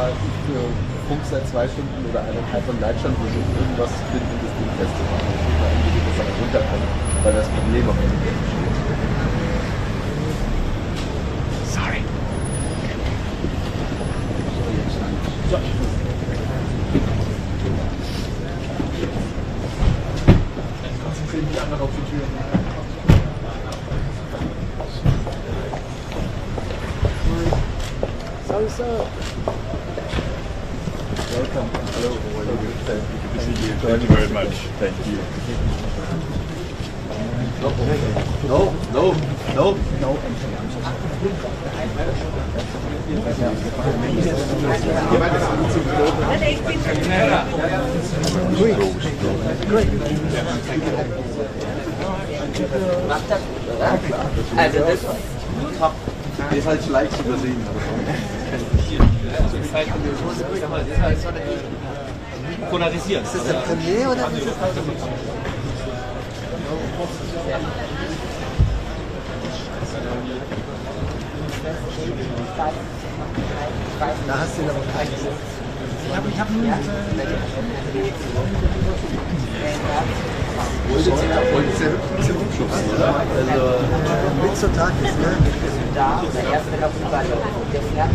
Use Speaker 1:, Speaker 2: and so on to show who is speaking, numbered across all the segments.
Speaker 1: ich funk seit 2 Stunden oder 1,5 am Leitstand, versuche irgendwas zu finden, das Ding festzumachen. Ich muss mal irgendwie, dass er runterkommt, weil das Problem am Ende besteht.
Speaker 2: Sorry.
Speaker 1: So. Konzentrieren die anderen auf die Tür. So. Welcome. Hello. Good to see you.
Speaker 2: Thank you very much. Thank you.
Speaker 1: No.
Speaker 3: Also das
Speaker 1: ist halt leicht zu übersehen.
Speaker 3: polarisieren.
Speaker 4: Ist das der Premier oder? Da hast du ihn aber eingesetzt. Ich hab nur
Speaker 1: Wollt ihr rumschubsen, oder? Also,
Speaker 4: mit zur Tag ist, ne?
Speaker 3: Da, der erste noch überall. Der fährt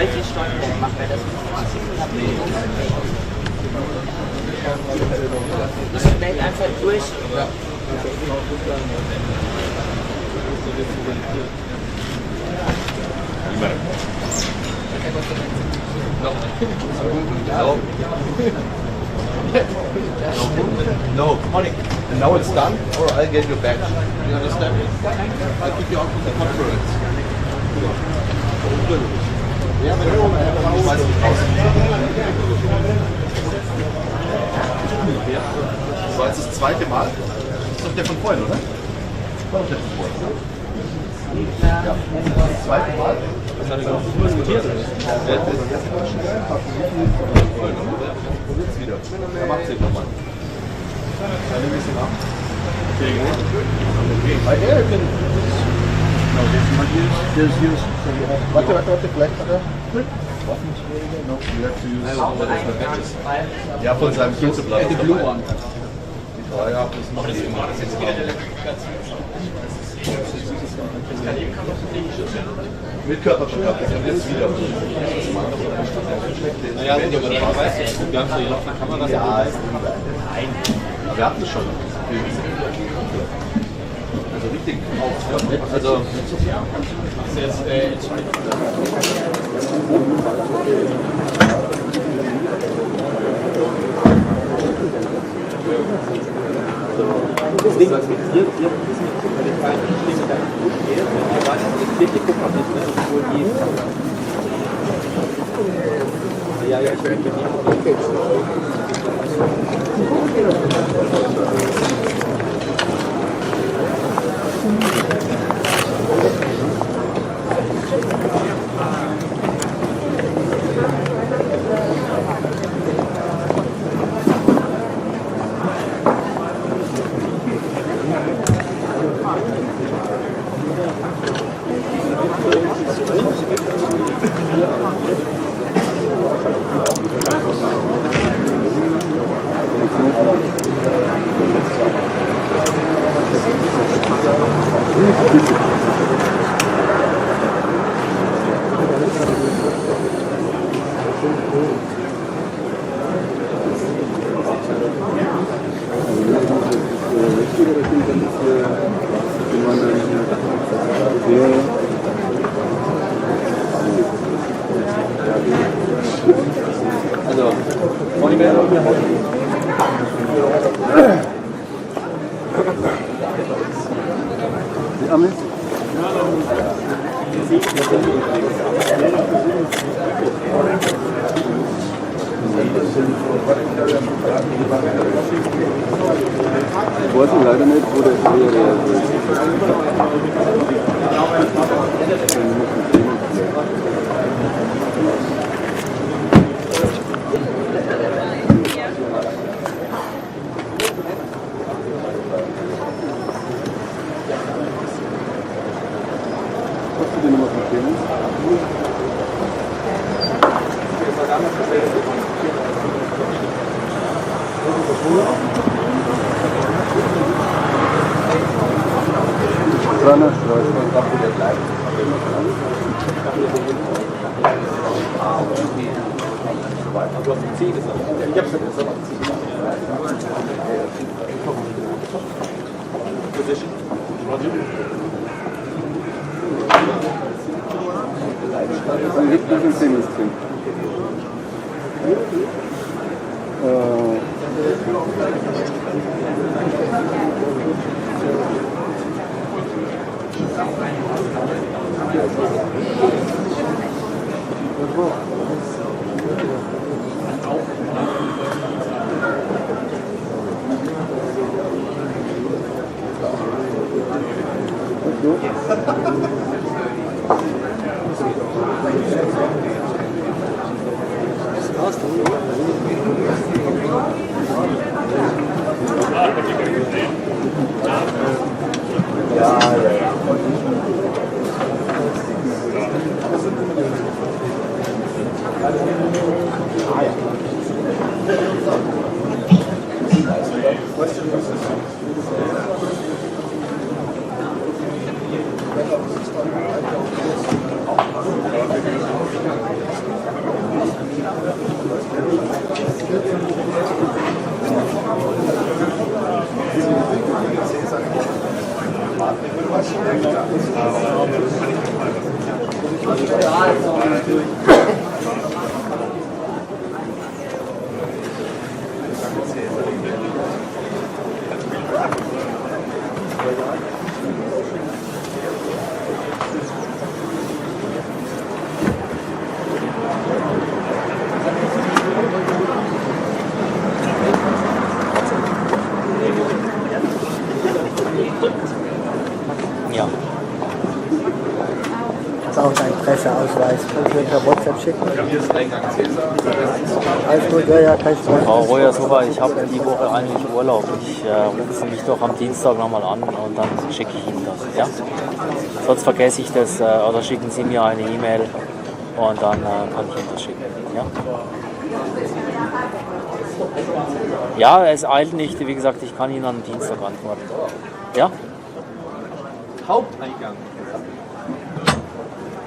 Speaker 3: heute Steuerung macht, weil das schnell einfach durch.
Speaker 1: no. And now it's done, or I'll get you back. You understand me? I'll keep you out of the conference. Ja, schmeiß mich raus. Das war jetzt das 2. Mal. Das ist doch der von vorhin, oder? Das war doch der von vorhin, oder? Ja, das 2. Mal. Was hat er diskutiert? Der hat das erste Mal schnell, hat und jetzt wieder. Er macht es nochmal. Dann nehme ich es ab. Bei der can... Warte, vielleicht hat er Waffenträger, no, you have to use ja, von seinem Kinderblatt. Die Blue One. Ja, das ist jetzt wieder der mit Körperschutz, jetzt wieder. Naja, wir haben so hier auf der Kamera. Ja, nein. Aber wir hatten es schon. Also richtig auf. Also ja, ich will mit Ich weiß leider nicht, wo der weiter. Du hast C gesagt. Ich hab's nicht gesagt. Position.
Speaker 4: Ja. Das ist auch dein Presseausweis. Kannst du mir per WhatsApp schicken? Alles gut, ja, kann ich machen.
Speaker 5: Frau Royer, super, ich habe die Woche eigentlich Urlaub. Ich rufe Sie mich doch am Dienstag nochmal an und dann schicke ich Ihnen das. Ja? Sonst vergesse ich das oder schicken Sie mir eine E-Mail und dann kann ich Ihnen das schicken. Ja? Ja, es eilt nicht. Wie gesagt, ich kann Ihnen am Dienstag antworten. Ja?
Speaker 1: Haupteingang.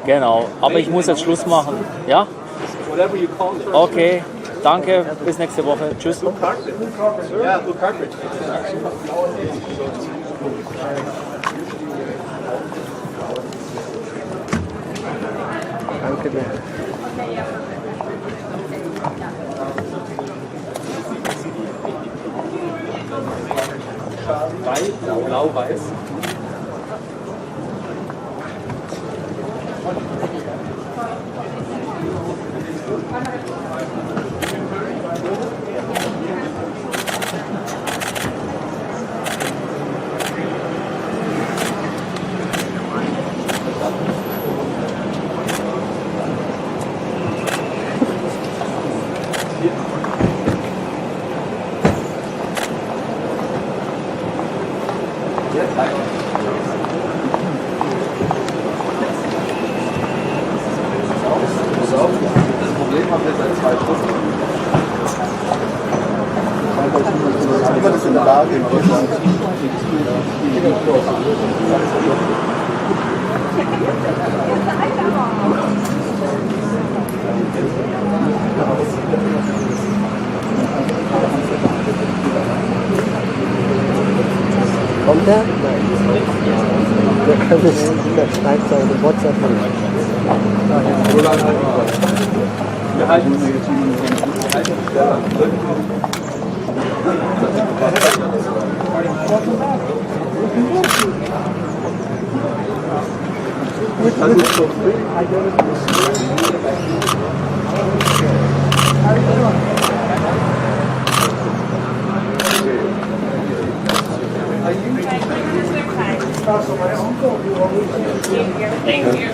Speaker 5: Genau, aber ich muss jetzt Schluss machen. Ja?
Speaker 1: Whatever you call it.
Speaker 5: Okay, danke, bis nächste Woche. Tschüss.
Speaker 1: Ja, Blue Carpet.
Speaker 4: Danke dir.
Speaker 1: Weiß, blau-weiß. Das Problem haben wir seit 2 Stunden. Niemand ist in der Lage, in Deutschland
Speaker 4: Kommt der? Nein. Der kann nicht, der schreibt seine WhatsApp nicht.
Speaker 1: Wir halten sie jetzt
Speaker 6: Thank you.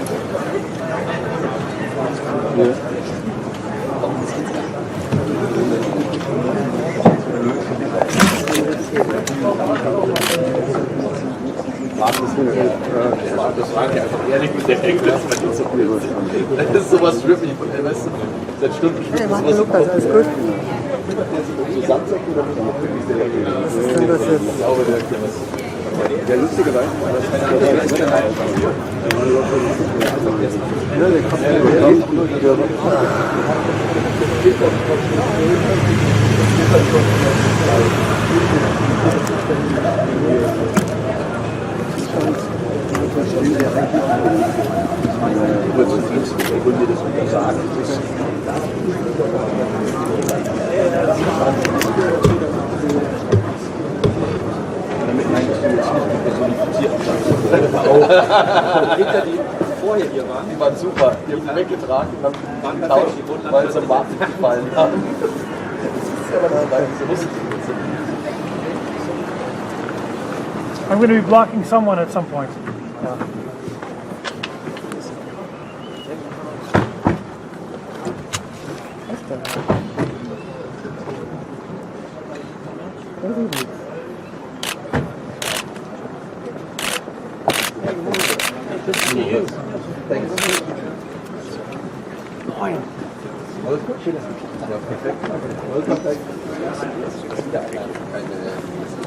Speaker 1: Das war ja einfach ehrlich mit der Ecke. Das ist sowas für mich. Weißt du, seit Stunden
Speaker 4: Hey, mach dir Lukas, alles gut.
Speaker 1: Zusammensetzen, damit
Speaker 4: Was ist denn das jetzt?
Speaker 1: Ja, lustigerweise. Ja, der kommt vorher hier waren, die waren super. Die haben sie weggetragen und haben getauscht, weil sie am Markt gefallen haben. Das ist aber dabei, so lustig.
Speaker 7: I'm going to be blocking someone at some point.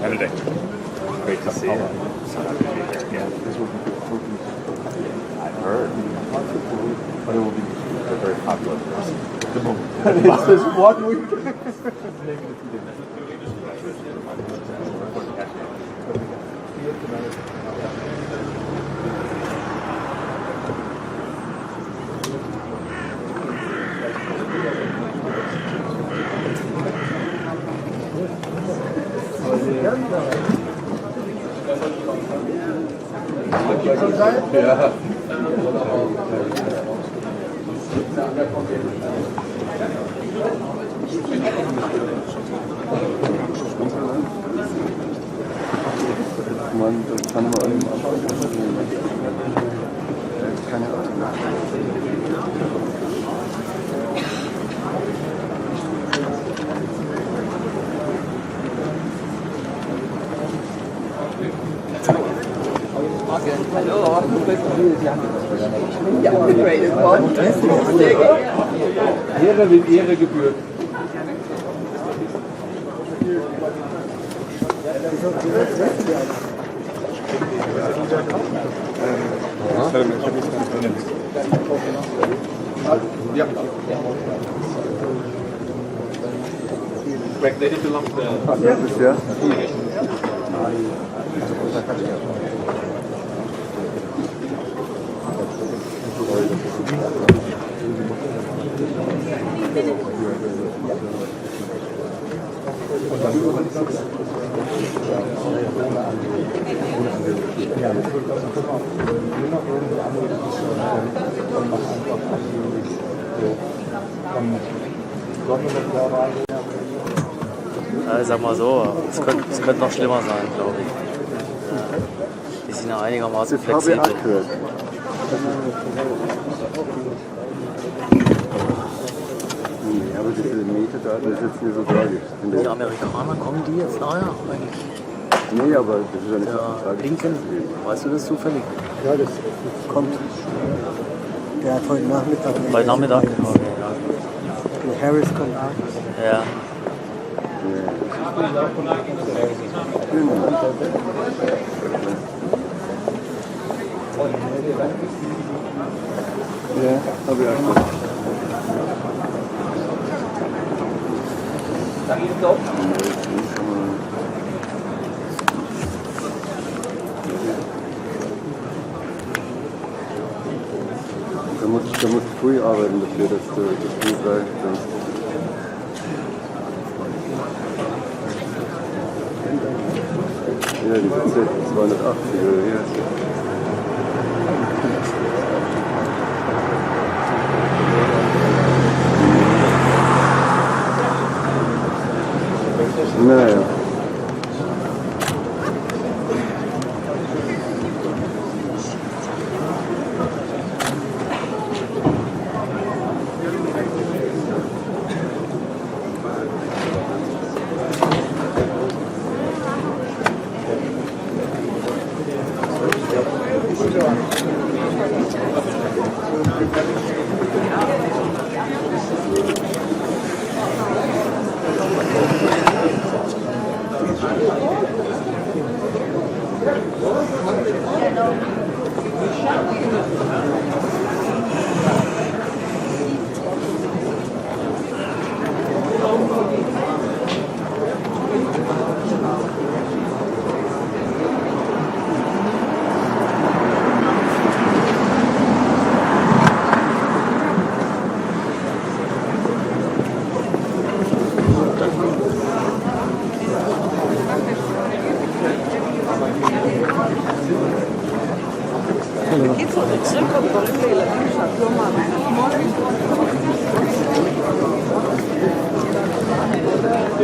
Speaker 2: Saturday. Great to see you. Yeah. I've heard. But it will be very popular for us at the moment.
Speaker 1: It's just 1 week. Ja. Man, das kann man eben keine
Speaker 3: Hallo.
Speaker 1: Ehre will Ehre gebührt. Ja. Greg, they did belong to the... Ja, bisher.
Speaker 5: Ja, ich sag mal so, es könnte noch schlimmer sein, glaube ich. Die sind ja einigermaßen flexibel.
Speaker 1: Nee, aber diese Meter da, das ist jetzt nicht so tragisch.
Speaker 5: Die Amerikaner, kommen die jetzt nachher eigentlich?
Speaker 1: Nee, aber das ist ja nicht so tragisch.
Speaker 5: Lincoln, weißt du das zufällig?
Speaker 4: Ja, das kommt. Der hat heute Nachmittag.
Speaker 5: Heute Nachmittag? Okay, ja.
Speaker 4: Der Harris kommt auch.
Speaker 5: Ja.
Speaker 1: Ja, habe ich auch schon. Da musst du früh arbeiten dafür, dass du das gut reicht. Ja, die sind 280 oder wie heißt das? Naja.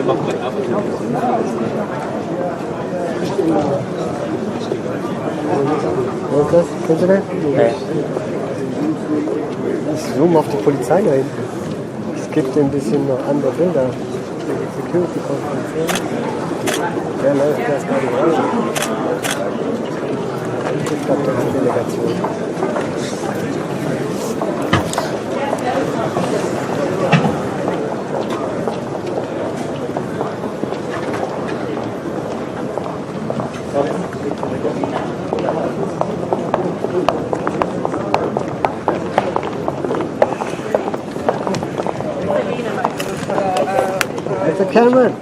Speaker 4: Was ist das? Kennst du das?
Speaker 5: Nee.
Speaker 4: Ich zoome auf die Polizei da hinten. Es gibt ein bisschen noch andere Bilder. Munich Security Conference. Der läuft erst mal rein. Ich glaube, das ist eine Delegation. That's a camera.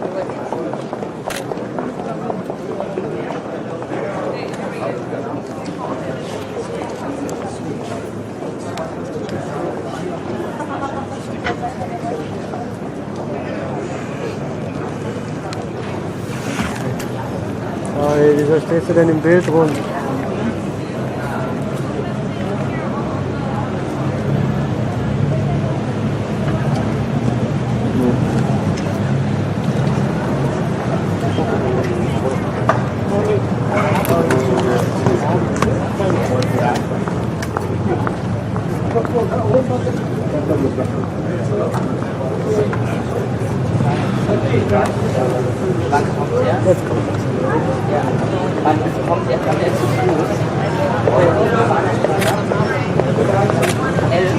Speaker 4: Hey, wieso stehst du denn im Bild rum?
Speaker 3: Wann kommt er?
Speaker 4: Jetzt kommt es.
Speaker 3: Ja. Wann kommt er? Kommt er zu Fuß? 11.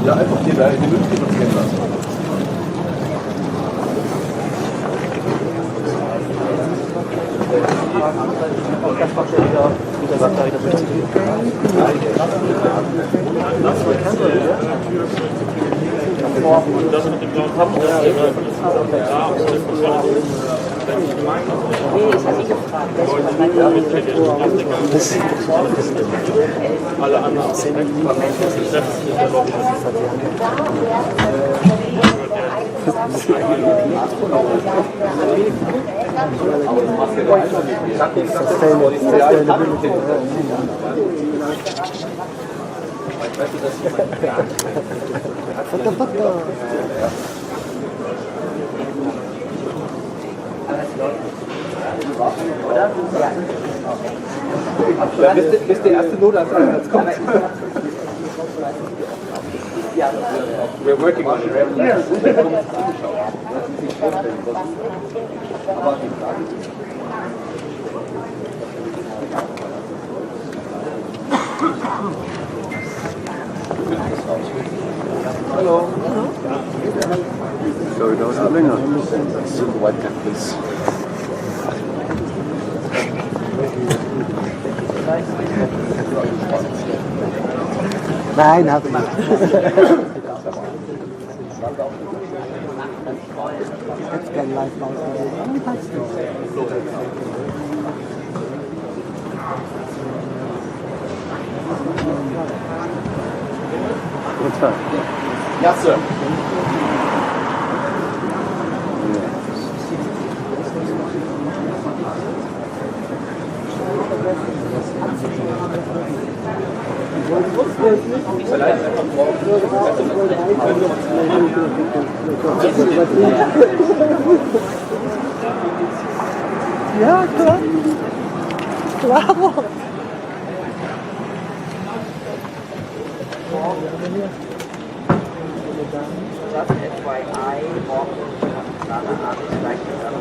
Speaker 2: Ja, einfach hier da in die Münchensche und scannen lassen.
Speaker 3: Alle anderen 10 Minuten.
Speaker 2: Ja, bis der erste Notansatz kommt. We're working on it. Hallo. Sorry, dauert es länger. So weit kein Quiz.
Speaker 4: Nein, habe ich nicht. Jetzt kein Live-Maus.
Speaker 2: Guten Tag.
Speaker 1: Ja, Sir.
Speaker 4: Ja, klar. Bravo.
Speaker 3: Just FYI, morgen nach der Abend steigt es am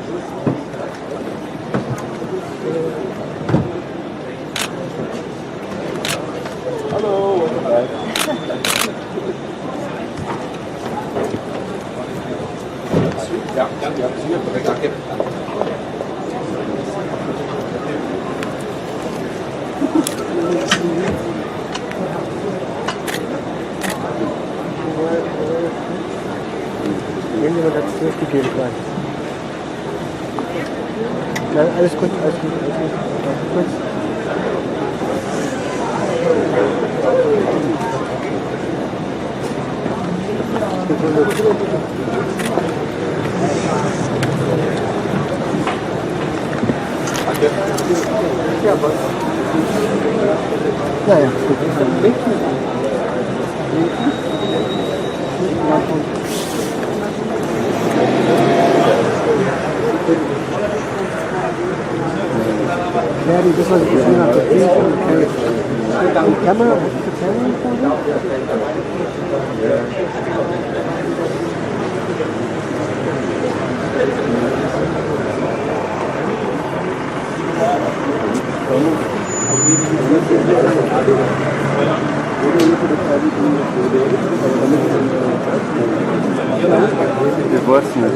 Speaker 2: Hallo.
Speaker 1: Ja, danke.
Speaker 4: Irgendjemand hat es durchgegeben gleich. Nein, alles gut, alles gut, alles gut. Kurz. Ja, was? Naja, gut. Daddy, this was easy enough to see. Okay. The camera, the camera.
Speaker 2: Ich weiß nicht.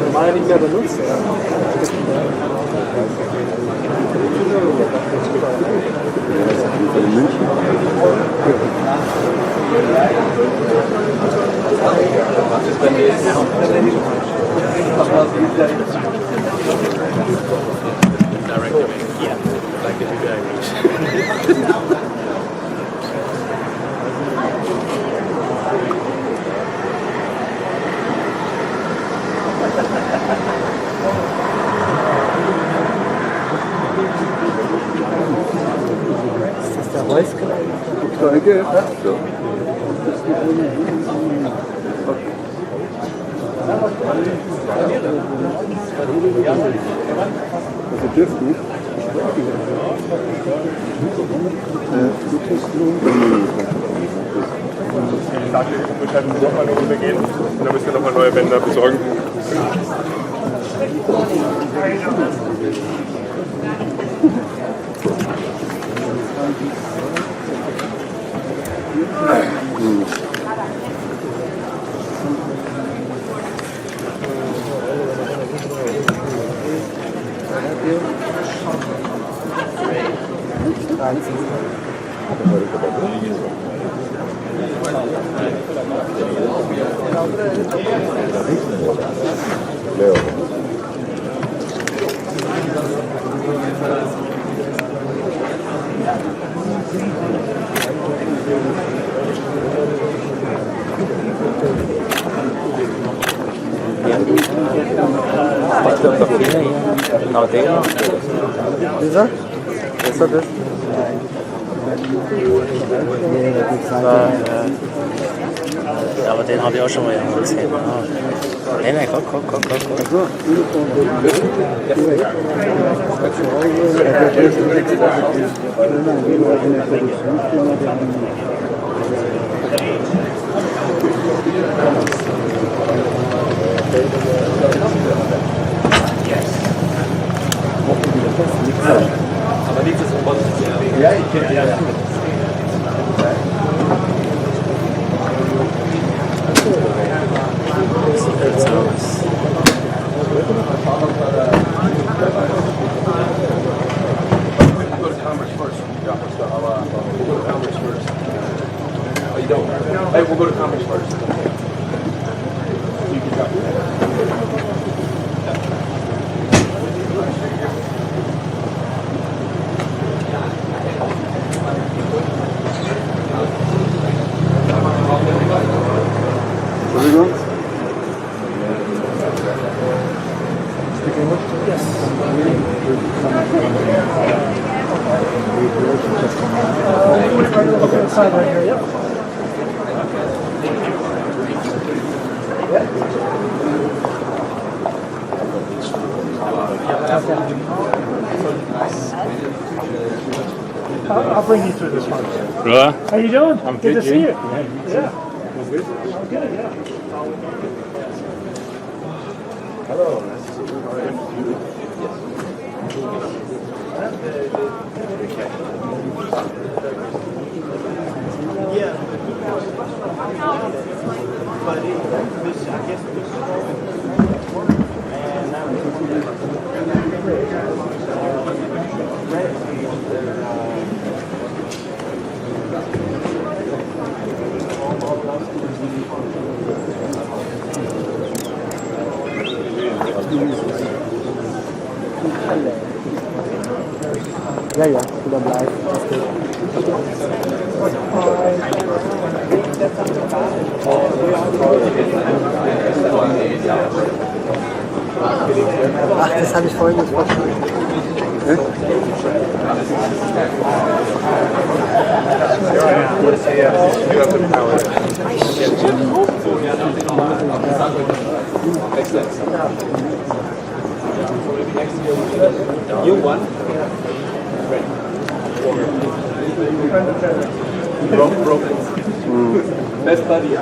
Speaker 4: Normal nicht mehr benutzt.
Speaker 2: In München?
Speaker 4: Ist das der Häuschen?
Speaker 2: Danke. Ja. Also dürft nicht.
Speaker 8: Ich sage, wir müssen halt nochmal eine Runde gehen und dann müssen wir nochmal neue Bänder besorgen.
Speaker 2: Leo.
Speaker 5: Ich glaube, da viele hier. Genau der.
Speaker 4: Dieser?
Speaker 5: Ist er das? Ja, aber den habe ich auch schon mal irgendwo gesehen. Ah. Nee, guck.
Speaker 1: Aber nichtsdestotrotz, ja, ich kenne ja. Hey, we'll go to comments first.
Speaker 2: Entschuldigung.
Speaker 7: Side right here, yep. I'll bring you through this one.
Speaker 8: Really?
Speaker 7: How you doing?
Speaker 8: I'm
Speaker 7: good
Speaker 8: good,
Speaker 7: to see you.
Speaker 8: you?
Speaker 7: Yeah. Good, yeah.
Speaker 4: Ja, wieder bleiben. Das geht. Ach, das habe ich vorhin nicht verstanden.
Speaker 1: You won. Broken. Best buddy. Ja.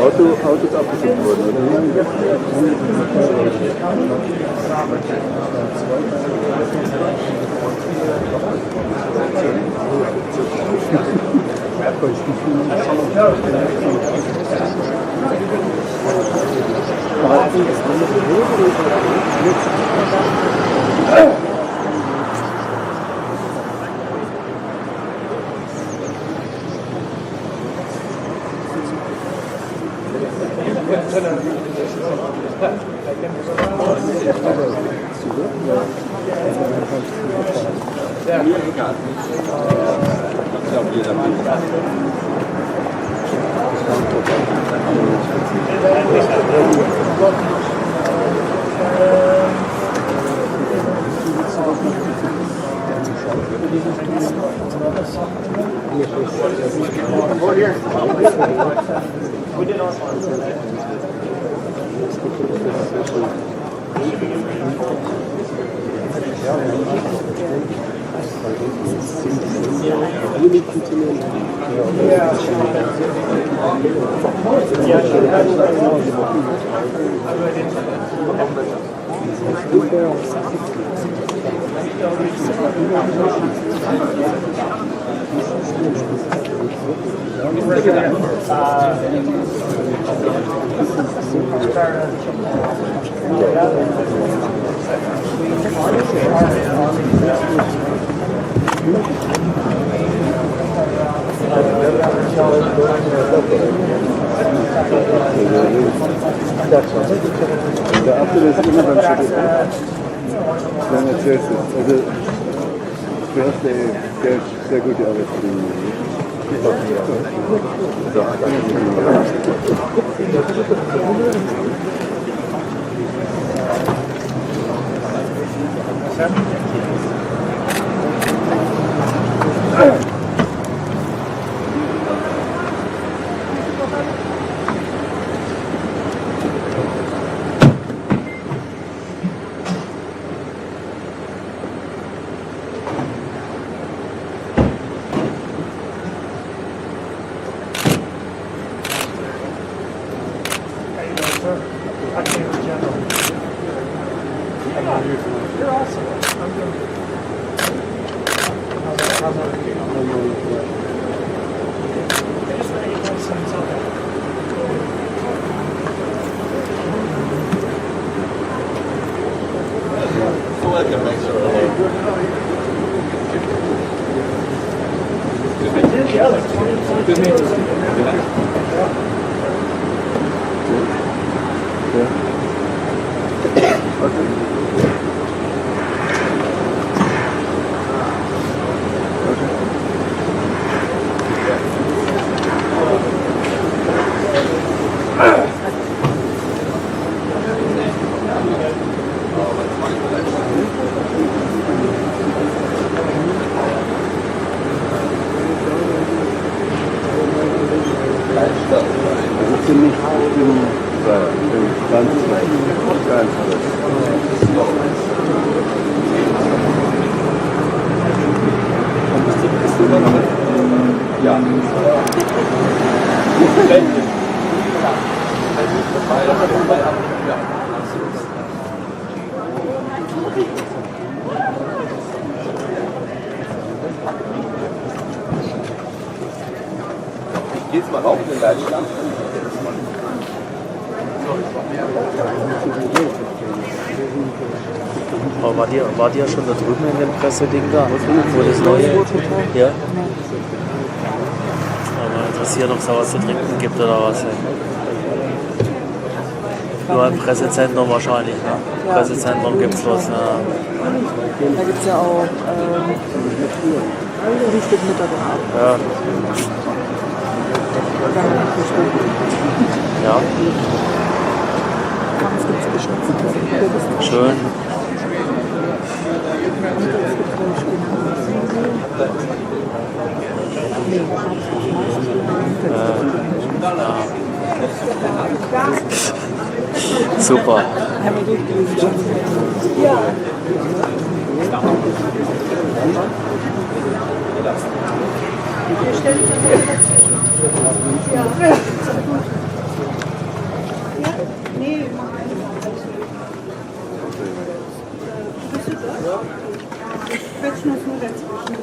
Speaker 2: Auto ist abgeschickt worden, oder? Der Apfel ist immer beim Schütteln. Dann erzählst du. Also, du hast sehr gute Arbeit für den.
Speaker 1: Geht's mal rauf in den Leitstand?
Speaker 5: Aber wart ihr schon da drüben in dem Presseding da? Wo das neue? Ja. Aber interessiert, ob es da was zu trinken gibt oder was? Nur im Pressezentrum wahrscheinlich, ne? Im Pressezentrum gibt es was.
Speaker 9: Da gibt es ja auch Frühstück, Mittag und Abend.
Speaker 5: Ja. Ja.
Speaker 9: Abends gibt es geschnitzt.
Speaker 5: Schön. Super.
Speaker 6: Nee, quetschen uns nur dazwischen.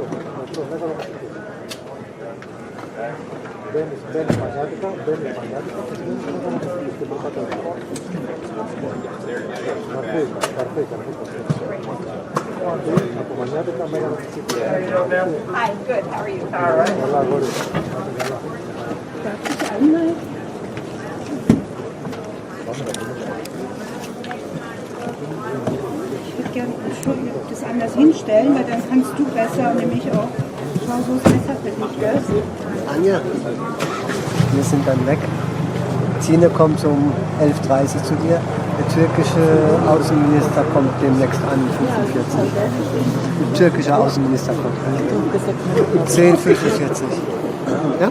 Speaker 6: Hi, good. How are you? All right. Darf ich einmal? Ich würde gerne das anders hinstellen, weil dann kannst du besser nämlich auch. Schau, so ist besser für dich, gell?
Speaker 4: Anja, wir sind dann weg. Tine kommt um 11.30 Uhr zu dir. Der türkische Außenminister kommt demnächst an, 45. Der türkische Außenminister kommt an. 10.45 Uhr. Ja?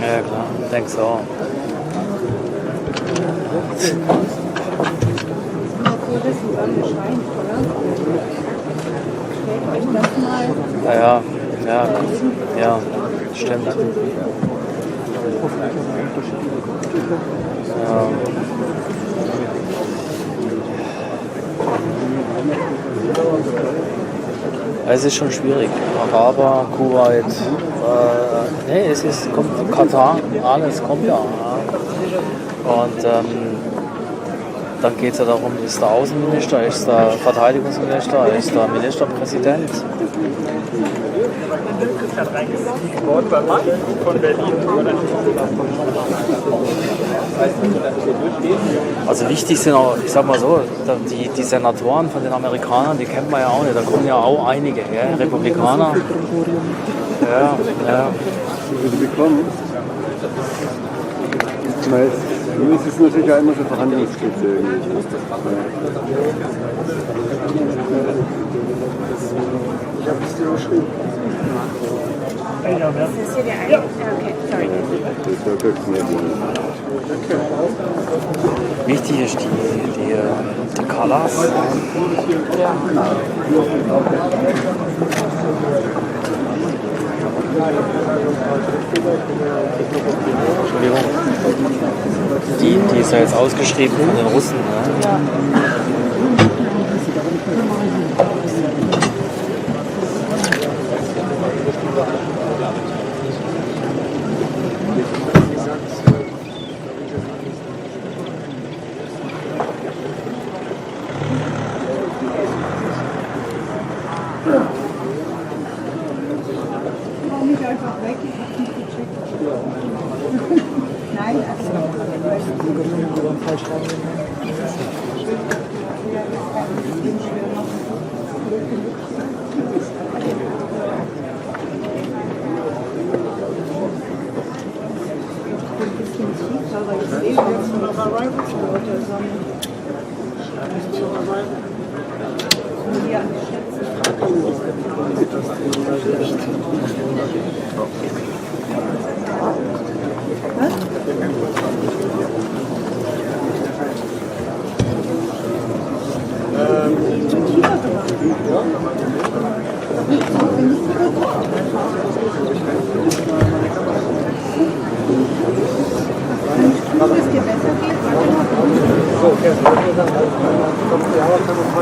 Speaker 5: Ja, klar, denk so. Ja, stimmt. Es ist schon schwierig. Araber, Kuwait, kommt Katar, alles kommt ja. Und dann geht es ja darum, ist der Außenminister, ist der Verteidigungsminister, ist der Ministerpräsident. Also wichtig sind auch, ich sag mal so, die Senatoren von den Amerikanern, die kennt man ja auch nicht, da kommen ja auch einige, ja, Republikaner. Ja.
Speaker 2: Es ist natürlich auch immer so Verhandlungsspitze.
Speaker 6: Ich habe es dir geschrieben. Das ist hier der eine. Okay, sorry.
Speaker 5: Wichtig ist die Colors. Entschuldigung. Die ist ja jetzt ausgeschrieben von den Russen. Ne? Ja.
Speaker 6: Nicht einfach weg, ich habe nicht gecheckt. Nein,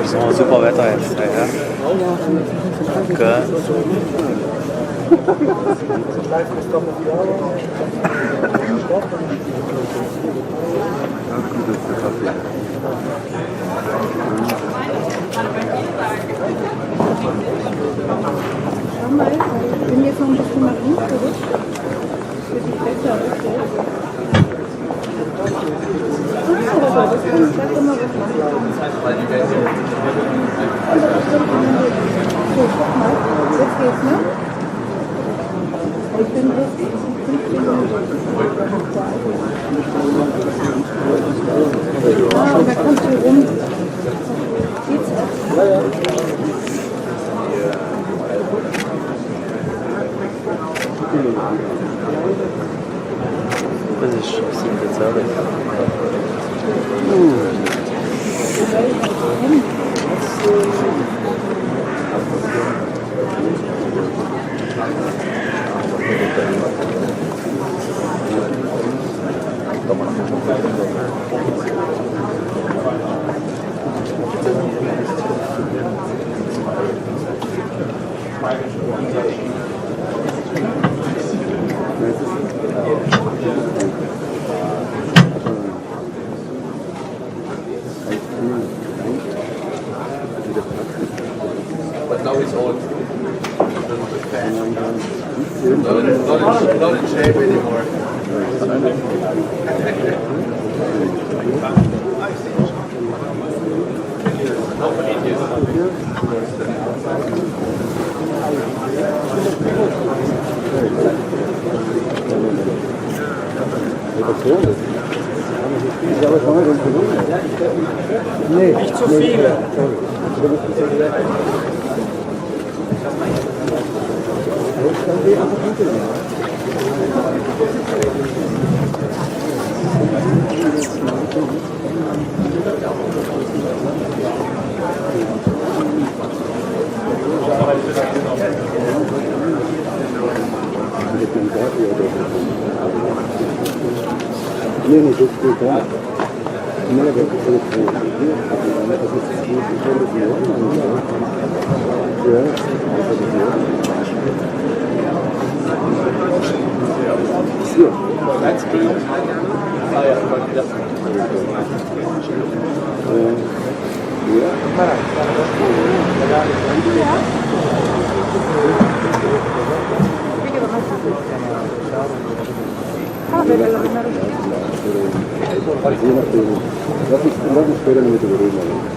Speaker 5: So, super Wetter jetzt. Ja. Okay.
Speaker 6: schau mal, ich bin jetzt noch ein bisschen nach links gerutscht. Das wird nicht besser. Das kann ich gleich immer was machen. So, guck mal, jetzt geht's, ne? Ich bin jetzt 15 Minuten. Ah, wer kommt hier rum? Geht's auch?
Speaker 5: Das ist 27.
Speaker 1: But now it's all not in shape anymore.
Speaker 4: Nee,
Speaker 7: Nicht zu viele.
Speaker 2: Nee, das ist gut, ja. Nee, das ist gut.
Speaker 1: That's good. Ah, ja,
Speaker 2: Lass uns später mit überreden.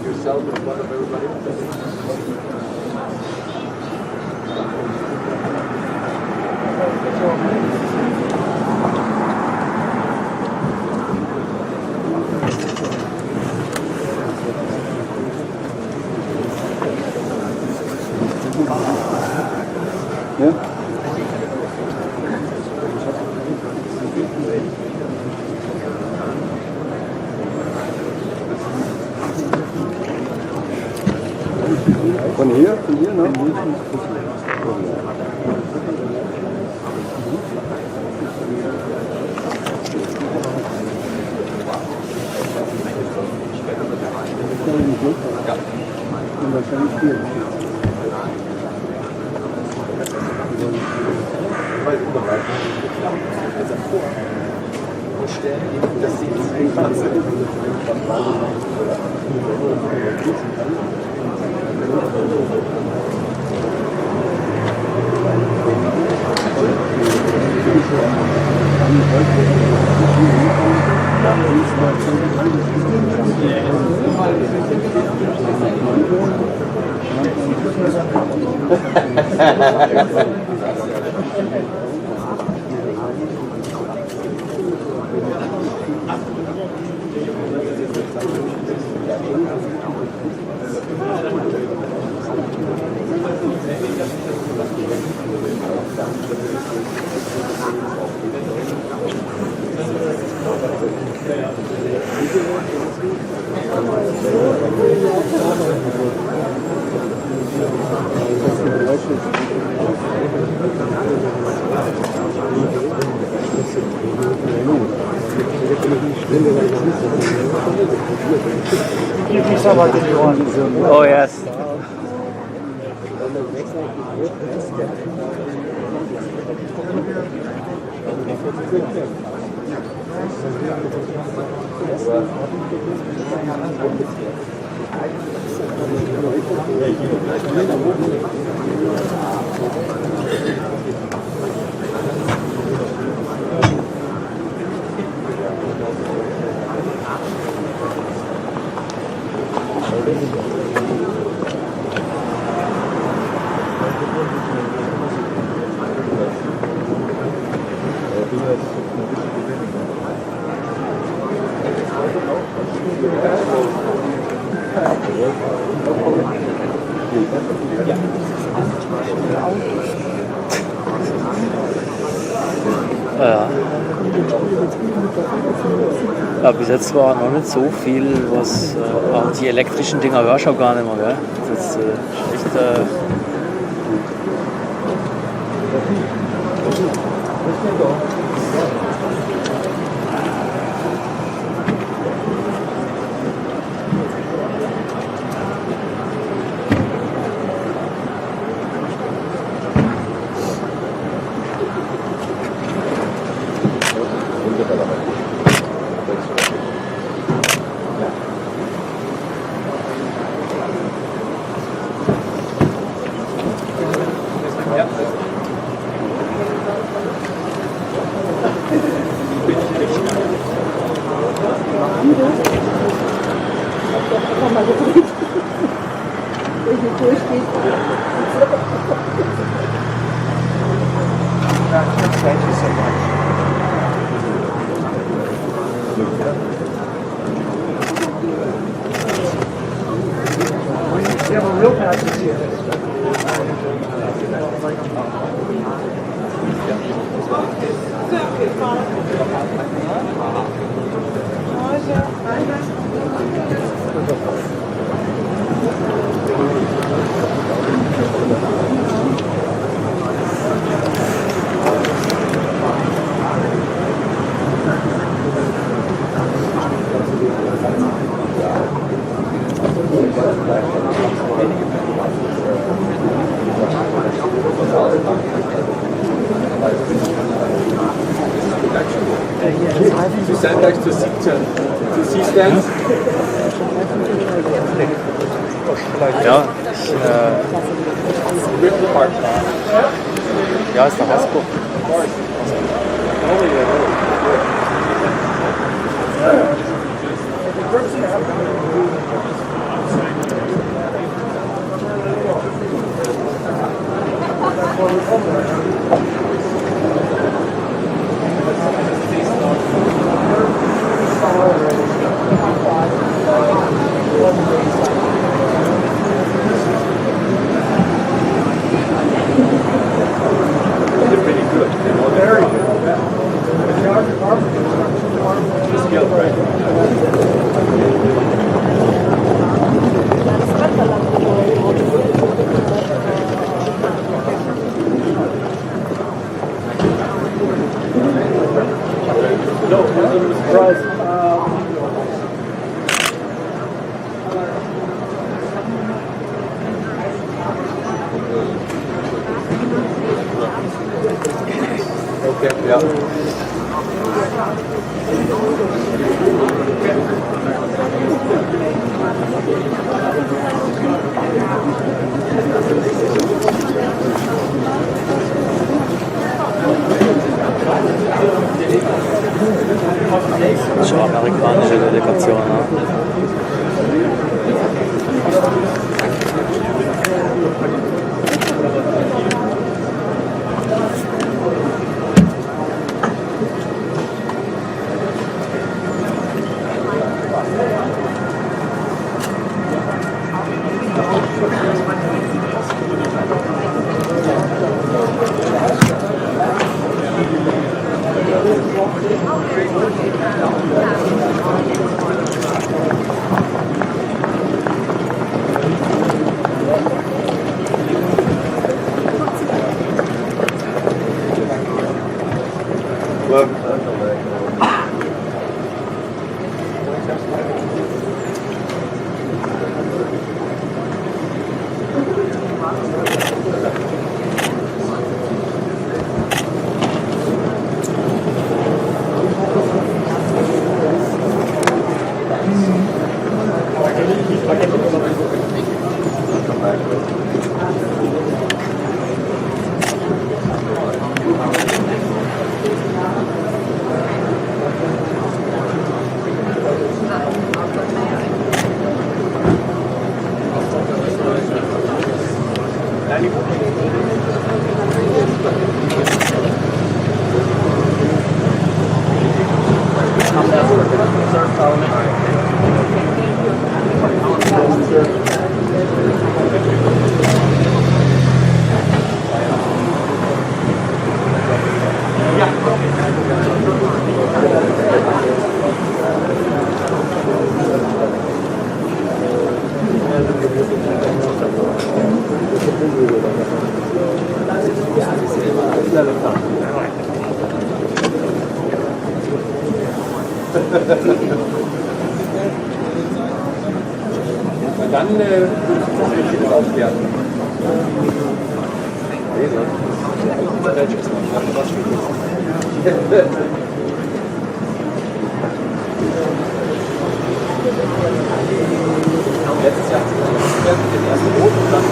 Speaker 1: yourself in front of everybody.
Speaker 2: Ja? Von hier, ne? Und wahrscheinlich hier.
Speaker 7: Give me some of this one.
Speaker 5: Oh yes. Ja. Ja, bis jetzt war noch nicht so viel, was auch die elektrischen Dinger hörst du auch gar nicht mehr, gell? Das ist echt
Speaker 8: Sie sind gleich zu 17. Du siehst eins?
Speaker 5: ja, ja, ist der Hasbruch. Schon amerikanische Delegation, ne?
Speaker 1: Dann würde ich das aufklären. Letztes Jahr den ersten Rot und dann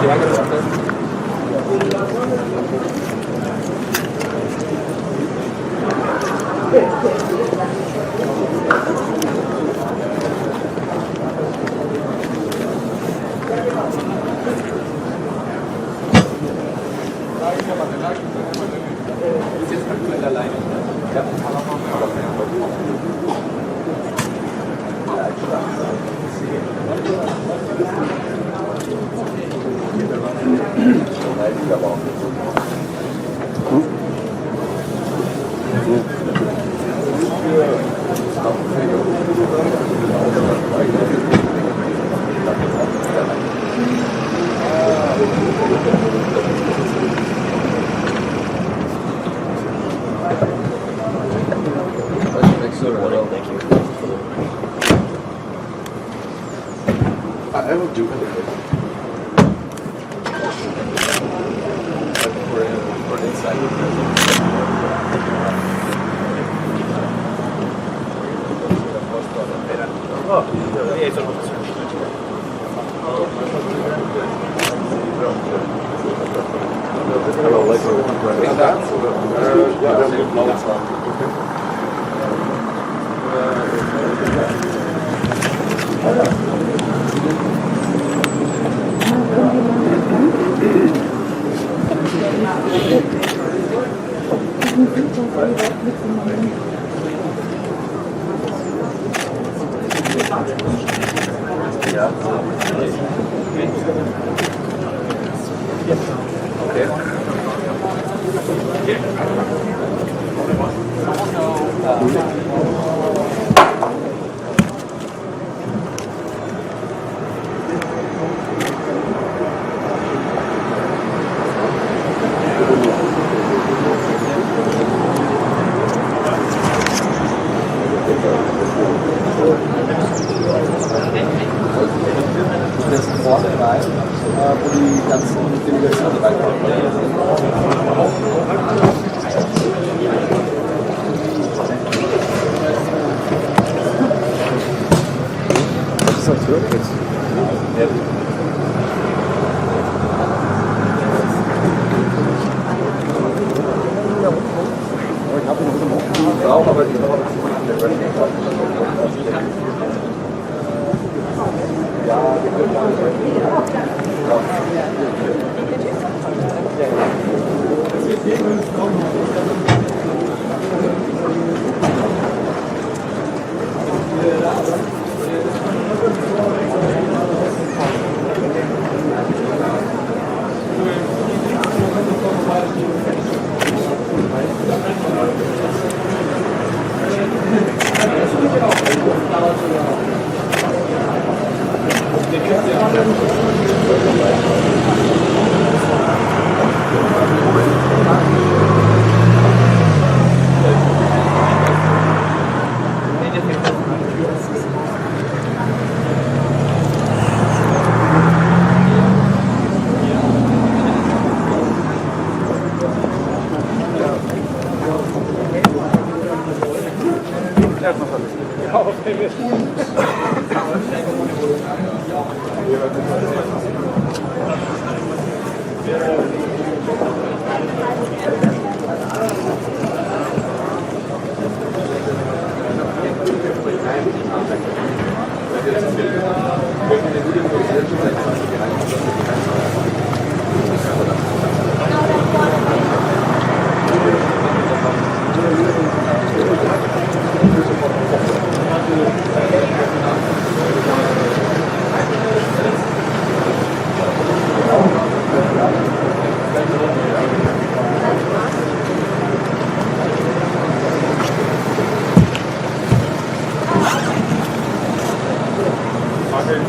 Speaker 1: die Ärger. I will do it. For inside.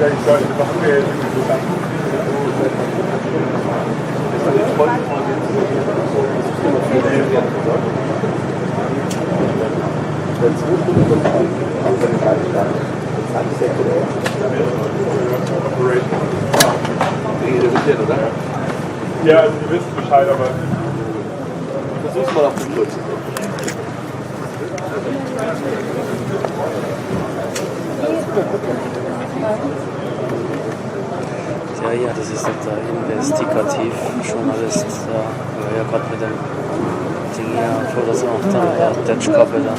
Speaker 8: Ich sollte noch Ja, also die wissen Bescheid, aber
Speaker 1: Versuch's mal auf den Grund.
Speaker 5: Ja, das ist der Investigativjournalist, der ja gerade mit dem Ding hier vor der Detschkappe da,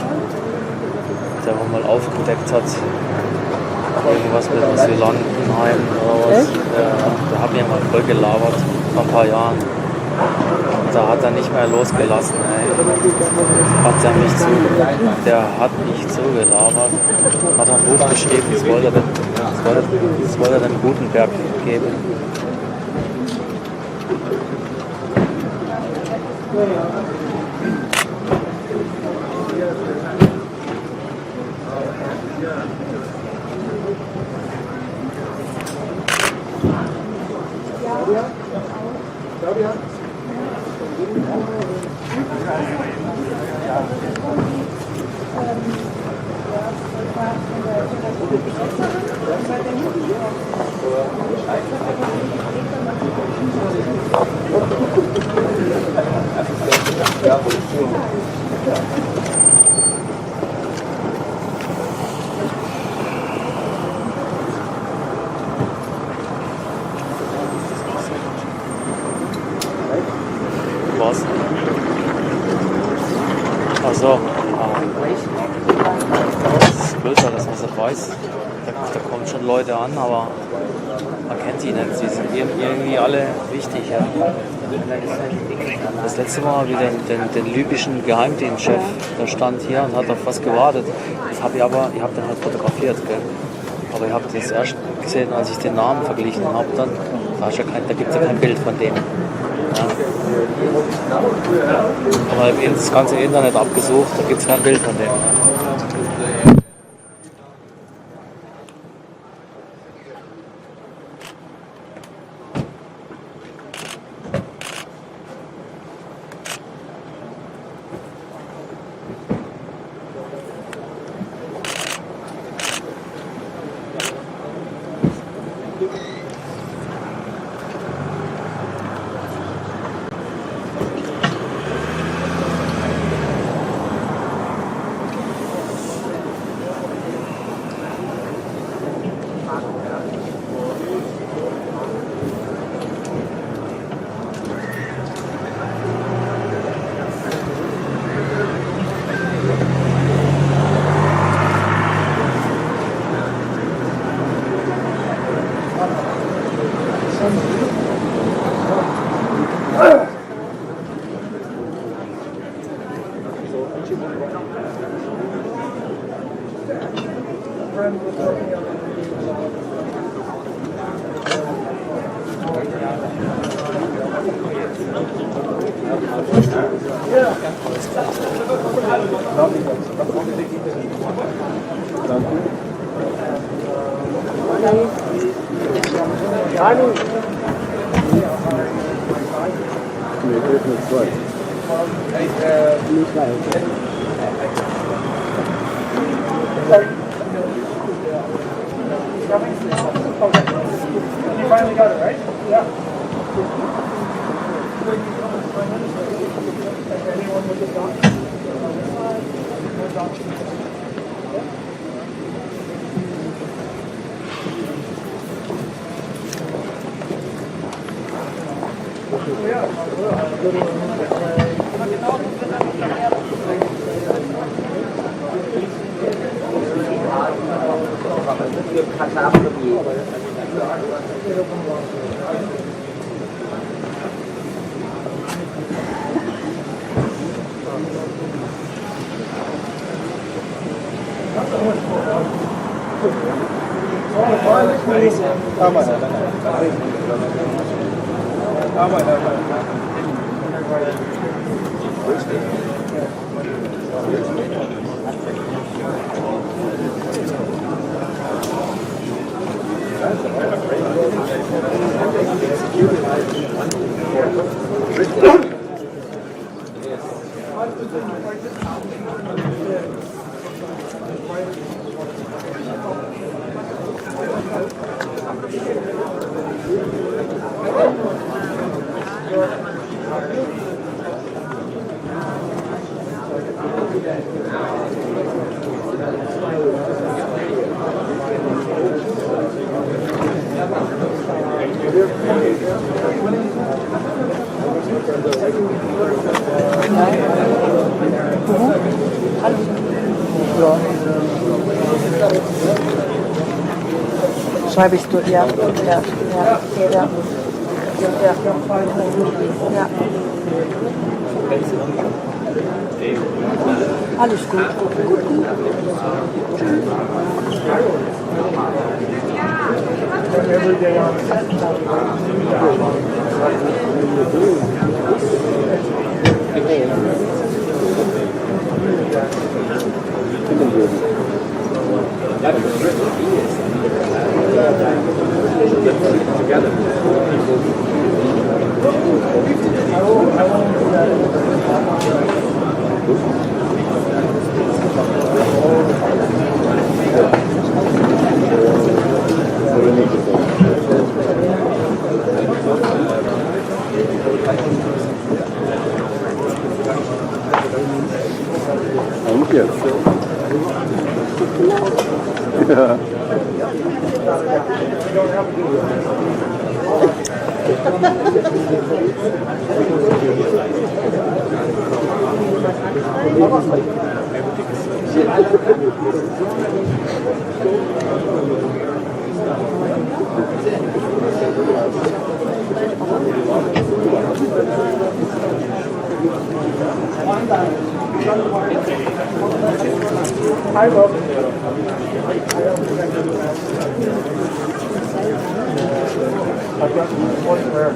Speaker 5: der wo mal aufgedeckt hat, irgendwas mit Asylantenheim oder was. Der hat mir mal voll gelabert vor ein paar Jahren. Da hat er nicht mehr losgelassen, ey. Der hat mich zugelabert, hat ein Buch geschrieben, das wollte er dem Gutenberg geben. Was? Also, das ist blöd, dass man das weiß. Da kommen schon Leute an, aber man kennt die nicht. Sie sind irgendwie alle wichtig. Ja. Das letzte Mal habe ich den libyschen Geheimdienstchef, der stand hier und hat auf was gewartet. Das habe ich habe den halt fotografiert. Gell? Aber ich habe das erst gesehen, als ich den Namen verglichen habe. Da gibt es ja kein Bild von dem. Ja. Aber ich habe das ganze Internet abgesucht, da gibt es kein Bild von dem. Ja.
Speaker 9: Schreibe ich durch, ja. Alles gut.
Speaker 2: Und jetzt? Ja.
Speaker 7: Hi, Bob. I've got one there.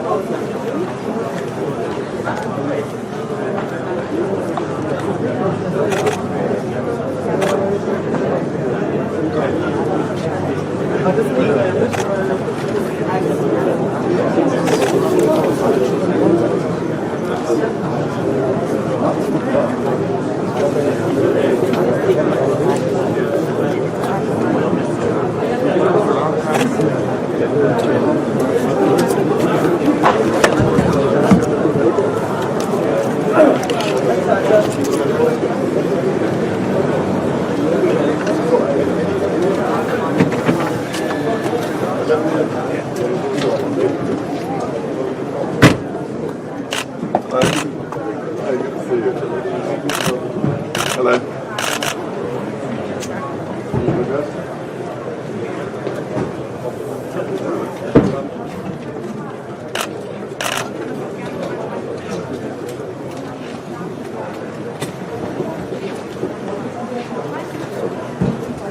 Speaker 2: Hello.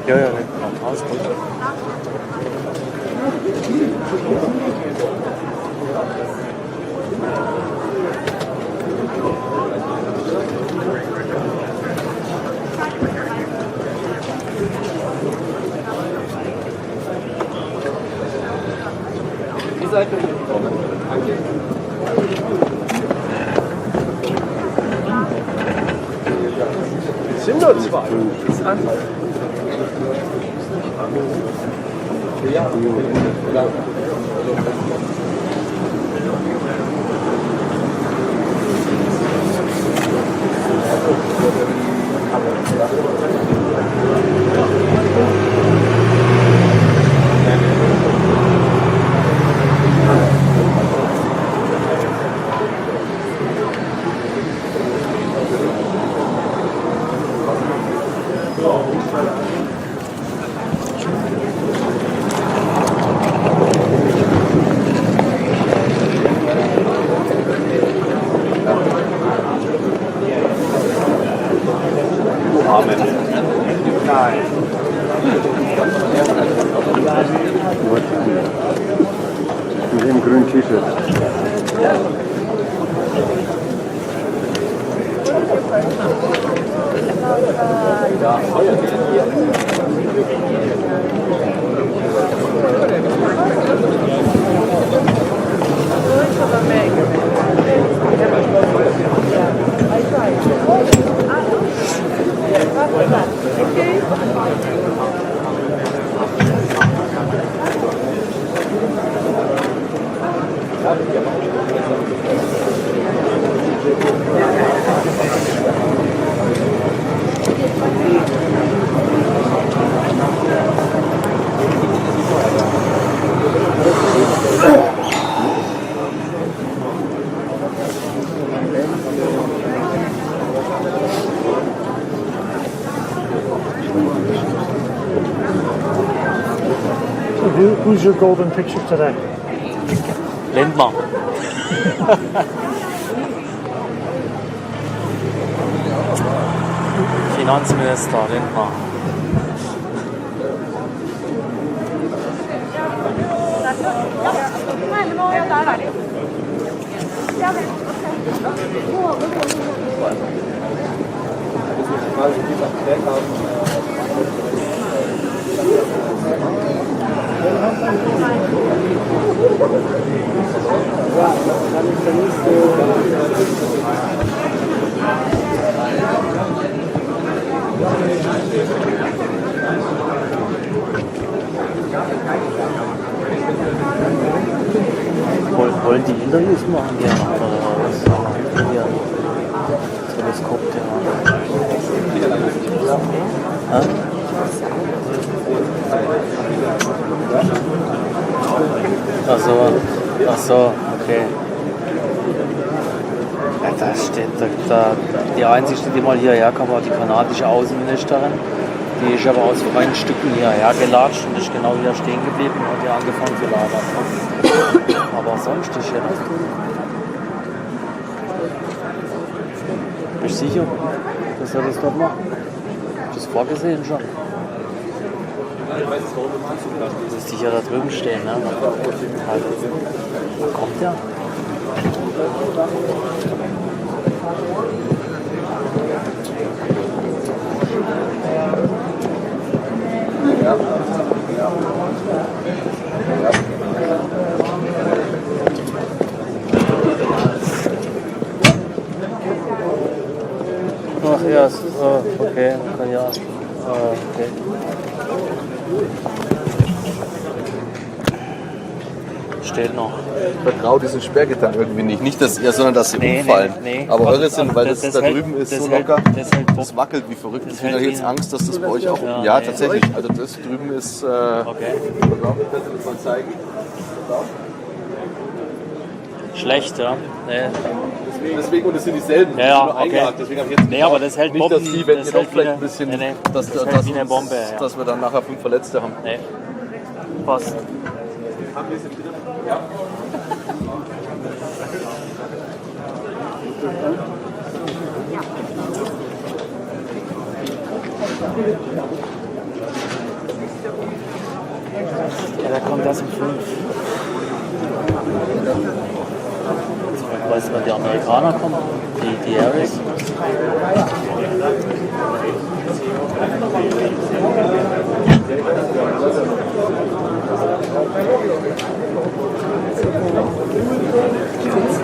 Speaker 5: Ja, alles gut.
Speaker 1: Ihr seid willkommen. Danke. Es sind nur zwei. Das ist einfach. Ja.
Speaker 2: Mit dem grünen T-Shirt.
Speaker 7: Who's your golden picture today?
Speaker 5: Lindner. Finanzminister Lindner. Wollen die Interviews machen? Ja, oder was? Hier. Teleskop, ja. Ach so, okay. Ja, da steht, die einzige, die mal hierher kam, war die kanadische Außenministerin. Die ist aber aus freien Stücken hierher gelatscht und ist genau hier stehen geblieben und hat hier angefangen zu labern. Aber sonst ist hier nicht. Bist du sicher, dass er das dort macht? Hast du das vorgesehen schon? Das ist sicher da drüben stehen, ne? Wo kommt der? Ach ja, okay, kann ja. Okay. Steht noch.
Speaker 1: Vertraut diesen Sperrgittern irgendwie nicht. Nicht, dass ihr, sondern dass sie umfallen.
Speaker 5: Nee.
Speaker 1: Aber eure sind, weil das da drüben ist so locker,
Speaker 5: das
Speaker 1: wackelt wie verrückt. Ich habe jetzt Angst, dass das bei euch auch... Ja, tatsächlich. Also das drüben ist...
Speaker 5: Okay.
Speaker 1: Vertraut, ich kann dir das mal zeigen.
Speaker 5: Schlecht, ja. Nee.
Speaker 1: Deswegen, und das sind dieselben.
Speaker 5: Ja,
Speaker 1: nur
Speaker 5: okay.
Speaker 1: eingehakt. Deswegen habe ich jetzt
Speaker 5: Nee, aber das hält
Speaker 1: nicht,
Speaker 5: Bomben.
Speaker 1: dass die, wenn
Speaker 5: das
Speaker 1: ihr doch
Speaker 5: hält
Speaker 1: vielleicht
Speaker 5: wie
Speaker 1: ein bisschen...
Speaker 5: Nee,
Speaker 1: dass,
Speaker 5: das
Speaker 1: dass,
Speaker 5: hält wie eine Bombe, ja.
Speaker 1: dass wir dann nachher 5 Verletzte haben.
Speaker 5: Nee. Passt. Ja, da kommt das um 5. Weißt du, wann die Amerikaner kommen? Die Aries?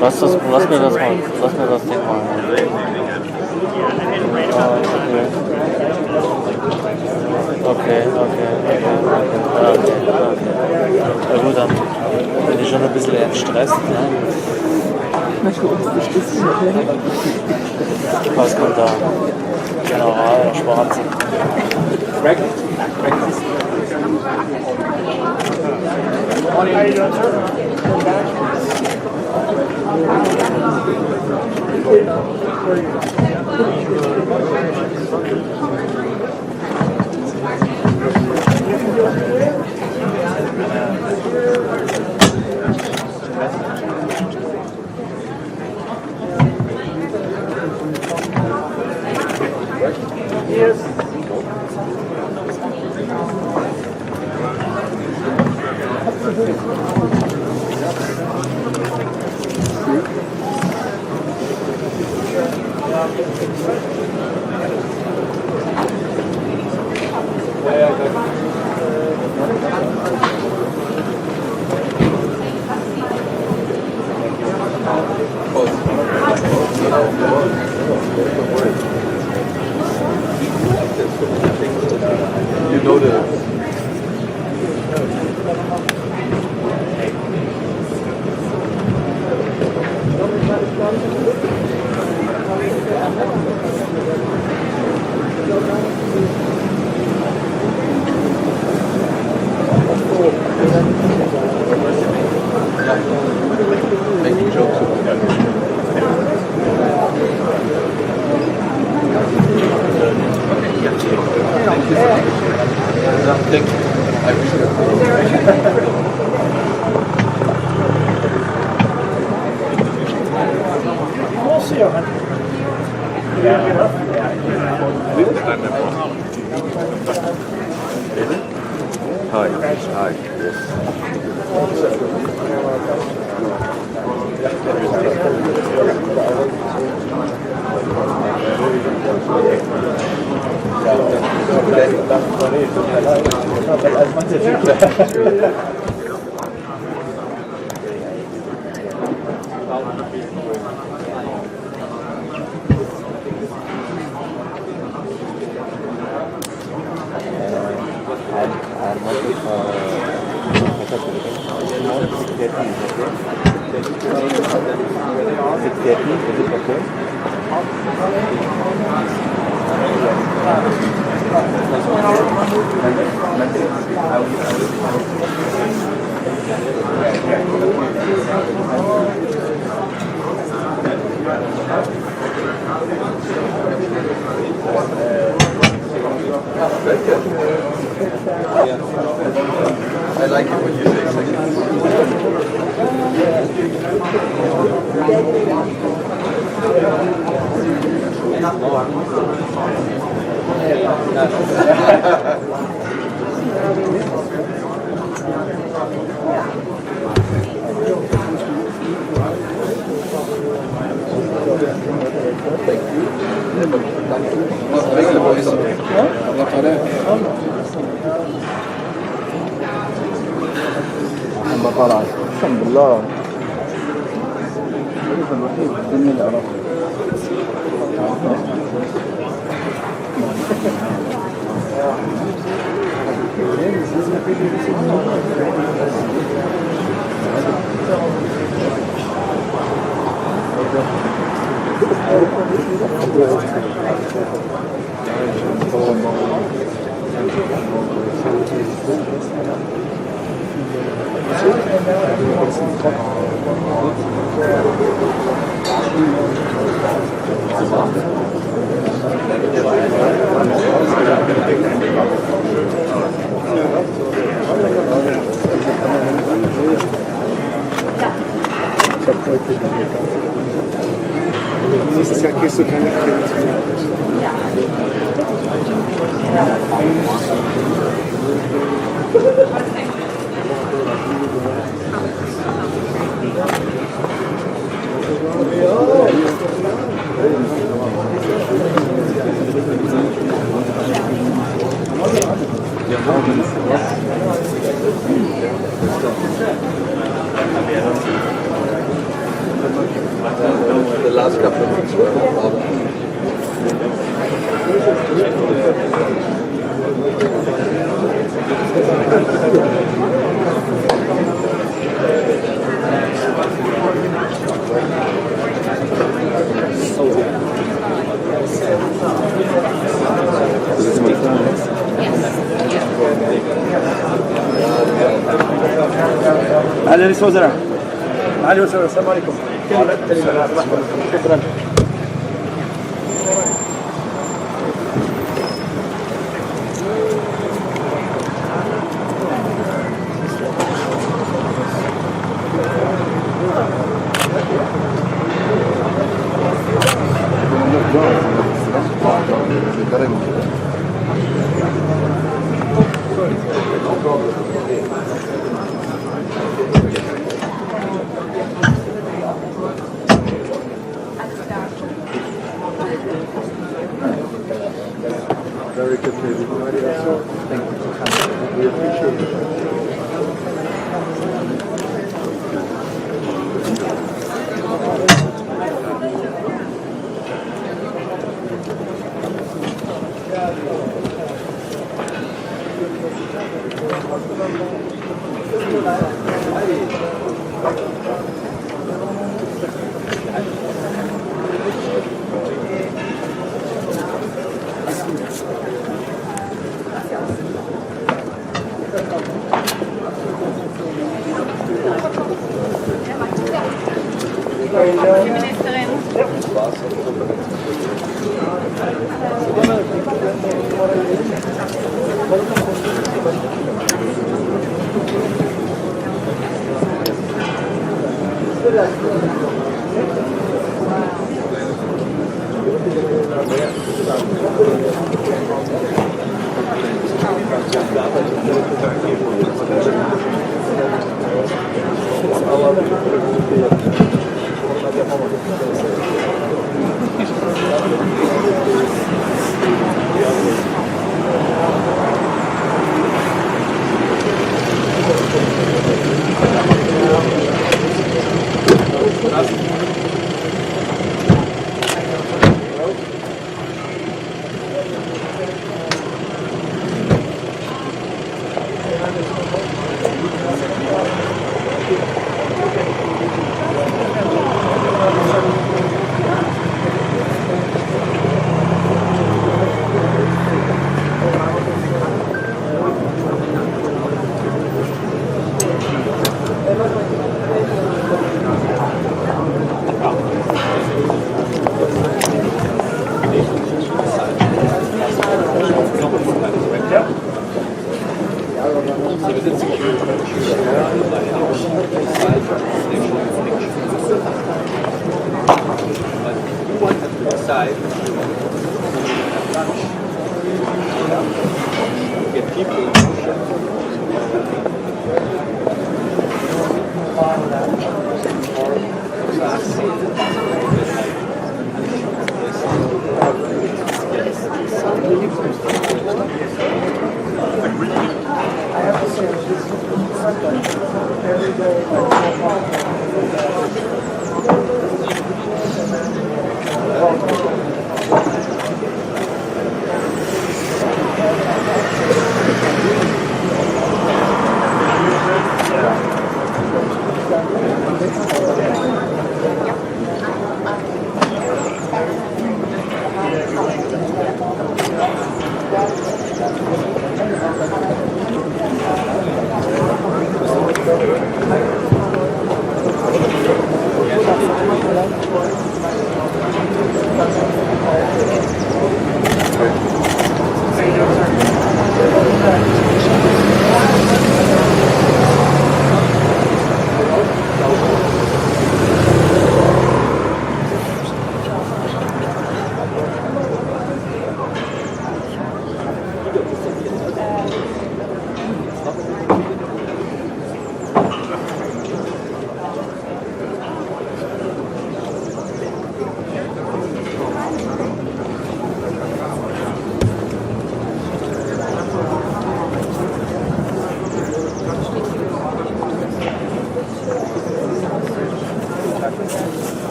Speaker 5: Lass mir das Ding mal. Okay. Ja gut, dann bin ich schon ein bisschen entstresst. Ne? Was kommt da? General, Schwarze.
Speaker 1: You know the... Making jokes. Thank you. I appreciate it.
Speaker 7: We'll see you, honey.
Speaker 1: Hi. I like it when you say
Speaker 2: لا Nächstes Jahr kriegst du keine Konferenz. The last couple of weeks were
Speaker 1: أهلا رئيس وزراء. معالي الوزراء السلام عليكم. شكرا. Very good meeting. Thank you for coming. We appreciate it.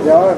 Speaker 2: Ja.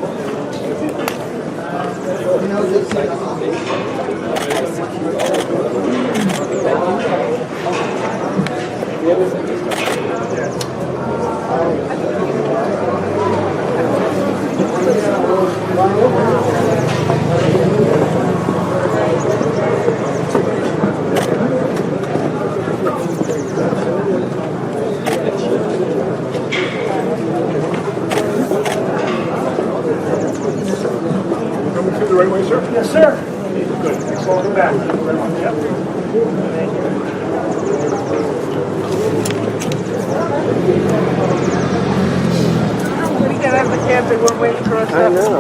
Speaker 8: Coming through the right way, sir?
Speaker 7: Yes, sir.
Speaker 8: Good. Thanks. Welcome back. Yep.
Speaker 3: We can have the cab that we're waiting for us.
Speaker 2: I know.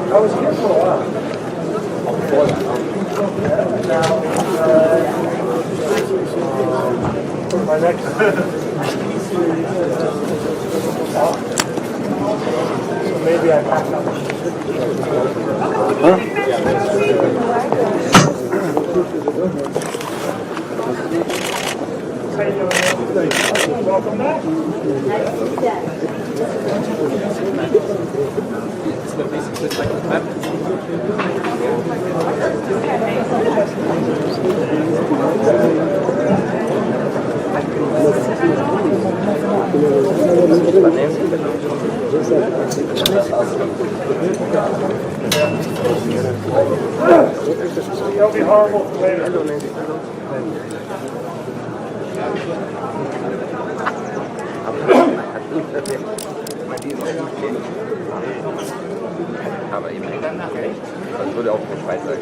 Speaker 2: I was here for a while.
Speaker 7: My next. So maybe I pack up. How you doing? Welcome back. It'll be horrible later.
Speaker 1: Aber im England nachher, das würde auch in der Schweiz sein.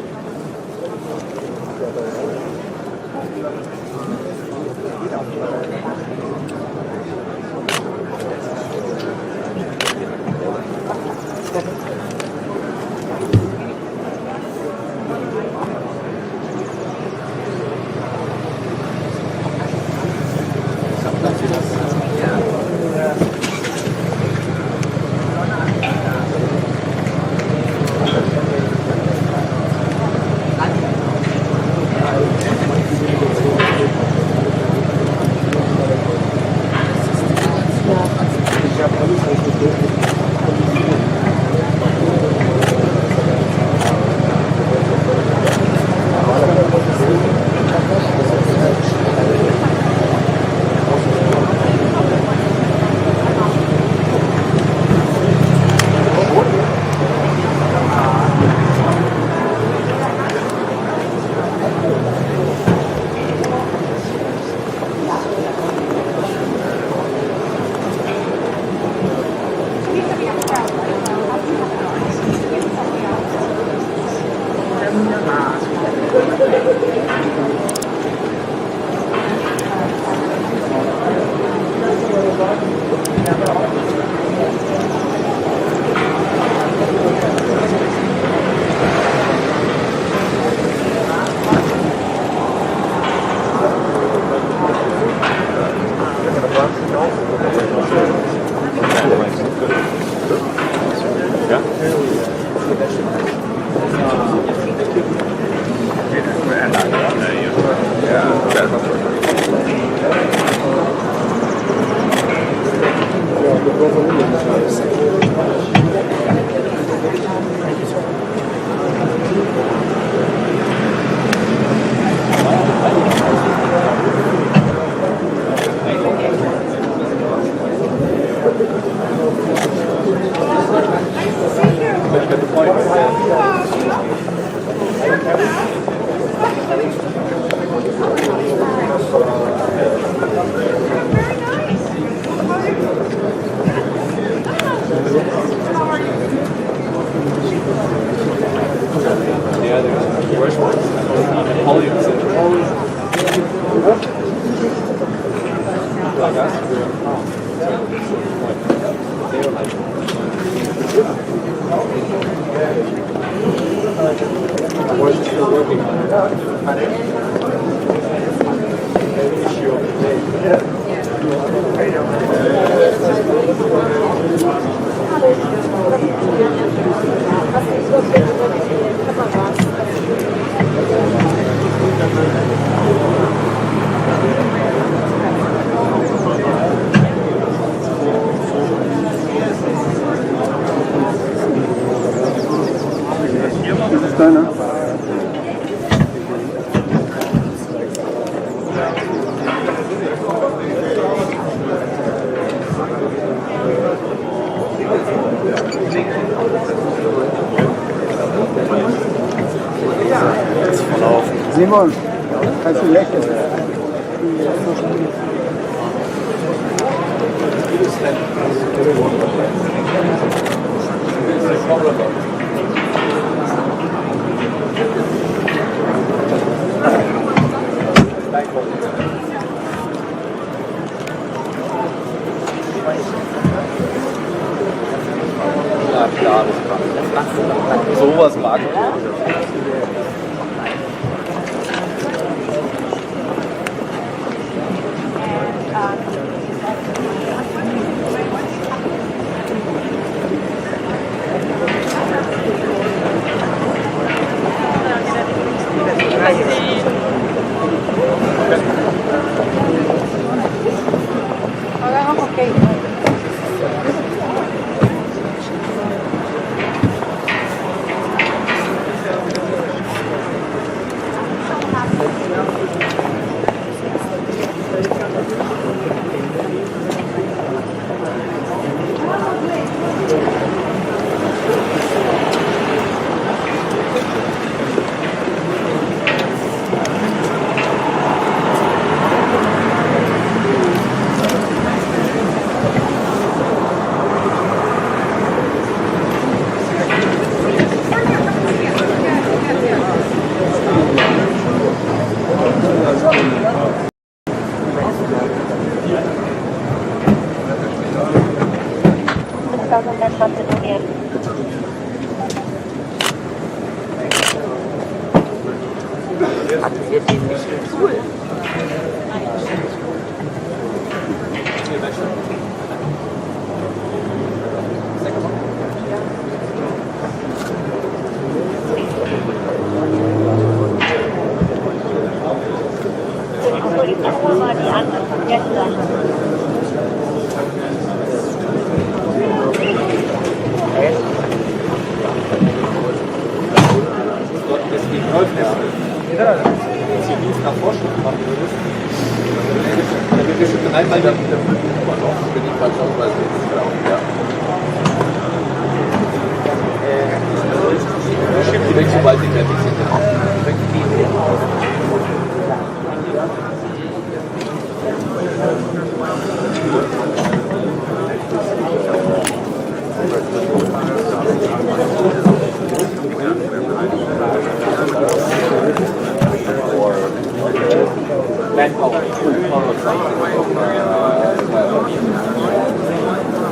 Speaker 2: Simon, kannst du lächeln?
Speaker 1: Ja, klar, das sowas mag ich.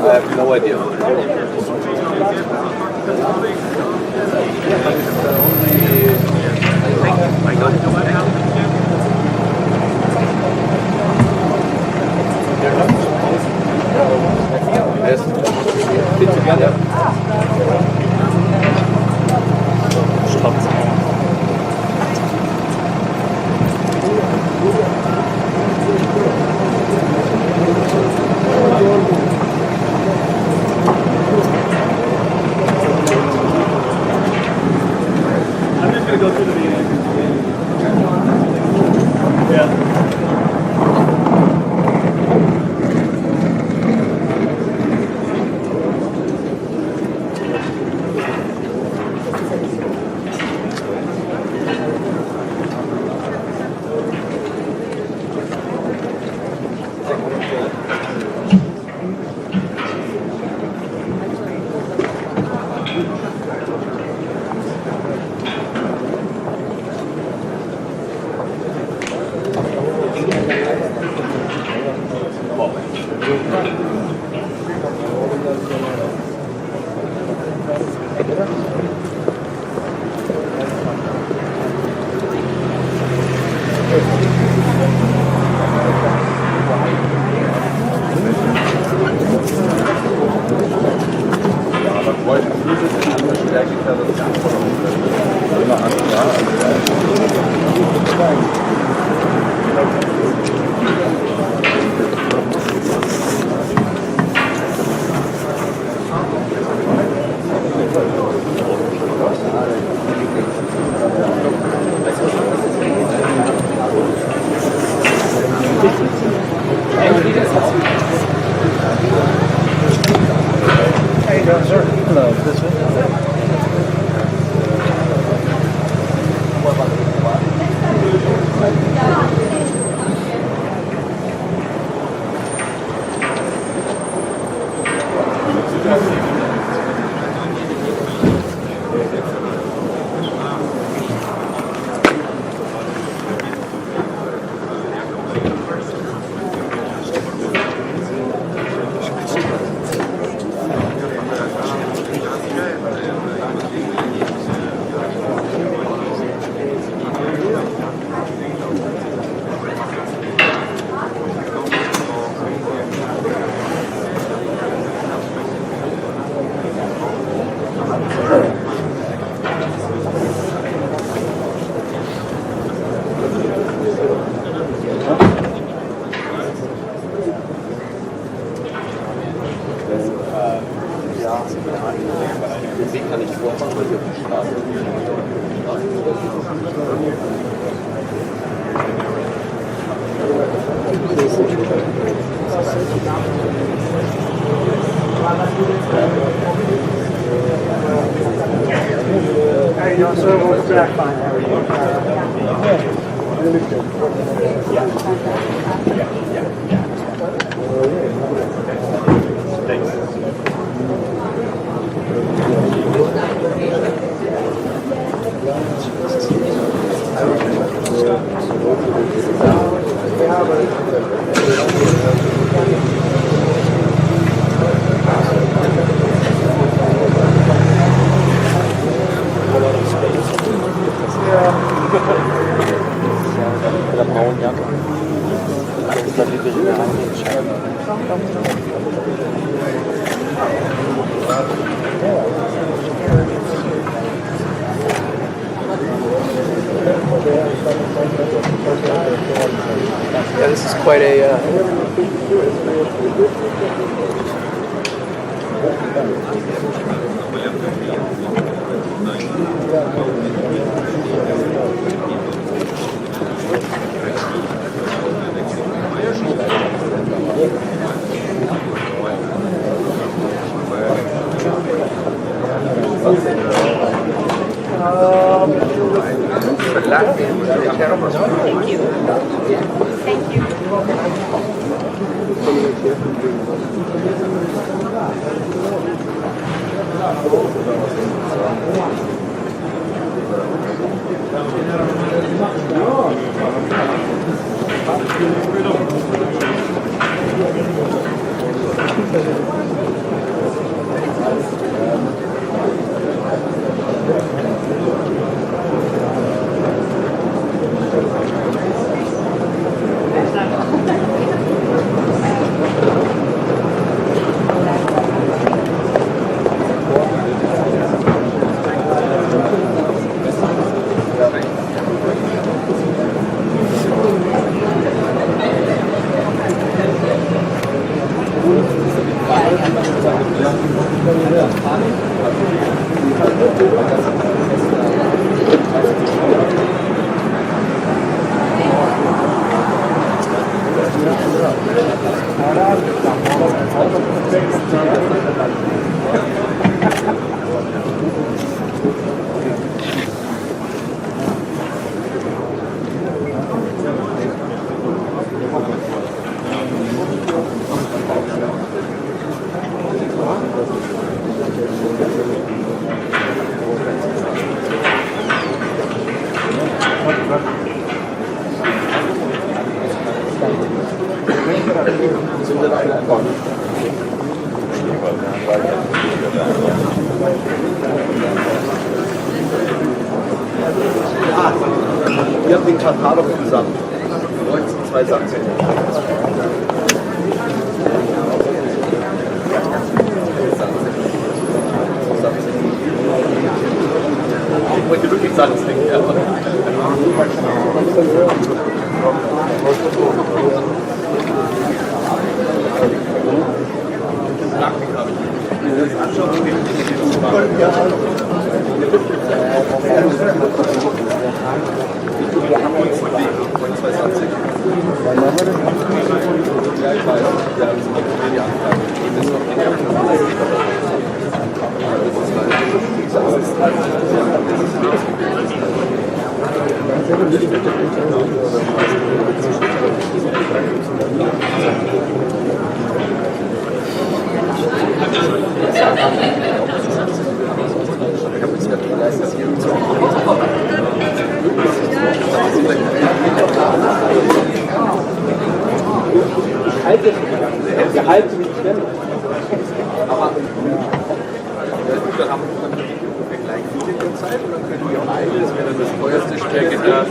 Speaker 10: I have no idea. Yes. Fit together. Stop.
Speaker 4: Hello, this way.
Speaker 10: Deswegen kann ich vorfahren, weil wir auf die Straße
Speaker 7: How you doing, sir? Welcome back. Fine. How are you?
Speaker 2: Really good.
Speaker 5: Mit der braunen Jacke. Das ist dann die Berührung entscheiden.
Speaker 10: Yeah, this is quite a
Speaker 1: Wir haben den Katalog zusammen. 19 Sachen. What you looking at this thing?
Speaker 2: Wann machen wir das?
Speaker 10: Gehalten mit Stelle. Aber dann haben wir gleich viel in der Zeit und dann können wir auch ein, das wäre dann das teuerste Strecke da.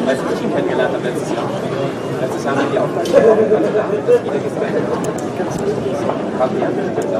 Speaker 10: Weißt du, was ich ihn kennengelernt habe letztes Jahr? Letztes Jahr haben wir die Aufgabe bekommen, dass jeder getrennt haben die anderen gesagt.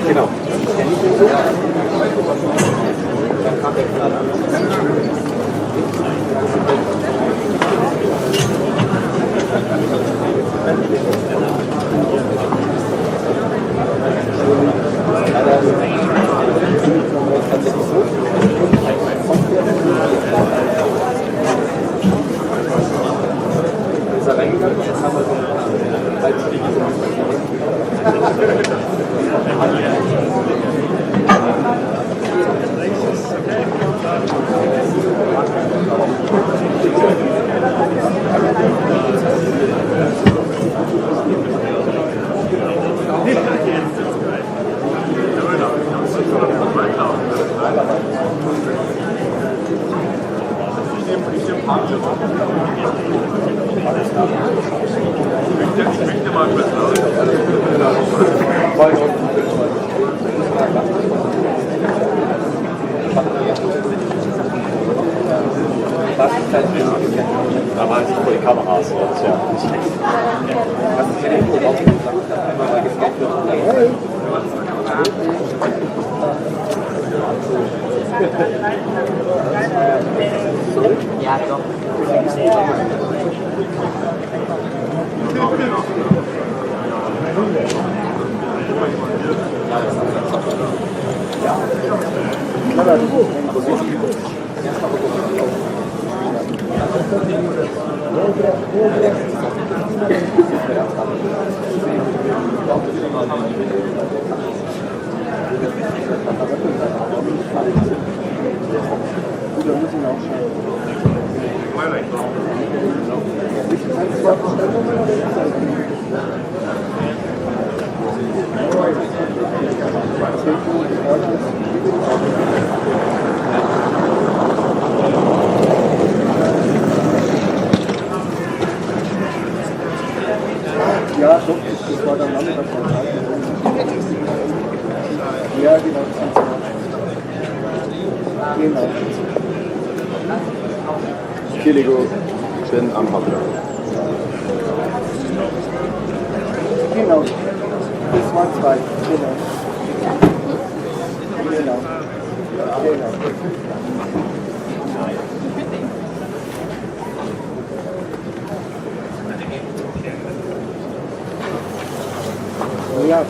Speaker 10: Genau.
Speaker 1: Da waren vor die Kameras.
Speaker 3: Ja, doch.
Speaker 2: Ja, doch, das war dann Nachmittag von Tag. Ja, genau. Genau.
Speaker 1: Kiligo, schön am Hauptplatz.
Speaker 2: Genau. Das waren zwei. Genau. Genau. Genau. Ja,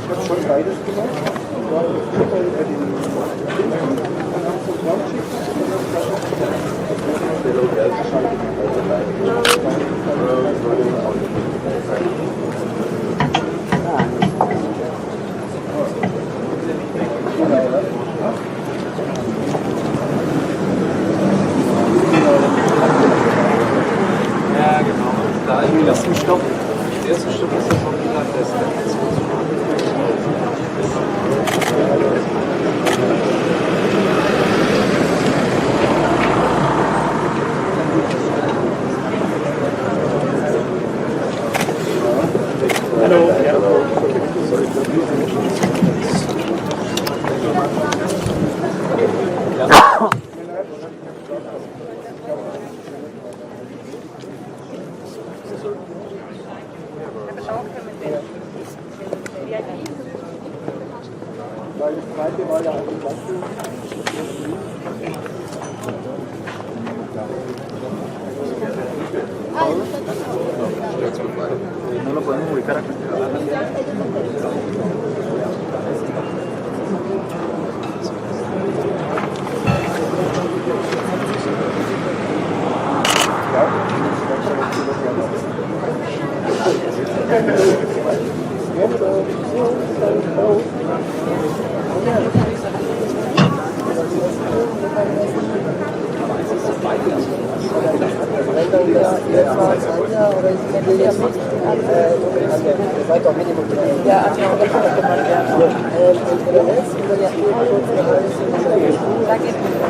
Speaker 2: ich habe schon beides gemacht.
Speaker 10: Ja, genau. Da im ersten Stock. Der erste Stock ist der Formula Test.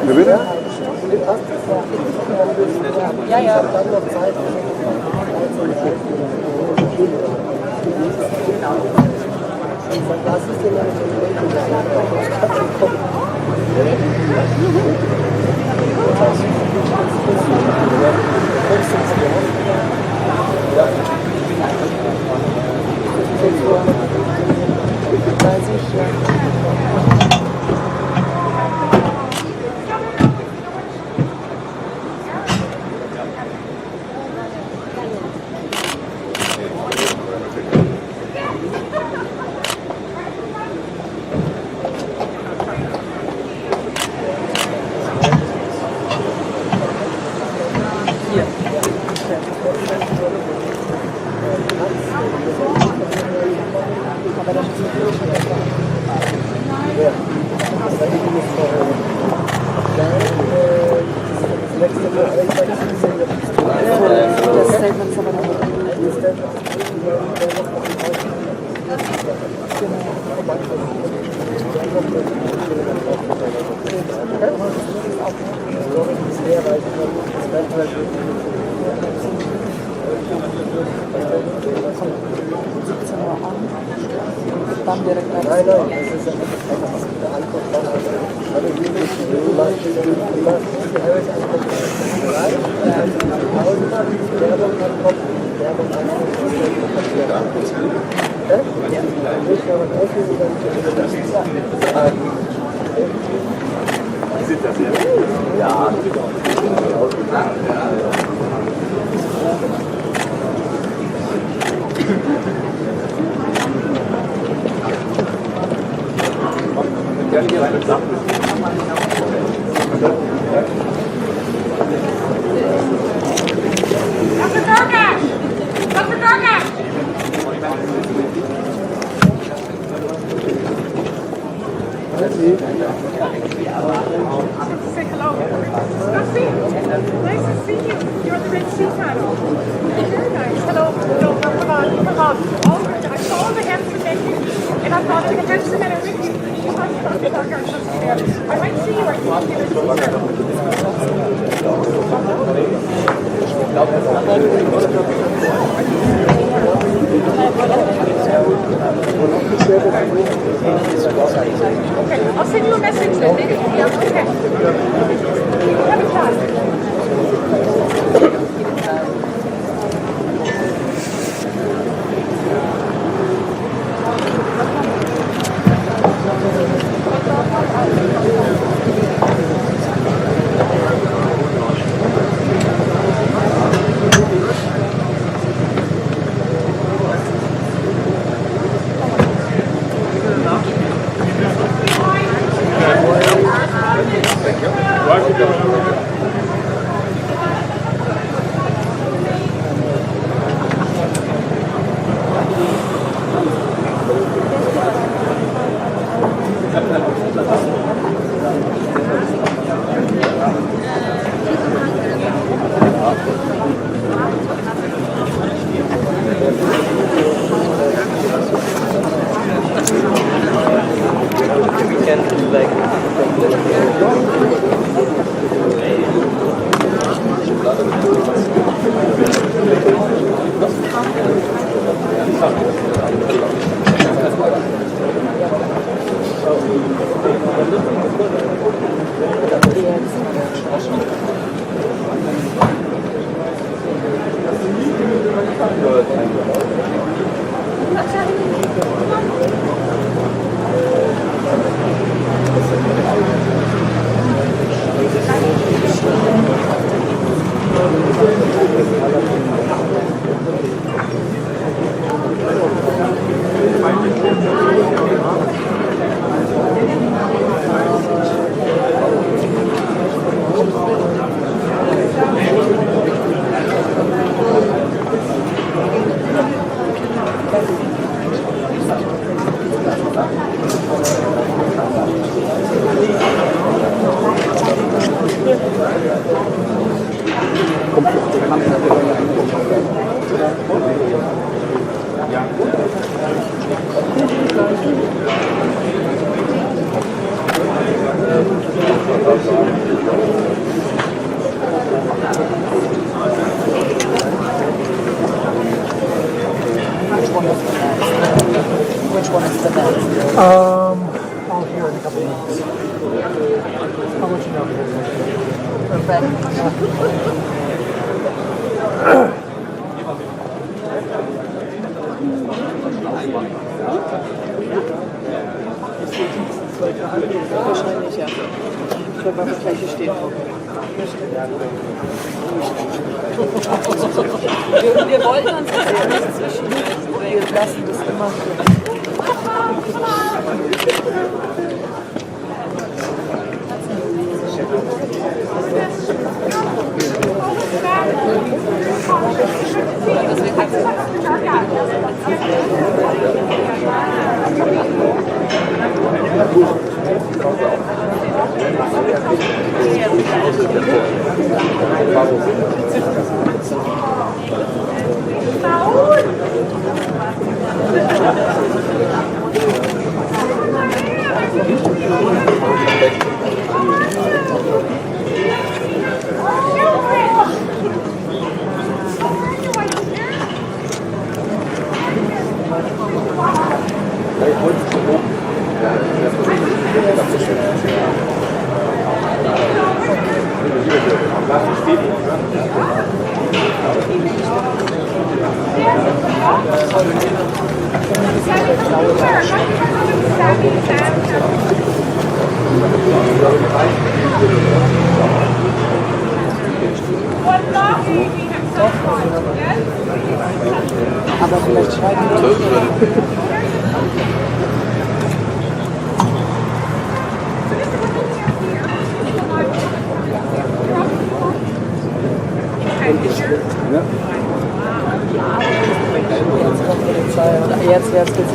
Speaker 2: Wie bitte?
Speaker 9: Ja, ja.
Speaker 6: I'll send you a message then. Yeah, okay. Have a time.
Speaker 8: Thank you.
Speaker 9: Wahrscheinlich, ja. Ich glaube, das gleiche steht. Wir wollten uns das ja nicht zwischen. Wir lassen das immer aber vielleicht schreiben wir jetzt wäre es geht's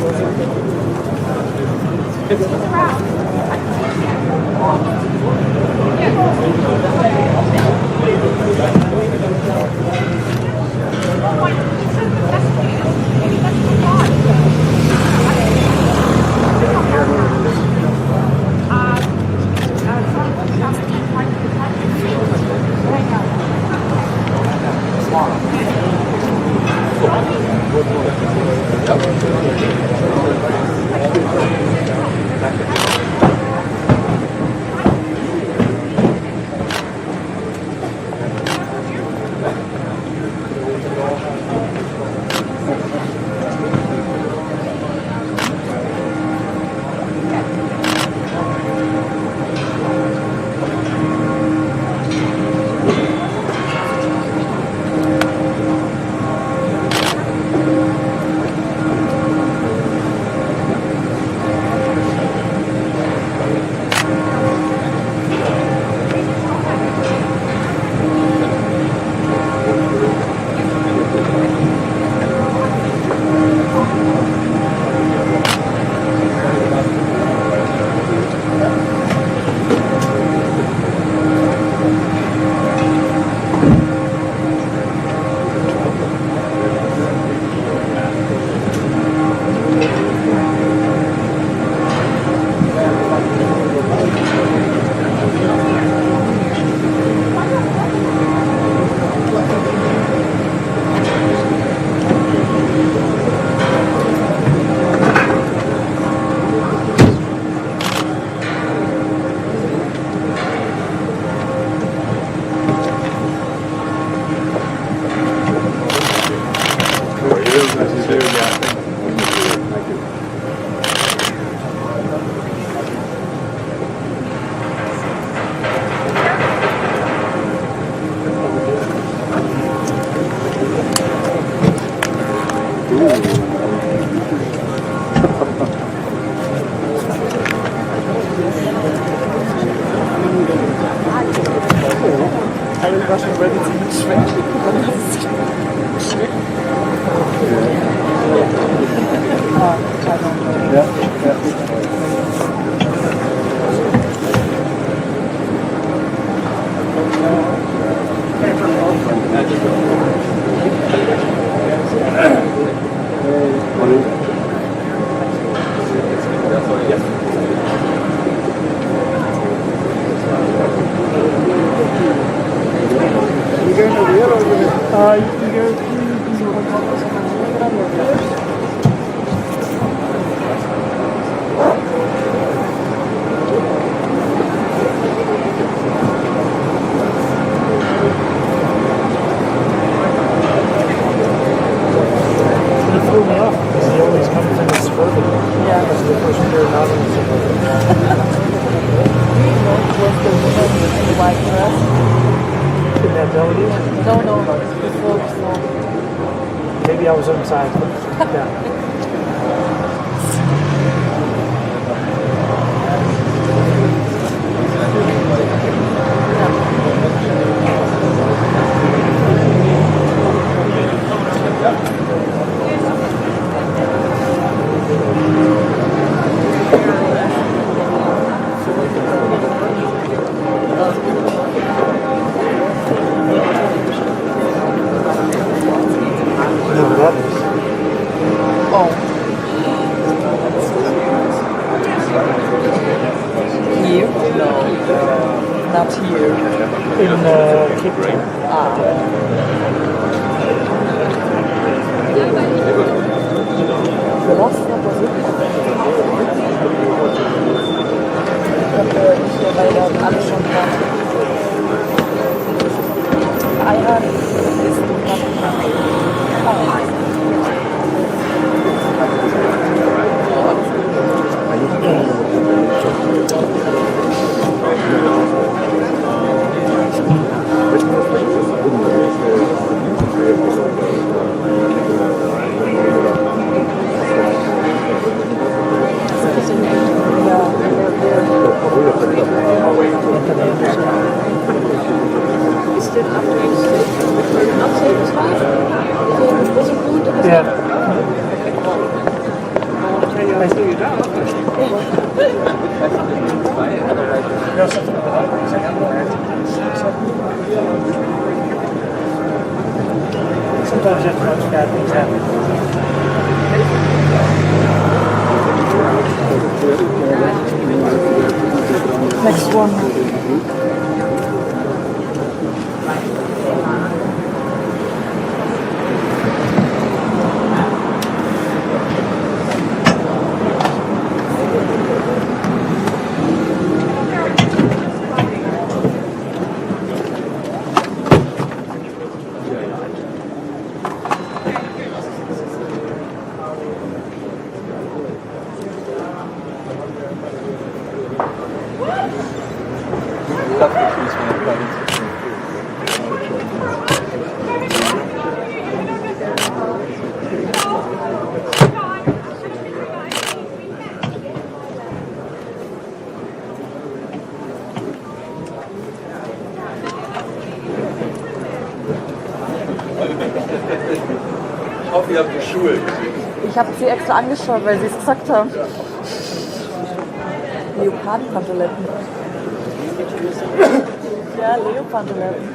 Speaker 2: We're going over here or
Speaker 9: white dress.
Speaker 7: In that building?
Speaker 9: No, before.
Speaker 7: Maybe I was inside. Yeah.
Speaker 9: Here? No, not here.
Speaker 7: In Cape Town. Sometimes just much bad things happen. Next one.
Speaker 10: Ich hoffe, ihr habt die Schuhe gesehen.
Speaker 9: Ich habe sie extra angeschaut, weil sie es gesagt haben. Leopardenpanteletten. Ja, Leopardenpanteletten.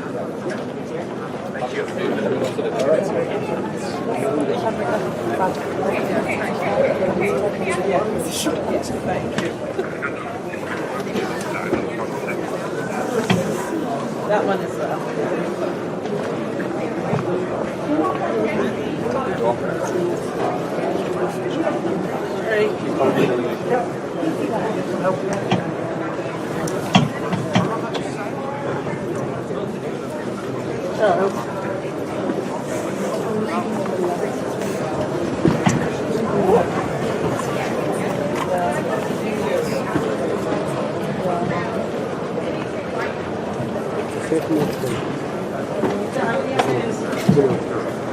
Speaker 9: Ich habe mir gerade gefragt. That one is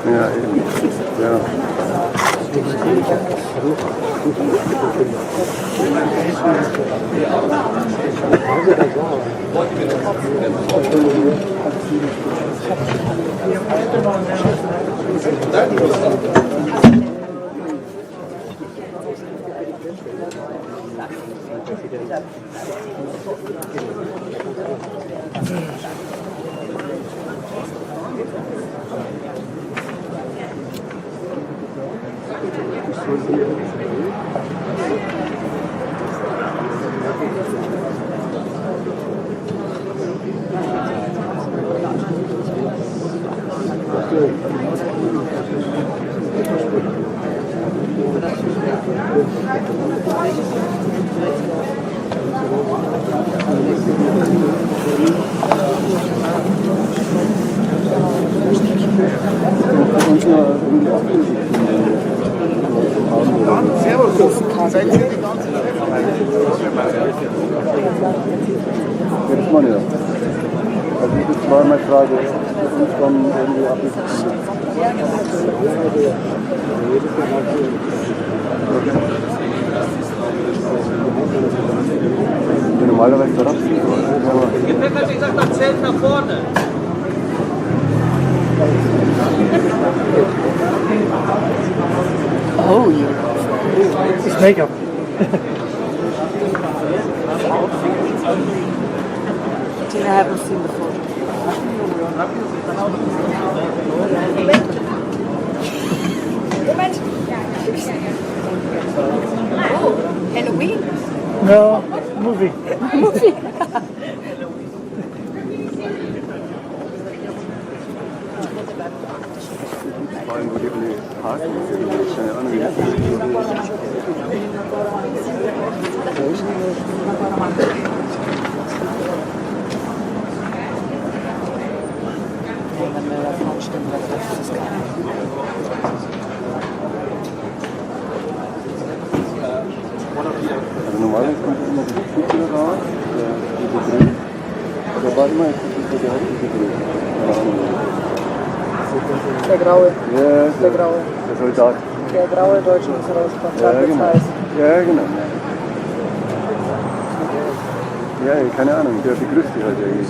Speaker 2: Ja, eben. Ja. Servus. Also diese zweimal Frage ist dann irgendwie abgeschlossen. Normalerweise darauf
Speaker 3: Ich sag das Zelt nach vorne.
Speaker 7: Oh, yeah. It's makeup.
Speaker 9: I haven't seen before.
Speaker 6: Moment. Oh, Halloween?
Speaker 7: No, movie.
Speaker 6: Movie.
Speaker 2: vor allem, wo die alle parken, keine Ahnung, wie das Also normalerweise kommt immer die Tüte raus, diese drin. Da war immer diese drin.
Speaker 9: Der graue.
Speaker 2: Ja,
Speaker 9: Der graue.
Speaker 2: der Soldat.
Speaker 9: Der graue Deutsche muss rauskommen.
Speaker 2: Ja, genau. Ja, genau. Ja, keine Ahnung, der begrüßt die halt irgendwie.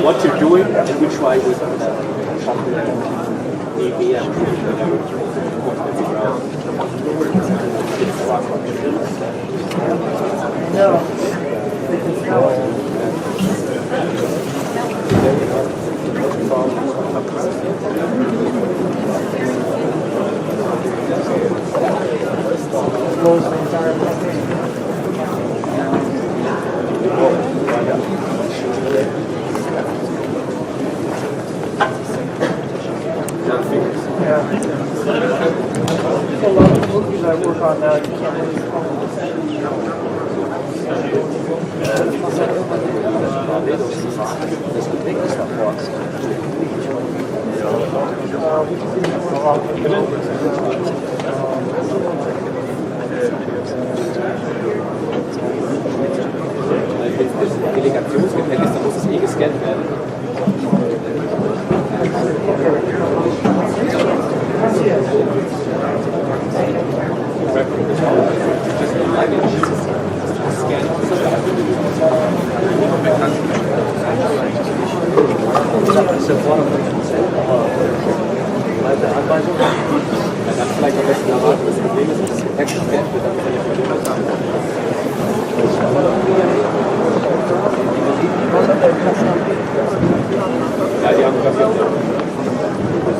Speaker 10: What you're doing and which way with Delegationsgepäck ist, dann muss es gescannt werden. bisschen vorne von dem Zelt, aber alte Anweisung. Man kann vielleicht am besten erwarten, das Problem ist, dass das Gepäck gescannt wird, damit wir nicht Probleme haben. Ja, die haben kapiert.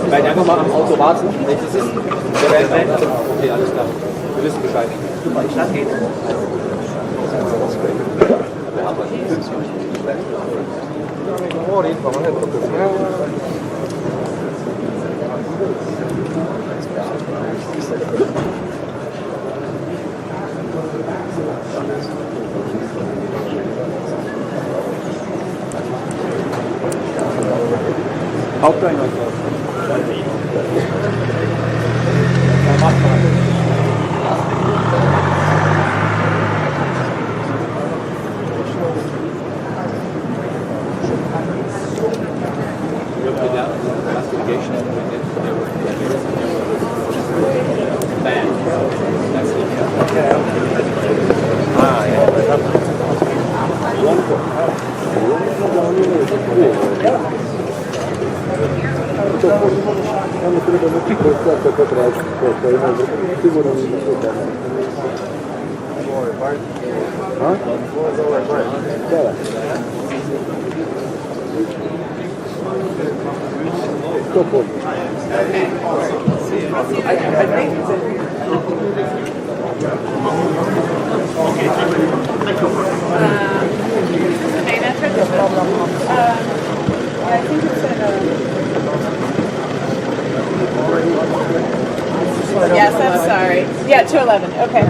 Speaker 10: Vielleicht einfach mal am Auto warten, welches ist. Der wäre melden. Okay, alles klar. Wir wissen Bescheid. Super, ich lasse gehen. Haupteingang.
Speaker 6: Yes, I'm sorry. Yeah, 211. Okay.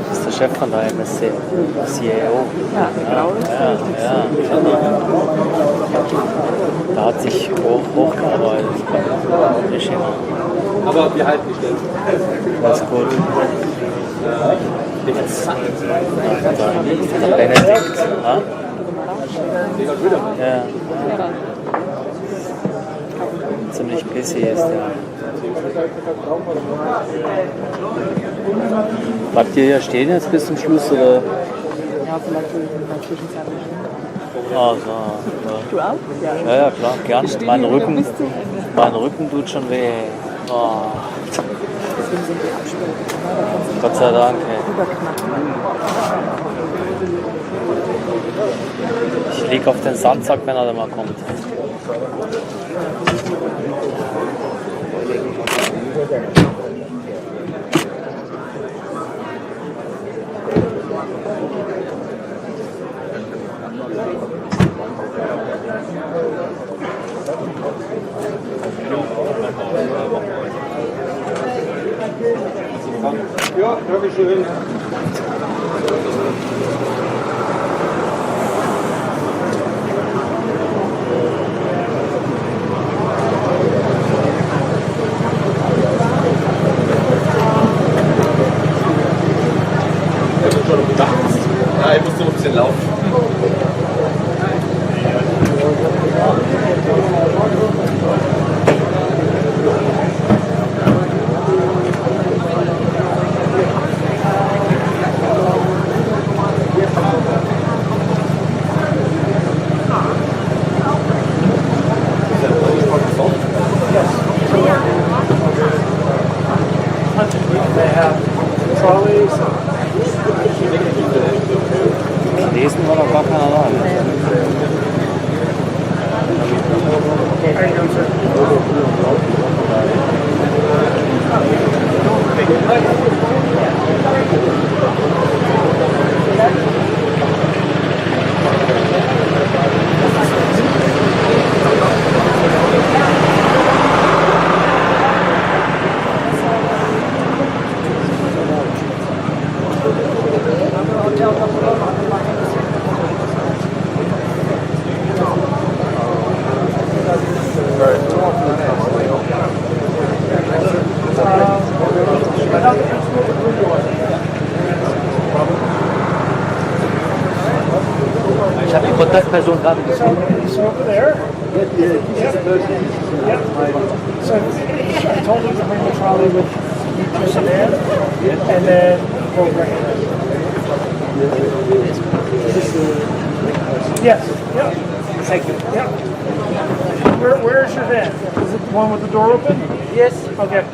Speaker 5: Das ist der Chef von der MSC, CAO. Ja, da hat sich hochgearbeitet.
Speaker 10: Aber wir halten die Stelle.
Speaker 5: Das ist gut. Der Benedikt. Ja. Ziemlich busy ist der. Bleibt ihr hier stehen jetzt bis zum Schluss, oder?
Speaker 9: Ja, vielleicht in der Zwischenzeit.
Speaker 5: Also,
Speaker 9: Du auch? Ja.
Speaker 5: ja, klar, gern. Mein Rücken tut schon weh. Oh. Gott sei Dank. Ey. Ich lieg auf den Sandsack, wenn er da mal kommt.
Speaker 10: Ja, danke schön. Ja, ich muss noch ein bisschen laufen.
Speaker 3: Person gerade gesehen?
Speaker 7: So over there.
Speaker 2: This person is
Speaker 7: So I told him to bring the trolley with the sedan, and then we'll bring it. Yes. Yep.
Speaker 3: Thank you.
Speaker 7: Yep. Where's your van? Is it the one with the door open?
Speaker 3: Yes.
Speaker 7: Okay.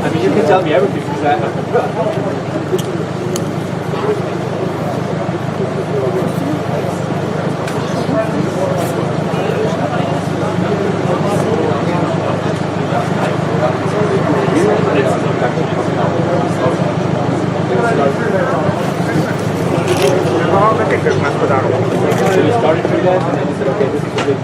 Speaker 10: I mean, you can tell me everything because So you started through that and then you said, okay, this is a good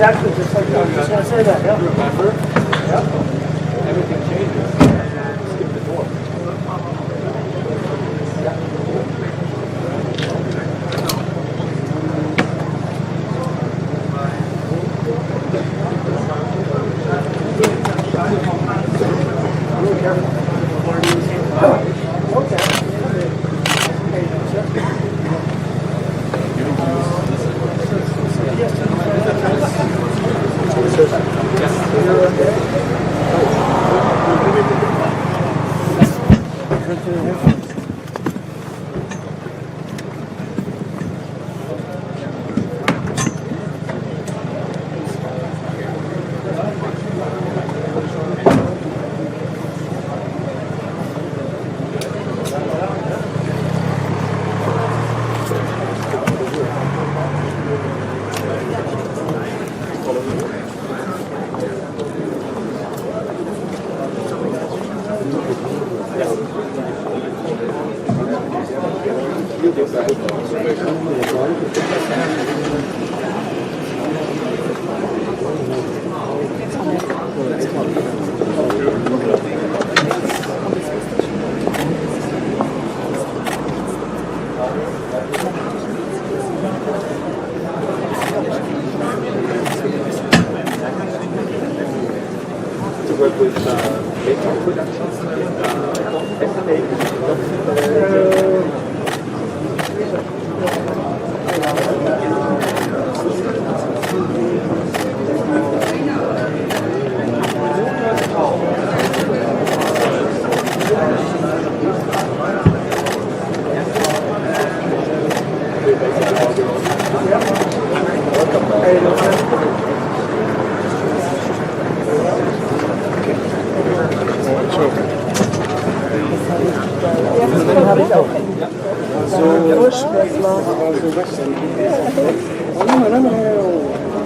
Speaker 7: Exactly, just like that. Just want to say that, yeah.
Speaker 10: Remember?
Speaker 7: Yep.
Speaker 10: Everything changes. Skip the door.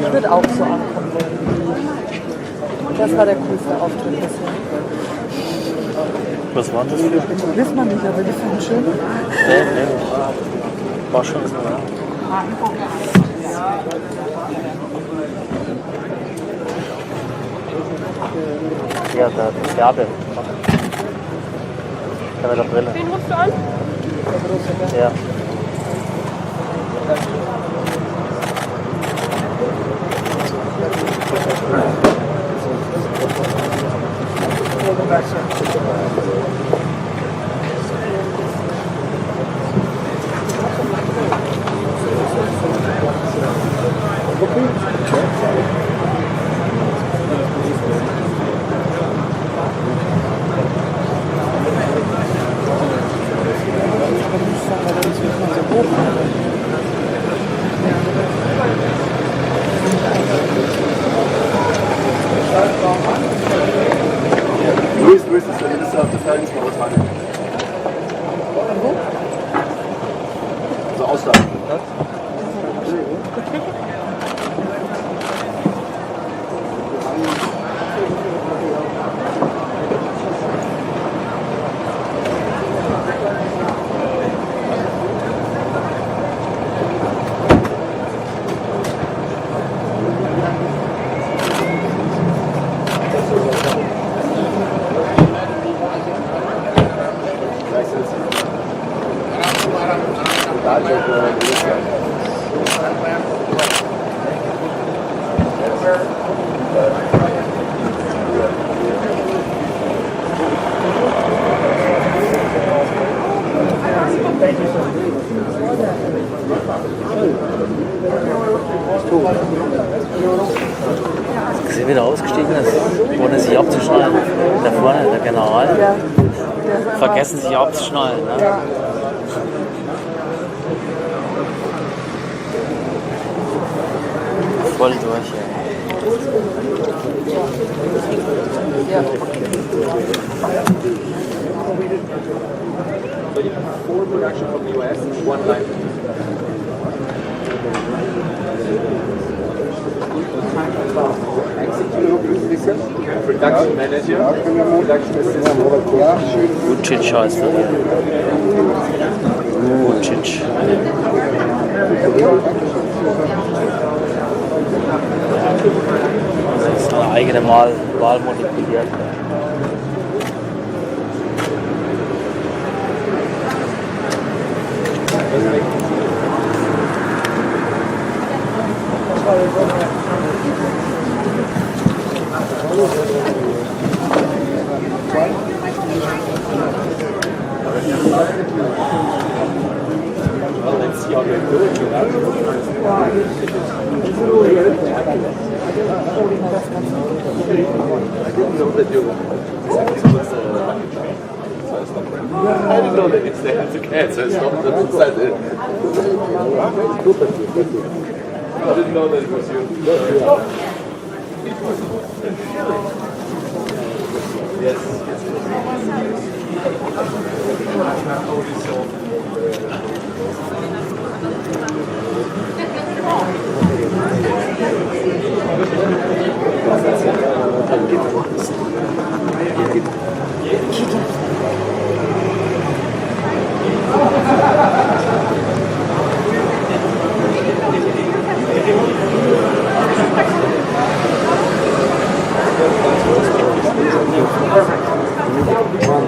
Speaker 9: Ich würde auch so ankommen. Das war der coolste Auftritt bisher.
Speaker 5: Was war das für?
Speaker 9: Wissen wir nicht, aber die fanden schön.
Speaker 5: Nee. War schon so, ja. Ja, der Werbe. Der mit der Brille.
Speaker 9: Wen rufst du an?
Speaker 5: Ja.
Speaker 2: Luis, das ist ja das auf der Verhaltensmarathon. Also Ausland. Gesehen, wie der ausgestiegen ist, ohne sich abzuschnallen. Da vorne, der General. Vergessen sich abzuschnallen. Ne? Voll durch.
Speaker 10: Forward production from the US, one line. Production Manager, Production Assistant.
Speaker 5: Vucic heißt er. Vucic. Das ist eine eigene Wahl manipuliert.
Speaker 10: I didn't know that it's there. It's okay. So it's not that inside it. I didn't know that it was you. Yes.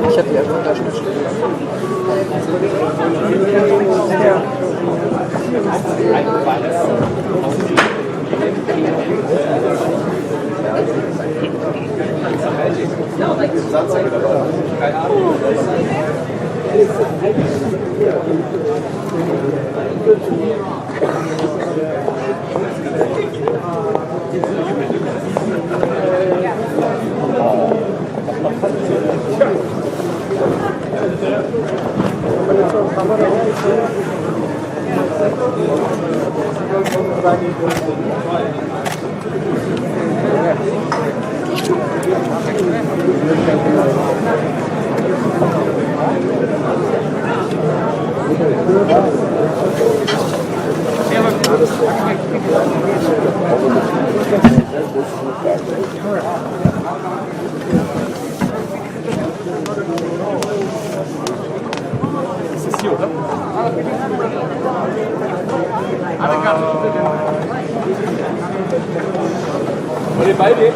Speaker 9: Ich habe die einfach da schon stehen. Ja.
Speaker 10: Keine Ahnung.
Speaker 1: Ist das hier, oder?
Speaker 10: Und den Ball nehmen.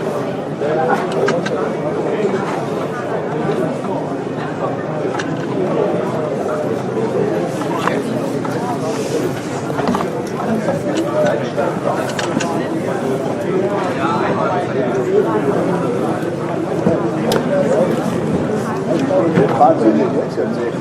Speaker 2: Wahnsinnig jetzt erzählt.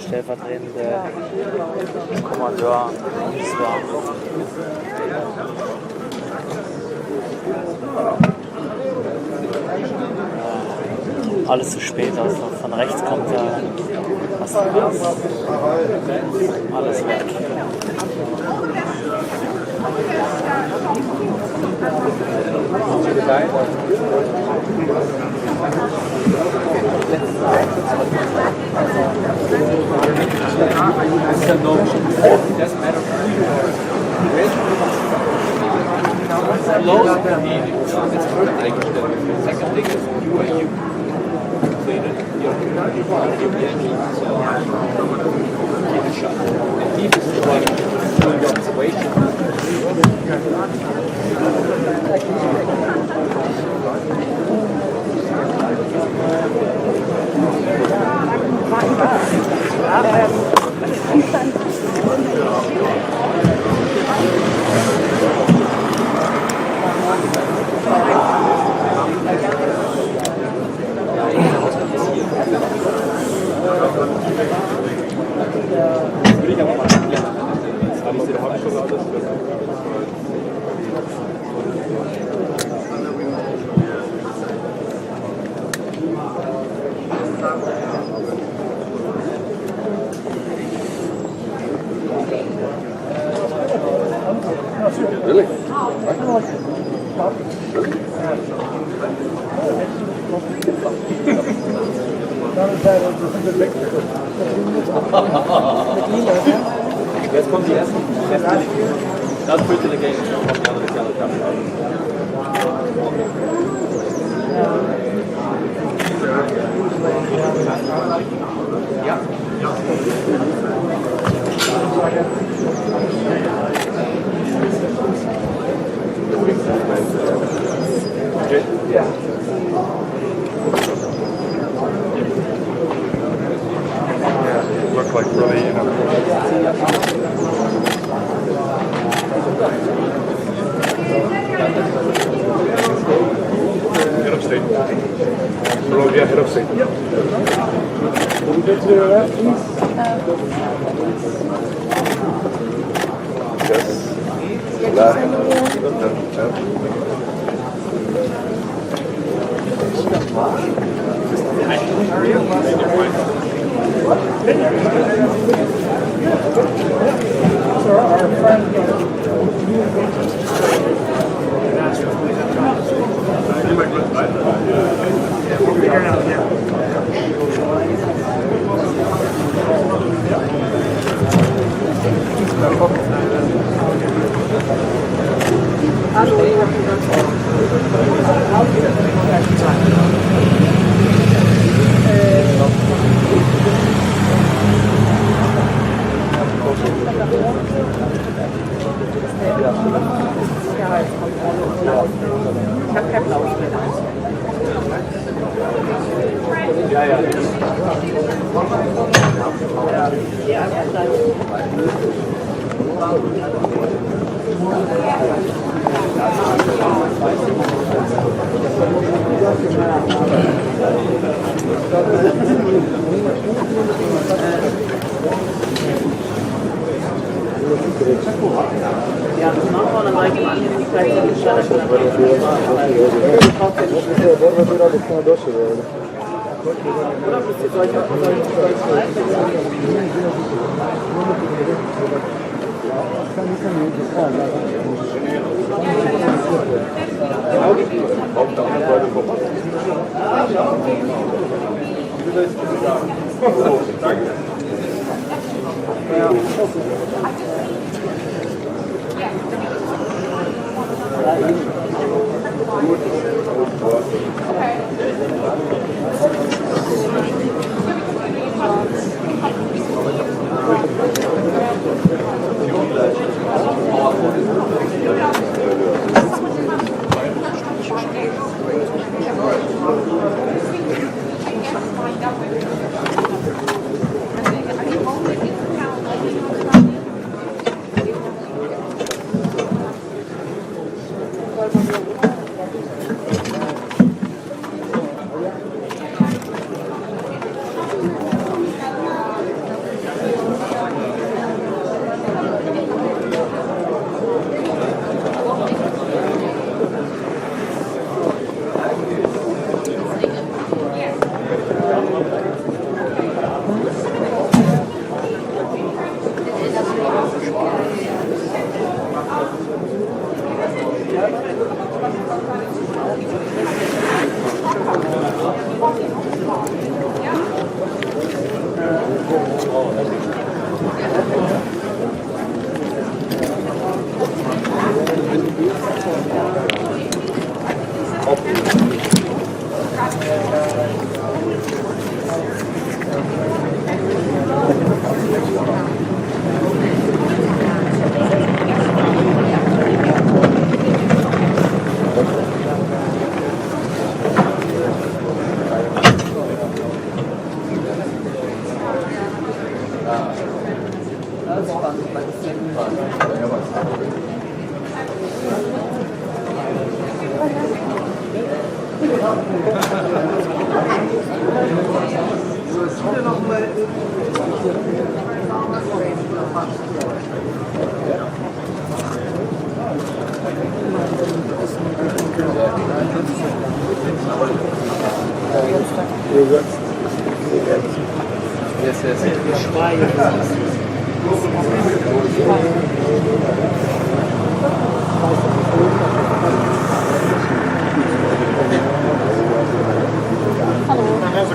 Speaker 5: Stellvertretende Kommandeur. Das war alles zu spät. Also von rechts kommt ja fast alles weg.
Speaker 10: Really?
Speaker 1: Jetzt kommt die erste. Das führt die Game. Ja.
Speaker 8: Yeah. Look like really, you know. Head of state. Hello, yeah, head of state.
Speaker 7: Get to the left, please. So our friend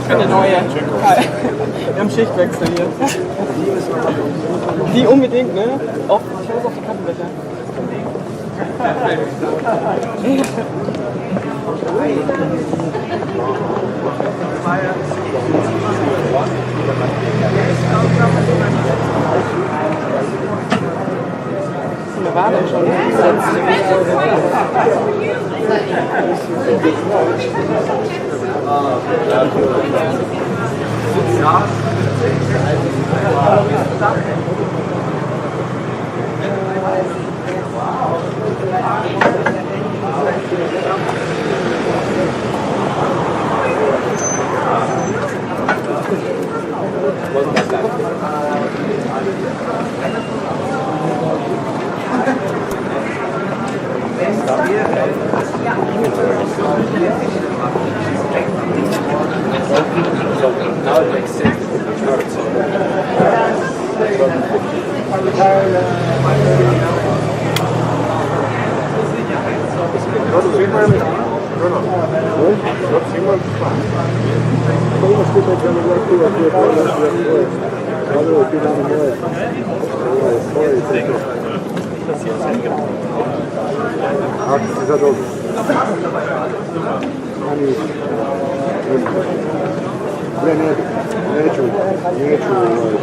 Speaker 9: Eine neue. Wir haben Schichtwechsel hier. Die unbedingt, ne? Auf, ich muss auf die Kattenblätter. Wir waren ja schon
Speaker 10: Now it makes sense.
Speaker 2: Neću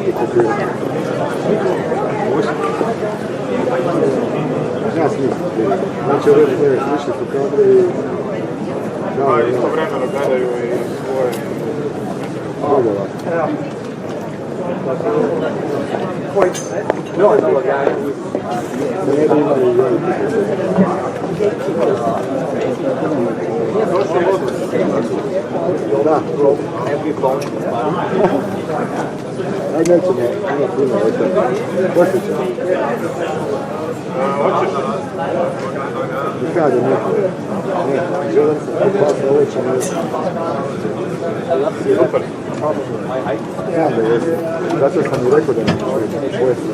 Speaker 2: diskutirati. Ja smislim. Znači, ove slični su kadre i...
Speaker 8: Da, istovremeno gledaju i svoje...
Speaker 2: Pogova. Ne bi imali da, ajde nećemo, ima puno, hoće ćemo.
Speaker 8: Hoćeš?
Speaker 2: Kada neko, želim se popati, ovo ćemo.
Speaker 8: Super.
Speaker 2: Ja da jesam, zato sam i rekao da neću pojesti.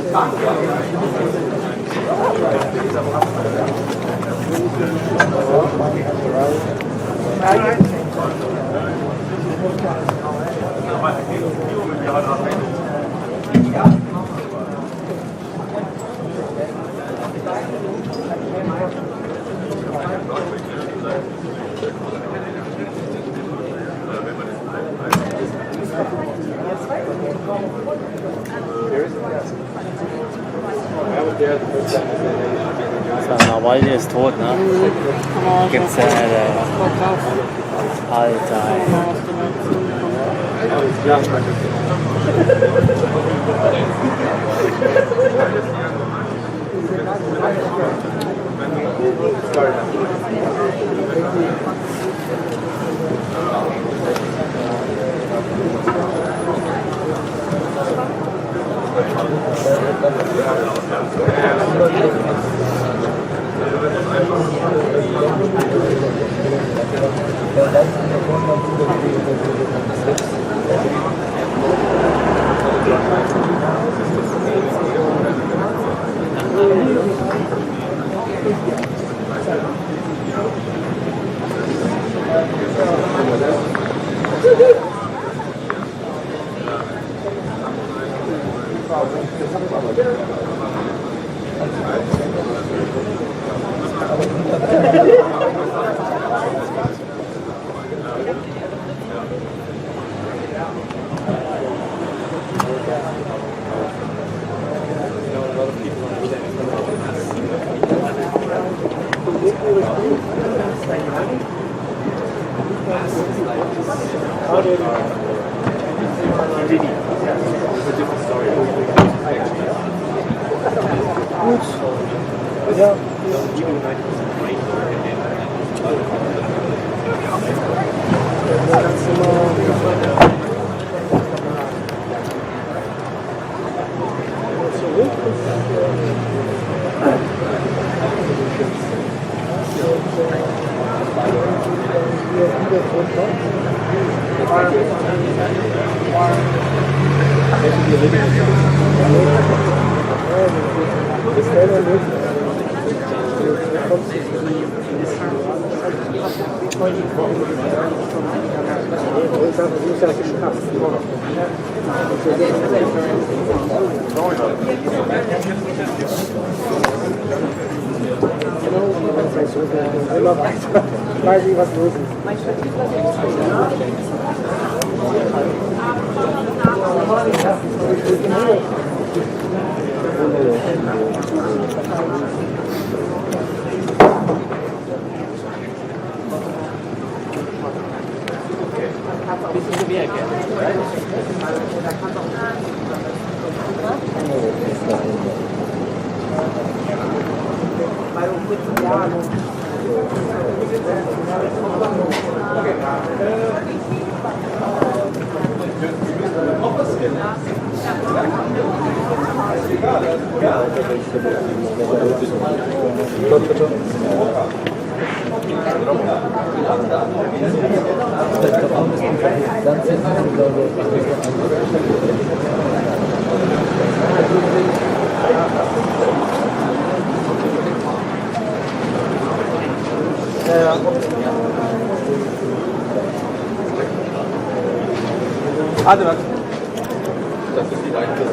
Speaker 5: Nawalny ist tot, ne? Gibt's ja nicht, ey. Alter, ey.
Speaker 7: Weiß ich, was los ist.
Speaker 10: Okay. Das ist die Leitung.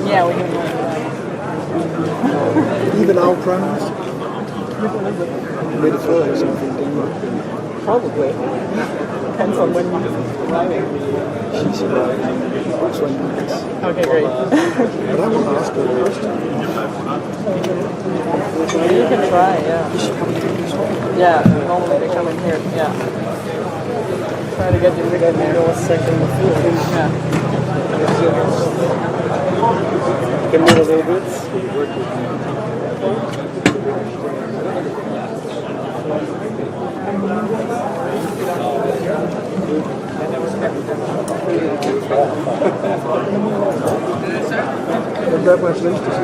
Speaker 9: Yeah, we can.
Speaker 2: Even our prime minister. Mette Frederiksen from Denmark.
Speaker 9: Probably. Depends on when you're arriving.
Speaker 2: She's arrived 20 minutes.
Speaker 9: Okay, great.
Speaker 2: But I want to ask her a question.
Speaker 9: You can try, yeah.
Speaker 2: Is she coming to this hall?
Speaker 9: Yeah, normally they come in here, yeah. Try to get you to get there.
Speaker 7: Second before.
Speaker 9: Yeah.
Speaker 7: Give me a little bit.
Speaker 2: Dat bleibt mein Schlechtes.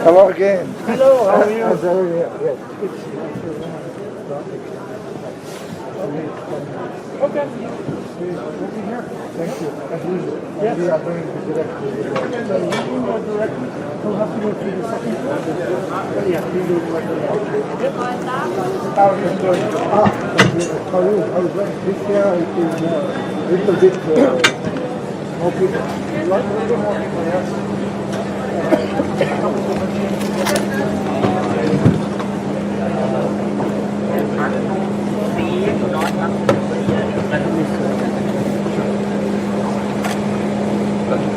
Speaker 2: Hello again.
Speaker 7: Hello, how are you?
Speaker 2: Yes.
Speaker 7: Okay.
Speaker 2: Thank you. As usual.
Speaker 7: Yes.
Speaker 2: We are going to direct
Speaker 7: So you can go directly. We'll have to go through the second floor. Yeah, you do it directly. How are you doing?
Speaker 2: thank you. How are you? I was right. This year it is a little bit more people.
Speaker 7: Like a little more people, yes.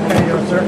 Speaker 7: Hey, yes, sir.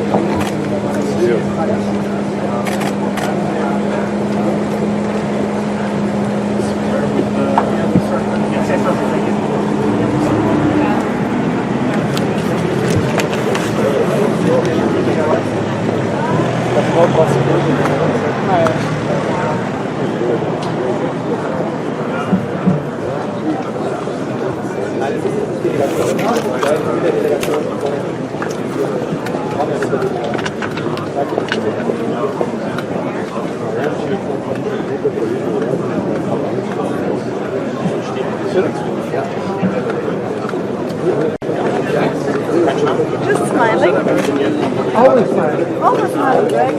Speaker 6: Just smiling.
Speaker 7: Always fine.
Speaker 6: Always smiling, Greg.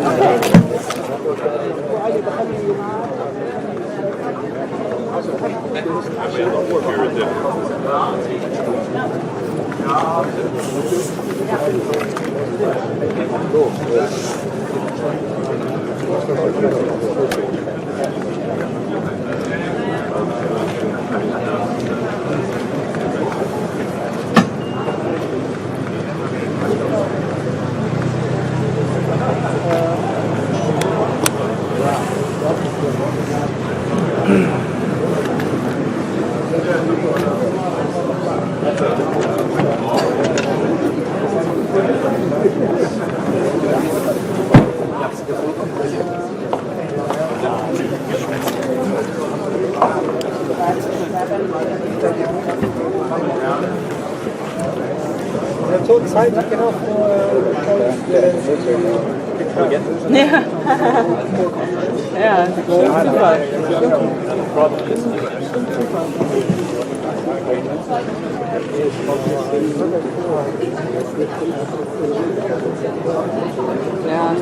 Speaker 6: Okay.
Speaker 7: Zeit, genau
Speaker 9: Ja. Ja, super. Ja,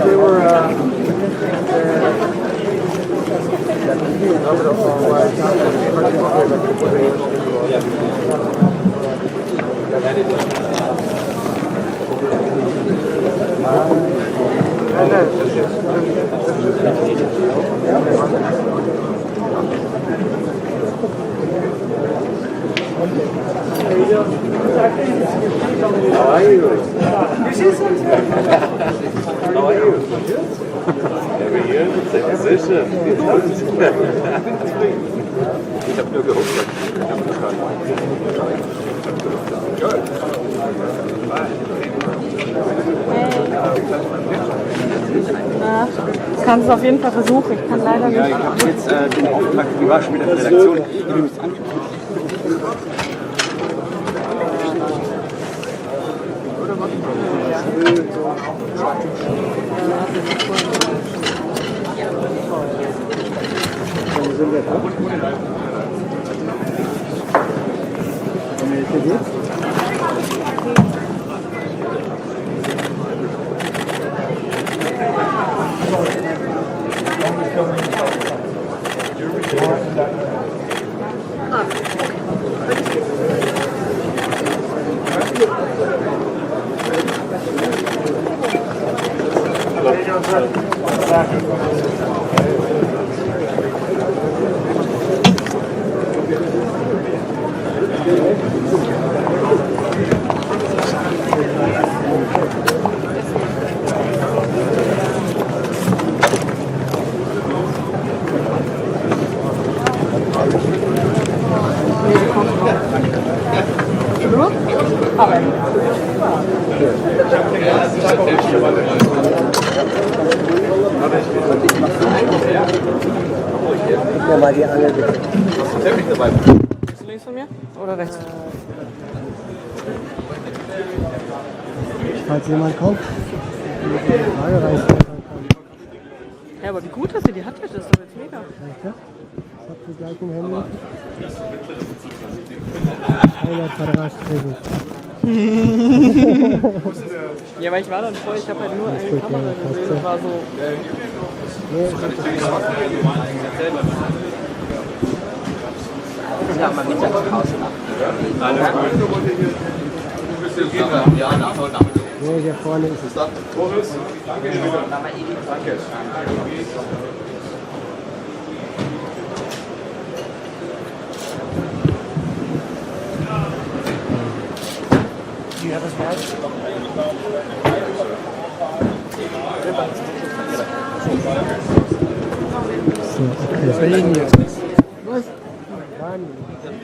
Speaker 7: They were
Speaker 10: How are you? How are you? Every year, position. Ich habe nur gehofft, ich habe verstanden.
Speaker 9: Na, kannst es auf jeden Fall versuchen. Ich kann leider nicht.
Speaker 10: Ja, ich habe jetzt den Auftrag, die war schon mit der Redaktion, die müsst an.
Speaker 4: Ja, mal die Angel bitte.
Speaker 9: Bist du links von mir oder rechts?
Speaker 4: Falls jemand kommt, die Frage reinstellen kann.
Speaker 9: Ja, aber wie gut, dass sie die hat, das ist doch jetzt mega.
Speaker 4: Ja, ich hab die gleichen Hände. 100 Quadratstriche.
Speaker 9: Ja, weil ich war dann voll, ich habe halt nur eine Kamera gesehen, das war so...
Speaker 3: Ja, mal Mittagspause
Speaker 4: Nee, hier vorne ist es.
Speaker 8: Boris, danke schön. Danke.
Speaker 4: So, okay. Was will ich denn jetzt? Was? Nein,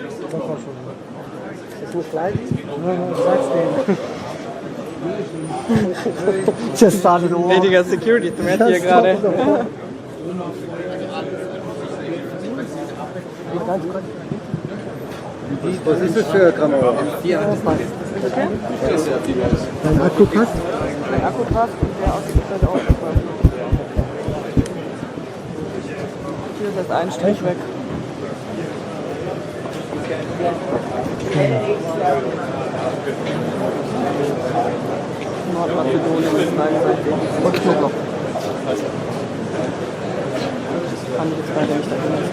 Speaker 4: das war schon. Ist das nicht gleich? Ja, was sagst du? Just started over.
Speaker 9: Richtiger Security Threat hier gerade.
Speaker 2: Was ist das für eine Kamera? Dein Akku passt?
Speaker 9: Mein Akku passt und der Außenseite auch super. Hier ist erst ein Strich weg. Nordmazedonien ist einseitig. Und Knoblauch. Kann ich jetzt beide nicht erinnern.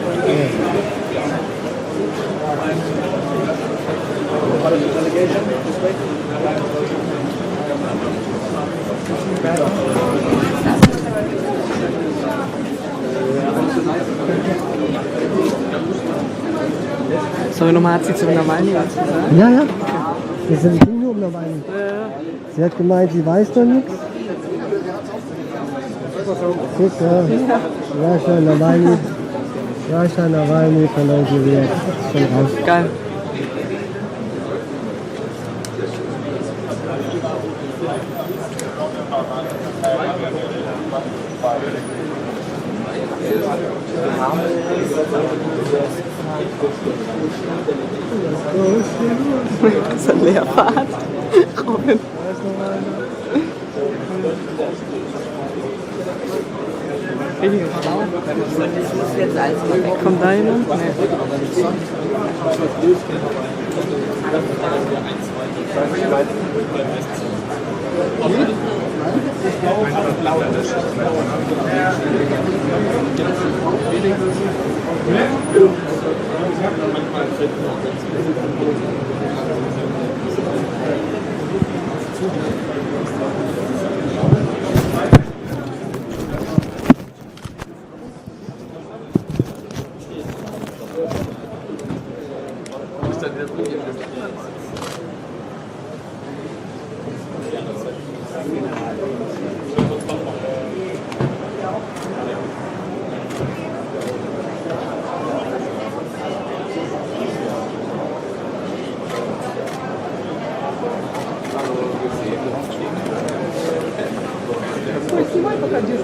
Speaker 9: Sorry, nochmal hat sie zu Nawalny was gesagt?
Speaker 4: Ja, ja. Wir sind nur um Nawalny. Sie hat gemeint, sie weiß doch nichts. Guck, ja. Rascha Nawalny verleugnet. Schon raus.
Speaker 9: Geil. Das ist ein Leerfahrt. Robin. Richtiger Stau. Kommt da jemand? Nee.
Speaker 6: Ой, снимай пока держу.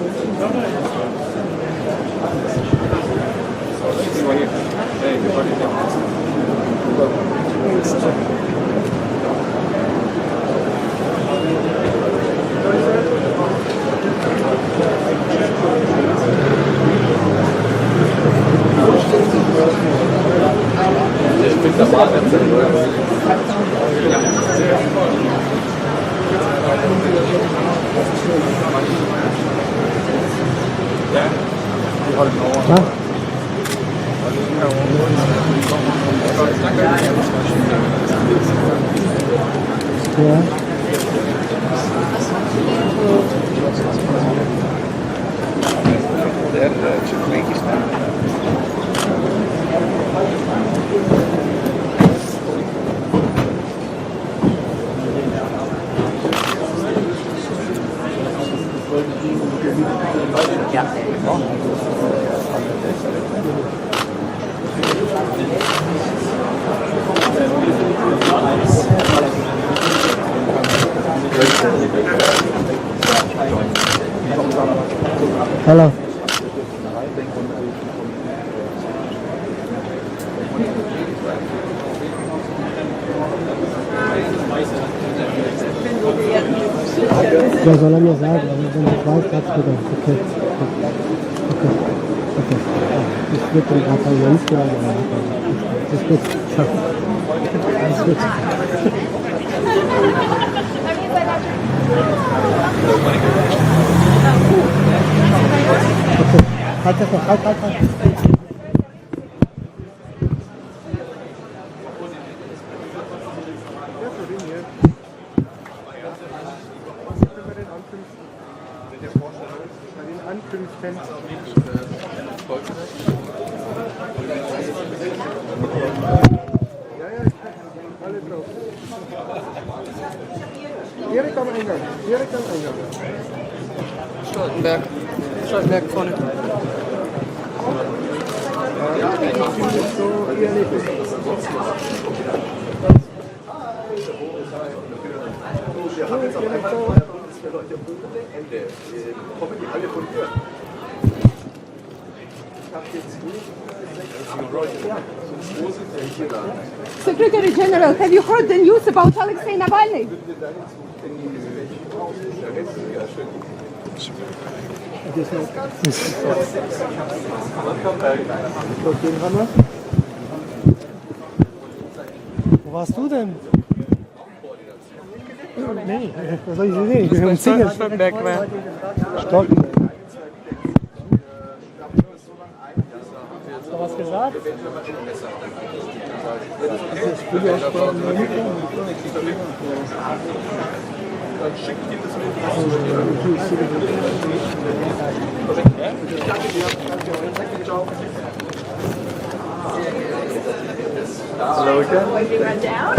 Speaker 4: Was? Ja. Hello. Ja, soll er mir sagen, aber wenn ich weiß, sagst du das. Okay. Ich würde den gerade an Jens bleiben. Das ist gut. Alles gut. Okay. Halt.
Speaker 9: Stoltenberg vorne.
Speaker 6: Secretary General, have you heard the news about Alexei Navalny?
Speaker 4: Wo warst du denn? Nee, was soll ich sehen? Ich bin im Single.
Speaker 9: Stoltenberg war.
Speaker 4: Stoltenberg. Hast du was gesagt? Ich bin ja schon
Speaker 2: Hello again.
Speaker 6: When you run down?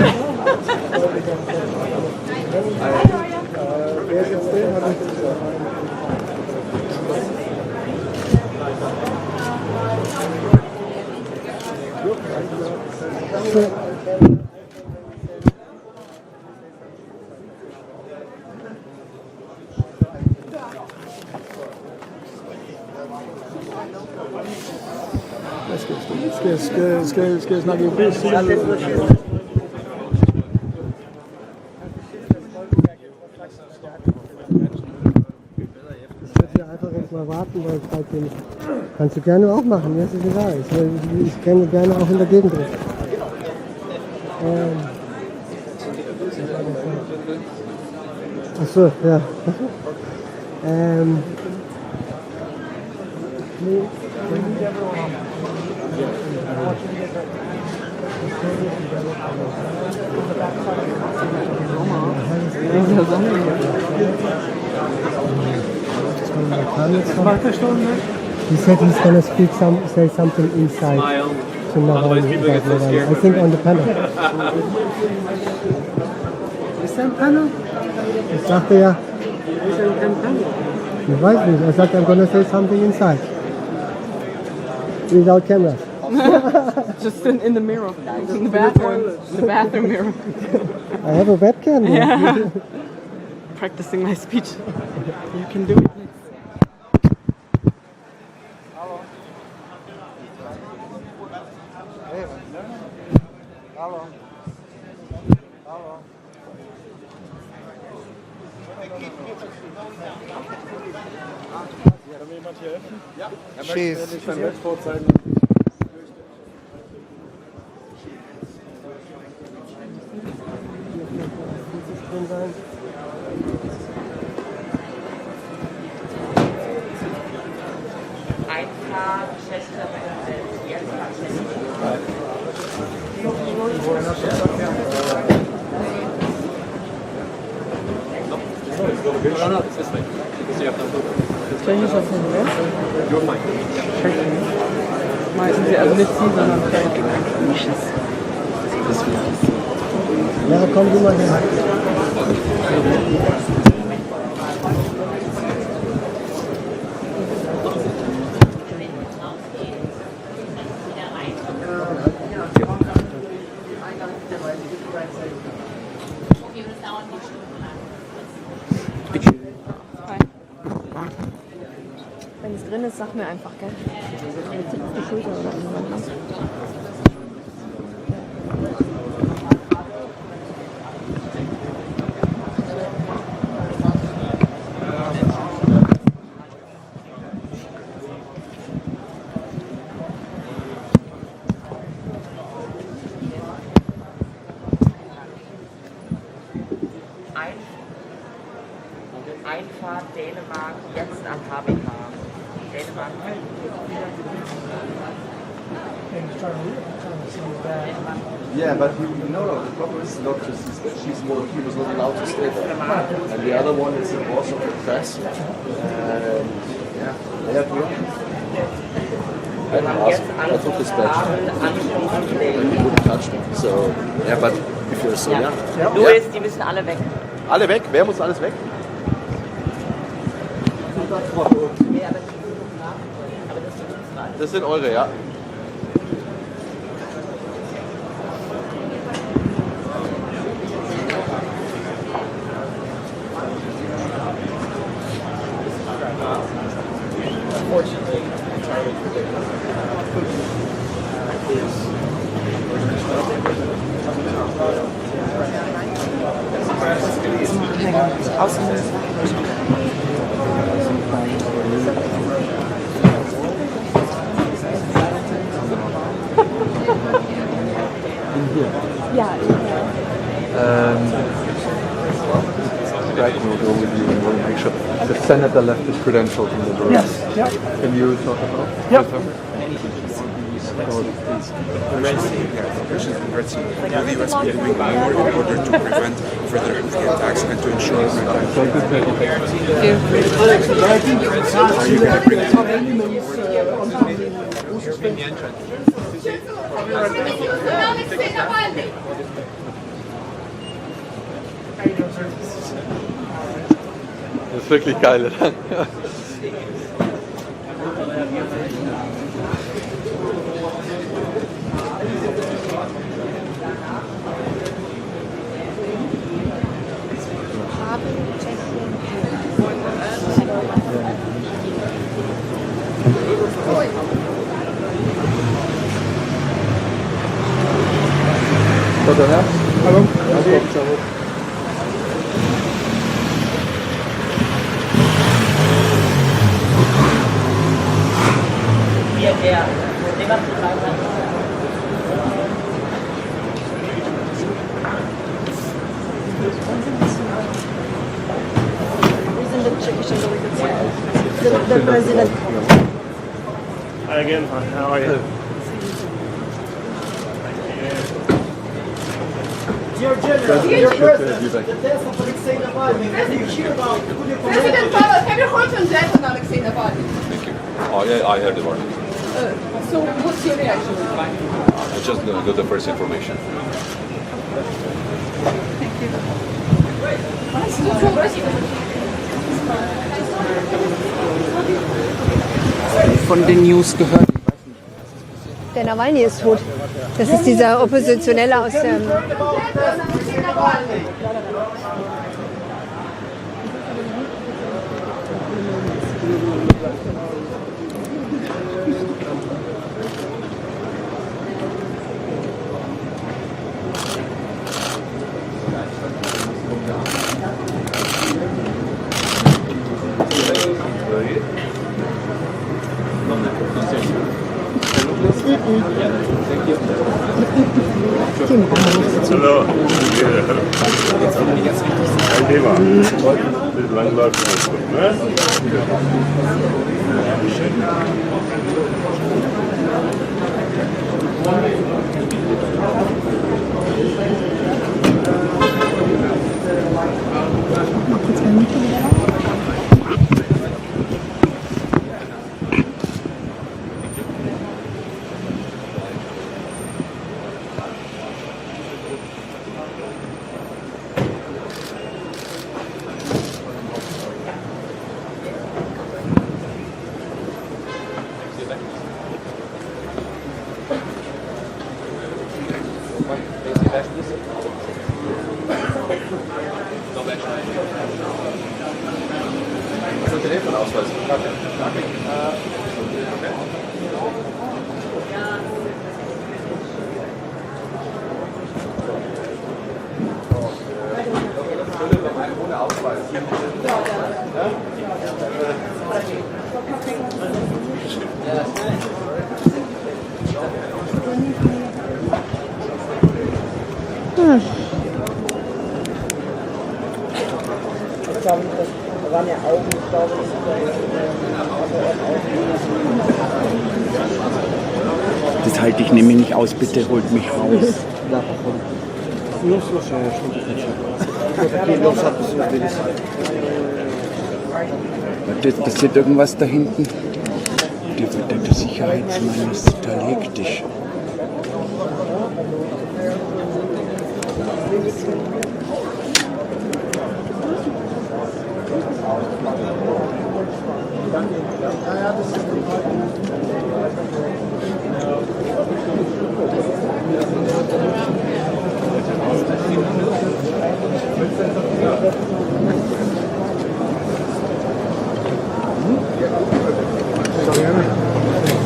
Speaker 7: Skal jeg snakke europæisk?
Speaker 4: Ich werde hier einfach jetzt mal warten, weil ich halt den... Kannst du gerne auch machen, mir ist es egal. Ich kenne gerne auch in der Gegend drin. Achso, ja. Nee. He said he's going to say something inside. To Navalny. I think on the panel.
Speaker 9: Ist da ein Panel?
Speaker 4: Ich sagte ja.
Speaker 9: Ist da kein Panel?
Speaker 4: Ich weiß nicht. Er sagt, I'm going to say something inside. Without cameras.
Speaker 9: Just in the mirror. In the bathroom. The bathroom mirror.
Speaker 4: I have a webcam.
Speaker 9: Yeah. Practicing my speech. You can do it.
Speaker 2: Cheese.
Speaker 3: Einfahren,
Speaker 9: Tschechischer Film, ne? Meistens sie, also nicht sie, sondern Nisches.
Speaker 4: Ja, komm du mal her.
Speaker 6: Wenn es drin ist, sag mir einfach, gell? Auf die Schulter oder irgendwann.
Speaker 3: Einfahrt Dänemark, jetzt am HBK. Dänemark.
Speaker 1: Yeah, but no, the problem is not just that he was not allowed to stay there. And the other one is the boss of the press. And yeah, they have to. I took his badge. He wouldn't touch me. So, yeah, but if you're so young.
Speaker 3: Louis, die müssen alle weg.
Speaker 1: Alle weg? Wer muss alles weg? Das sind eure, ja.
Speaker 6: Ja,
Speaker 2: Right, we'll go with you and we'll make sure the senator left his credentials in the door.
Speaker 7: Yes, yeah.
Speaker 2: Can you talk about?
Speaker 7: Yep.
Speaker 11: The US be doing more in order to prevent further healthcare attacks and to ensure
Speaker 2: So good that you take
Speaker 11: are you going to bring it
Speaker 2: Das ist wirklich geil, oder? Oder? Hallo. Hallo.
Speaker 6: the president.
Speaker 7: Hi again, how are you?
Speaker 6: Dear General, dear President, the death of Alexei Navalny, what do you hear about?
Speaker 9: President Pavel, have you heard on that on Alexei Navalny?
Speaker 11: Thank you. Oh, yeah, I heard about it.
Speaker 9: So what's your reaction?
Speaker 11: I just got the first information.
Speaker 12: Von den News gehört.
Speaker 6: Der Nawalny ist tot. Das ist dieser Oppositionelle aus dem...
Speaker 8: Hallo. Kein Thema. Bislang läuft es gut, ne?
Speaker 6: Mal kurz mein Mikro wieder rein.
Speaker 10: einen Telefonausweis. Ohne Ausweis.
Speaker 12: Das halte ich nämlich nicht aus, bitte holt mich raus. Passiert irgendwas da hinten? Der Sicherheitsmann ist total hektisch.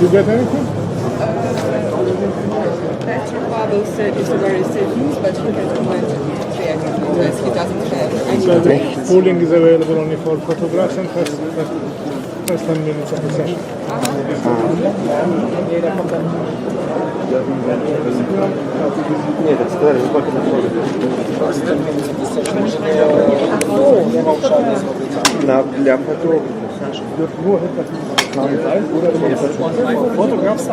Speaker 2: You get anything?
Speaker 9: Patrick Babel said it's a very safe news, but he has commented because he doesn't have any.
Speaker 2: So pooling is available only for photographs and first 10 minutes of the session.
Speaker 12: Для фотографов.
Speaker 2: Photographs?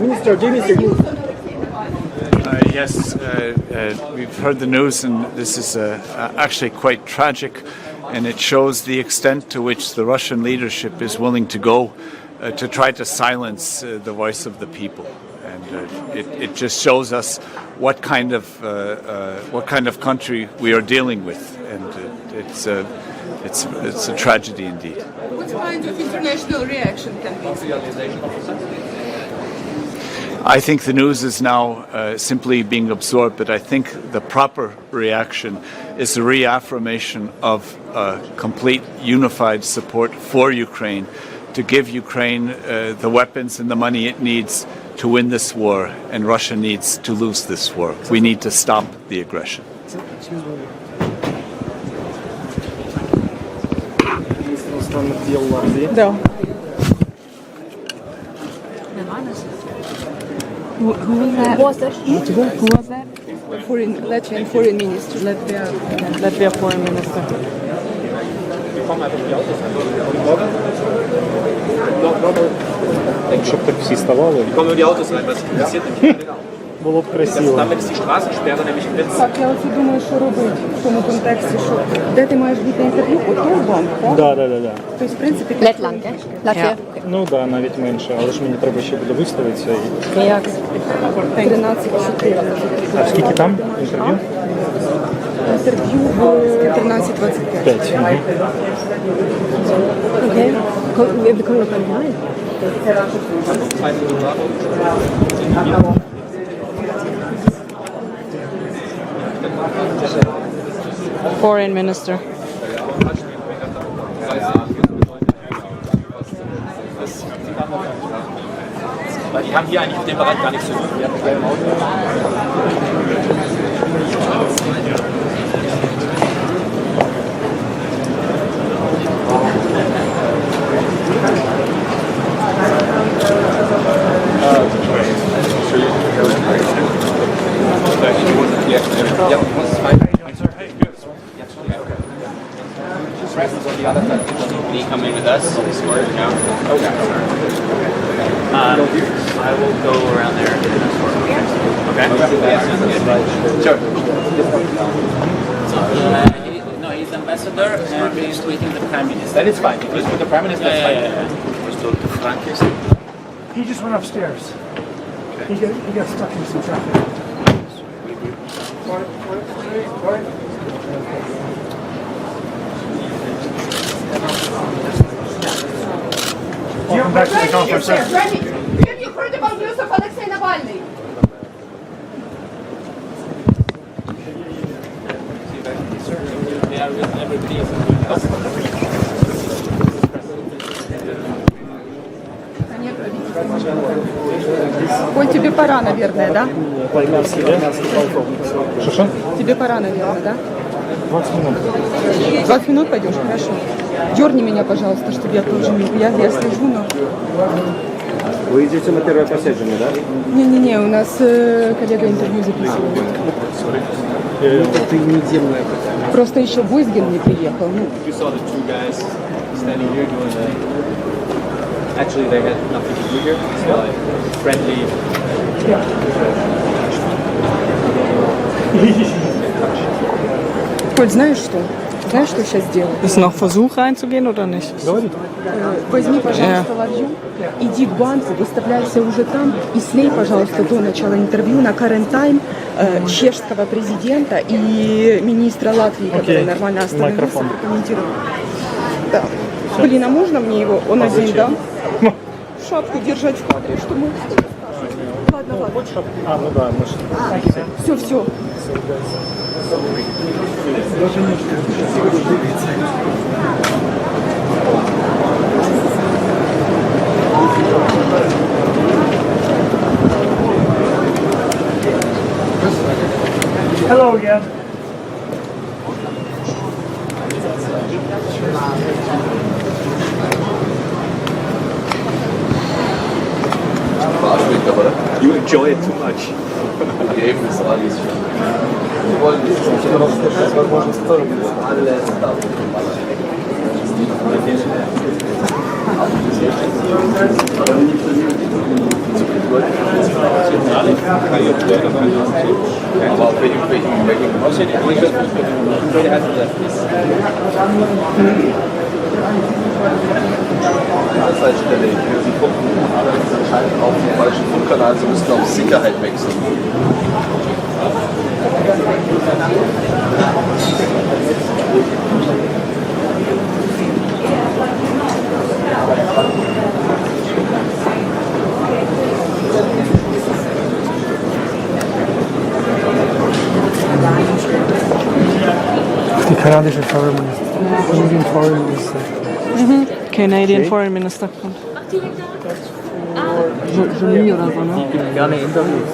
Speaker 2: Minister,
Speaker 13: Yes, we've heard the news, and this is actually quite tragic, and it shows the extent to which the Russian leadership is willing to go to try to silence the voice of the people. And it just shows us what kind of country we are dealing with, and it's a tragedy indeed.
Speaker 9: What kind of international reaction can be expected?
Speaker 13: I think the news is now simply being absorbed, but I think the proper reaction is a reaffirmation of complete unified support for Ukraine, to give Ukraine the weapons and the money it needs to win this war, and Russia needs to lose this war. We need to stop the aggression.
Speaker 9: Да. Who was that? Who was that? Latvian foreign minister. Latvia foreign minister.
Speaker 2: Щоб так всі ставали. Було б красиво.
Speaker 9: Так, я оце думаю, що робити в тому контексті, що де ти маєш бути інтерв'ю, от той банк, так?
Speaker 2: Да.
Speaker 9: Тобто, в принципі,
Speaker 6: Летланд, Латвія.
Speaker 2: Ну так, навіть менше, але ж мені треба ще буде виставитися.
Speaker 6: Як?
Speaker 9: 13-4.
Speaker 2: А скільки там інтерв'ю?
Speaker 9: Інтерв'ю в 13-25.
Speaker 2: 5.
Speaker 6: Окей. Vi kommer att komma här.
Speaker 9: Foreign minister.
Speaker 10: Weil die haben hier eigentlich auf dem Bereich gar nichts zu tun.
Speaker 5: Coming with us, sort of, I will go around there. Okay?
Speaker 1: Sure.
Speaker 5: No, he's ambassador and he's waiting the prime minister.
Speaker 1: That is fine. If it's with the Prime Minister, that's fine.
Speaker 7: He just went upstairs. He got stuck in some traffic. Welcome back to the conference.
Speaker 6: Have you heard about news of Alexei Navalny?
Speaker 5: They are with everybody.
Speaker 9: Коль, тебе пора, наверное, да?
Speaker 7: Что?
Speaker 9: Тебе пора, наверное, да?
Speaker 7: 20 минут.
Speaker 9: 20 минут пойдешь? Хорошо. Дерни меня, пожалуйста, чтобы я тоже не... Я слежу, но...
Speaker 2: Вы идете на первое посещение, да?
Speaker 9: Не-не-не, у нас коллега интервью записывает.
Speaker 2: Это недельное.
Speaker 9: Просто еще Бойзген не приехал. Ну,
Speaker 5: You saw the two guys standing here doing the... Actually, they had nothing to do here. So like friendly...
Speaker 9: Коль, знаешь что? Знаешь, что сейчас делать?
Speaker 14: Ist noch Versuch reinzugehen oder nicht?
Speaker 9: Возьми, пожалуйста, ладью, иди к банку, выставляйся уже там и слей, пожалуйста, до начала интервью на current time чешского президента и министра Латвии, который нормально остановился, прокомментировал. Да. Блин, а можно мне его? Он один, да? Шапку держать в кадре, что мы... Ладно, ладно.
Speaker 7: А, ну да, может.
Speaker 9: Все.
Speaker 7: Hello again.
Speaker 10: You enjoy it too much. Game ist alles. Wir wollen nicht alles aber auf welchen Stelle. Sie gucken anscheinend auf den falschen Funkkanal, sie müssen auf Sicherheit wechseln.
Speaker 7: Die kanadische Foreign Minister.
Speaker 14: Canadian Foreign Minister kommt. Jolie oder so, ne?
Speaker 5: Gerne Interviews.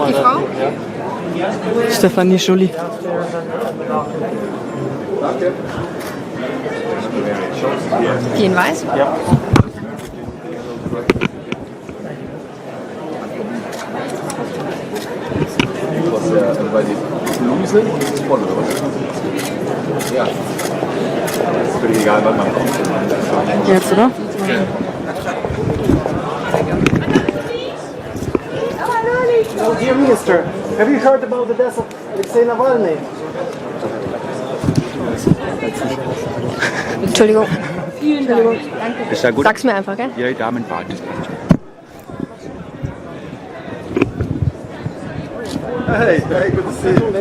Speaker 9: Die Frau?
Speaker 14: Stephanie Jolie.
Speaker 9: Die in Weiß?
Speaker 7: Ja.
Speaker 10: Weil die Bluse ist voll, oder was? Ja. Das ist völlig egal, wann man kommt.
Speaker 14: Jetzt, oder?
Speaker 7: So, dear Minister, have you heard about the death of Alexei Navalny?
Speaker 15: Entschuldigung.
Speaker 9: Vielen Dank.
Speaker 15: Ist ja gut. Sag's mir einfach, gell?
Speaker 12: Ja, die Damen warten.
Speaker 2: Hey, good to see you.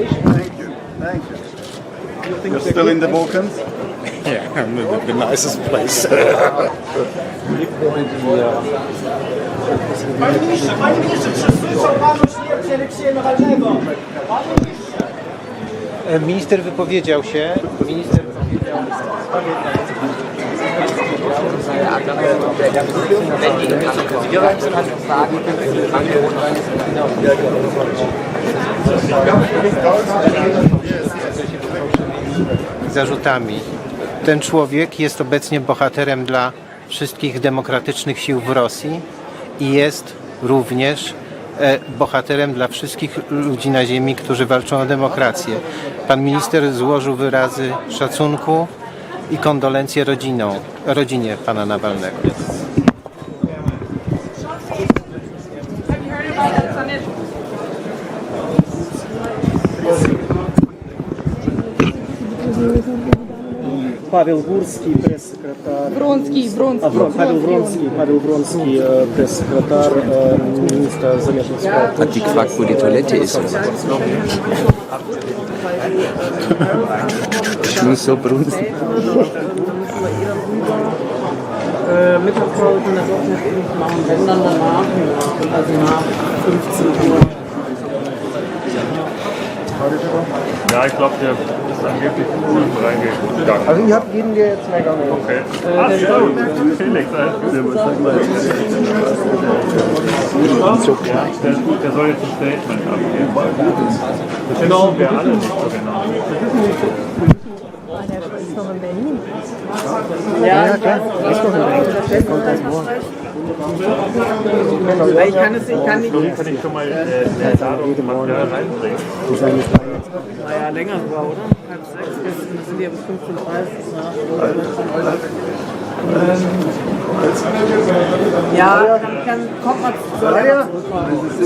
Speaker 2: Thank you. You're still in the Balkans?
Speaker 12: Yeah, the nicest place.
Speaker 7: Panie ministrze, czy słyszał pan o śmierci Aleksieja Nawalnego?
Speaker 16: Minister wypowiedział się. Zarzutami. Ten człowiek jest obecnie bohaterem dla wszystkich demokratycznych sił w Rosji i jest również bohaterem dla wszystkich ludzi na ziemi, którzy walczą o demokrację. Pan minister złożył wyrazy szacunku i kondolencje rodzinie pana Nawalnego.
Speaker 7: Павел Гурский, пресс-секретарь.
Speaker 9: Вронский.
Speaker 7: Павел Вронский, пресс-секретарь министра замежных справ.
Speaker 15: Hat die gefragt, wo die Toilette ist? Oder? Ich muss so brunzen.
Speaker 3: Mittagspause können das auch nicht machen, wenn dann danach, also nach 15 Uhr.
Speaker 8: Ja, ich glaube, der ist angeblich reingegangen.
Speaker 7: Also ihr habt jeden, der jetzt reingegangen ist.
Speaker 8: Okay. Ach so, Felix, alles gut. Der soll jetzt ein Statement abgeben. Das wissen wir alle nicht so genau.
Speaker 6: Der ist noch in Berlin.
Speaker 3: Ja, klar. Ist doch in Berlin. Kommt das morgen. Ich kann nicht.
Speaker 8: Kann ich schon mal eine Ladung reinbringen?
Speaker 3: Naja, länger sogar, oder? 5:30, sind wir bis 15:30. Ja, dann kommt man zu
Speaker 2: Ja,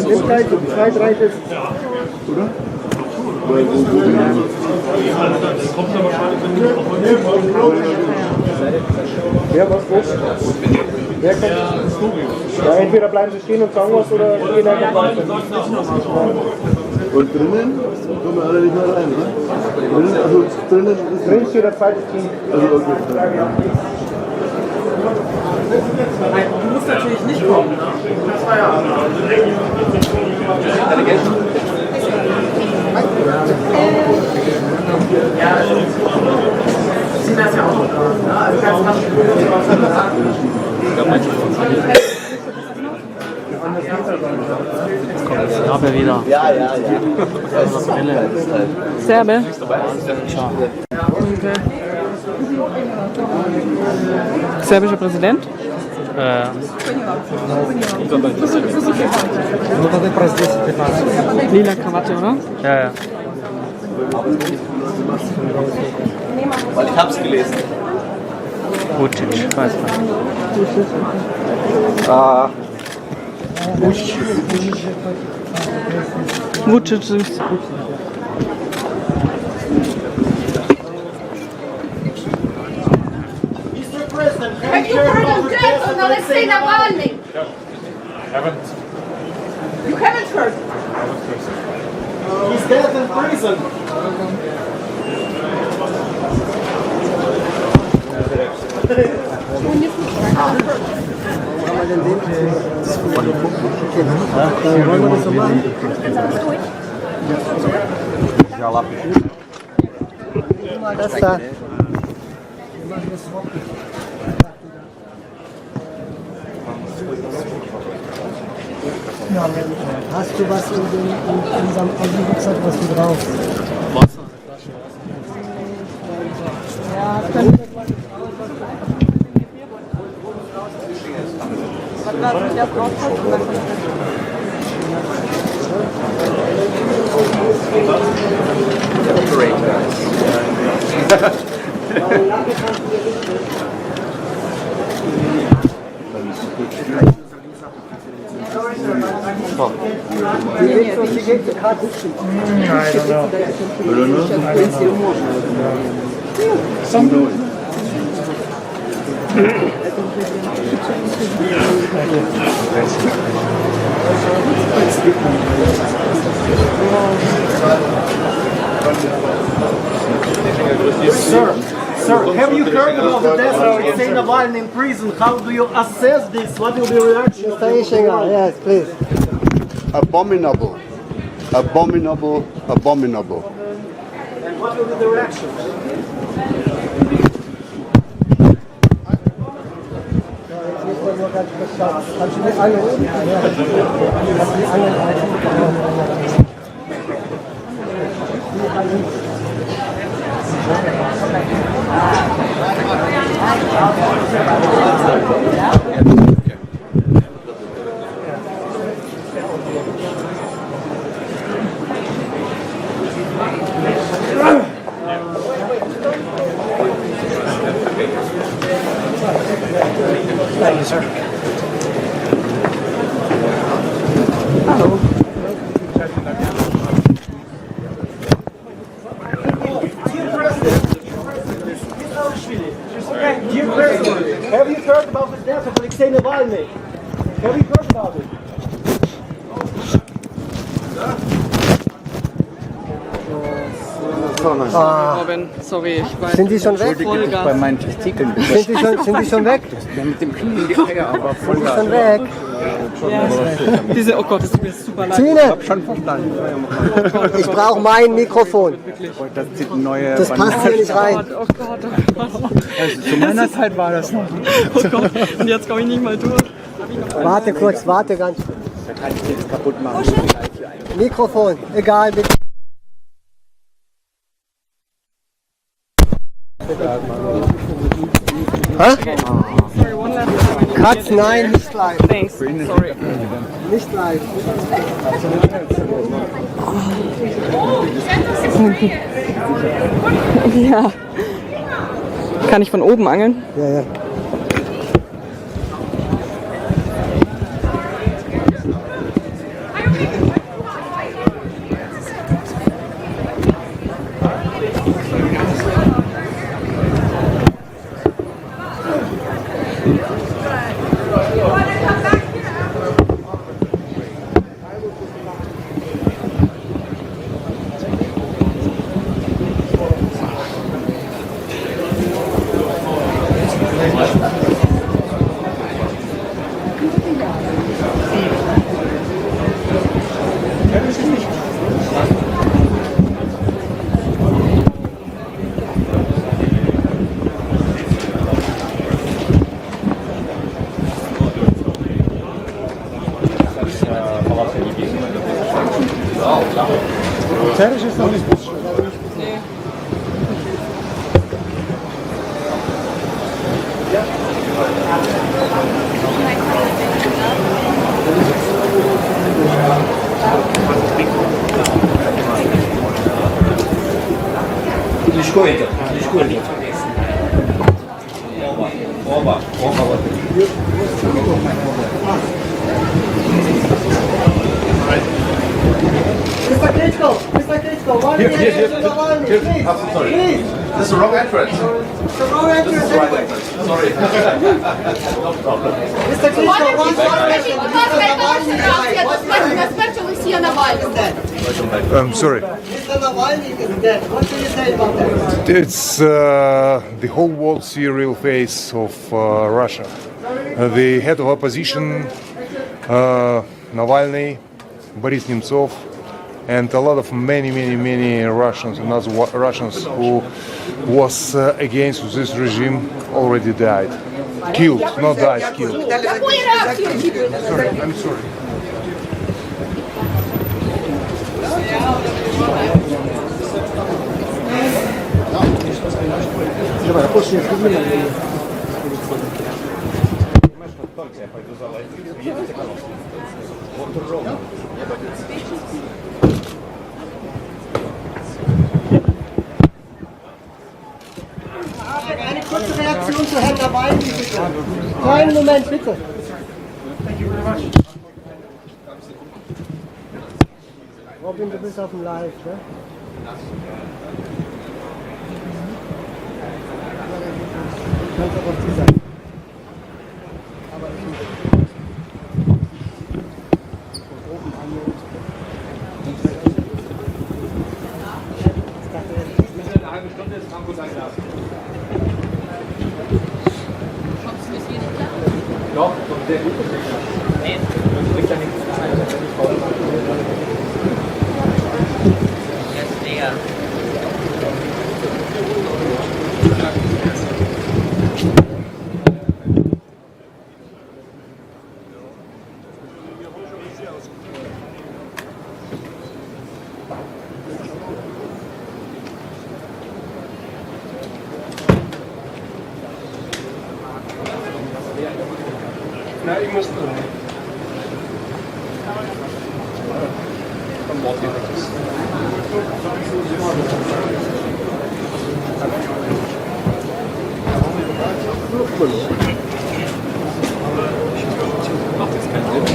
Speaker 2: nimm gleich um 2:30 ist. Oder?
Speaker 7: Wer was los? Wer kommt? Ja, entweder bleiben Sie stehen und sagen was oder gehen einfach weiter.
Speaker 2: Und drinnen kommen wir alle nicht mehr rein, ne? Also drinnen
Speaker 7: steht der zweite Team.
Speaker 2: Also okay.
Speaker 3: Du musst natürlich nicht kommen, ne? Das war ja. Ja, Sie das ja auch noch dran, ne? Also ganz
Speaker 5: Serbe wieder.
Speaker 2: Ja.
Speaker 14: Serbe? Serbischer Präsident? Lila Krawatte, oder?
Speaker 5: Ja.
Speaker 10: Weil ich hab's gelesen.
Speaker 5: Vucic, weiß man.
Speaker 14: Vucic süß.
Speaker 6: Have you heard of death on Alexei Navalny?
Speaker 8: Haven't.
Speaker 6: You haven't heard?
Speaker 7: He's dead in prison.
Speaker 4: Das da. Hast du was in unserem Rucksack, was du brauchst?
Speaker 5: Wasser.
Speaker 6: Ja, können wir.
Speaker 7: I don't know. Sir, have you heard about the death of Alexei Navalny in prison? How do you assess this? What will be your reaction?
Speaker 4: Mr. Ischinger, yes, please.
Speaker 2: Abominable. Abominable. Abominable.
Speaker 7: And what will be the reaction?
Speaker 4: Kannst du die Angel oben? Ja. Kannst du die Angel
Speaker 7: Thank you, sir.
Speaker 4: Hallo.
Speaker 7: behind me. Can we talk about it?
Speaker 14: Robin, sorry, ich weiß.
Speaker 4: Sind die schon weg?
Speaker 14: Vollgas.
Speaker 12: Bei meinen Testikeln.
Speaker 4: Sind die schon weg?
Speaker 12: Mit dem Knie ja, aber
Speaker 4: Sind die schon weg?
Speaker 14: Ja. Diese, oh Gott, das tut mir super leid.
Speaker 4: Tine,
Speaker 12: Ich habe schon verstanden.
Speaker 4: ich brauche mein Mikrofon.
Speaker 12: Das sieht ein neuer.
Speaker 4: Das passt hier nicht rein.
Speaker 14: Oh Gott, oh Gott.
Speaker 12: Also, zu meiner Zeit war das noch.
Speaker 14: Oh Gott, und jetzt komme ich nicht mal durch.
Speaker 4: Warte kurz, warte ganz.
Speaker 12: Da kann ich nichts kaputt machen.
Speaker 4: Mikrofon, egal. Hä?
Speaker 14: Sorry, one last time.
Speaker 4: Katz, nein, nicht live.
Speaker 14: Thanks, sorry.
Speaker 4: Nicht live.
Speaker 14: Ja. Kann ich von oben angeln?
Speaker 4: Ja, ja.
Speaker 7: Fertig ist noch nicht.
Speaker 14: Nee.
Speaker 10: Доріжкою. Оба.
Speaker 4: Mr. Klitschko, one minute to Nawalny, please.
Speaker 10: Sorry.
Speaker 4: Please.
Speaker 10: This is the wrong entrance.
Speaker 4: The wrong
Speaker 10: This
Speaker 4: entrance
Speaker 10: is the right
Speaker 4: anyway.
Speaker 10: entrance. Sorry. No problem.
Speaker 4: Mr. Klitschko, one question. Mr. Nawalny died. What is that?
Speaker 17: I'm sorry.
Speaker 4: Mr. Nawalny is dead. What do you say about that?
Speaker 17: It's the whole world see a real face of Russia. The head of opposition, Navalny, Boris Nemtsov, and a lot of many Russians and other Russians who was against this regime already died. Killed, not died, killed. Sorry, I'm sorry.
Speaker 4: Eine kurze Reaktion zu Herrn Nawalny, bitte. Kleinen Moment, bitte. Robin, du bist auf dem Live, ne? Du kannst auch auf die Seite. Aber ich nicht. Von oben an.
Speaker 10: Eine halbe Stunde ist Frankfurt eingeladen. Doch, sehr gut. Nee, das bringt ja nichts.
Speaker 3: Jetzt näher.
Speaker 8: Na, ich muss drin.
Speaker 10: Macht jetzt keinen Sinn.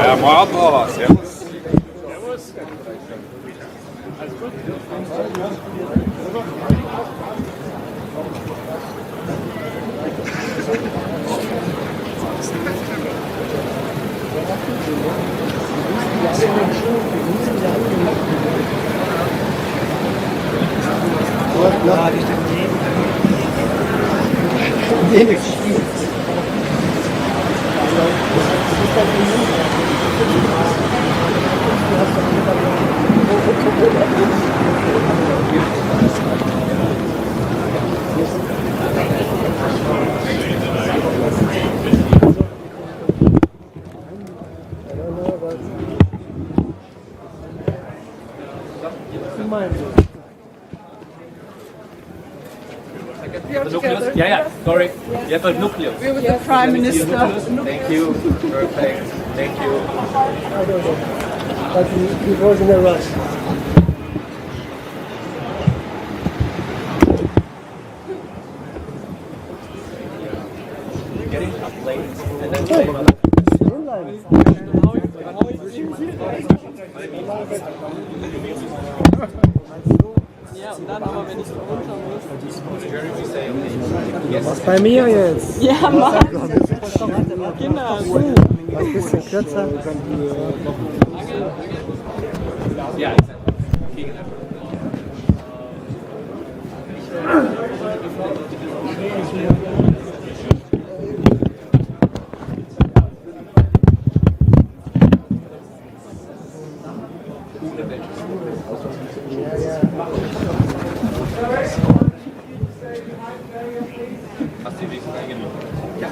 Speaker 8: Ja, Mordor, servus.
Speaker 18: Yeah, sorry. Yeah, but nuclear.
Speaker 6: We're with the Prime Minister.
Speaker 18: Thank you. Perfect. Thank you.
Speaker 4: But he was in a rush.
Speaker 18: Getting up late and then late. Ja, und dann aber, wenn ich so runter muss.
Speaker 4: Was bei mir jetzt?
Speaker 14: Ja, mach. Genau.
Speaker 4: Ein bisschen kürzer.
Speaker 18: Ja, hast du die Weg reingenommen? Ja.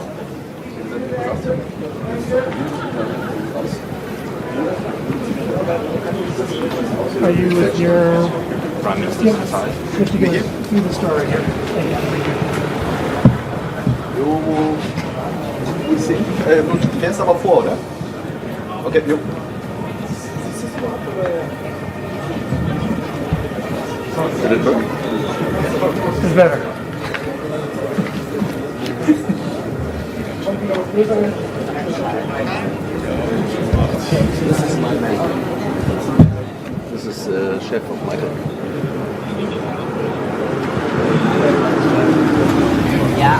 Speaker 7: Are you with your
Speaker 8: Prime Minister's side.
Speaker 7: You have to go through the story here.
Speaker 1: Jo, wo ist hin? Du fährst aber vor, oder? Okay, jo.
Speaker 7: It's better.
Speaker 10: This is my man. This is chef of Michael.
Speaker 3: Ja,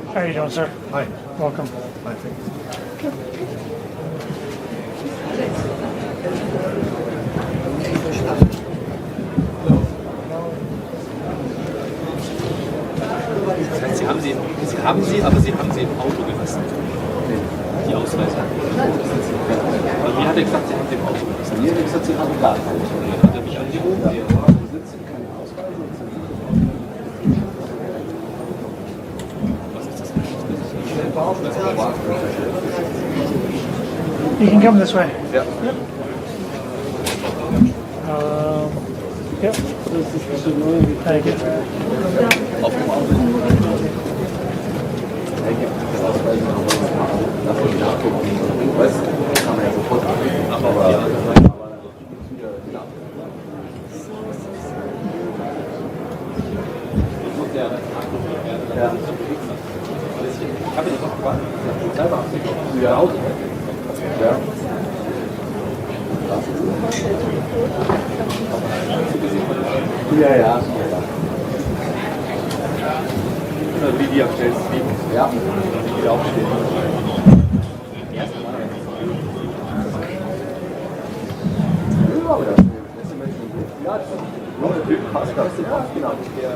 Speaker 7: How are you doing, sir?
Speaker 1: Hi.
Speaker 7: Welcome.
Speaker 1: Hi, thank you.
Speaker 18: Das heißt, aber Sie haben sie im Auto gelassen. Die Ausweise. Aber mir hat er gesagt, Sie haben sie im Auto gelassen. Mir hat er gesagt, Sie haben da. Hat er mich angerufen?
Speaker 7: You can come this way.
Speaker 1: Yeah.
Speaker 7: Yep. Thank you.
Speaker 18: habe dich noch gefragt, selber haben Sie ja Auto, ne? Ja. Ja, ja. Wie die am schnellsten liegen. Ja. Die wieder aufstehen. Ja, der Typ passt das. Ja, genau. Ja.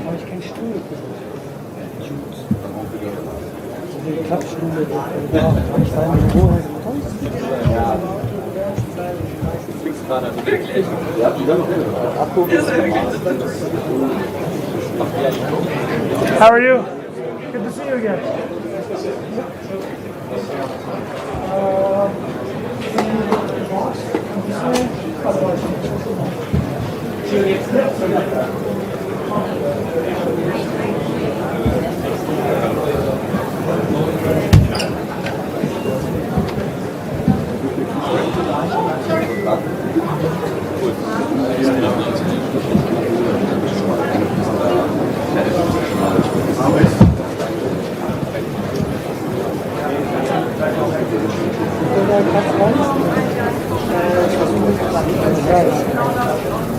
Speaker 7: Habe ich keinen Stuhl. Die Klappstühle, da habe ich da im Büro
Speaker 18: Ja. Fix gerade. Ja,
Speaker 7: How are you? Good to see you again.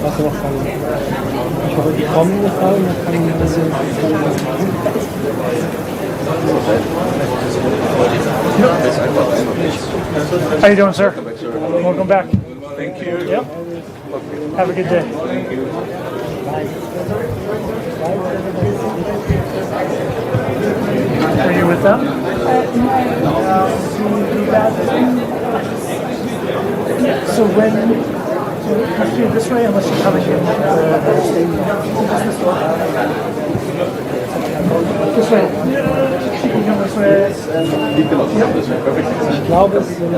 Speaker 7: Was noch kann. Ich hoffe, die kommen nicht rein, dann kann ich ein bisschen. How you doing, sir? Welcome back.
Speaker 8: Thank you.
Speaker 7: Yep. Have a good day.
Speaker 8: Thank you.
Speaker 7: Are you with them? So when you have to do it this way, unless you're coming in the stadium. This way. You can come this way. Ich glaube, es sind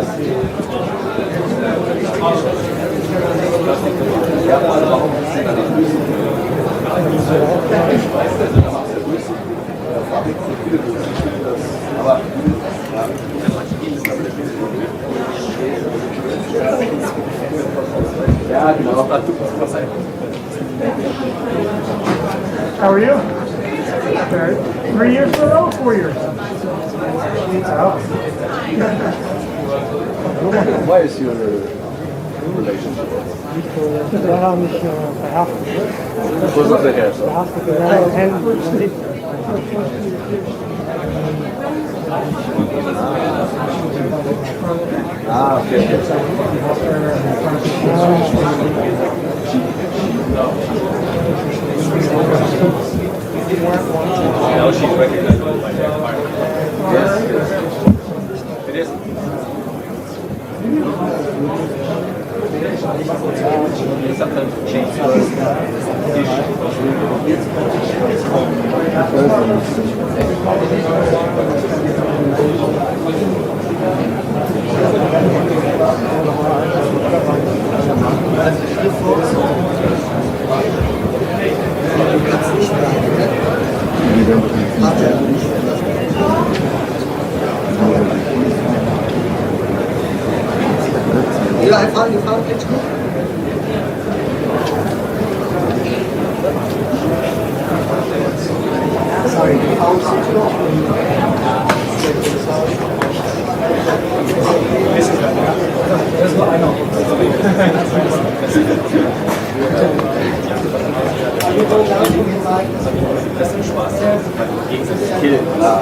Speaker 18: Ja, genau, noch dazu was sein.
Speaker 7: How are you? 3 years in a row, 4 years?
Speaker 18: Why is your relationship?
Speaker 7: Wir haben mich verhaftet.
Speaker 18: Wo ist der Herr?
Speaker 7: Verhaftet, wir haben Hände.
Speaker 18: Ah, okay. Now she's recognizable by their partner. Yes, yes. It is. Sometimes change
Speaker 3: Ja, einfach die Frage geht schon. Sorry, das war einer.
Speaker 18: Das ist Spaß. Gegenseitig killen, klar.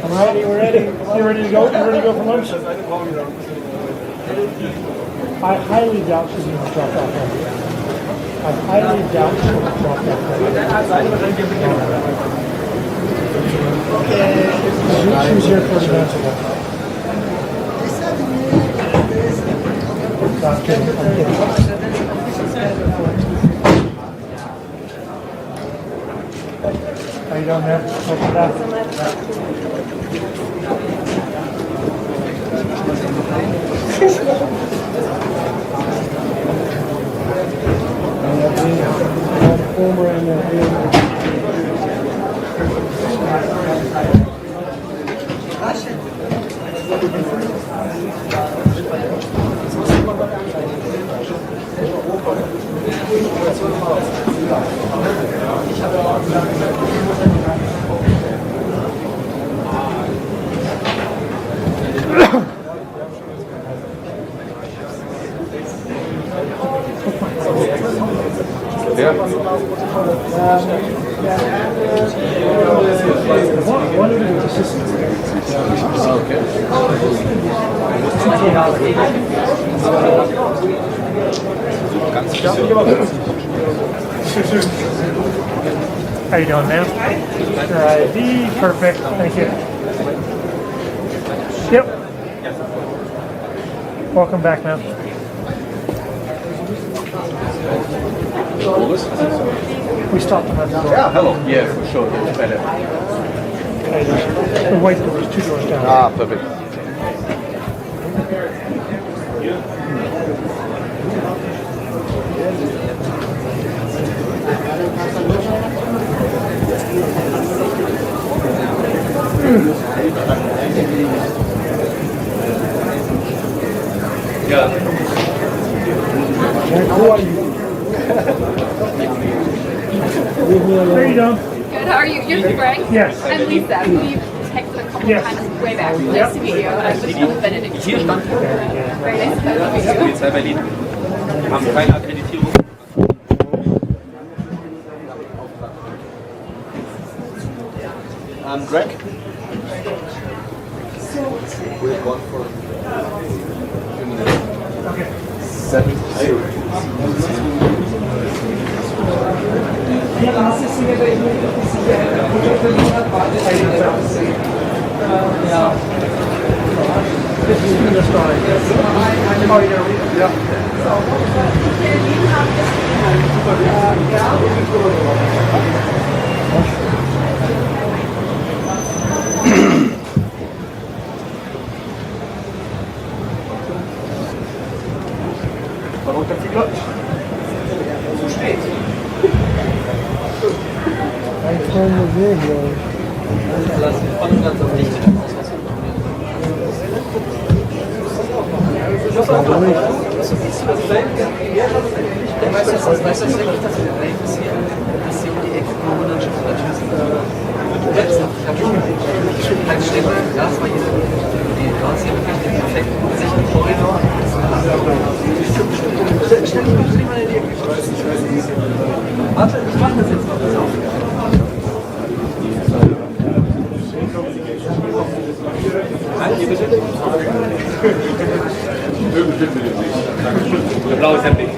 Speaker 7: I'm ready, we're ready. You ready to go? You ready to go for lunch? I highly doubt she's going to drop off. I highly doubt she's going to drop off. She was here 30 minutes ago. I'm kidding. you doing, man? Welcome back. How you doing, ma'am? ID, perfect. Thank you. Yep. Welcome back, ma'am. We stopped them at the door.
Speaker 10: Yeah, hello. Yeah, for sure. That's better.
Speaker 7: The white door is 2 doors down.
Speaker 10: Ah, perfect.
Speaker 18: Yeah.
Speaker 7: Who are you? There you go.
Speaker 19: Good, how are you? You're Greg?
Speaker 7: Yes.
Speaker 19: I'm Lisa. We've texted a couple times way back. Nice to meet you. I'm with Benedict.
Speaker 18: Hier stand
Speaker 19: Very nice to meet you.
Speaker 18: Polizei Berlin. Wir haben keine Akkreditierung.
Speaker 10: Greg? We're gone for 2 minutes.
Speaker 7: Okay.
Speaker 10: 7. Warte, ich mach das jetzt noch.
Speaker 18: Hier bitte. Der blaue Teppich.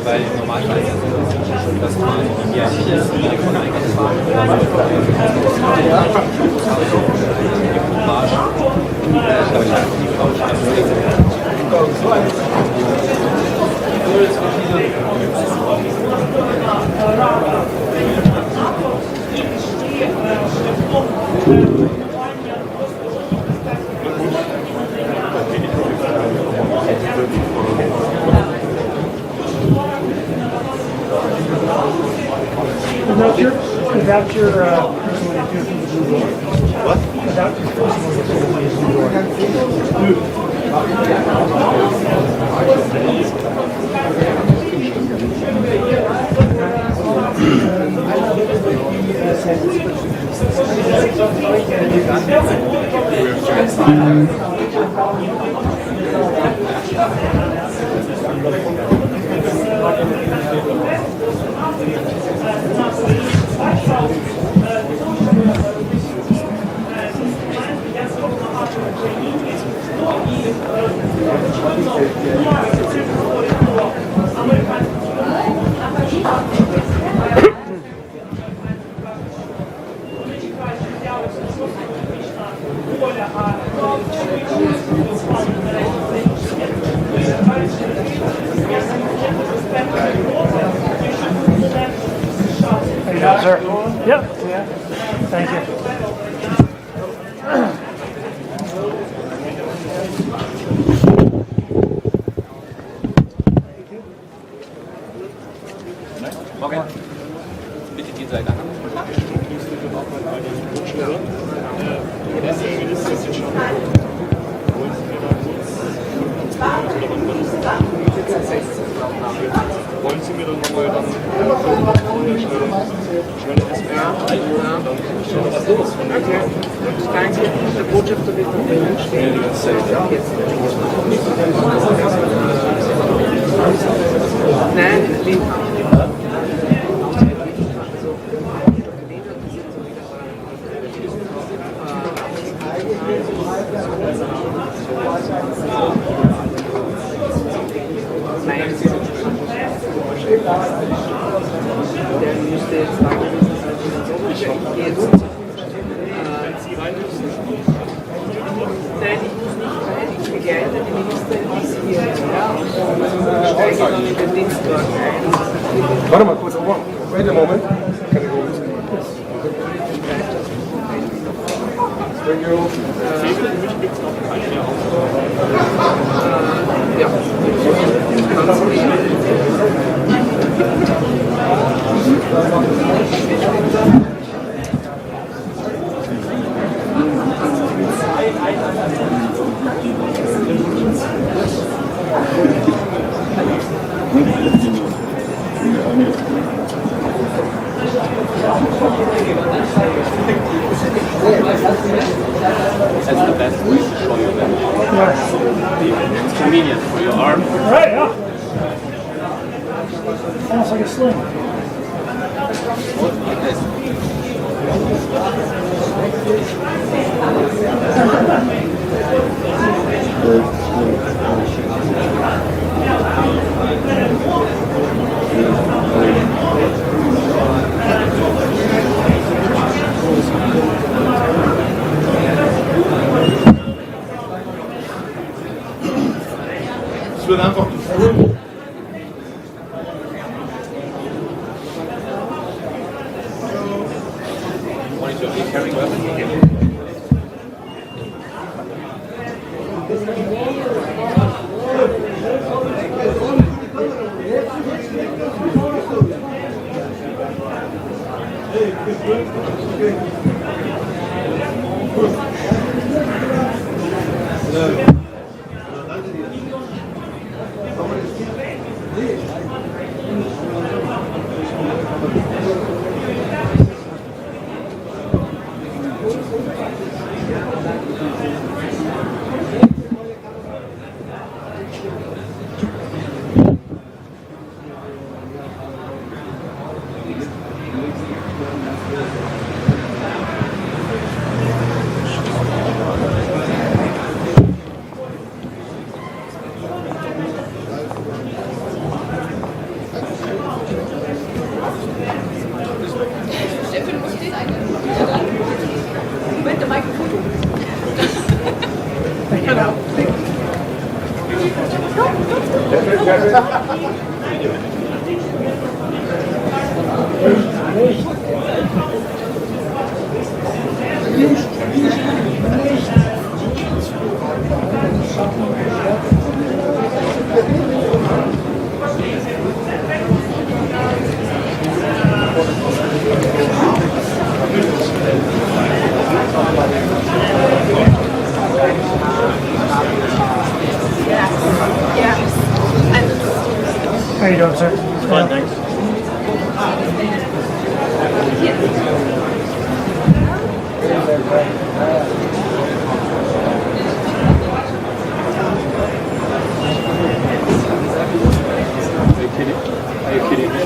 Speaker 18: Weil normalerweise dass man hier von eingefahren
Speaker 7: Without your what? Without your doing, sir? Yep. Yeah. Thank you.
Speaker 18: Morgen. Bitte die Seite an.
Speaker 8: Wollen Sie mir dann nochmal dann schnell das
Speaker 3: Danke, der Botschafter wird noch bei uns stehen. Nein, der müsste jetzt da gewesen sein. Nein, ich muss nicht rein, ich begleite die Ministerin bis hier. Ja, steige dann in den Dienstwagen ein.
Speaker 8: Warte mal kurz, wait a moment. Thank you.
Speaker 3: Ja.
Speaker 18: That's the best way to show your value. It's convenient for your arm.
Speaker 7: Right, yeah. Almost like a sling.
Speaker 18: Like this.
Speaker 1: Es wird einfach
Speaker 7: How you doing, sir?
Speaker 18: Fine, thanks.
Speaker 8: Are you kidding me?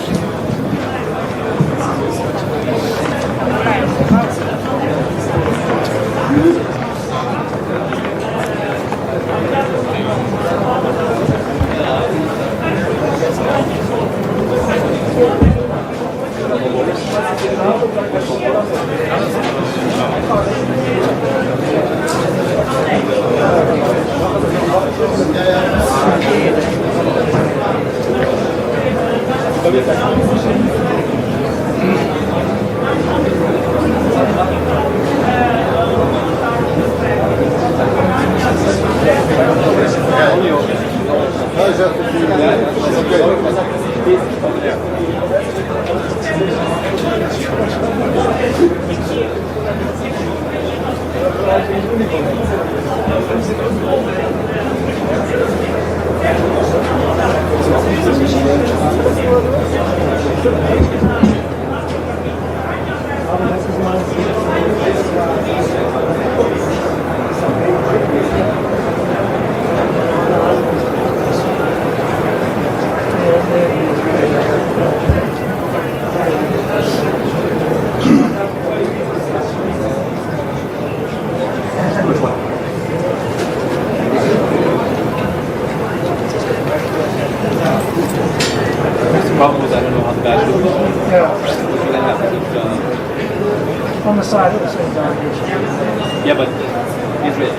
Speaker 7: On the side at the same time.
Speaker 18: Yeah, but Israel,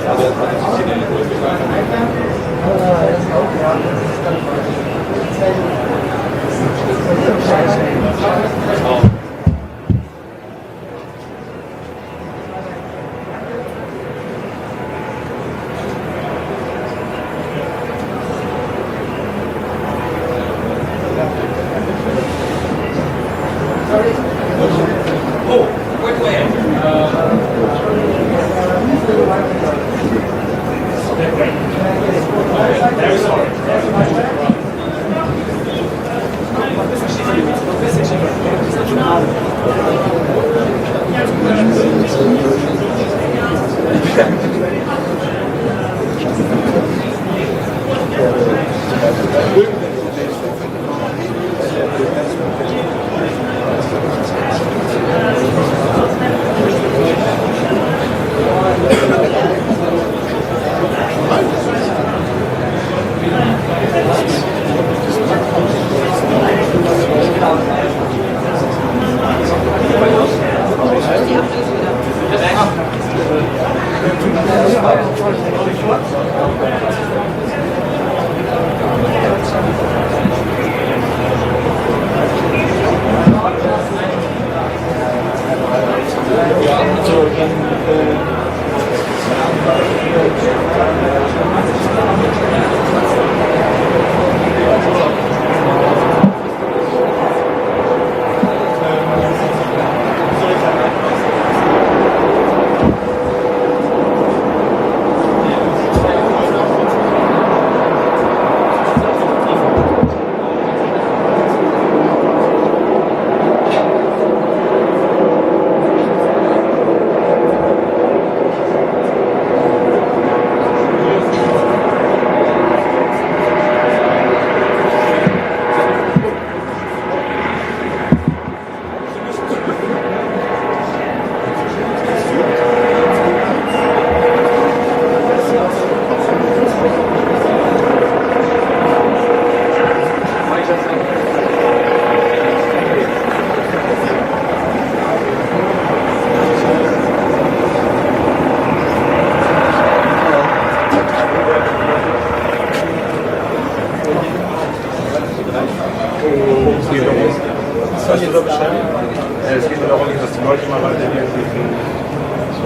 Speaker 8: Es geht darum, dass die Leute mal weitergehen,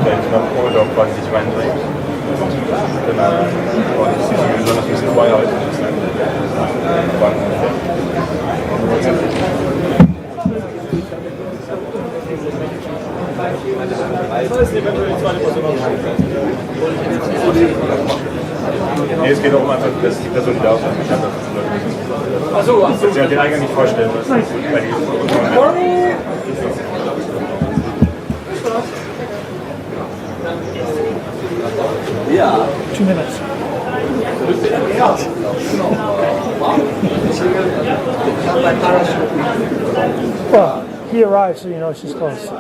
Speaker 8: vielleicht nach Urlaub quasi sich reinbringen. Genau. Und es ist besonders ein bisschen Freiheit. Nee, es geht auch einfach, dass die Person da ist. Also, sie hat den eigentlich nicht vorstellen müssen.
Speaker 18: Ja.
Speaker 7: 2 minutes. Well, he arrives, so you know she's close.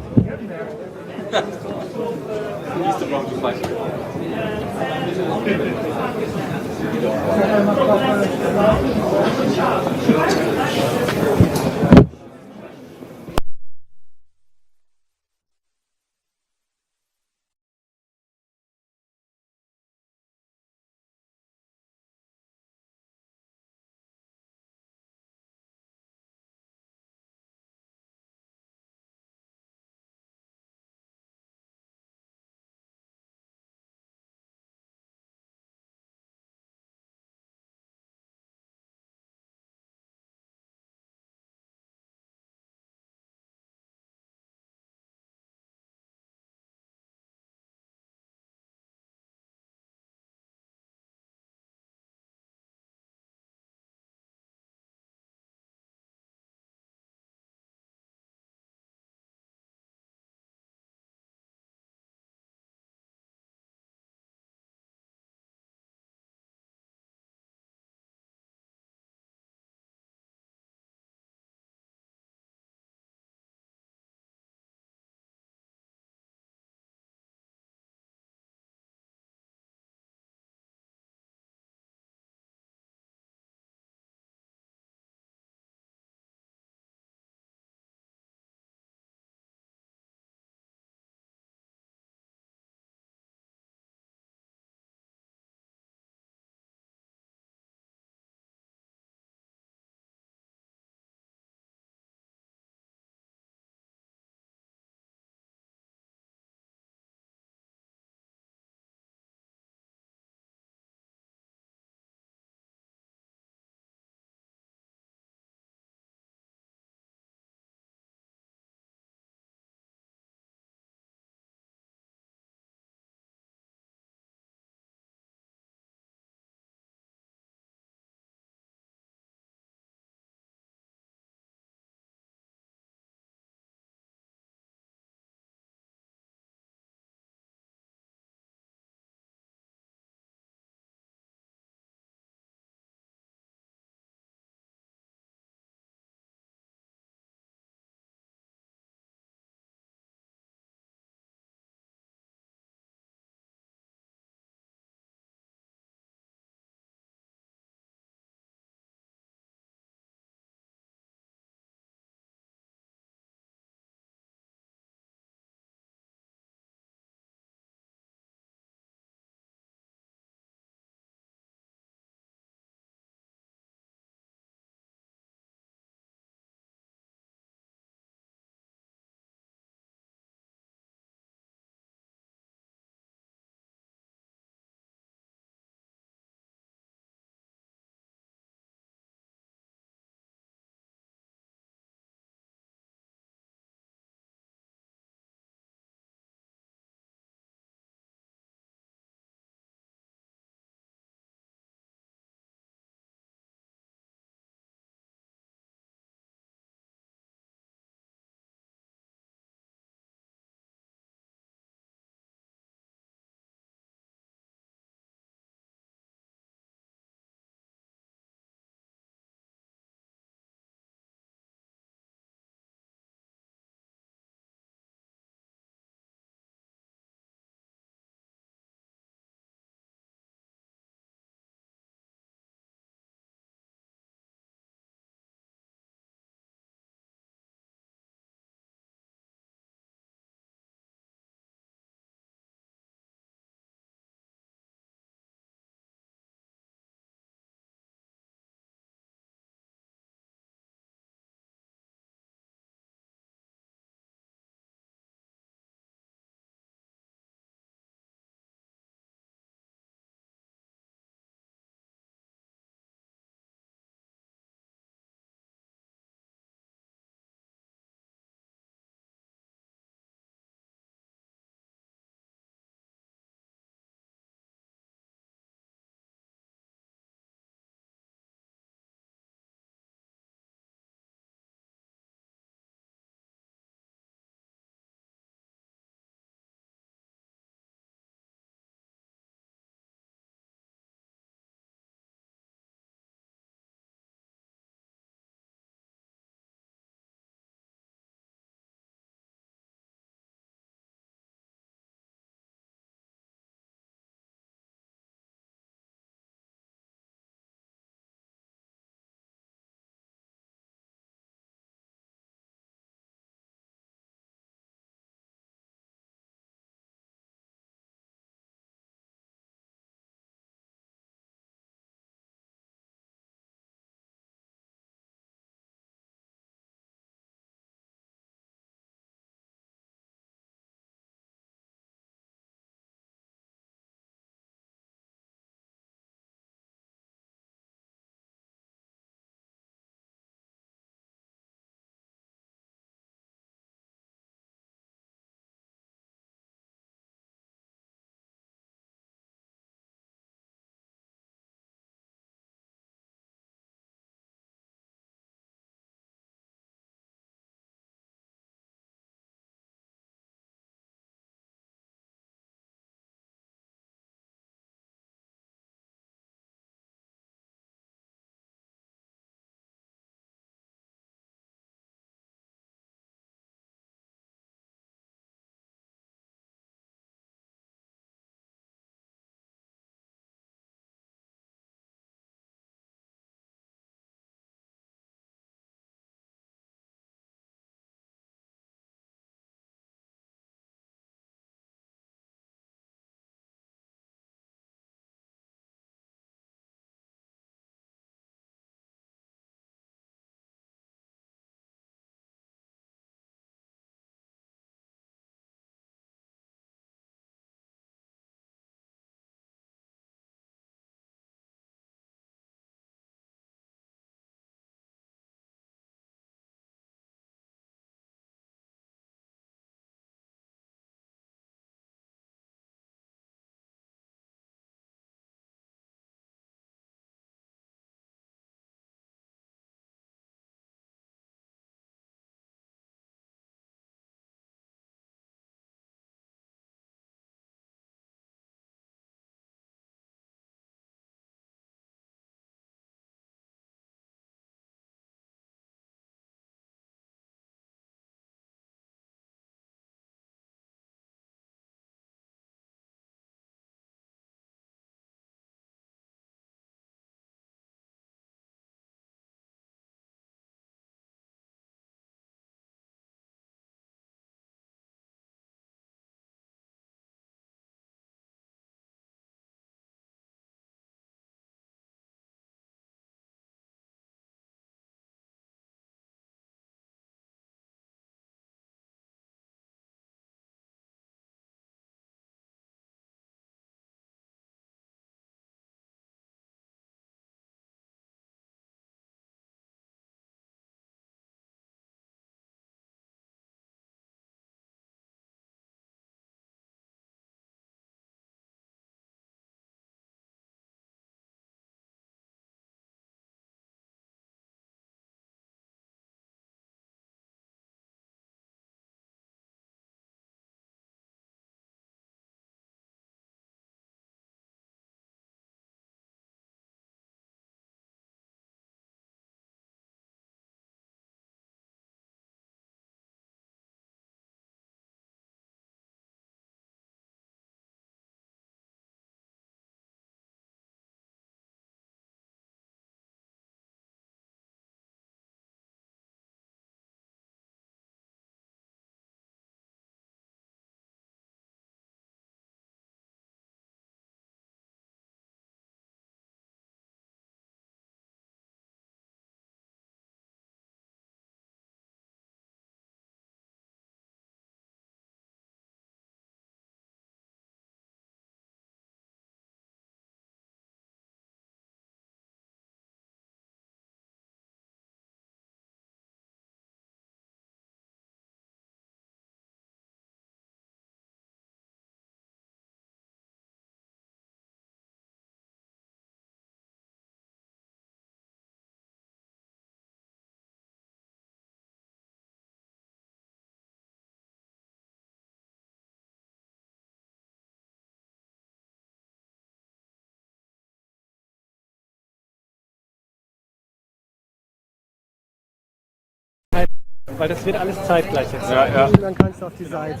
Speaker 7: Weil das wird alles zeitgleich jetzt.
Speaker 8: Ja, ja.
Speaker 4: Dann kannst du auf die Seite.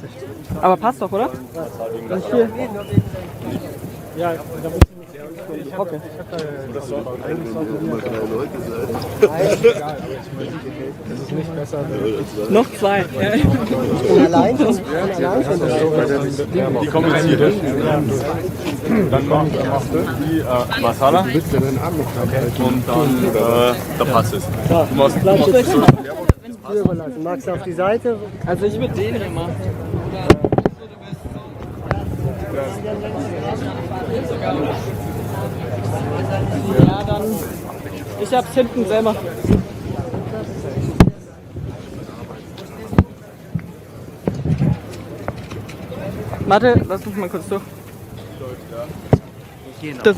Speaker 14: Aber passt doch, oder?
Speaker 4: Ja.
Speaker 14: Hier.
Speaker 7: Ja, da muss ich nicht.
Speaker 14: Okay.
Speaker 7: Das soll
Speaker 2: immer 3 Leute sein.
Speaker 7: Das ist nicht besser.
Speaker 14: Noch 2. Ja.
Speaker 4: Allein schon.
Speaker 8: Die kommen jetzt hier durch. Dann machst du die Masala und dann da passt es. Du machst
Speaker 4: Überlassen. Magst du auf die Seite?
Speaker 14: Also ich würde den hier machen. Ja, dann. Ich hab's hinten selber. Warte, lass mich mal kurz durch. Das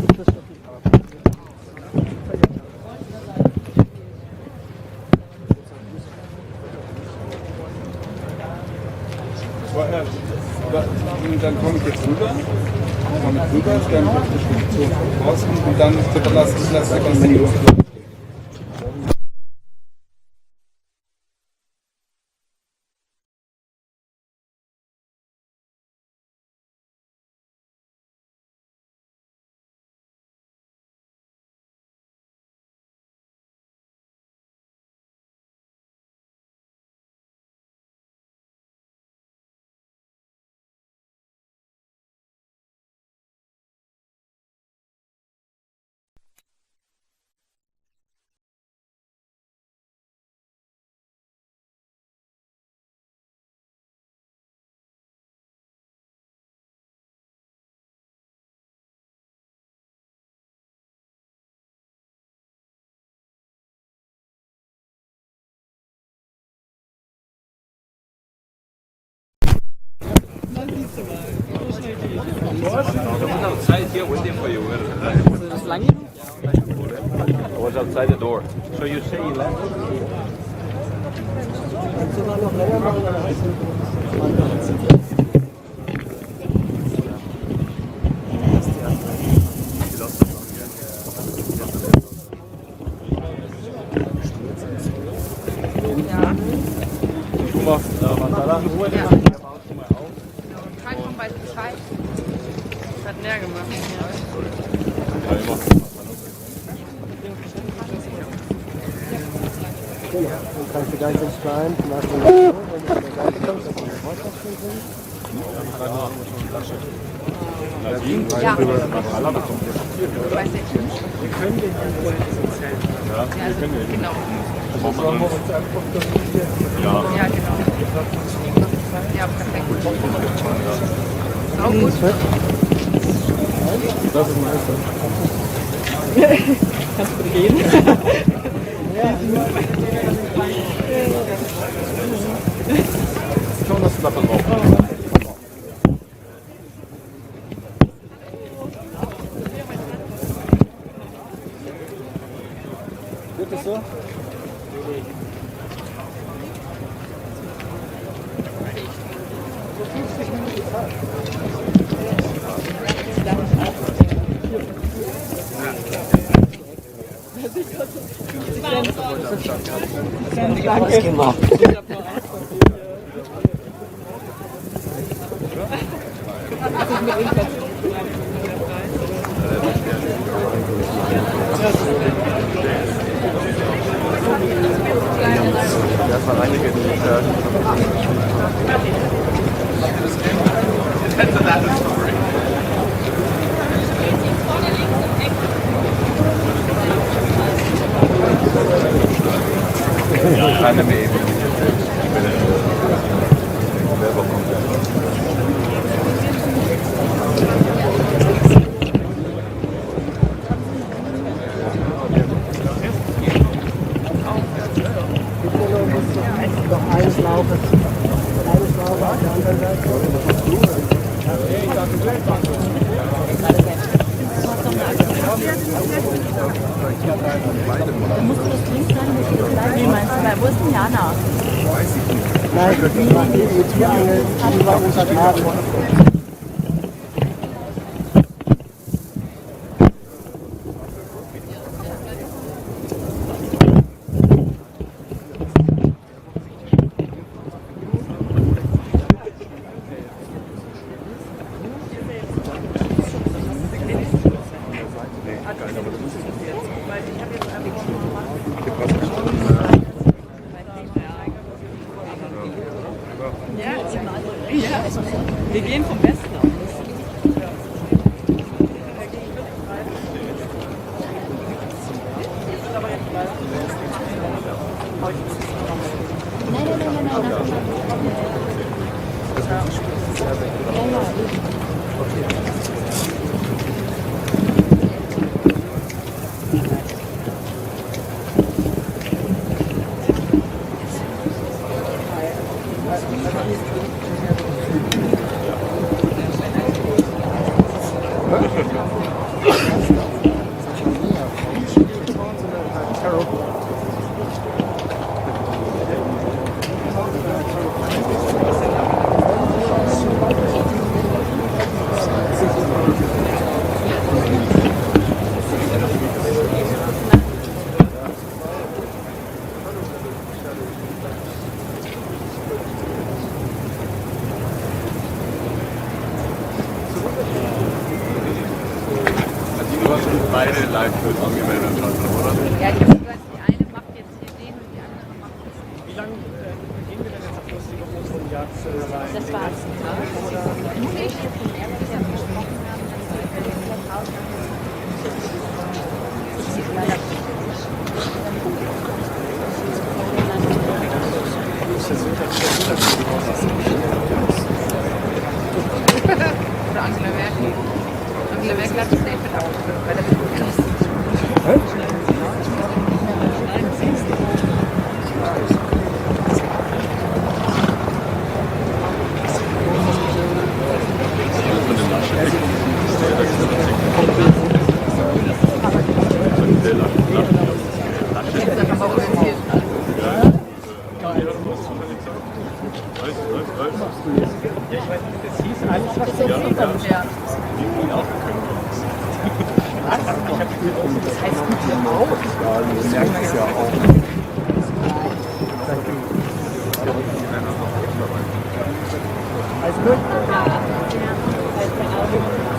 Speaker 20: Dann komme ich jetzt rüber, dann so draußen und dann lasse ich einfach mal los.
Speaker 10: Outside here waiting for you. I was outside the door. So you say you left?
Speaker 8: Du machst Masala.
Speaker 3: Kein weiß Bescheid. Das hat näher gemacht.
Speaker 4: Genau. Dann kannst du ganz entspannt nach der Seite, wenn du von der Seite kommst, dass du eine Vorstellung kriegst.
Speaker 3: Ja. Ich weiß nicht.
Speaker 7: Wir können den Konferenz erzählen.
Speaker 3: Ja, genau.
Speaker 7: Also wollen wir uns einfach fotografieren.
Speaker 3: Ja, genau. Ja, perfekt. Auch gut.
Speaker 7: Das ist nice.
Speaker 14: Kannst du gehen?
Speaker 8: Schon das Klappe drauf.
Speaker 20: Geht das so?
Speaker 14: Danke.
Speaker 4: Gemacht.
Speaker 8: Erstmal reingehen. Keine mehr.
Speaker 4: Noch eines laufen. Eines laufen auf der anderen Seite.
Speaker 19: Musst du das links sagen? Wie meinst du? Wo ist denn Jana?
Speaker 4: Nein, die eine, die war untertragen.
Speaker 9: Ja, wir gehen vom Besten aus.
Speaker 8: Beide live wird angemeldet, oder?
Speaker 19: Ja, die eine macht jetzt hier den und die andere macht das.
Speaker 7: Wie lange gehen wir denn jetzt auf lustige Osterjagd rein?
Speaker 19: Das war's. Vermutlich jetzt mehr, was wir besprochen haben, Oder Angela Merkel. Angela Merkel hat das Statement aufgeführt bei der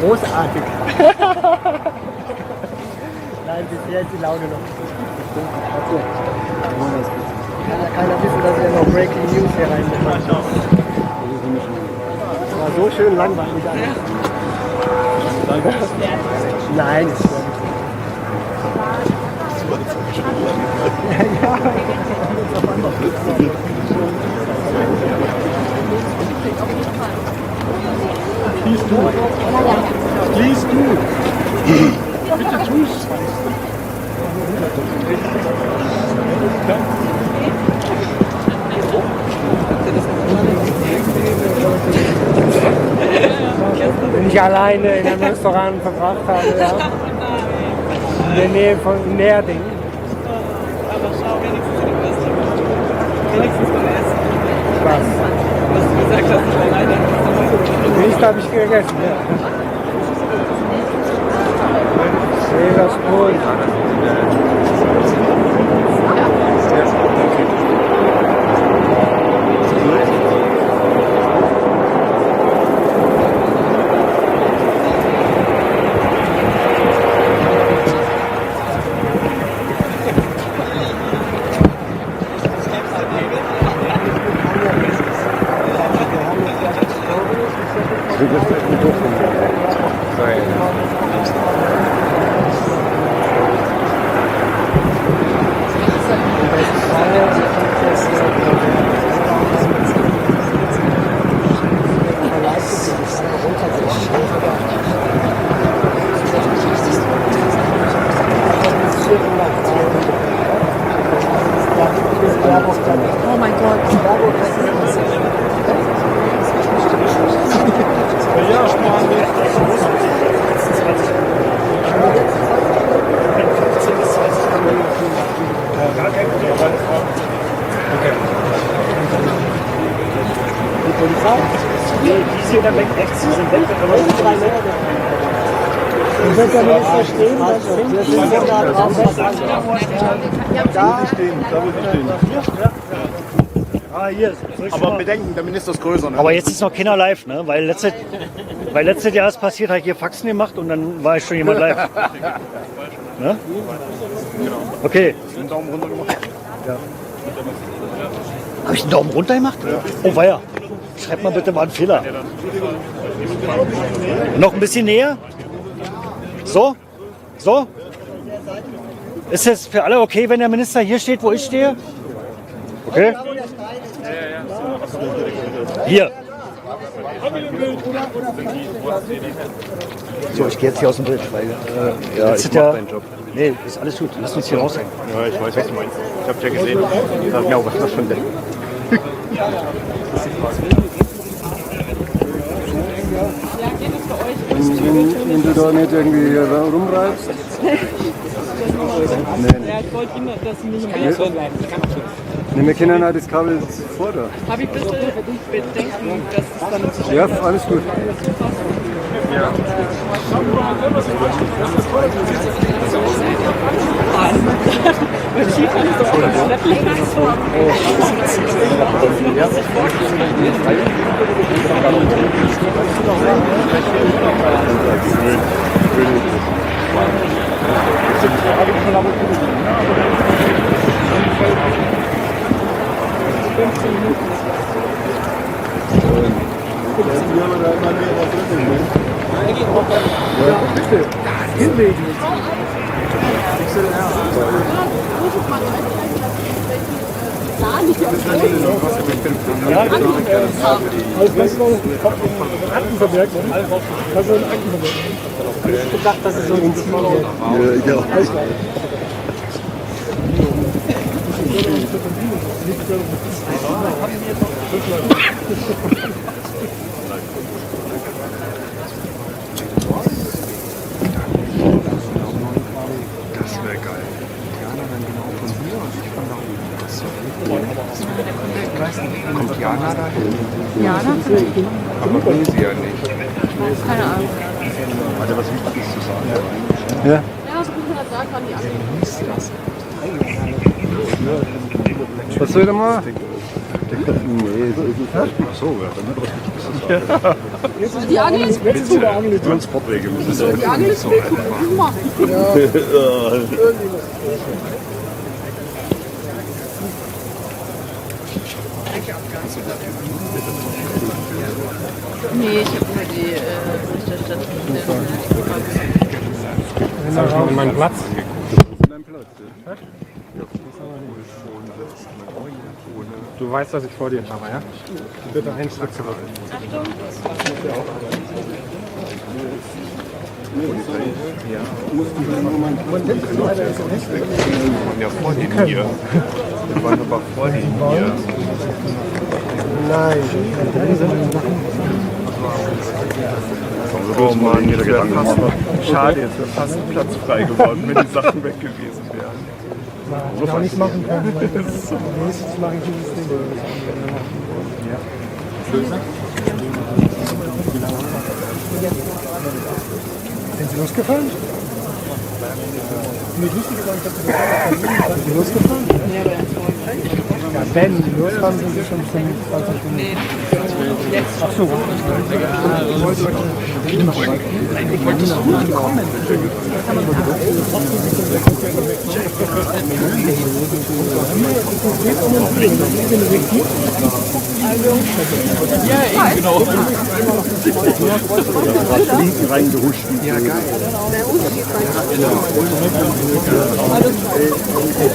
Speaker 4: Großartig. Nein, bisher ist die Laune noch. Kann ja keiner wissen, dass wir noch Breaking News hier reinbekommen. Das war so schön langweilig alles. Nein, das war
Speaker 7: Please do. Please do. Bitte tu's.
Speaker 4: Wenn ich alleine in einem Restaurant verbracht habe, ja. In der Nähe von Nerding.
Speaker 9: Aber schau wenigstens in dem Restaurant. Wenigstens beim Essen.
Speaker 4: Was?
Speaker 9: Was du gesagt hast, ich alleine im Restaurant.
Speaker 4: Nicht habe ich gegessen, ja. Schwerer Sprung.
Speaker 9: Oh mein Gott.
Speaker 7: Die Polizei? Die sind da weg, sie sind weg, aber nicht 3 Meter.
Speaker 4: Du wirst ja nicht verstehen, was wir sind ja da drauf.
Speaker 1: Da stehen, da wo sie stehen.
Speaker 7: Ah, hier.
Speaker 1: Aber bedenken, der Minister ist größer. Ne?
Speaker 7: Aber jetzt ist noch keiner live, ne? Weil letztes Jahr ist passiert, habe ich hier Faxen gemacht und dann war ich schon jemand live. Ne? Okay.
Speaker 1: Einen Daumen runter gemacht.
Speaker 7: Ja. Habe ich einen Daumen runter gemacht? Ja. Oh, weia. schreibt mal bitte, war ein Fehler. Noch ein bisschen näher. So? So? Ist es für alle okay, wenn der Minister hier steht, wo ich stehe? Okay? Hier. So, ich gehe jetzt hier aus dem Bild, weil
Speaker 17: Ja,
Speaker 7: jetzt
Speaker 17: ich
Speaker 7: ist
Speaker 17: mach deinen Job.
Speaker 7: Nee, ist alles gut. Lass uns hier raushängen.
Speaker 17: Ja, ich weiß, was du meinst. Ich hab ja gesehen. Ich hab mir auch was von dem.
Speaker 2: Wenn du da nicht irgendwie rumreibst.
Speaker 9: Ja, ich wollte immer, dass Sie nicht mehr so bleiben.
Speaker 2: Nee, wir kennen auch das Kabel vor da.
Speaker 9: Habe ich bitte bedenken, dass es dann zu
Speaker 2: Ja, alles gut.
Speaker 9: Ja.
Speaker 4: Ich gedacht, dass es so ein Ziel wird.
Speaker 2: Ja,
Speaker 11: Das wäre geil. Jana dann genau von hier und ich von da oben. Kommt Jana da hin?
Speaker 19: Jana?
Speaker 11: Aber will sie ja nicht.
Speaker 19: Keine Ahnung.
Speaker 11: Hat er was Wichtiges zu sagen?
Speaker 2: Ja.
Speaker 19: Ja, so gut man das sagt, waren die anderen.
Speaker 2: Was soll der mal?
Speaker 17: Nee, so ist es nicht. Ach so, ja, dann hat er was Wichtiges zu sagen.
Speaker 19: Die Angel ist weg.
Speaker 17: Transportwege müssen Sie
Speaker 19: Die Angel ist weg. Guck mal. Nee, ich habe nur die Berichterstattung.
Speaker 20: In meinen Platz. Du weißt, dass ich vor dir habe, ja? Bitte einen Schritt zurück.
Speaker 11: Ja. Wir waren ja vor denen hier. Wir waren aber vor denen hier.
Speaker 4: Nein.
Speaker 17: Oh Mann,
Speaker 11: jetzt
Speaker 17: wäre fast
Speaker 11: schade, jetzt wäre fast ein Platz frei geworden, wenn die Sachen weg gewesen wären.
Speaker 4: Ich auch nicht machen können. Nächstes mache ich dieses Ding. Sind Sie losgefahren? Mir lustig gesagt, dass sind Sie losgefahren?
Speaker 19: Ja, aber
Speaker 4: Ja, wenn Sie losfahren, sind Sie schon 20 Stunden.
Speaker 19: Nee,
Speaker 4: Ach so.
Speaker 11: Ich wollte so gut kommen.
Speaker 19: ja, genau.
Speaker 17: Linken reingehuscht.
Speaker 11: Ja, geil.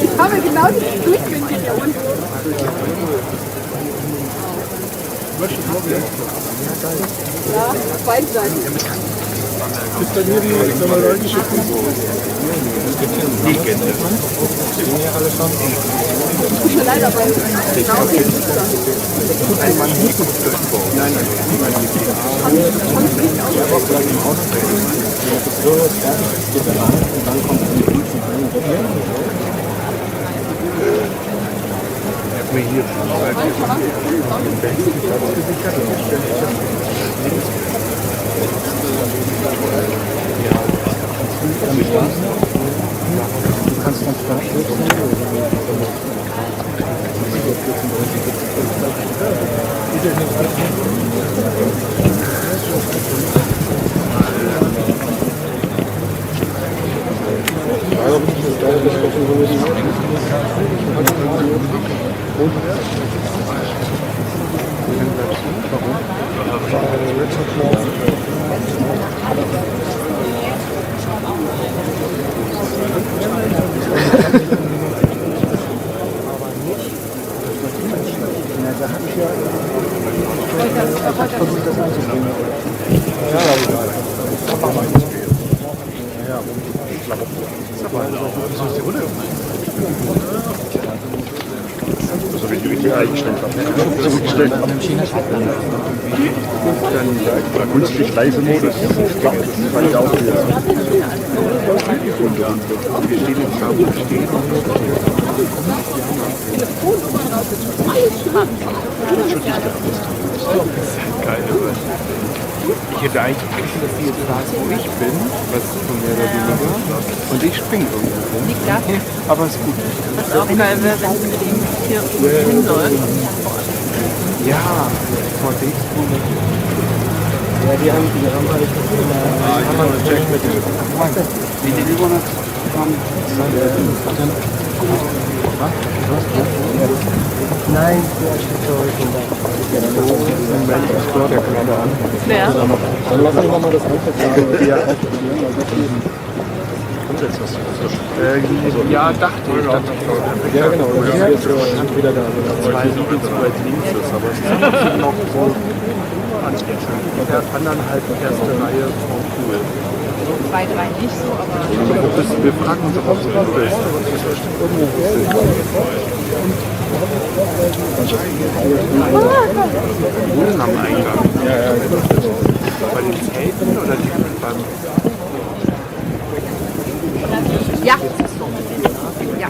Speaker 19: Ich habe genau die Durchwinde hier unten. Ja, beidseitig.
Speaker 20: Ist bei mir die kameralische
Speaker 11: Die Gänse.
Speaker 19: Leider bei
Speaker 4: Du kannst dann
Speaker 11: Warum?
Speaker 8: So wie die richtig eingestellt haben. So gut gestellt haben. Oder künstlich leise Modus. Das fand ich auch wieder. Wir stehen im Schaum, stehen. Geil, ich hätte eigentlich Angst, dass sie jetzt sagen, wo ich bin, was von mehr oder weniger, und ich springe irgendwo. Aber ist gut.
Speaker 19: Was auch geil wäre, wenn sie mit ihm hier hinläuft.
Speaker 8: Ja, vor dem.
Speaker 4: Ja, die haben halt Nein, der steht so
Speaker 8: Der gerade an.
Speaker 19: Wer?
Speaker 8: Dann lassen wir mal das anfangen. Ja, dachte ich. Ja, genau. Das ist jetzt wieder da. Zwei Minuten zu weit links ist, aber es ist noch so in der anderthalb erste Reihe vom Pool.
Speaker 19: 2, 3 nicht so, aber...
Speaker 8: Wir fragen uns, ob es so ist. Wohnen am Eingang. Bei den Zelten oder die beim...
Speaker 19: Ja. Ja.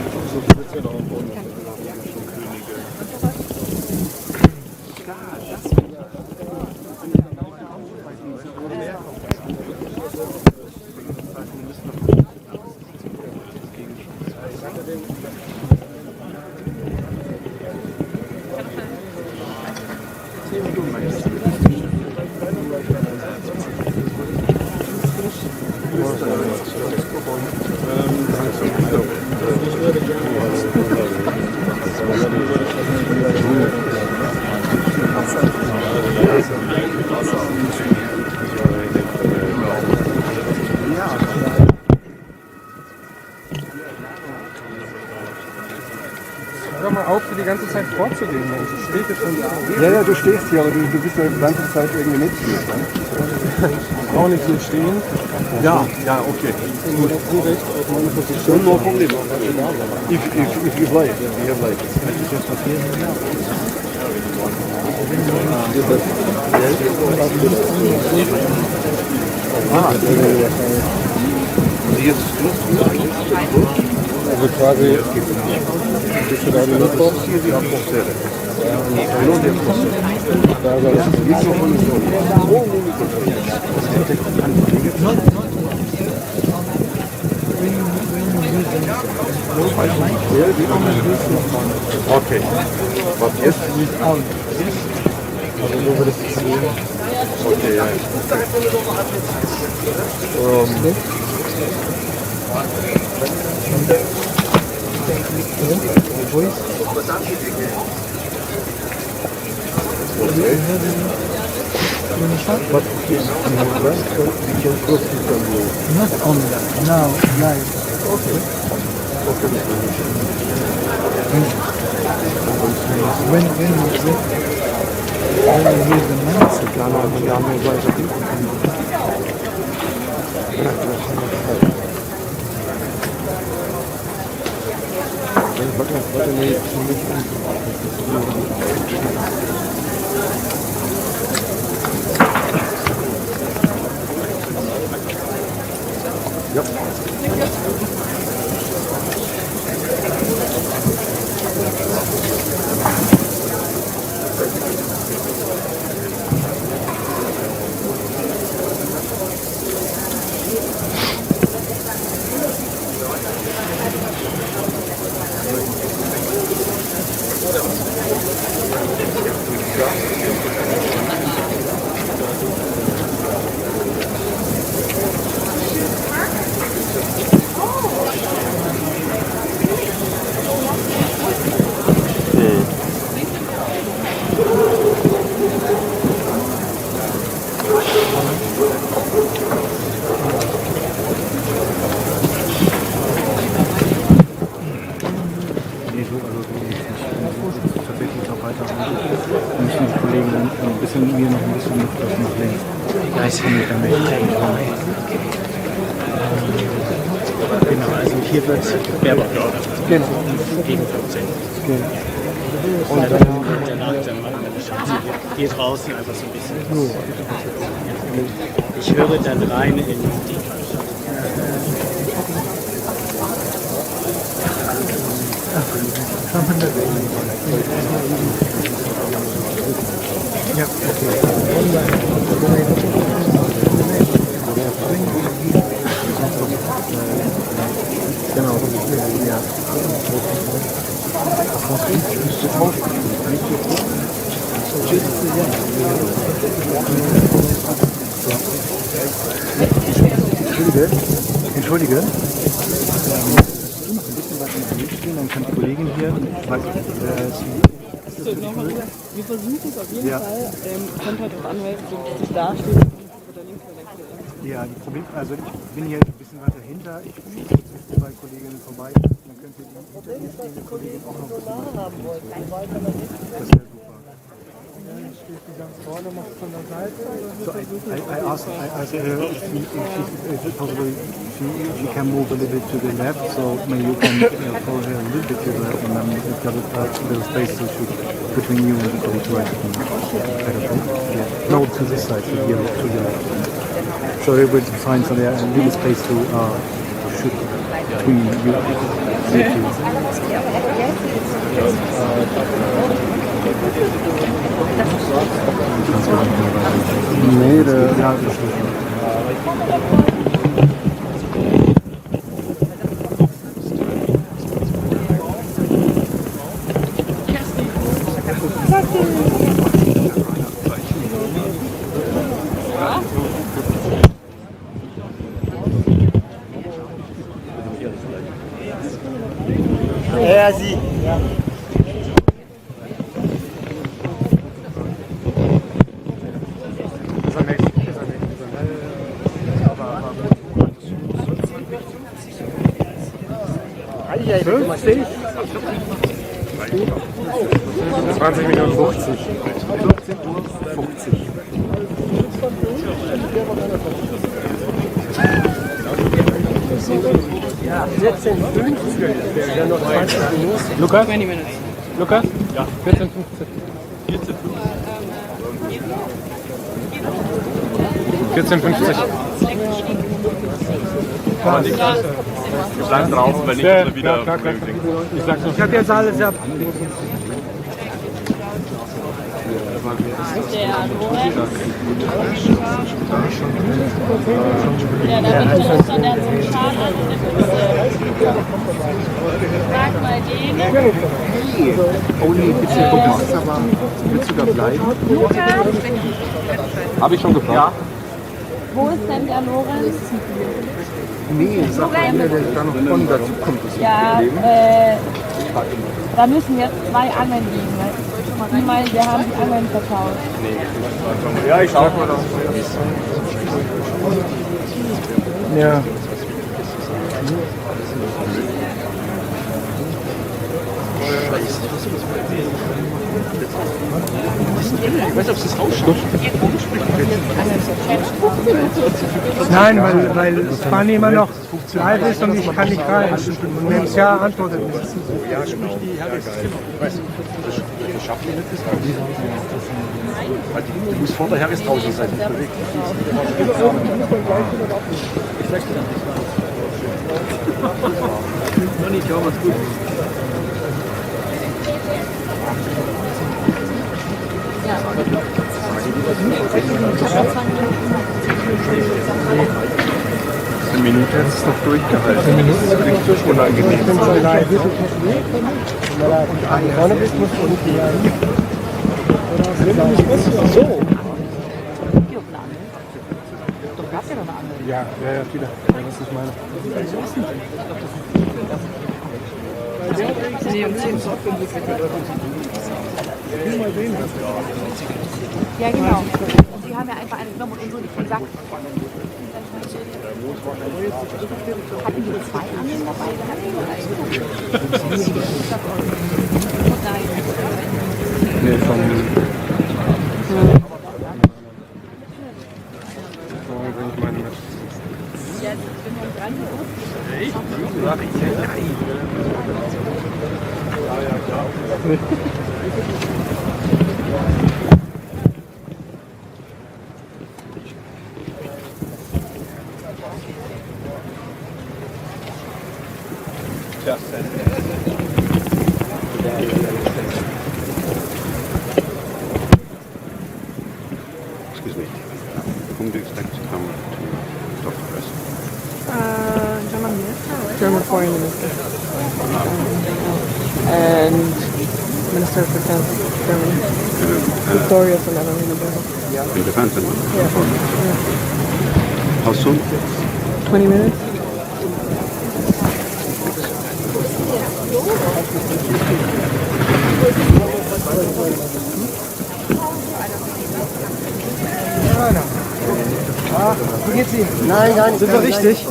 Speaker 20: Hör mal auf, die ganze Zeit vorzugehen. Ich stehe jetzt schon da.
Speaker 2: Ja, du stehst hier, aber du bist ja die ganze Zeit irgendwie nicht hier.
Speaker 20: Auch nicht hier stehen.
Speaker 2: Ja, okay.
Speaker 20: Gut. Recht auf meine Position.
Speaker 2: No problem. If you like, we have like.
Speaker 20: Also quasi bist du da die Luft drauf?
Speaker 8: Okay. Was jetzt?
Speaker 20: Also nur würde ich sehen.
Speaker 8: Okay, ja.
Speaker 4: Not on that, now, live.
Speaker 8: Okay.
Speaker 4: When we use the mindset,
Speaker 12: bisschen noch das nach links. Ja, ich finde damit. Genau, also hier wird Baerbock gegen 15. Und dann danach geht draußen einfach so ein bisschen. Ich höre dann rein in die ja, okay. Genau, ja. Entschuldige. Dann kann die Kollegin hier, weil
Speaker 9: Wir versuchen es auf jeden Fall. Kommt halt auch an, weil es sich dasteht.
Speaker 12: Ja, die Problem, also ich bin hier ein bisschen weiter hinter. Ich bin jetzt bei Kolleginnen vorbei. Dann könnt ihr die Kollegin auch noch haben wollen. Das wäre super. Steht die ganz vorne noch von der Seite? So I asked if she can move a little bit to the left, so maybe you can follow her a little bit to the left, and then you've got a little space between you and the colleague right. No, to this side, to the left. So it will find so there a little space to shoot between you. Nee, ja, das ist
Speaker 7: Ja, sie. Ja.
Speaker 12: Minuten 50. 14:50.
Speaker 4: Ja, 14:50. Ja, noch 20 Minuten.
Speaker 12: Lukas? Lukas? Ja. 14:50. 14:50.
Speaker 8: Wir bleiben draußen, weil nicht, dass wir wieder...
Speaker 12: Ich habe jetzt alles ab.
Speaker 6: Ja, da bin ich schon der zum Schaden. Frag mal den.
Speaker 12: Oh nee, bitte, guck mal. Aber willst du da bleiben? Habe ich schon gefragt. Ja.
Speaker 6: Wo ist denn der Lorenz?
Speaker 12: Nee, sag mal, der da noch von dazu kommt.
Speaker 6: Ja, da müssen jetzt 2 Angeln liegen. Die meinen, wir haben die Angeln vertauscht.
Speaker 12: Ja, ich schau mal da. Ja.
Speaker 18: Ich weiß nicht, ob es das rausschluckt.
Speaker 12: Nein, weil Spanien immer noch live ist und ich kann nicht rein. Und wenn es ja antwortet nicht.
Speaker 18: Ja, genau. Die muss vor der Herr ist draußen sein. Ich glaube, was gut.
Speaker 17: Eine Minute hat es noch durchgehalten. Das ist richtig unangenehm.
Speaker 4: Vorne bist, musst du unten bleiben. So.
Speaker 12: Ja, wieder. Das ist meine.
Speaker 9: Nee, um 10 Uhr.
Speaker 19: Ja, genau. Und die haben ja einfach eine genommen und uns so nicht vom Sack. Hatten die 2 Angeln dabei gehabt?
Speaker 12: Nee, von...
Speaker 2: Excuse me. Whom do you expect to come to talk to us?
Speaker 14: German minister, right? German foreign minister. And Minister of Defense of Germany. Victorious and Emily Bell.
Speaker 2: In defense and
Speaker 14: Yeah.
Speaker 2: How soon?
Speaker 14: 20 minutes.
Speaker 4: Wie geht's Ihnen? Nein, gar nicht.
Speaker 12: Sind wir richtig?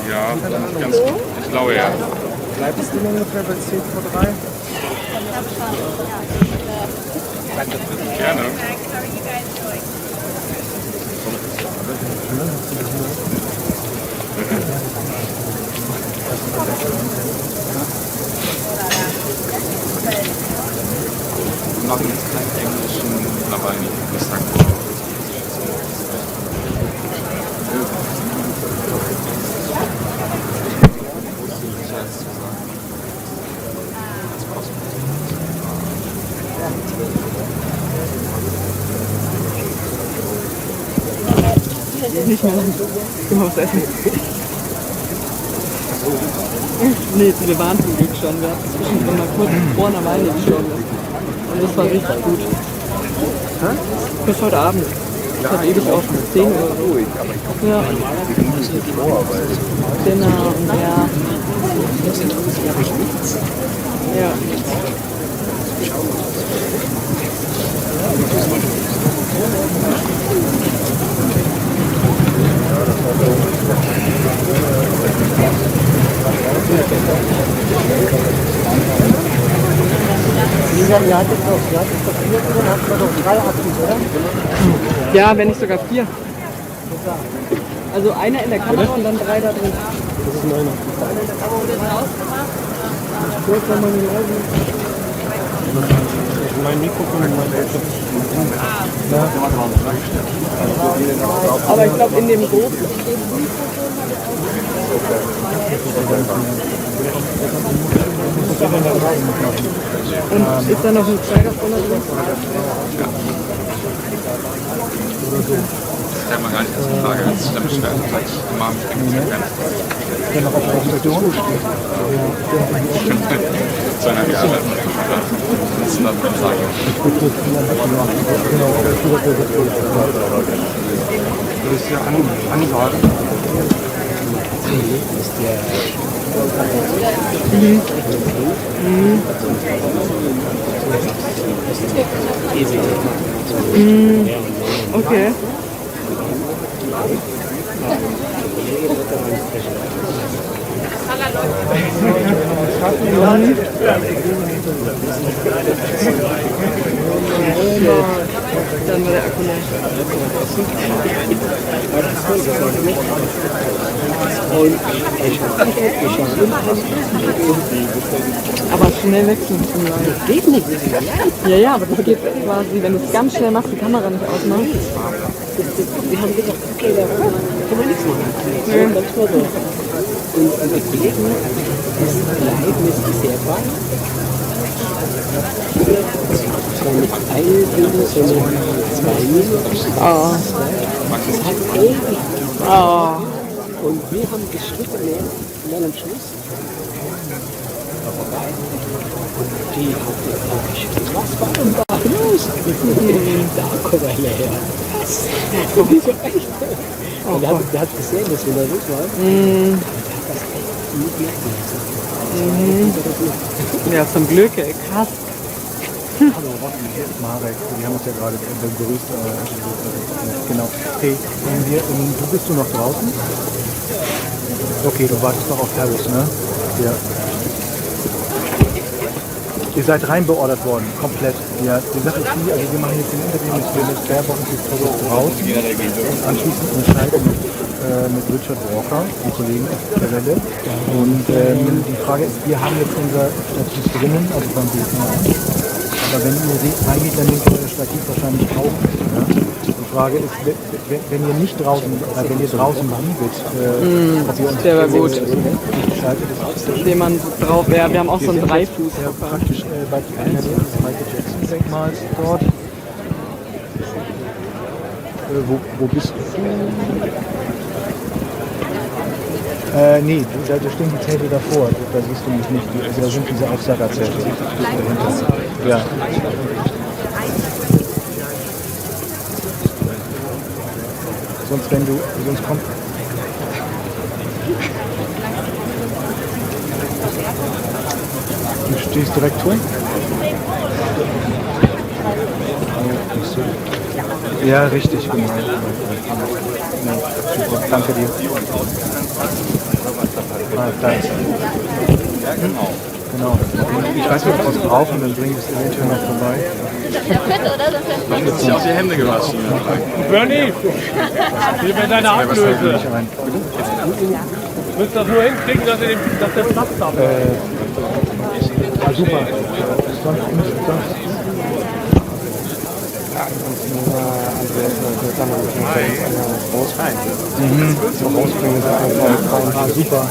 Speaker 8: Ja, ganz, ich glaube ja.
Speaker 12: Bleibt es denn ungefähr bei 10 vor 3?
Speaker 8: Gerne. Wir machen jetzt keinen englischen, aber ich sag
Speaker 14: Nicht mehr. Gehen wir was essen. Nee, wir waren zum Glück schon. Wir hatten zwischendrin mal kurz vor einer Weile geschoben. Und das war richtig gut. Bis heute Abend. Das hat ewig auch schon 10 oder so. Ja. Genau, ja. Ja.
Speaker 4: Ihr hattet doch 4 und dann habt ihr doch 3 Akkus, oder?
Speaker 14: Ja, wenn nicht sogar 4. Also einer in der Kamera und dann 3 da drin.
Speaker 4: Das ist meiner.
Speaker 12: Mein Mikrofon und mein Laptop.
Speaker 14: Aber ich glaube in dem großen. Und ist da noch ein Zeiger vorne drin?
Speaker 8: Das stellt man gar nicht als Frage, das ist dann beschwert und sagt, immer am
Speaker 12: Wenn noch auf der Station steht.
Speaker 8: 2,5 Jahre. Das ist dann eine Frage.
Speaker 12: Das ist ja Ansage.
Speaker 14: Okay. Dann war der Akku leer. Aber schnell wechseln müssen wir. Das geht nicht. Ja, aber das geht quasi, wenn du es ganz schnell machst, die Kamera nicht ausmachst.
Speaker 4: Wir haben gesagt, okay, da kann man nichts machen. So, manchmal so. Und die Kollegen, das bleiben ist sehr weit. So mit 1 Minute, so mit 2 Minuten.
Speaker 14: Oh.
Speaker 4: Das hat ewig.
Speaker 14: Oh.
Speaker 4: Und wir haben geschritten mehr und dann am Schluss war vorbei. Und die hat dann geschrien, was war denn da los? Da kommt einer her. Was? Und die so echt. Und der hat gesehen, dass wir nervös waren. Und der hat das echt nicht merken.
Speaker 14: Ja, zum Glück, ey, krass.
Speaker 12: Hallo, hier ist Marek. Wir haben uns ja gerade begrüßt. Genau. Hey, bist du noch draußen? Okay, du wartest noch auf Harris, ne? Ja. Ihr seid rein beordert worden, komplett. Ja, die Sache ist die, also wir machen jetzt den Interview mit Baerbock und die draußen und anschließend entscheiden mit Richard Walker, die Kollegen der Welle. Und die Frage ist, wir haben jetzt unser Stativ drinnen, also beim BSM. Aber wenn ihr reingeht, dann nehmt ihr euer Stativ wahrscheinlich auch. Ja? Die Frage ist, wenn ihr nicht draußen, wenn ihr draußen liebet, ob ihr uns
Speaker 14: der wäre gut.
Speaker 12: geschaltet
Speaker 14: Jemand drauf wäre. Wir haben auch so einen Dreifuß.
Speaker 12: Ja, praktisch bei einer des Michael Jackson-Denkmals dort. Wo bist du? Nee, da stehen die Zelte davor. Da siehst du mich nicht. Also da sind diese Aufsagerzelte. Dahinter. Ja. Sonst kommt. Du stehst direkt vor? Ja, richtig, genau. Ja, super, danke dir. Danke. Ja, genau. Ich weiß nicht, ob wir es brauchen, dann bringen wir es eventuell noch vorbei.
Speaker 18: Man hat sich auch die Hände gewaschen.
Speaker 21: Bernie, hier wäre deine Ablöse. Du müsst das nur hinkriegen, dass der Platz da ist.
Speaker 12: Ja, super. Super.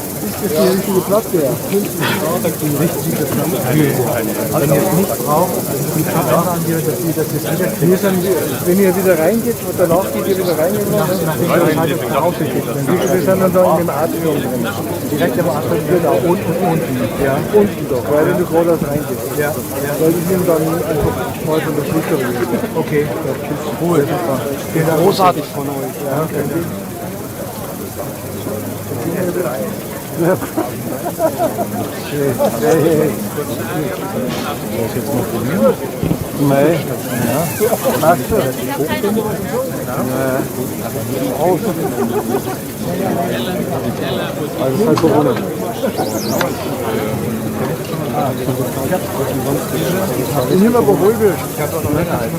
Speaker 12: Ist das der richtige Platz, der? Die richtige Platz. Wenn ihr es nicht braucht, die verraten dir, dass ihr das jetzt wieder wenn ihr wieder reingeht und danach geht ihr wieder rein, nachdem ihr halt rausgeht. Wir sind dann da in dem Atrium drin. Direkt im Atrium, genau, unten. Ja, unten doch, weil wenn du gerade reingehst. Ja. Weil ich nehme dann einfach mal von der Flüsse. Okay, cool. Großartig von euch. Ja, okay. Ja. Was jetzt noch probieren? Nein. Ja. Hast du? Also halt Corona. Ich nehme aber ruhig. Ich habe doch noch länger als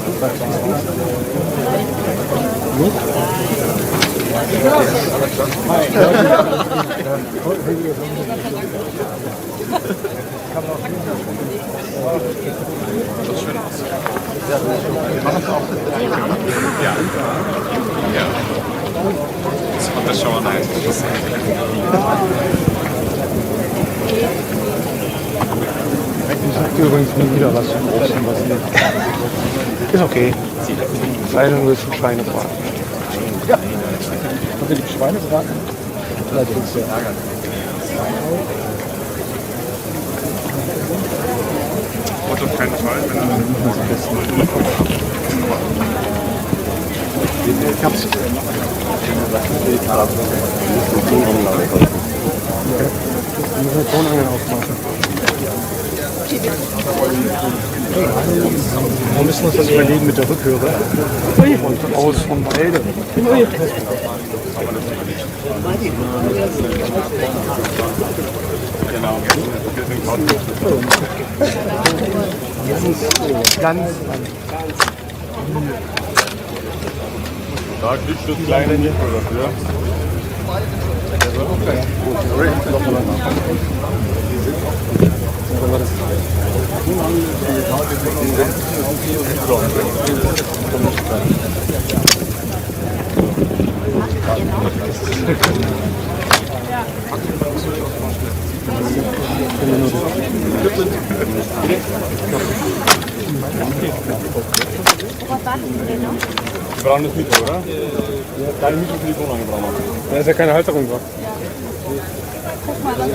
Speaker 8: Das schauen wir mal.
Speaker 12: Ich sag dir übrigens nie wieder was zum Obst und was nicht. Ist okay. Sei denn, du willst ein Schweinebraten. Ja. Habt ihr die Schweinebraten? Vielleicht willst du ärgern.
Speaker 8: Und auf keinen Fall, wenn er
Speaker 12: ich hab's. Wir müssen den Tonangel aufmachen. Wir müssen uns das überlegen mit der Rückhöre. Und aus von beide.
Speaker 8: Genau.
Speaker 12: Ganz.
Speaker 8: Da glitscht das kleine nicht dafür. Wir brauchen das Mikro, oder? Ja, dein Mikro für die Wohnung brauchen wir.
Speaker 12: Da ist ja keine Halterung drauf.
Speaker 8: Guck mal, habt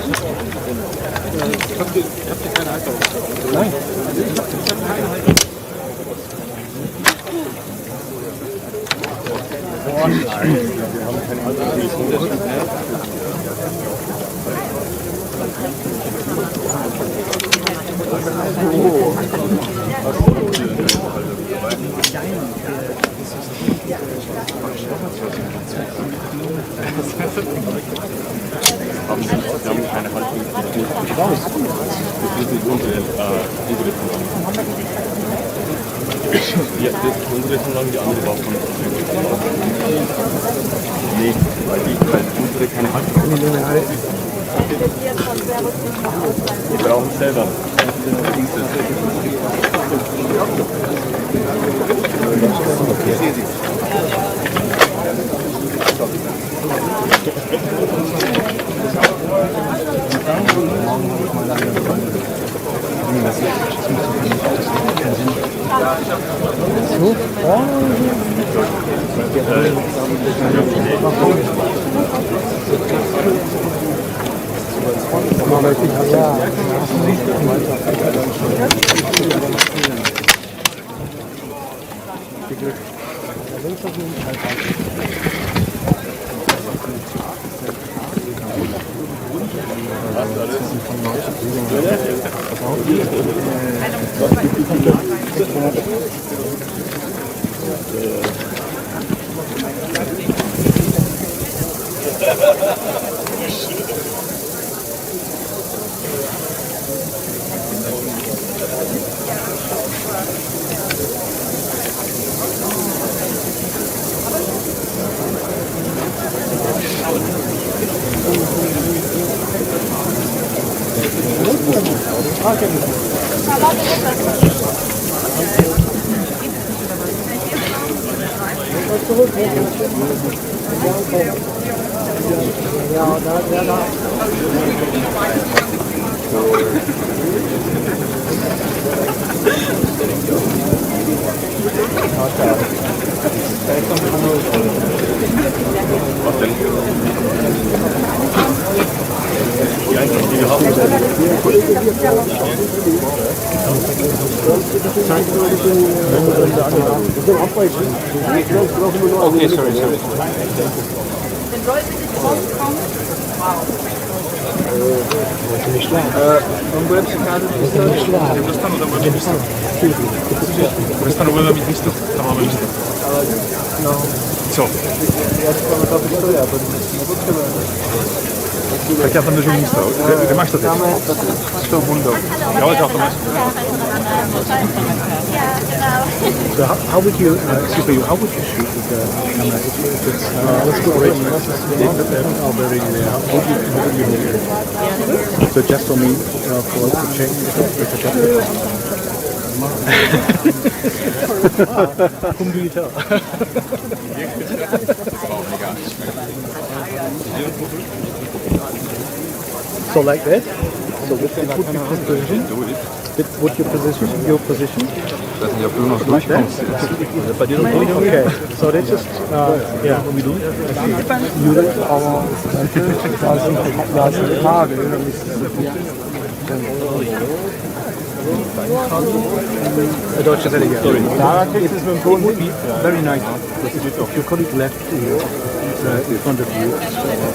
Speaker 8: ihr keine Halterung?
Speaker 12: Nein.
Speaker 8: Ich hab keine Halterung.
Speaker 12: Boah, nein. Wir haben keine Halterung.
Speaker 8: Wir haben keine Haltung. Ich weiß. Wir sind unsere Ja, das ist unsere Verlangen, die andere war von. Nee.
Speaker 18: Die brauchen selber. Okay, sorry.
Speaker 21: Dostanou budeme mít místo, tam máme místo. Co? Tak já tam držu místo. Kde máš to teď? S tou bundou. Jo, ale to máš.
Speaker 12: So how would you, excuse me, how would you shoot with the camera if it's let's go already are very rare? How would you do it? So just for me, for to check with the jacket. Whom do you tell? So like that? So this would be position? Would your position? Like that? Okay, so they just, yeah, we do. The Deutsche Delegate. Sorry. It would be very nice if your colleague left here in front of you,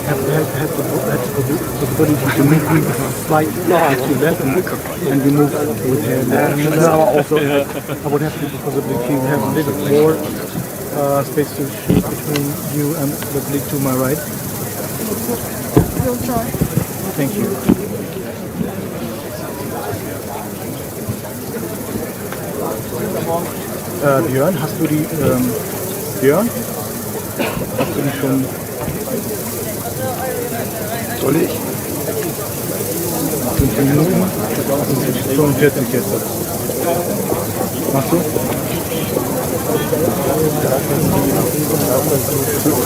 Speaker 12: have the possibility to make him slide to left and we move with him. And also, I would have the possibility to have a little more space to shoot between you and the colleague to my right.
Speaker 6: We'll try.
Speaker 12: Thank you. Björn, hast du die, Björn? Hast du die schon? Soll ich? 5 Minuten? 45 jetzt. Machst du?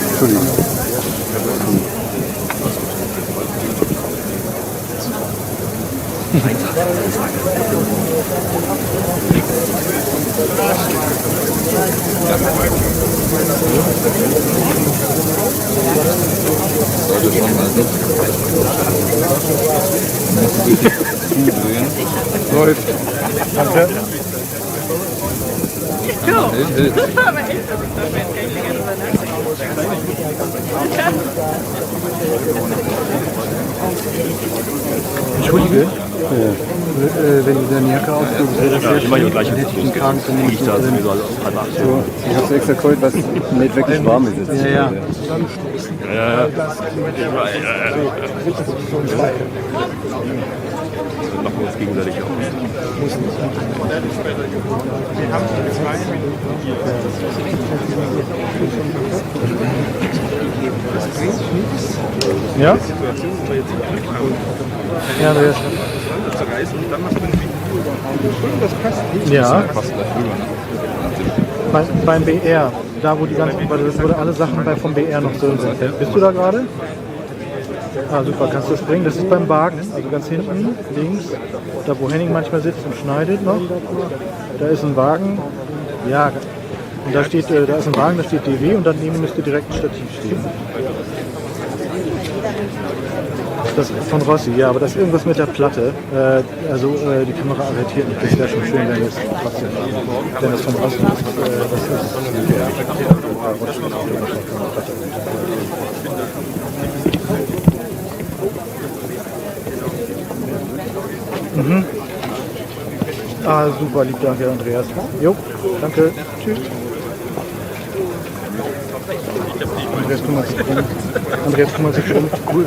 Speaker 12: Entschuldigung.
Speaker 21: Läuft.
Speaker 12: Danke. Entschuldige, wenn du deine Jacke ausdrückst, wäre das sehr schön. Dann hätte ich den Kragen für mich da drin. So, ich habe extra geholt, was nicht wirklich warm ist jetzt. Ja.
Speaker 8: lachen wir uns gegenseitig aus.
Speaker 12: Ja? Ja, Andreas. Ja. Beim BR, da wo die ganzen, wo alle Sachen vom BR noch drin sind. Bist du da gerade? Ah, super, kannst du springen? Das ist beim Wagen, also ganz hinten, links, da wo Henning manchmal sitzt und schneidet noch. Da ist ein Wagen, ja, und da steht, da ist ein Wagen, da steht DW und daneben müsste direkt ein Stativ stehen. Das ist von Rossi, ja, aber das ist irgendwas mit der Platte. Die Kamera arretiert nicht, das wäre schon schön, wenn es trotzdem wenn das von Rossi ist. Mhm. Ah, super, lieb, danke, Andreas. Jo, danke, tschüss. Andreas kümmert sich drum. Cool.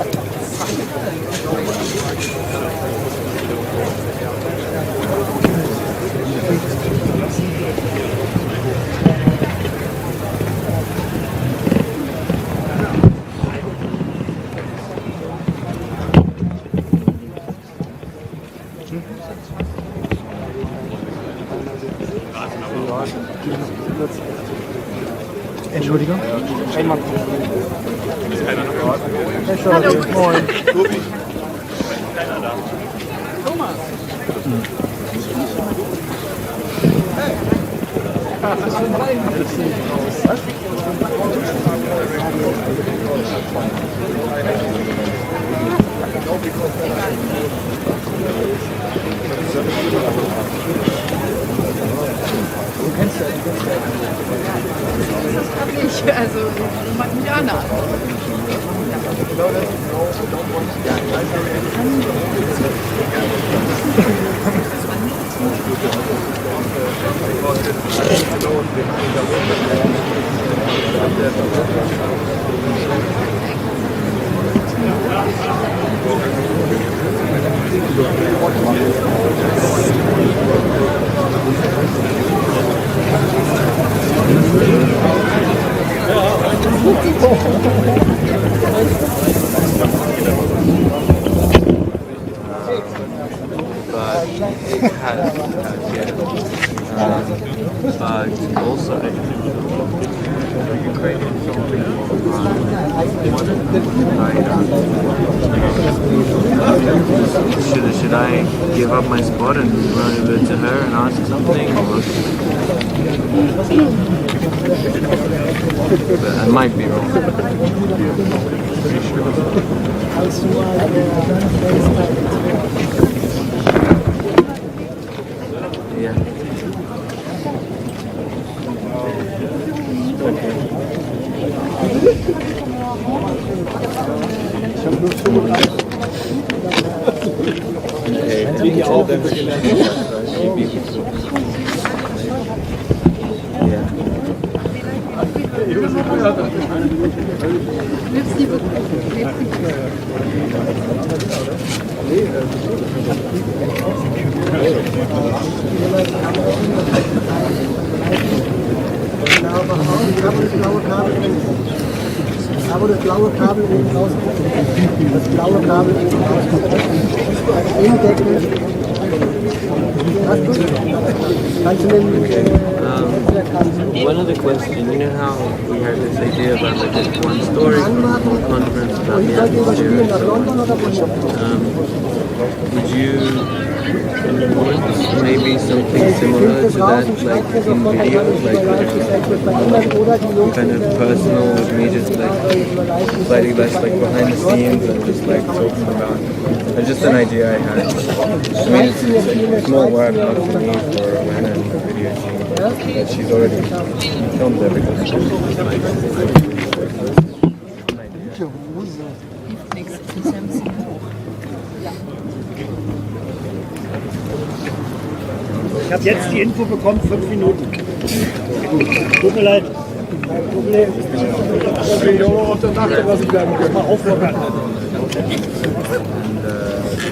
Speaker 12: Entschuldigung. Einmal. Hallo. Moin. Thomas. Hast du einen Wein raus? Du kennst ja,
Speaker 19: Das kann ich, also Jana.
Speaker 15: But also should I give up my spot and run over to her and ask something? But I might be wrong. Yeah.
Speaker 4: Aber das blaue Kabel oben rauskommt. Das blaue Kabel oben rauskommt. Im Deckel. Hast du? Kannst du
Speaker 15: One other question, you know how we had this idea about like this one story conference about the atmosphere? Would you want maybe something similar to that, like in video, like kind of personal with me, just like slightly less like behind the scenes and just like talking about, it's just an idea I had. I mean, it's more work not for me, for Anna and the video team, but she's already filmed everything.
Speaker 7: Ich habe jetzt die Info bekommen, 5 Minuten. Tut mir leid. Kein Problem. Ich bin auf der Nacht, was ich bleiben kann. Mal auflockern.
Speaker 13: Hi,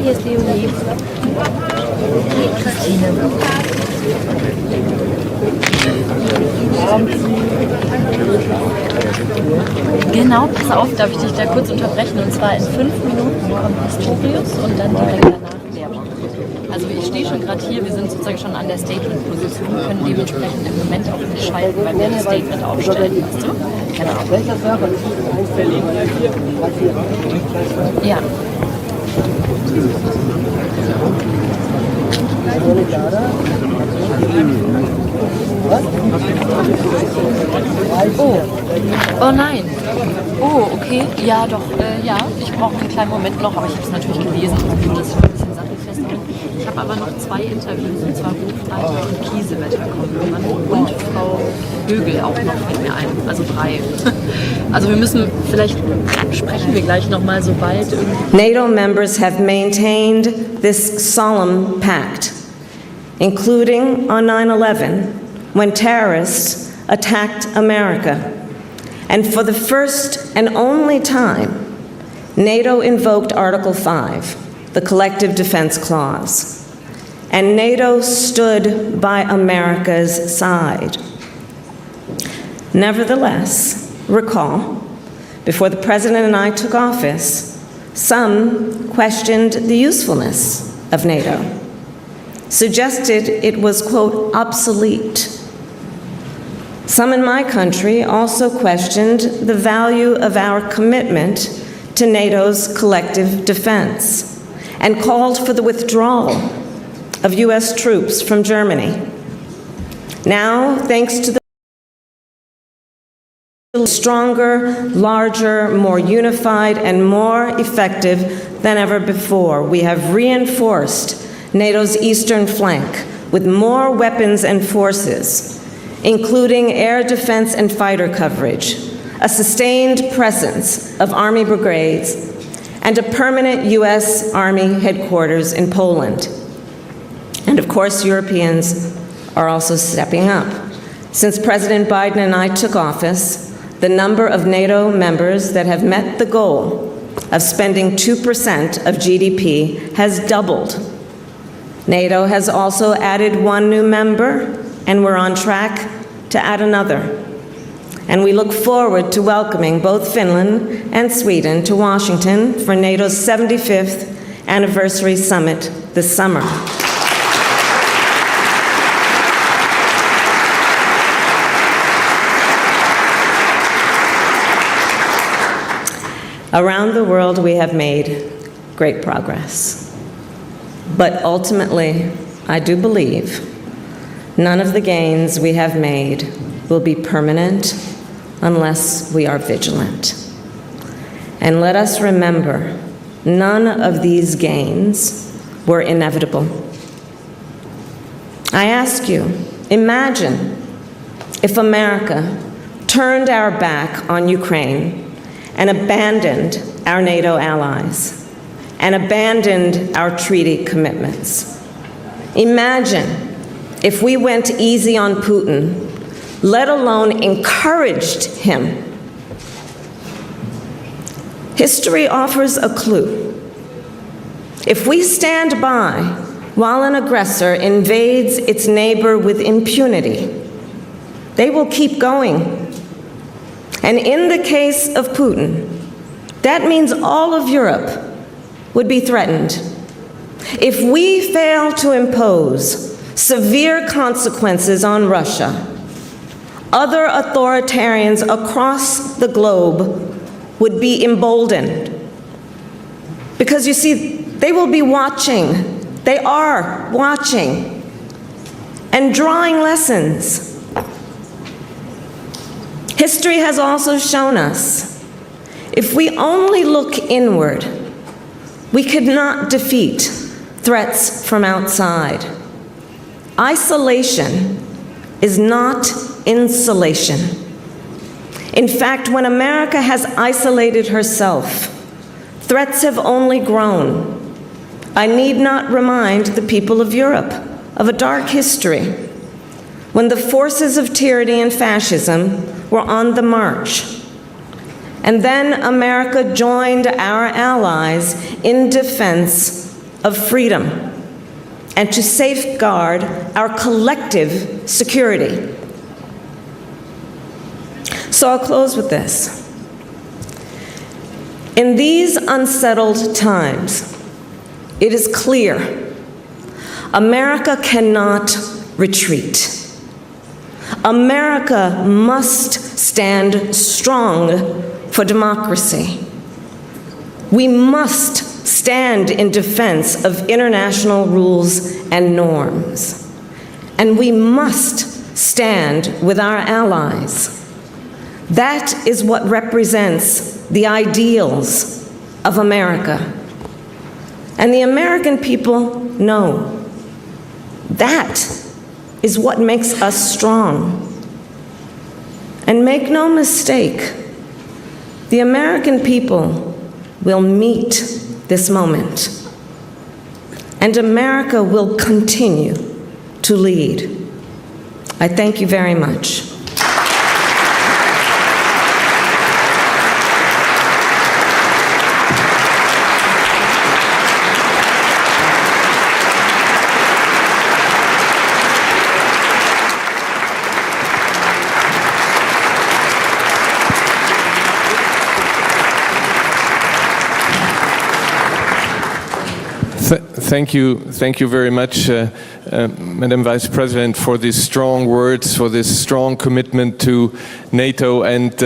Speaker 13: hier ist Leonie. Christine. Genau, pass auf, darf ich dich da kurz unterbrechen? Und zwar in 5 Minuten kommt Pistorius und dann direkt danach Werbung. Also ich stehe schon gerade hier, wir sind sozusagen schon an der Statement-Position, können dementsprechend im Moment auch nicht schalten, weil wir das Statement aufstellen, weißt du? Genau. Ja. Oh nein. Oh, okay. Ja, doch. Ja, ich brauche einen kleinen Moment noch, aber ich habe es natürlich gelesen und will das ein bisschen sattelfest bringen. Ich habe aber noch 2 Interviews, und zwar Hofleiter und Kiesewetter kommen irgendwann und Frau Högel auch noch mit mir ein. Also 3. Also wir müssen, vielleicht sprechen wir gleich nochmal, sobald irgendwie...
Speaker 22: NATO members have maintained this solemn pact, including on 9/11, when terrorists attacked America. And for the first and only time, NATO invoked Article 5, the Collective Defense Clause. And NATO stood by America's side. Nevertheless, recall, before the President and I took office, some questioned the usefulness of NATO, suggested it was, quote, obsolete. Some in my country also questioned the value of our commitment to NATO's collective defense and called for the withdrawal of U.S. troops from Germany. Now, thanks to the stronger, larger, more unified, and more effective than ever before, we have reinforced NATO's eastern flank with more weapons and forces, including air defense and fighter coverage, a sustained presence of Army brigades, and a permanent U.S. Army headquarters in Poland. And of course, Europeans are also stepping up. Since President Biden and I took office, the number of NATO members that have met the goal of spending 2% of GDP has doubled. NATO has also added 1 new member, and we're on track to add another. And we look forward to welcoming both Finland and Sweden to Washington for NATO's 75th anniversary summit this summer. Around the world, we have made great progress. But ultimately, I do believe none of the gains we have made will be permanent unless we are vigilant. And let us remember, none of these gains were inevitable. I ask you, imagine if America turned our back on Ukraine and abandoned our NATO allies and abandoned our treaty commitments. Imagine if we went easy on Putin, let alone encouraged him. History offers a clue. If we stand by while an aggressor invades its neighbor with impunity, they will keep going. And in the case of Putin, that means all of Europe would be threatened. If we fail to impose severe consequences on Russia, other authoritarians across the globe would be emboldened. Because you see, they will be watching, they are watching, and drawing lessons. History has also shown us, if we only look inward, we could not defeat threats from outside. Isolation is not insulation. In fact, when America has isolated herself, threats have only grown. I need not remind the people of Europe of a dark history when the forces of tyranny and fascism were on the march. And then America joined our allies in defense of freedom and to safeguard our collective security. So I'll close with this. In these unsettled times, it is clear America cannot retreat. America must stand strong for democracy. We must stand in defense of international rules and norms. And we must stand with our allies. That is what represents the ideals of America. And the American people know that is what makes us strong. And make no mistake, the American people will meet this moment. And America will continue to lead. I thank you very much.
Speaker 5: Thank you very much, Madam Vice President, for these strong words, for this strong commitment to NATO. And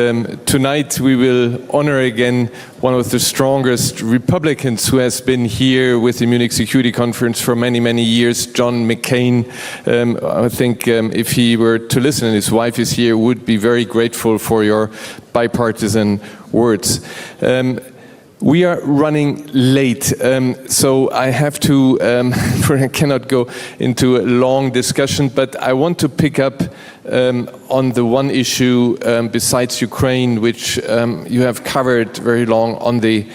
Speaker 5: tonight we will honor again one of the strongest Republicans who has been here with the Munich Security Conference for many, many years, John McCain. I think if he were to listen, and his wife is here, would be very grateful for your bipartisan words. We are running late, so I have to, I cannot go into a long discussion, but I want to pick up on the one issue besides Ukraine, which you have covered very long, on the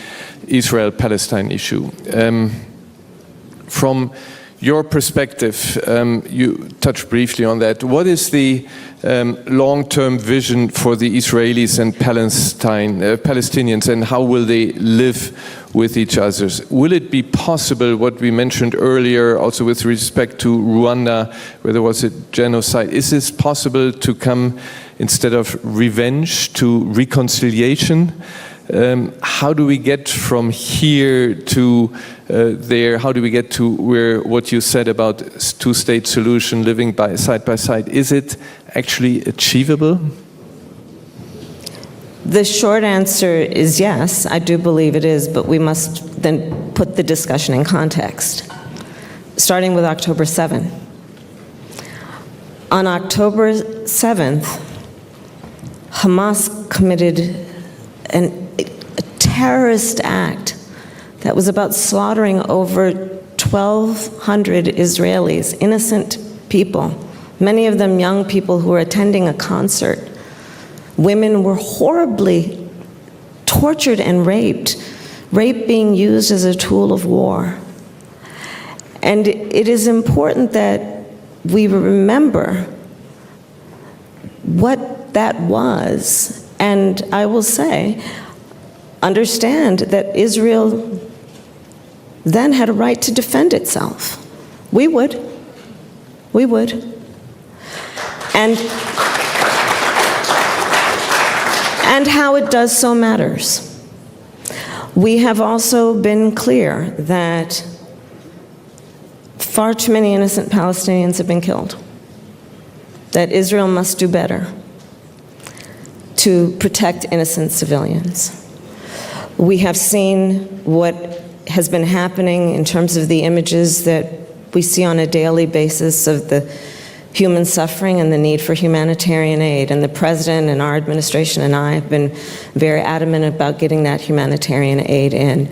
Speaker 5: Israel-Palestine issue. From your perspective, you touched briefly on that. What is the long-term vision for the Israelis and Palestinians, and how will they live with each other? Will it be possible, what we mentioned earlier, also with respect to Rwanda, where there was a genocide, is this possible to come, instead of revenge, to reconciliation? How do we get from here to there? How do we get to where what you said about two-state solution, living by side? Is it actually achievable?
Speaker 22: The short answer is yes, I do believe it is, but we must then put the discussion in context, starting with October 7th. On October 7th, Hamas committed a terrorist act that was about slaughtering over 1,200 Israelis, innocent people, many of them young people who were attending a concert. Women were horribly tortured and raped, rape being used as a tool of war. And it is important that we remember what that was. And I will say, understand that Israel then had a right to defend itself. We would. We would. And how it does so matters. We have also been clear that far too many innocent Palestinians have been killed, that Israel must do better to protect innocent civilians. We have seen what has been happening in terms of the images that we see on a daily basis of the human suffering and the need for humanitarian aid. And the President and our administration and I have been very adamant about getting that humanitarian aid in.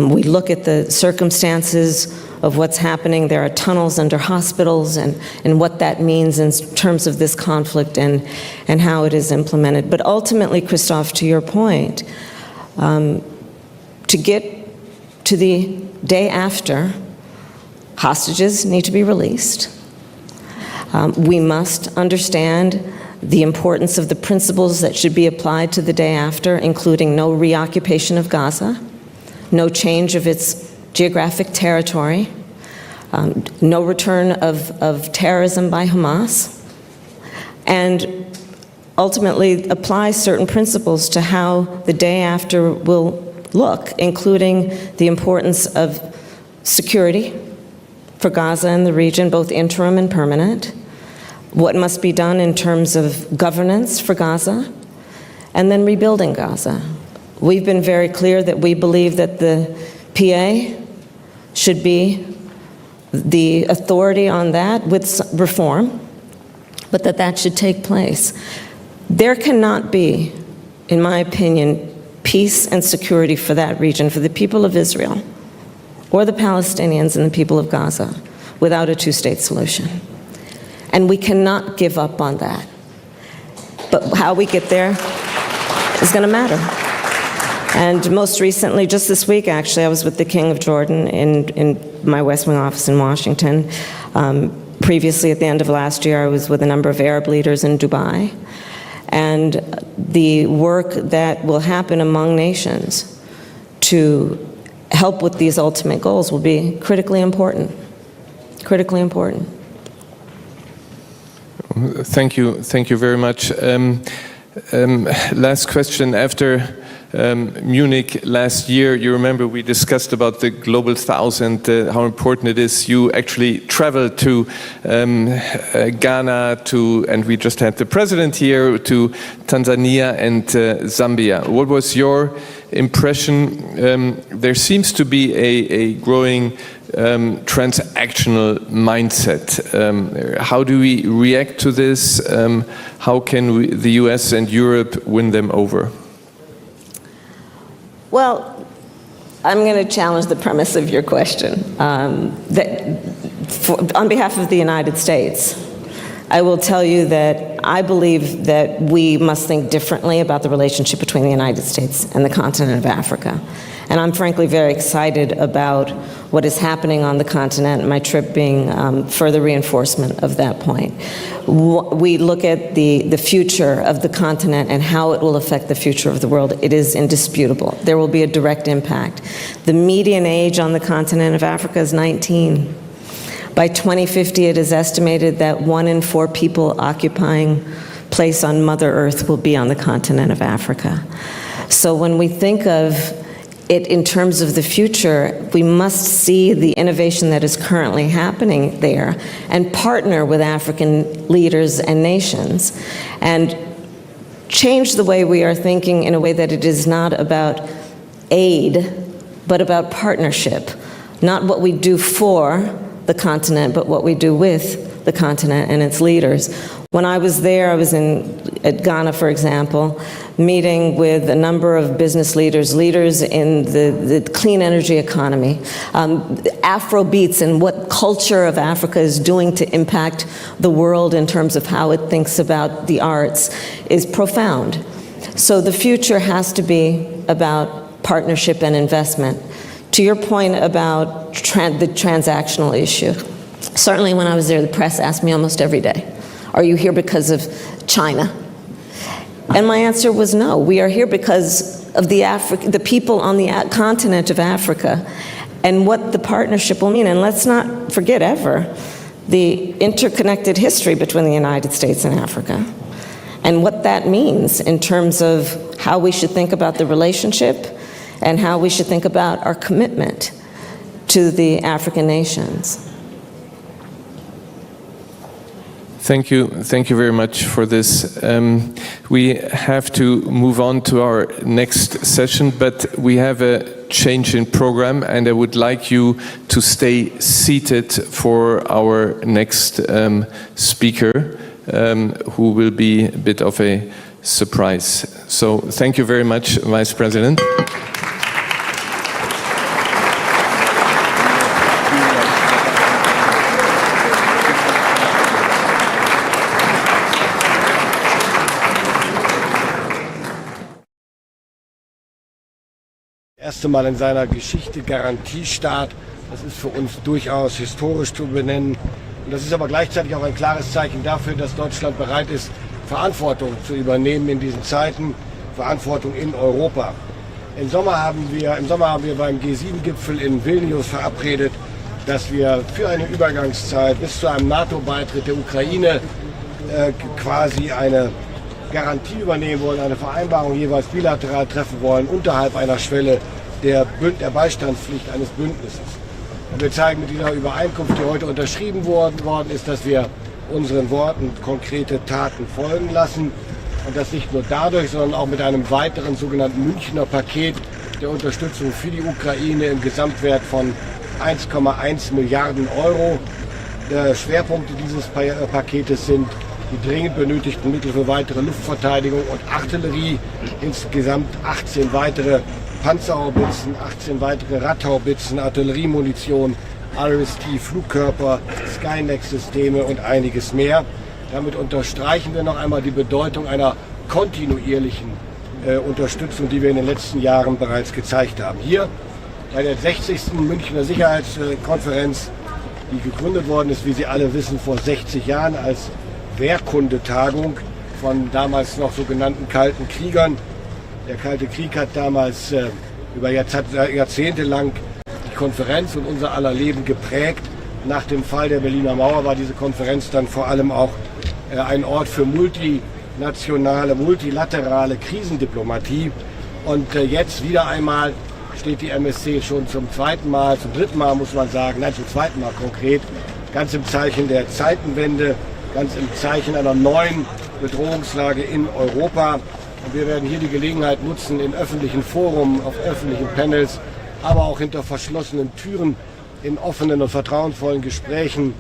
Speaker 22: We look at the circumstances of what's happening. There are tunnels under hospitals and what that means in terms of this conflict and how it is implemented. But ultimately, Christoph, to your point, to get to the day after, hostages need to be released. We must understand the importance of the principles that should be applied to the day after, including no reoccupation of Gaza, no change of its geographic territory, no return of terrorism by Hamas, and ultimately apply certain principles to how the day after will look, including the importance of security for Gaza and the region, both interim and permanent, what must be done in terms of governance for Gaza, and then rebuilding Gaza. We've been very clear that we believe that the PA should be the authority on that with reform, but that should take place. There cannot be, in my opinion, peace and security for that region, for the people of Israel, or the Palestinians and the people of Gaza, without a two-state solution. And we cannot give up on that. But how we get there is going to matter. And most recently, just this week actually, I was with the King of Jordan in my West Wing office in Washington. Previously, at the end of last year, I was with a number of Arab leaders in Dubai. And the work that will happen among nations to help with these ultimate goals will be critically important. Critically important.
Speaker 5: Thank you very much. Last question. After Munich last year, you remember we discussed about the Global 1000, how important it is. You actually traveled to Ghana, and we just had the president here, to Tanzania and Zambia. What was your impression? There seems to be a growing transactional mindset. How do we react to this? How can the US and Europe win them over?
Speaker 22: Well, I'm going to challenge the premise of your question. On behalf of the United States, I will tell you that I believe that we must think differently about the relationship between the United States and the continent of Africa. And I'm frankly very excited about what is happening on the continent, my trip being further reinforcement of that point. We look at the future of the continent and how it will affect the future of the world. It is indisputable. There will be a direct impact. The median age on the continent of Africa is 19. By 2050, it is estimated that 1 in 4 people occupying place on Mother Earth will be on the continent of Africa. So when we think of it in terms of the future, we must see the innovation that is currently happening there and partner with African leaders and nations and change the way we are thinking in a way that it is not about aid, but about partnership. Not what we do for the continent, but what we do with the continent and its leaders. When I was there, I was at Ghana, for example, meeting with a number of business leaders in the clean energy economy, Afrobeats and what culture of Africa is doing to impact the world in terms of how it thinks about the arts is profound. So the future has to be about partnership and investment. To your point about the transactional issue, certainly when I was there, the press asked me almost every day, are you here because of China? And my answer was no. We are here because of the people on the continent of Africa and what the partnership will mean. And let's not forget ever the interconnected history between the United States and Africa and what that means in terms of how we should think about the relationship and how we should think about our commitment to the African nations.
Speaker 5: Thank you very much for this. We have to move on to our next session, but we have a change in program, and I would like you to stay seated for our next speaker, who will be a bit of a surprise. So thank you very much, Vice President.
Speaker 10: erste Mal in seiner Geschichte Garantiestaat. Das ist für uns durchaus historisch zu benennen. Und das ist aber gleichzeitig auch ein klares Zeichen dafür, dass Deutschland bereit ist, Verantwortung zu übernehmen in diesen Zeiten, Verantwortung in Europa. Im Sommer haben wir beim G7-Gipfel in Vilnius verabredet, dass wir für eine Übergangszeit bis zu einem NATO-Beitritt der Ukraine quasi eine Garantie übernehmen wollen, eine Vereinbarung jeweils bilateral treffen wollen, unterhalb einer Schwelle der Beistandspflicht eines Bündnisses. Und wir zeigen mit dieser Übereinkunft, die heute unterschrieben worden ist, dass wir unseren Worten konkrete Taten folgen lassen. Und das nicht nur dadurch, sondern auch mit einem weiteren sogenannten Münchner Paket der Unterstützung für die Ukraine im Gesamtwert von 1,1 Milliarden Euro. Schwerpunkte dieses Paketes sind die dringend benötigten Mittel für weitere Luftverteidigung und Artillerie, insgesamt 18 weitere Panzerhaubitzen, 18 weitere Radhaubitzen, Artilleriemunition, RST-Flugkörper, Skynex-Systeme und einiges mehr. Damit unterstreichen wir noch einmal die Bedeutung einer kontinuierlichen Unterstützung, die wir in den letzten Jahren bereits gezeigt haben. Hier bei der 60. Münchner Sicherheitskonferenz, die gegründet worden ist, wie Sie alle wissen, vor 60 Jahren als Wehrkundetagung von damals noch sogenannten Kalten Kriegern. Der Kalte Krieg hat damals über Jahrzehnte lang die Konferenz und unser aller Leben geprägt. Nach dem Fall der Berliner Mauer war diese Konferenz dann vor allem auch ein Ort für multinationale, multilaterale Krisendiplomatie. Und jetzt wieder einmal steht die MSC schon zum dritten Mal, muss man sagen, nein, zum zweiten Mal konkret, ganz im Zeichen der Zeitenwende, ganz im Zeichen einer neuen Bedrohungslage in Europa. Und wir werden hier die Gelegenheit nutzen, in öffentlichen Foren, auf öffentlichen Panels, aber auch hinter verschlossenen Türen in offenen und vertrauensvollen Gesprächen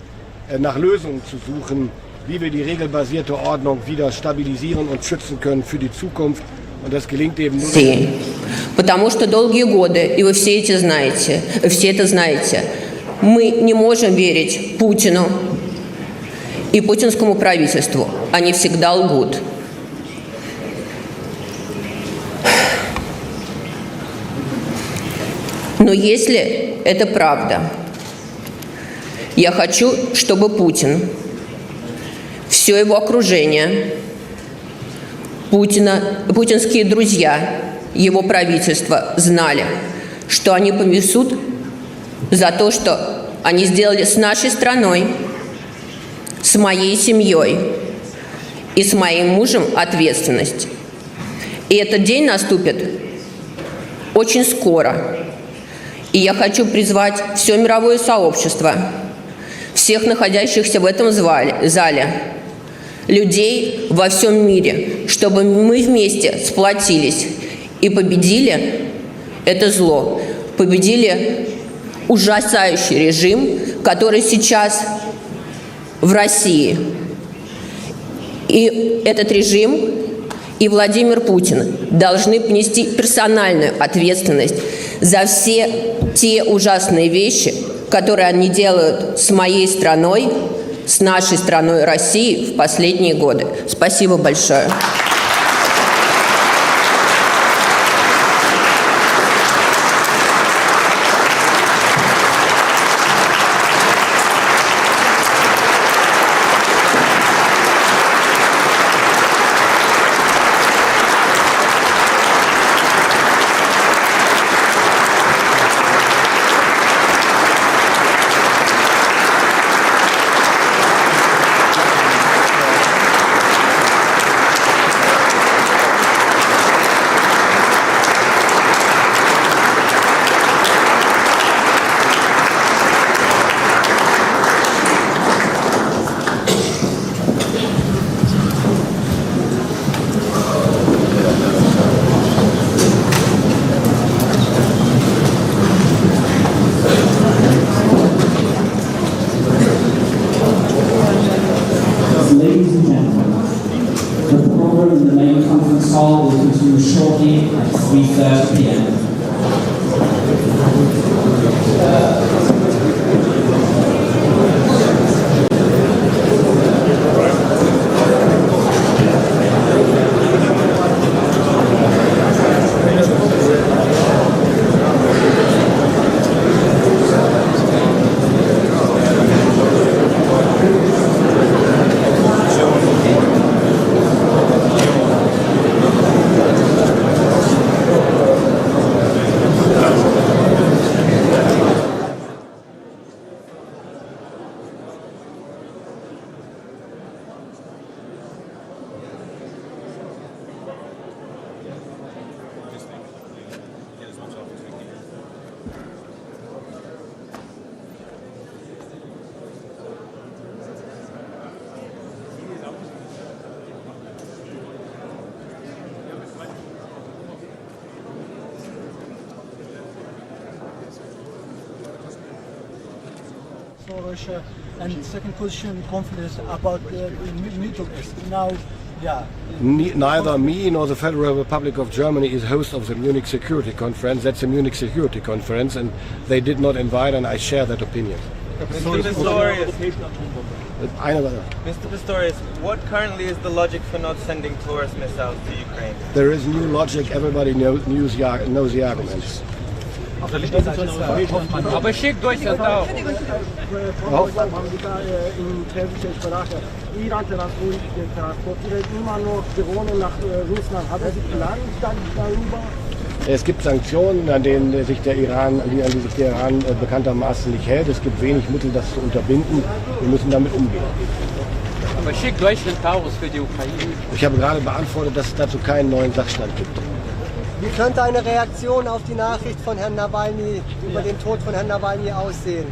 Speaker 10: nach Lösungen zu suchen, wie wir die regelbasierte Ordnung wieder stabilisieren und schützen können für die Zukunft. Und das gelingt eben nur.
Speaker 16: Потому что долгие годы, и вы все это знаете, мы не можем верить Путину и путинскому правительству. Они всегда лгут. Но если это правда, я хочу, чтобы Путин, все его окружение, путинские друзья, его правительство знали, что они понесут за то, что они сделали с нашей страной, с моей семьей и с моим мужем ответственность. И этот день наступит очень скоро. И я хочу призвать все мировое сообщество, всех находящихся в этом зале, людей во всем мире, чтобы мы вместе сплотились и победили это зло, победили ужасающий режим, который сейчас в России. И этот режим и Владимир Путин должны понести персональную ответственность за все те ужасные вещи, которые они делают с моей страной, с нашей страной России в последние годы. Спасибо большое.
Speaker 23: Ladies and gentlemen, the program in the main conference hall will continue shortly at 3:30 p.m.
Speaker 12: for Russia, and second position confidence about the Middle East. Now, yeah.
Speaker 10: Neither me nor the Federal Republic of Germany is host of the Munich Security Conference. That's a Munich Security Conference, and they did not invite, and I share that opinion.
Speaker 1: Mr. Pistorius, what currently is the logic for not sending tourist missiles to Ukraine?
Speaker 10: There is new logic. Everybody knows the arguments.
Speaker 1: Aber schickt euch das auch.
Speaker 10: Es gibt Sanktionen, an die sich der Iran bekanntermaßen nicht hält. Es gibt wenig Mittel, das zu unterbinden. Wir müssen damit umgehen.
Speaker 1: Aber schickt Deutschland Taurus für die Ukraine.
Speaker 10: Ich habe gerade beantwortet, dass es dazu keinen neuen Sachstand gibt.
Speaker 4: Wie könnte eine Reaktion auf die Nachricht von Herrn Nawalny über den Tod von Herrn Nawalny aussehen?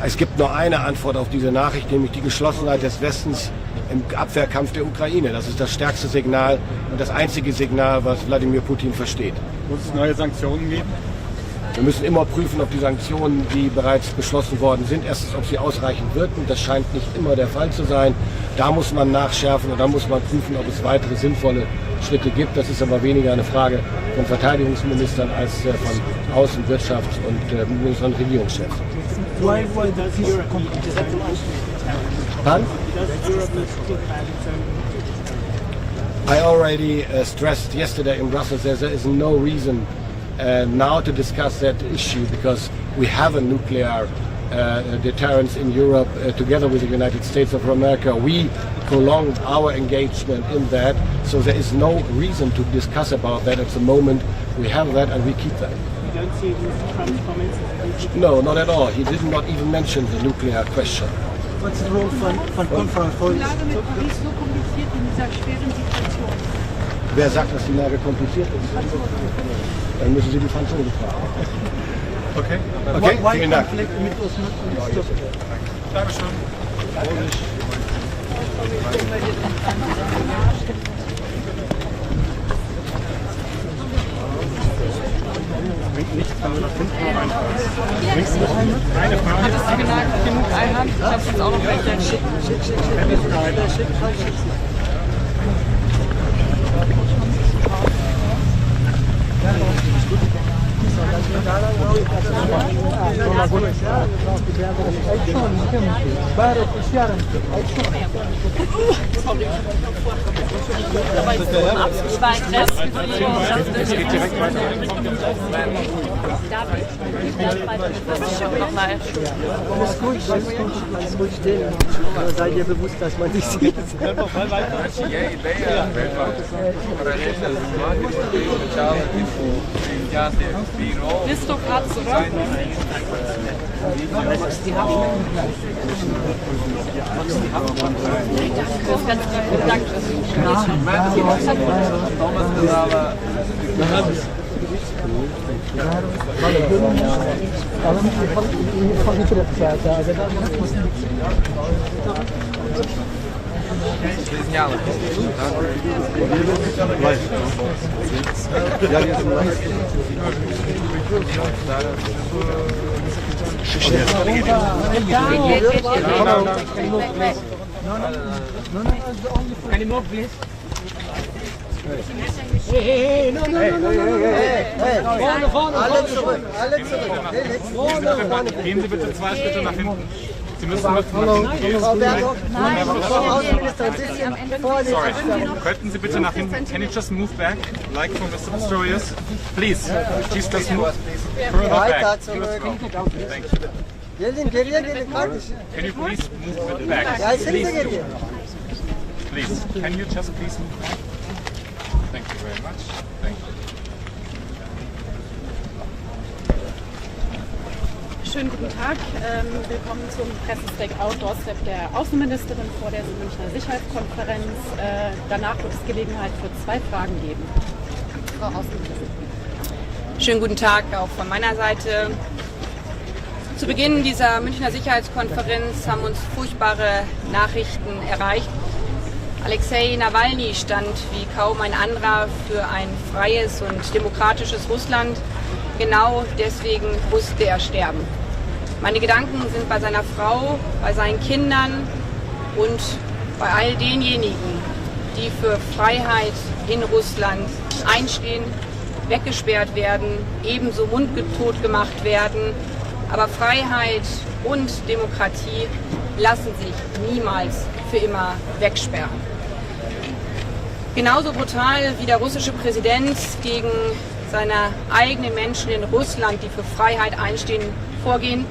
Speaker 10: Es gibt nur eine Antwort auf diese Nachricht, nämlich die Geschlossenheit des Westens im Abwehrkampf der Ukraine. Das ist das stärkste Signal und das einzige Signal, was Wladimir Putin versteht.
Speaker 21: Muss es neue Sanktionen geben?
Speaker 10: Wir müssen immer prüfen, ob die Sanktionen, die bereits beschlossen worden sind, erstens, ob sie ausreichend wirken. Das scheint nicht immer der Fall zu sein. Da muss man nachschärfen und dann muss man prüfen, ob es weitere sinnvolle Schritte gibt. Das ist aber weniger eine Frage von Verteidigungsministern als von Außen-, Wirtschafts- und Ministern und Regierungschefs. Pardon? I already stressed yesterday in Brussels that there is no reason now to discuss that issue because we have a nuclear deterrence in Europe together with the United States of America. We prolonged our engagement in that, so there is no reason to discuss about that at the moment. We have that and we keep that.
Speaker 12: You don't see Trump's comments?
Speaker 10: No, not at all. He did not even mention the nuclear question.
Speaker 12: What's the role von Conference?
Speaker 6: Die Lage mit Paris so kompliziert in dieser schweren Situation.
Speaker 10: Wer sagt, dass die Lage kompliziert ist? Dann müssen Sie die Franzosen fragen.
Speaker 21: Okay.
Speaker 10: Okay, vielen Dank.
Speaker 21: Dankeschön. Nichts kann man nach hinten reinfahren. Eine Frage.
Speaker 9: Hattest du genug Einhand? Ich habe jetzt auch noch welche.
Speaker 4: Seid ihr bewusst, dass man sich sieht?
Speaker 9: Bist du Katz, oder? Das ist ganz lieb. Danke.
Speaker 12: Any more, please?
Speaker 4: Hey, no. Vorne. Alle zurück. Vorne.
Speaker 21: Gehen Sie bitte 2 Schritte nach hinten. Sie müssen mit Sorry. Könnten Sie bitte nach hinten? Can you just move back, like for Mr. Pistorius? Please just move further back. Thank you.
Speaker 4: Gelin, kardeşim.
Speaker 21: Can you please move a bit back?
Speaker 4: Gelsenize geriye.
Speaker 21: Please, can you just please move back? Thank you very much. Thank you.
Speaker 3: Schönen guten Tag. Willkommen zum Pressestakeout Doorstep der Außenministerin vor der Münchner Sicherheitskonferenz. Danach wird es Gelegenheit für 2 Fragen geben. Frau Außenministerin.
Speaker 11: Schönen guten Tag auch von meiner Seite. Zu Beginn dieser Münchner Sicherheitskonferenz haben uns furchtbare Nachrichten erreicht. Alexei Nawalny stand wie kaum ein anderer für ein freies und demokratisches Russland. Genau deswegen musste er sterben. Meine Gedanken sind bei seiner Frau, bei seinen Kindern und bei all denjenigen, die für Freiheit in Russland einstehen, weggesperrt werden, ebenso mundtot gemacht werden. Aber Freiheit und Demokratie lassen sich niemals für immer wegsperren. Genauso brutal wie der russische Präsident gegen seine eigenen Menschen in Russland, die für Freiheit einstehen, vorgehen,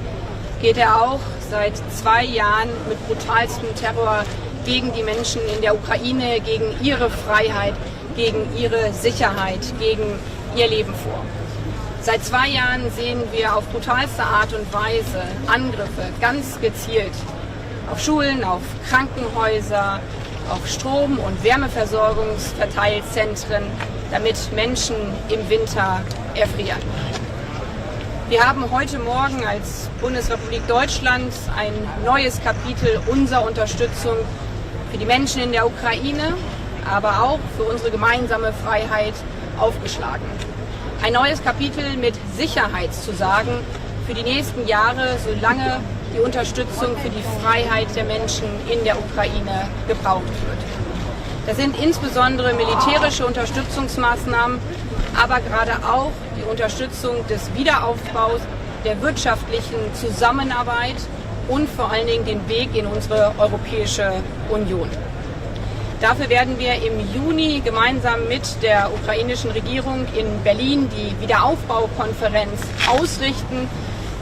Speaker 11: geht er auch seit 2 Jahren mit brutalstem Terror gegen die Menschen in der Ukraine, gegen ihre Freiheit, gegen ihre Sicherheit, gegen ihr Leben vor. Seit 2 Jahren sehen wir auf brutalste Art und Weise Angriffe, ganz gezielt, auf Schulen, auf Krankenhäuser, auf Strom- und Wärmeversorgungsverteilzentren, damit Menschen im Winter erfrieren. Wir haben heute Morgen als Bundesrepublik Deutschland ein neues Kapitel unserer Unterstützung für die Menschen in der Ukraine, aber auch für unsere gemeinsame Freiheit aufgeschlagen. Ein neues Kapitel mit Sicherheitszusagen für die nächsten Jahre, solange die Unterstützung für die Freiheit der Menschen in der Ukraine gebraucht wird. Das sind insbesondere militärische Unterstützungsmaßnahmen, aber gerade auch die Unterstützung des Wiederaufbaus, der wirtschaftlichen Zusammenarbeit und vor allen Dingen den Weg in unsere Europäische Union. Dafür werden wir im Juni gemeinsam mit der ukrainischen Regierung in Berlin die Wiederaufbaukonferenz ausrichten,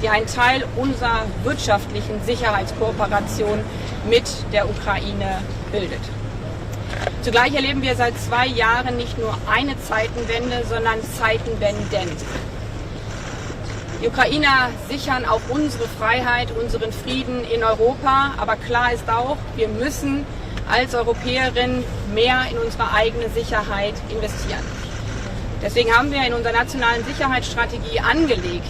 Speaker 11: die ein Teil unserer wirtschaftlichen Sicherheitskooperation mit der Ukraine bildet. Zugleich erleben wir seit 2 Jahren nicht nur eine Zeitenwende, sondern Zeitenwenden. Die Ukrainer sichern auch unsere Freiheit, unseren Frieden in Europa, aber klar ist auch, wir müssen als Europäerin mehr in unsere eigene Sicherheit investieren. Deswegen haben wir in unserer nationalen Sicherheitsstrategie angelegt,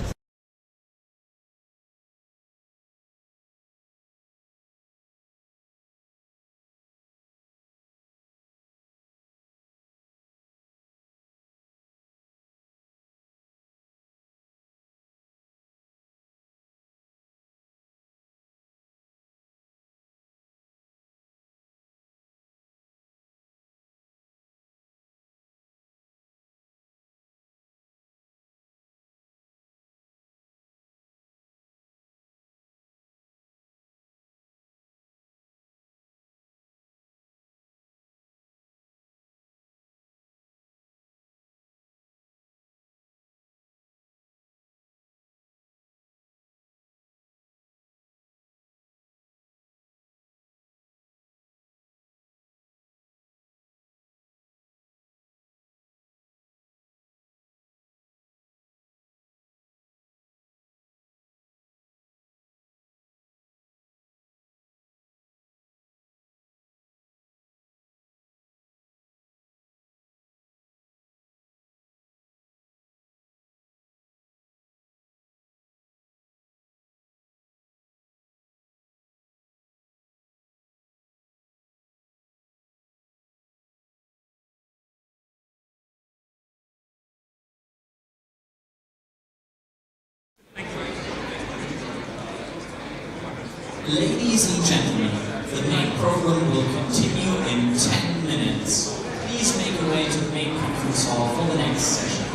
Speaker 23: Ladies and gentlemen, the main program will continue in 10 minutes. Please make your way to the main conference hall for the next session.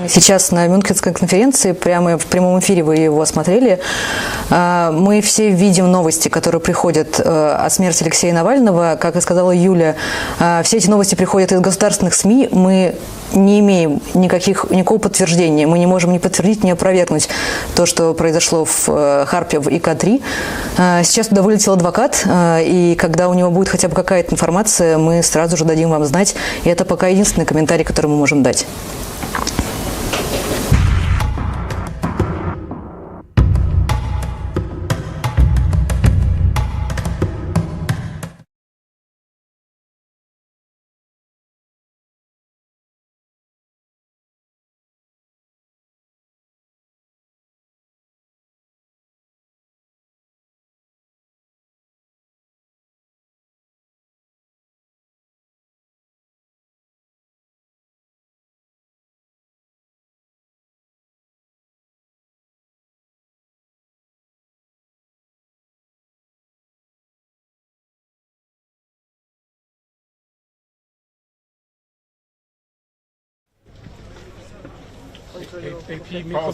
Speaker 2: Сейчас на Мюнхенской конференции, прямо в прямом эфире вы его смотрели, мы все видим новости, которые приходят о смерти Алексея Навального. Как и сказала Юля, все эти новости приходят из государственных СМИ. Мы не имеем никакого подтверждения. Мы не можем ни подтвердить, ни опровергнуть то, что произошло в Харпе, в ИК-3. Сейчас туда вылетел адвокат, и когда у него будет хотя бы какая-то информация, мы сразу же дадим вам знать. И это пока единственный комментарий, который мы можем дать.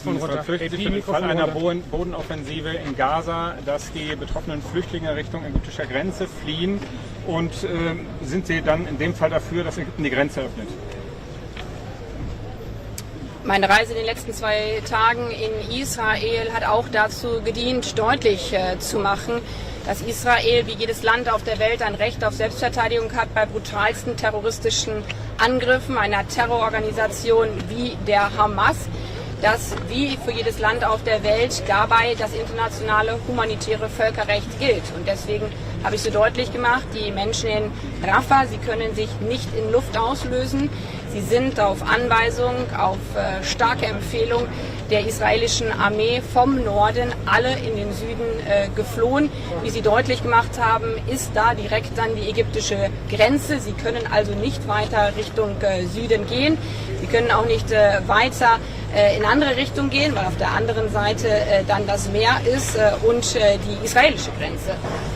Speaker 21: Man fürchtet sich für den Fall einer Bodenoffensive in Gaza, dass die betroffenen Flüchtlinge Richtung ägyptischer Grenze fliehen. Und sind Sie dann in dem Fall dafür, dass Ägypten die Grenze öffnet?
Speaker 11: Meine Reise in den letzten 2 Tagen in Israel hat auch dazu gedient, deutlich zu machen, dass Israel wie jedes Land auf der Welt ein Recht auf Selbstverteidigung hat bei brutalsten terroristischen Angriffen einer Terrororganisation wie der Hamas, dass wie für jedes Land auf der Welt dabei das internationale humanitäre Völkerrecht gilt. Und deswegen habe ich so deutlich gemacht, die Menschen in Rafah, sie können sich nicht in Luft auslösen. Sie sind auf Anweisung, auf starke Empfehlung der israelischen Armee vom Norden alle in den Süden geflohen. Wie Sie deutlich gemacht haben, ist da direkt dann die ägyptische Grenze. Sie können also nicht weiter Richtung Süden gehen. Sie können auch nicht weiter in andere Richtung gehen, weil auf der anderen Seite dann das Meer ist und die israelische Grenze.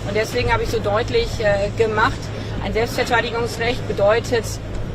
Speaker 11: Und deswegen habe ich so deutlich gemacht, ein Selbstverteidigungsrecht bedeutet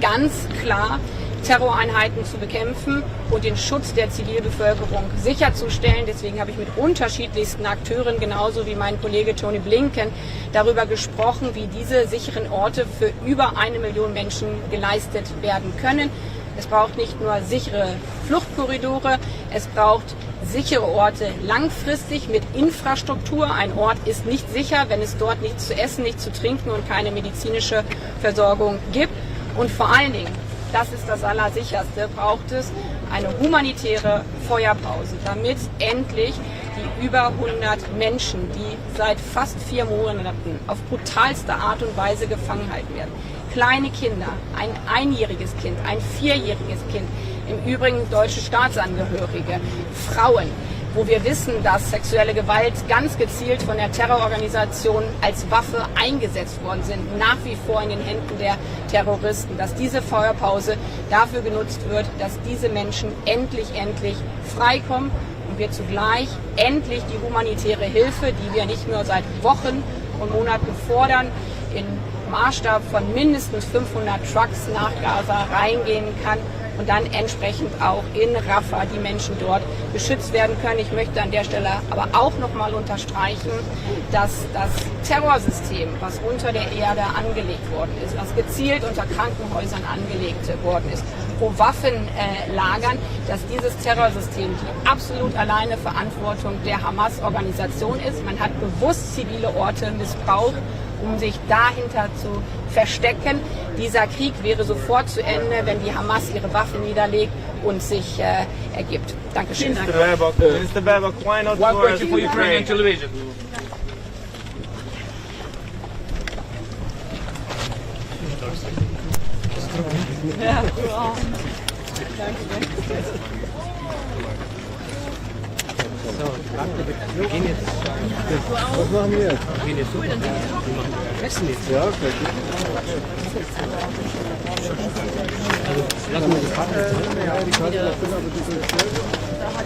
Speaker 11: ganz klar, Terroreinheiten zu bekämpfen und den Schutz der Zivilbevölkerung sicherzustellen. Deswegen habe ich mit unterschiedlichsten Akteuren, genauso wie mein Kollege Tony Blinken, darüber gesprochen, wie diese sicheren Orte für über 1 Million Menschen geleistet werden können. Es braucht nicht nur sichere Fluchtkorridore, es braucht sichere Orte langfristig mit Infrastruktur. Ein Ort ist nicht sicher, wenn es dort nichts zu essen, nichts zu trinken und keine medizinische Versorgung gibt. Und vor allen Dingen, das ist das Allersicherste, braucht es eine humanitäre Feuerpause, damit endlich die über 100 Menschen, die seit fast 4 Monaten auf brutalste Art und Weise gefangen gehalten werden, kleine Kinder, ein 1-jähriges Kind, ein 4-jähriges Kind, im Übrigen deutsche Staatsangehörige, Frauen, wo wir wissen, dass sexuelle Gewalt ganz gezielt von der Terrororganisation als Waffe eingesetzt worden sind, nach wie vor in den Händen der Terroristen, dass diese Feuerpause dafür genutzt wird, dass diese Menschen endlich freikommen und wir zugleich endlich die humanitäre Hilfe, die wir nicht nur seit Wochen und Monaten fordern, in Maßstab von mindestens 500 Trucks nach Gaza reingehen kann und dann entsprechend auch in Rafah die Menschen dort geschützt werden können. Ich möchte an der Stelle aber auch nochmal unterstreichen, dass das Terrorsystem, was unter der Erde angelegt worden ist, was gezielt unter Krankenhäusern angelegt worden ist, wo Waffen lagern, dass dieses Terrorsystem die absolut alleine Verantwortung der Hamas-Organisation ist. Man hat bewusst zivile Orte missbraucht, um sich dahinter zu verstecken. Dieser Krieg wäre sofort zu Ende, wenn die Hamas ihre Waffen niederlegt und sich ergibt. Dankeschön.
Speaker 1: Mr. Baerbock, why not
Speaker 18: One question for Ukrainian television.
Speaker 14: Ja, du auch. Danke.
Speaker 4: So, wir gehen jetzt. Was machen wir jetzt? Wir gehen jetzt so. Wir essen jetzt. Ja, okay. Lassen wir die Karte. Ja, die Karte.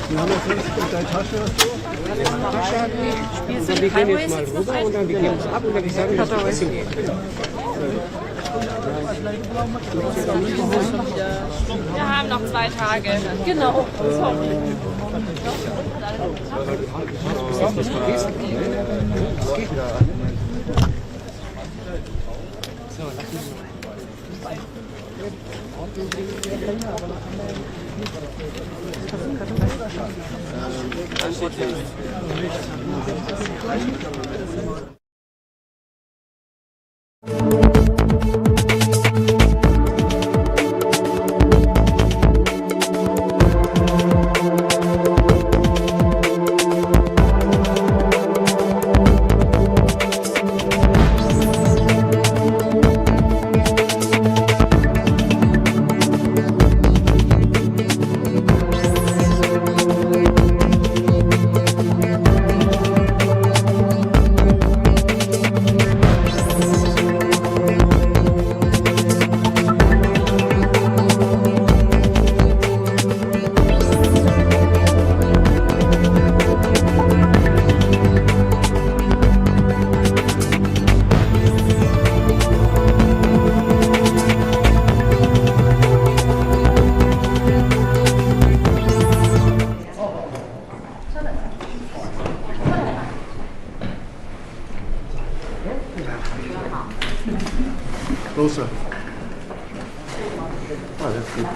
Speaker 4: Wir haben jetzt nicht deine Tasche. Und dann wir gehen jetzt mal rüber und dann wir gehen uns ab und dann ich sage, dass wir essen gehen.
Speaker 11: Wir haben noch 2 Tage. Genau. Sorry.
Speaker 12: Closer. Oh, that's good.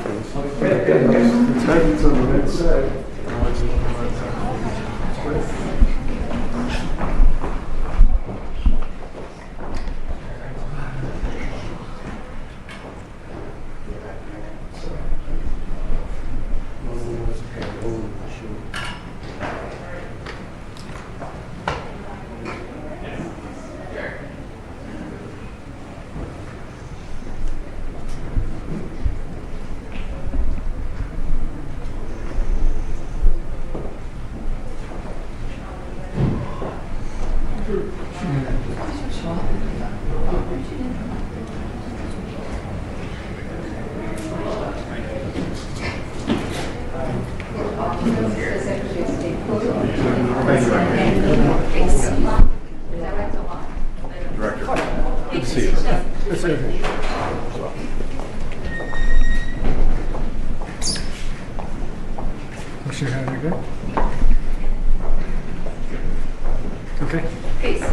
Speaker 12: What's your hand again? Okay.
Speaker 19: Peace.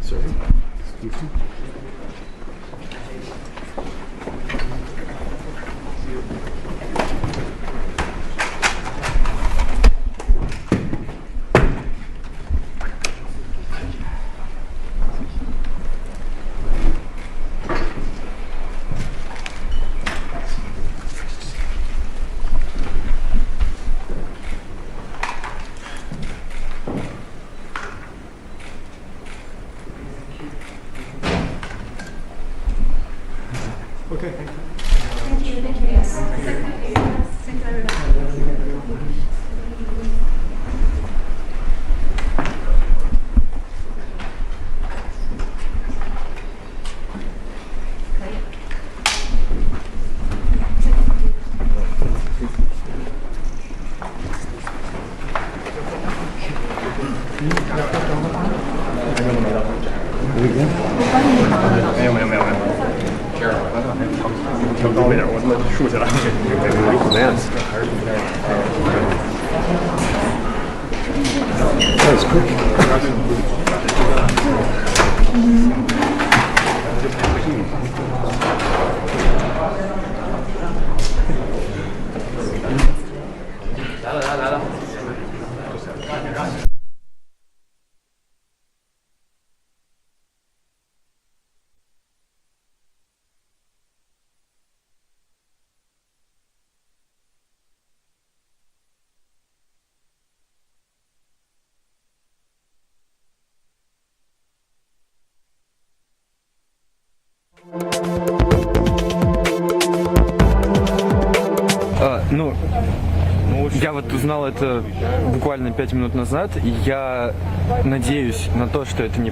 Speaker 12: Sorry. Excuse me. Okay, thank you.
Speaker 19: Thank you. Thank you. Yes. Thank you.
Speaker 12: That's quick.
Speaker 8: Я вот узнал это буквально 5 минут назад, и я надеюсь на то, что это не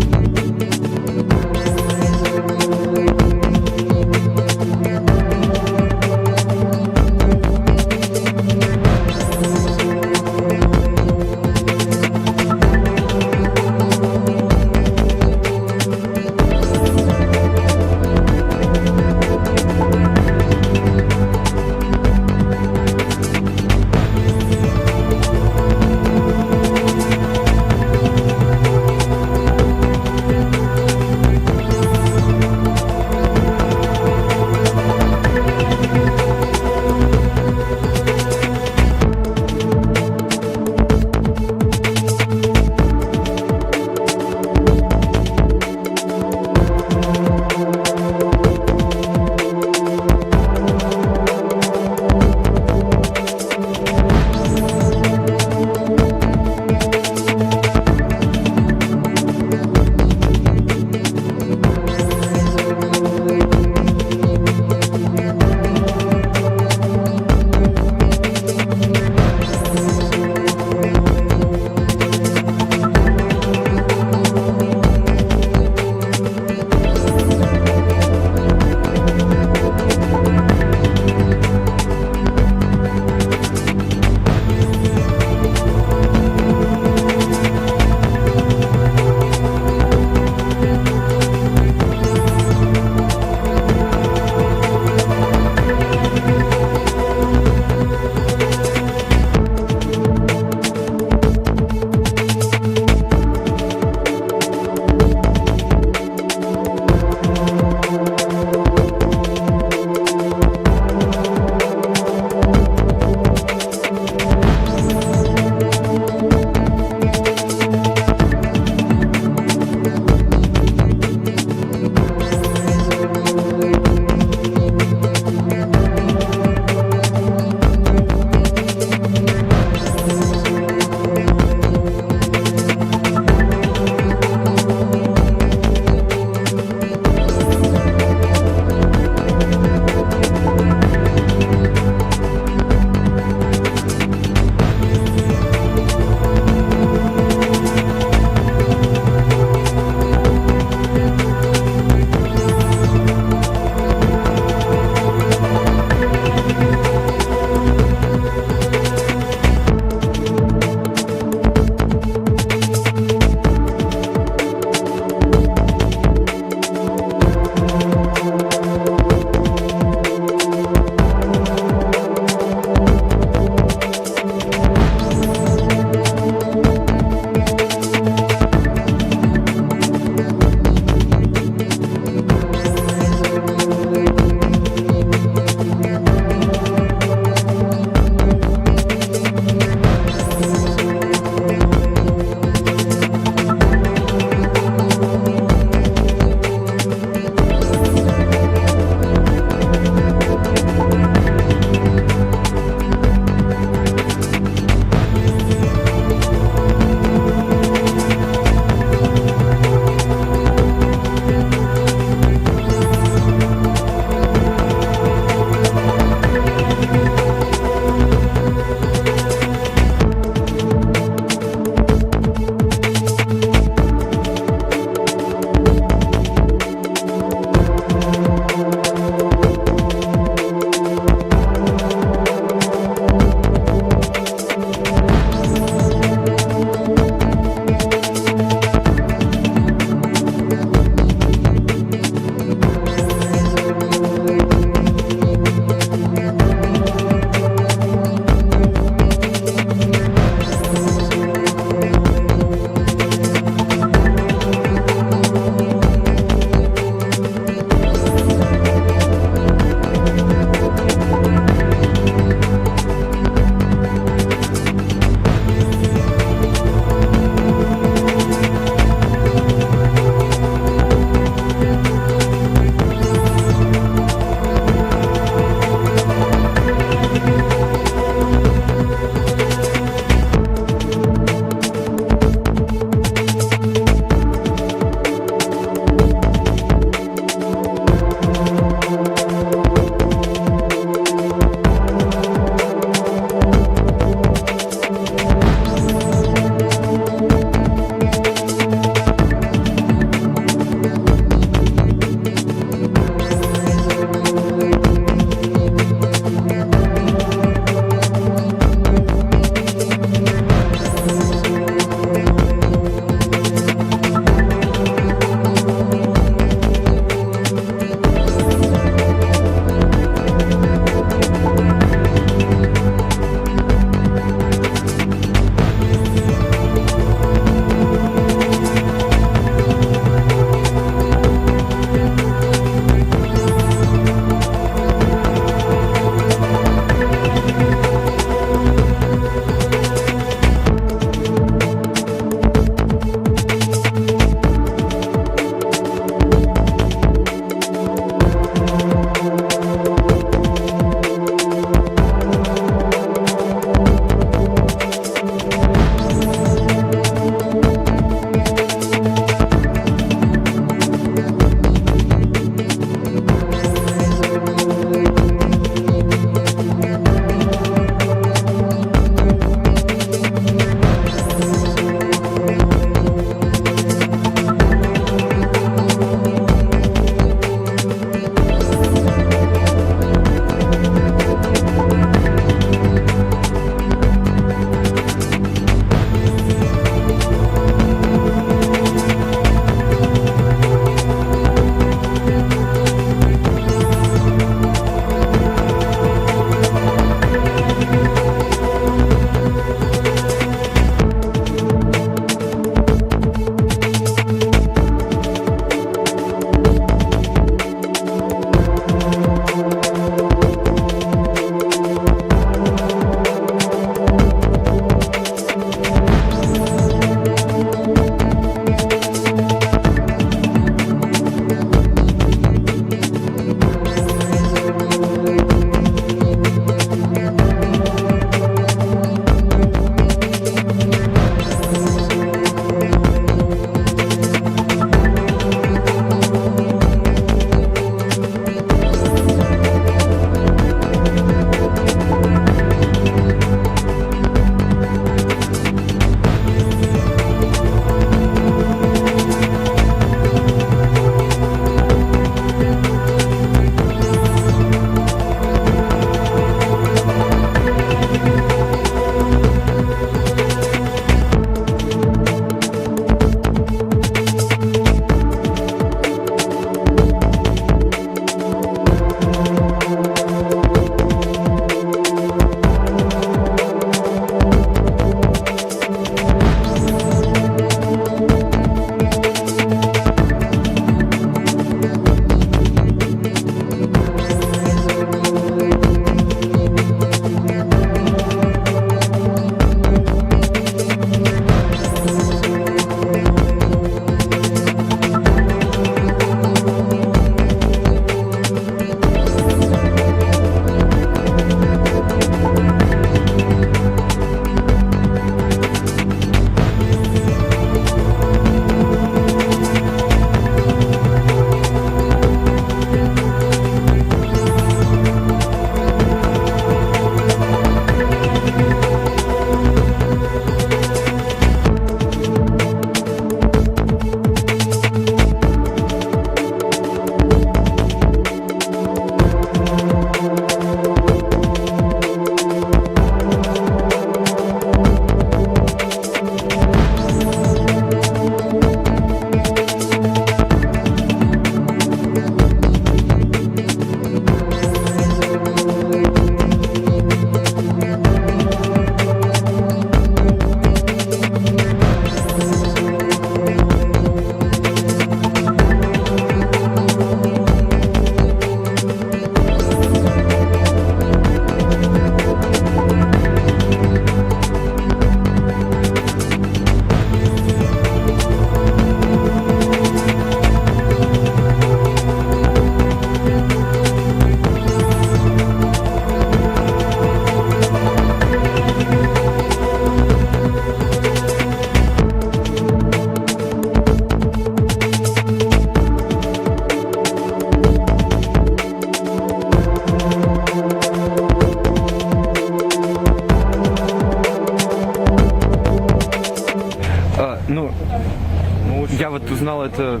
Speaker 8: Я вот узнал это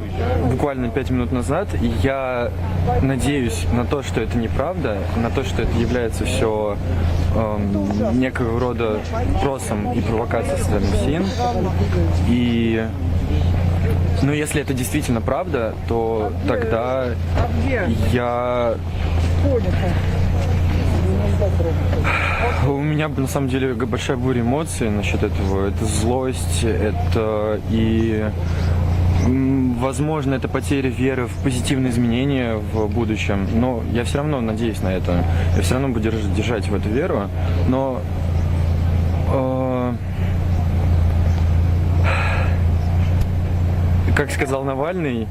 Speaker 8: буквально 5 минут назад, и я надеюсь на то, что это неправда, на то, что это является все некого рода спросом и провокацией со стороны СИН. И но если это действительно правда, то тогда у меня на самом деле большая буря эмоций насчет этого. Это злость, это и, возможно, это потеря веры в позитивные изменения в будущем. Но я все равно надеюсь на это. Я все равно буду держать в эту веру. Но как сказал Навальный,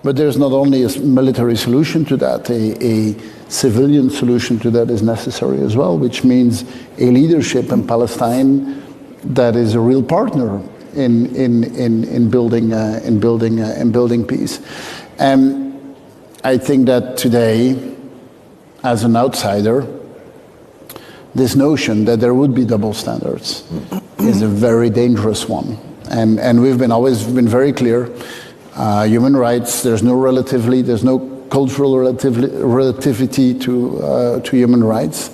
Speaker 15: But there's not only a military solution to that, a civilian solution to that is necessary as well, which means a leadership in Palestine that is a real partner in building peace. I think that today, as an outsider, this notion that there would be double standards is a very dangerous one. And we've always been very clear. Human rights, there's no cultural relativity to human rights.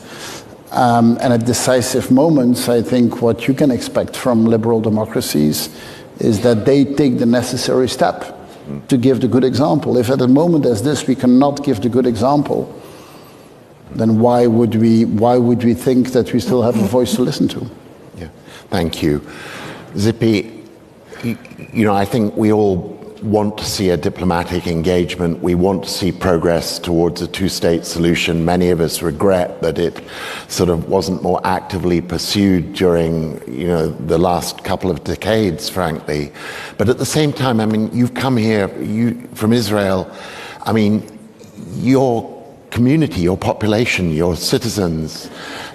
Speaker 15: And at decisive moments, I think what you can expect from liberal democracies is that they take the necessary step to give the good example. If at a moment as this we cannot give the good example, then why would we think that we still have a voice to listen to?
Speaker 17: Yeah, thank you. Zippy, I think we all want to see a diplomatic engagement. We want to see progress towards a two-state solution. Many of us regret that it sort of wasn't more actively pursued during, the last couple of decades, frankly. But at the same time, you've come here, from Israel. Your community, your population, your citizens,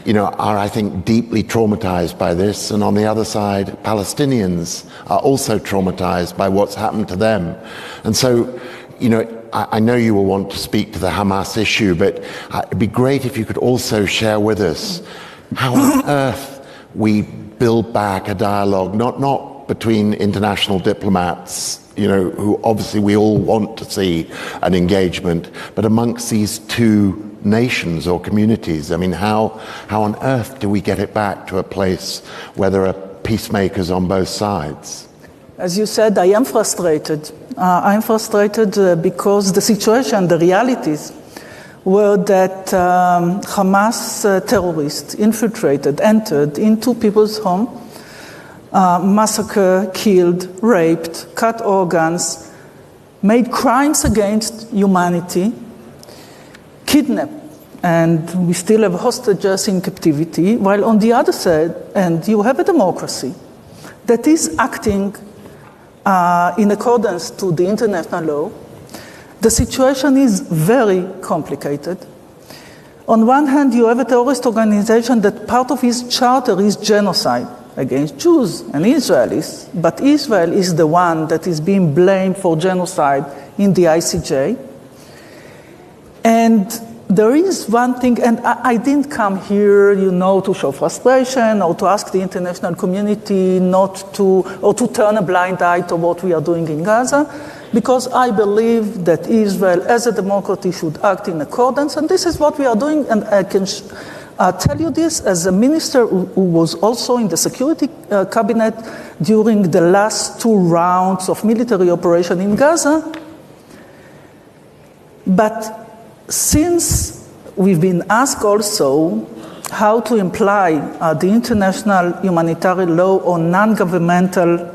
Speaker 17: are, I think, deeply traumatized by this. And on the other side, Palestinians are also traumatized by what's happened to them. And so, I know you will want to speak to the Hamas issue, but it'd be great if you could also share with us how on earth we build back a dialogue, not between international diplomats, who obviously we all want to see an engagement, but amongst these two nations or communities. How on earth do we get it back to a place where there are peacemakers on both sides?
Speaker 6: As you said, I am frustrated. I'm frustrated because the situation, the realities, were that Hamas terrorists entered into people's home, massacred, killed, raped, cut organs, made crimes against humanity, kidnapped, and we still have hostages in captivity, while on the other side, and you have a democracy that is acting in accordance to the international law. The situation is very complicated. On one hand, you have a terrorist organization that part of its charter is genocide against Jews and Israelis, but Israel is the one that is being blamed for genocide in the ICJ. And there is one thing, and I didn't come here, to show frustration or to ask the international community to turn a blind eye to what we are doing in Gaza, because I believe that Israel, as a democracy, should act in accordance, and this is what we are doing, and I can tell you this as a minister who was also in the security cabinet during the last 2 rounds of military operation in Gaza. But since we've been asked also how to imply the international humanitarian law on non-governmental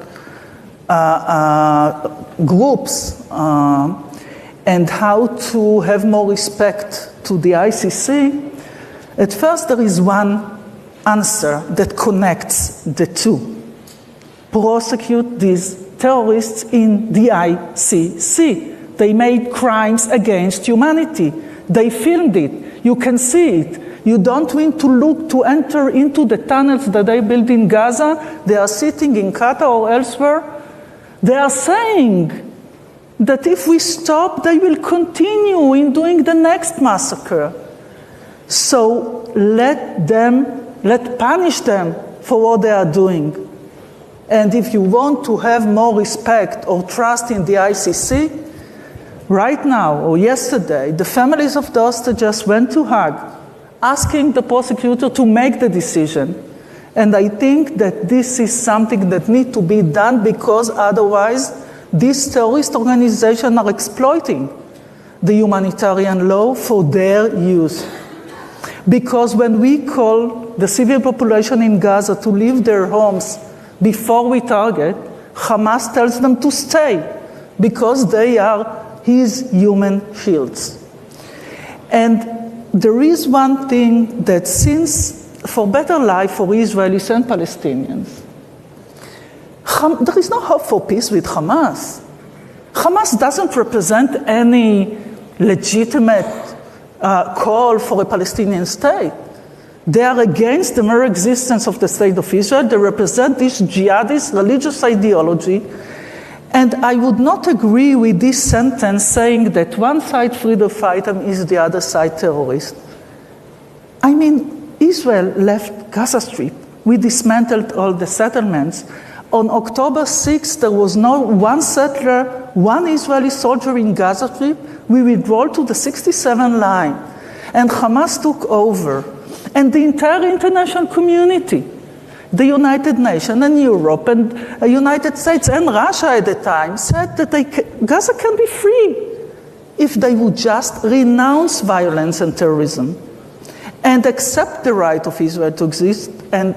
Speaker 6: groups and how to have more respect to the ICC, at first there is one answer that connects the two. Prosecute these terrorists in the ICC. They made crimes against humanity. They filmed it. You can see it. You don't need to enter into the tunnels that they built in Gaza. They are sitting in Qatar or elsewhere. They are saying that if we stop, they will continue in doing the next massacre. So let's punish them for what they are doing. And if you want to have more respect or trust in the ICC, right now or yesterday, the families of the hostages went to Hague, asking the prosecutor to make the decision. And I think that this is something that needs to be done, because otherwise these terrorist organizations are exploiting the humanitarian law for their use. Because when we call the civil population in Gaza to leave their homes before we target, Hamas tells them to stay because they are his human shields. And there is one thing that, since for better life for Israelis and Palestinians, there is no hope for peace with Hamas. Hamas doesn't represent any legitimate call for a Palestinian state. They are against the mere existence of the state of Israel. They represent this jihadist religious ideology. And I would not agree with this sentence saying that one side freedom fighter is the other side terrorist. I mean, Israel left Gaza Strip. We dismantled all the settlements. On October 6th, there was no one settler, one Israeli soldier in Gaza Strip. We withdrew to the 67 line. And Hamas took over. And the entire international community, the United Nations and Europe and the United States and Russia at the time said that Gaza can be free if they would just renounce violence and terrorism and accept the right of Israel to exist and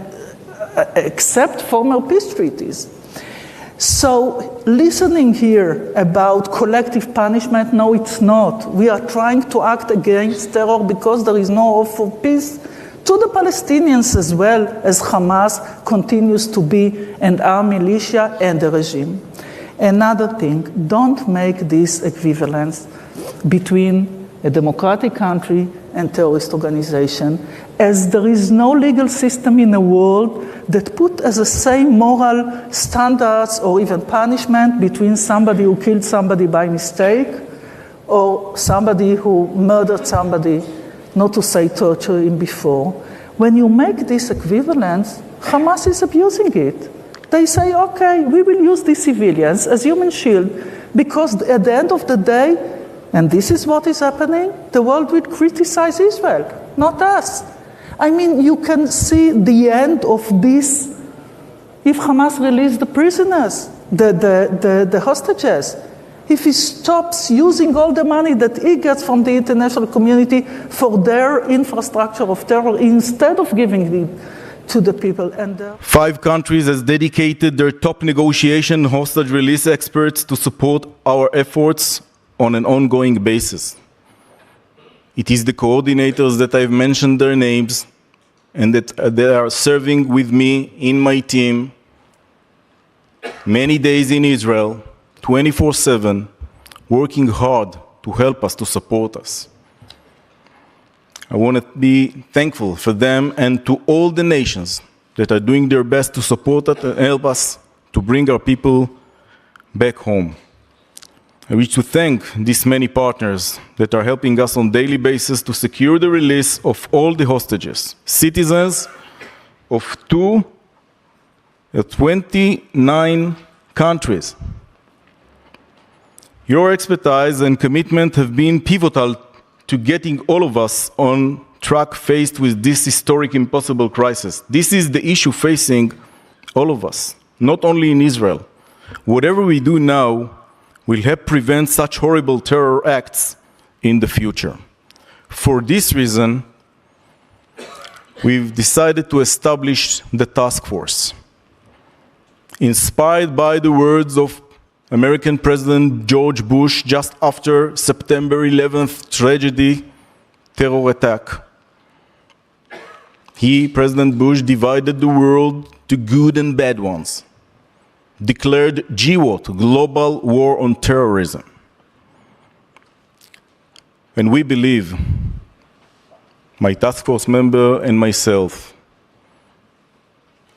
Speaker 6: accept former peace treaties. So listening here about collective punishment, no, it's not. We are trying to act against terror because there is no hope for peace to the Palestinians as well as Hamas continues to be an armed militia and the regime. Another thing, don't make this equivalence between a democratic country and terrorist organization, as there is no legal system in the world that put as the same moral standards or even punishment between somebody who killed somebody by mistake or somebody who murdered somebody, not to say torture him before. When you make this equivalence, Hamas is abusing it. They say, okay, we will use these civilians as human shield because at the end of the day, and this is what is happening, the world will criticize Israel, not us. I mean, you can see the end of this if Hamas releases the prisoners, the hostages. If he stops using all the money that he gets from the international community for their infrastructure of terror instead of giving it to the people. And
Speaker 7: 5 countries has dedicated their top negotiation hostage release experts to support our efforts on an ongoing basis. It is the coordinators that I've mentioned their names and that they are serving with me in my team many days in Israel, 24/7, working hard to help us, to support us. I want to be thankful for them and to all the nations that are doing their best to support us and help us to bring our people back home. I wish to thank these many partners that are helping us on a daily basis to secure the release of all the hostages, citizens of 29 countries. Your expertise and commitment have been pivotal to getting all of us on track faced with this historic impossible crisis. This is the issue facing all of us, not only in Israel. Whatever we do now will help prevent such horrible terror acts in the future. For this reason, we've decided to establish the task force. Inspired by the words of American President George Bush just after September 11th tragedy, terror attack. President Bush, divided the world to good and bad ones, declared GWOT, Global War on Terrorism. And we believe, my task force member and myself,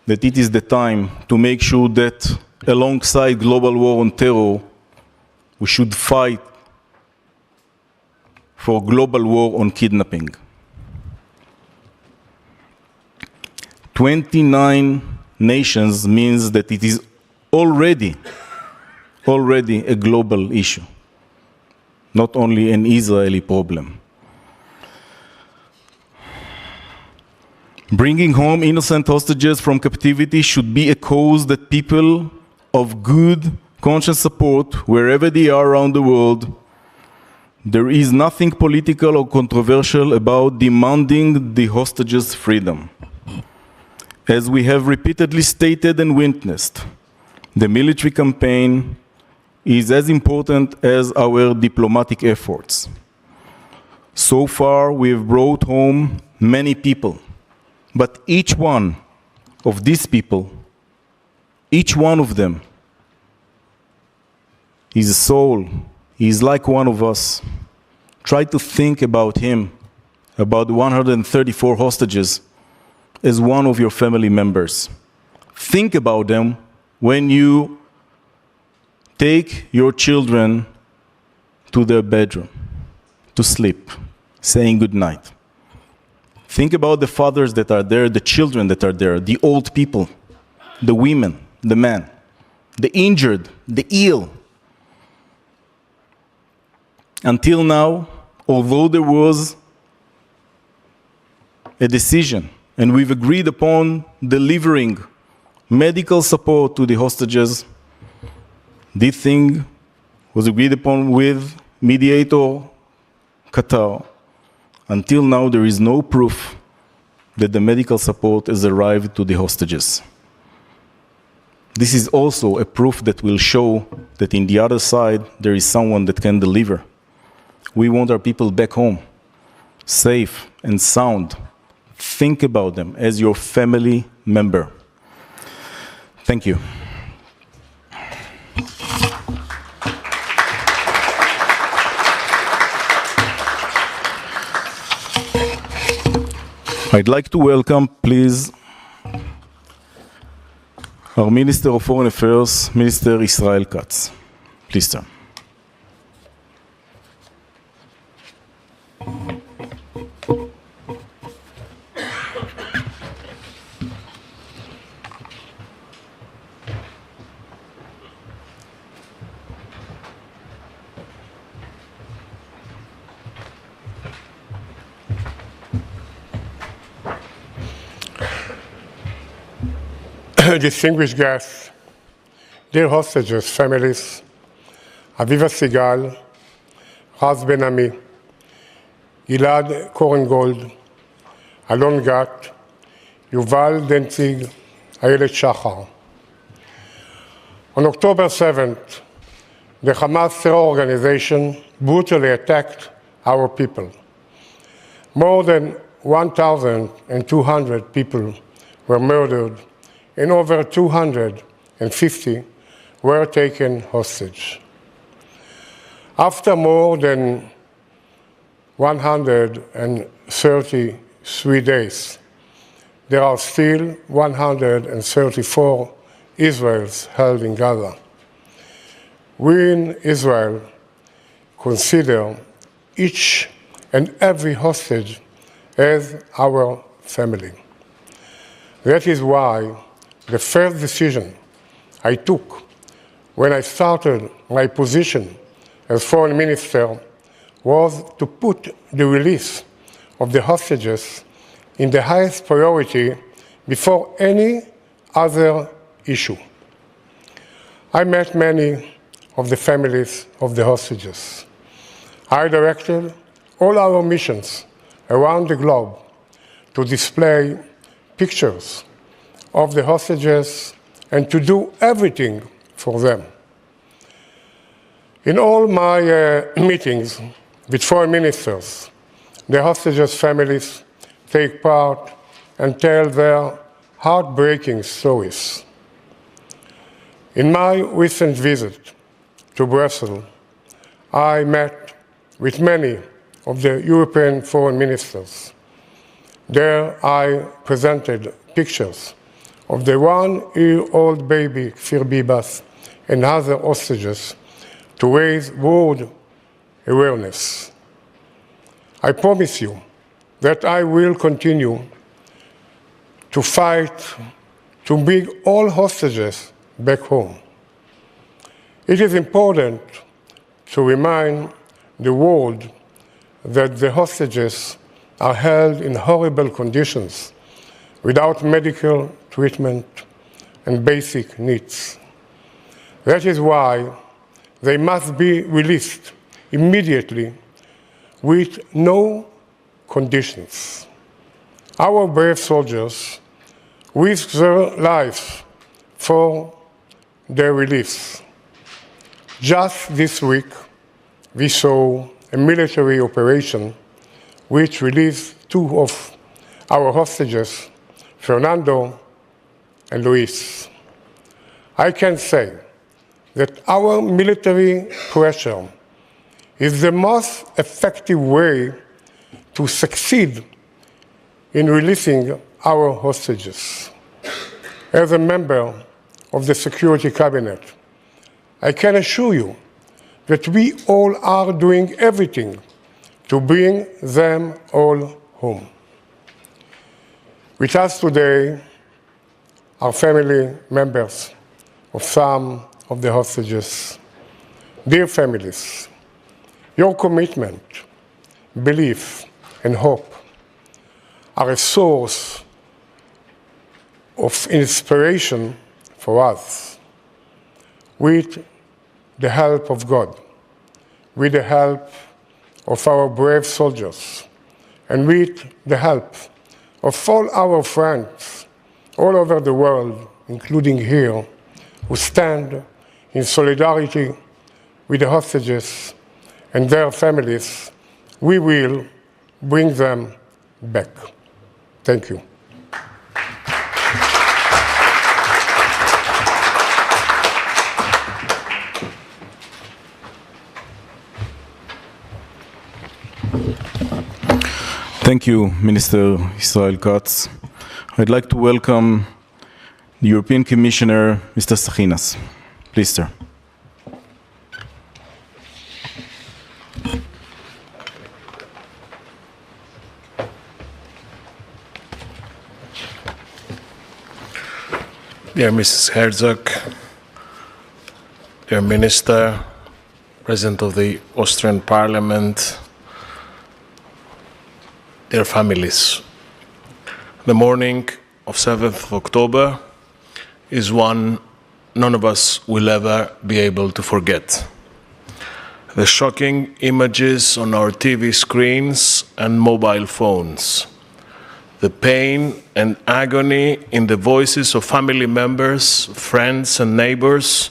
Speaker 7: that it is the time to make sure that alongside global war on terror, we should fight for global war on kidnapping. 29 nations means that it is already a global issue, not only an Israeli problem. Bringing home innocent hostages from captivity should be a cause that people of good conscience support wherever they are around the world. There is nothing political or controversial about demanding the hostages' freedom. As we have repeatedly stated and witnessed, the military campaign is as important as our diplomatic efforts. So far, we have brought home many people, but each one of these people, each one of them, He's a soul. He's like one of us. Try to think about him, about the 134 hostages, as one of your family members. Think about them when you take your children to their bedroom to sleep, saying good night. Think about the fathers that are there, the children that are there, the old people, the women, the men, the injured, the ill. Until now, although there was a decision and we've agreed upon delivering medical support to the hostages, this thing was agreed upon with mediator Qatar. Until now, there is no proof that the medical support has arrived to the hostages. This is also a proof that will show that in the other side, there is someone that can deliver. We want our people back home, safe and sound. Think about them as your family member. Thank you. I'd like to welcome, please, our Minister of Foreign Affairs, Minister Israel Katz. Please, sir.
Speaker 13: Distinguished guests, dear hostages, families, Aviva Sigal, Raz Ben-Ami, Gilad Korengold, Alon Gat, Yuval Denzig, Ayelet Shachar. On October 7th, the Hamas terror organization brutally attacked our people. More than 1,200 people were murdered and over 250 were taken hostage. After more than 133 days, there are still 134 Israelis held in Gaza. We in Israel consider each and every hostage as our family. That is why the first decision I took when I started my position as foreign minister was to put the release of the hostages in the highest priority before any other issue. I met many of the families of the hostages. I directed all our missions around the globe to display pictures of the hostages and to do everything for them. In all my meetings with foreign ministers, the hostages' families take part and tell their heartbreaking stories. In my recent visit to Brussels, I met with many of the European foreign ministers. There I presented pictures of the one-year-old baby Kfir Bibas and other hostages to raise world awareness. I promise you that I will continue to fight to bring all hostages back home. It is important to remind the world that the hostages are held in horrible conditions without medical treatment and basic needs. That is why they must be released immediately with no conditions. Our brave soldiers risk their lives for their release. Just this week, we saw a military operation which released two of our hostages, Fernando and Luis. I can say that our military pressure is the most effective way to succeed in releasing our hostages. As a member of the Security Cabinet, I can assure you that we all are doing everything to bring them all home. With us today are family members of some of the hostages. Dear families, your commitment, belief, and hope are a source of inspiration for us. With the help of God, with the help of our brave soldiers, and with the help of all our friends all over the world, including here, who stand in solidarity with the hostages and their families, we will bring them back. Thank you.
Speaker 7: Thank you, Minister Israel Katz. I'd like to welcome the European Commissioner, Mr. Sachinas. Please, sir.
Speaker 5: Dear Mrs. Herzog, dear Minister, President of the Austrian Parliament, dear families, the morning of 7th of October is one none of us will ever be able to forget. The shocking images on our TV screens and mobile phones, the pain and agony in the voices of family members, friends and neighbors,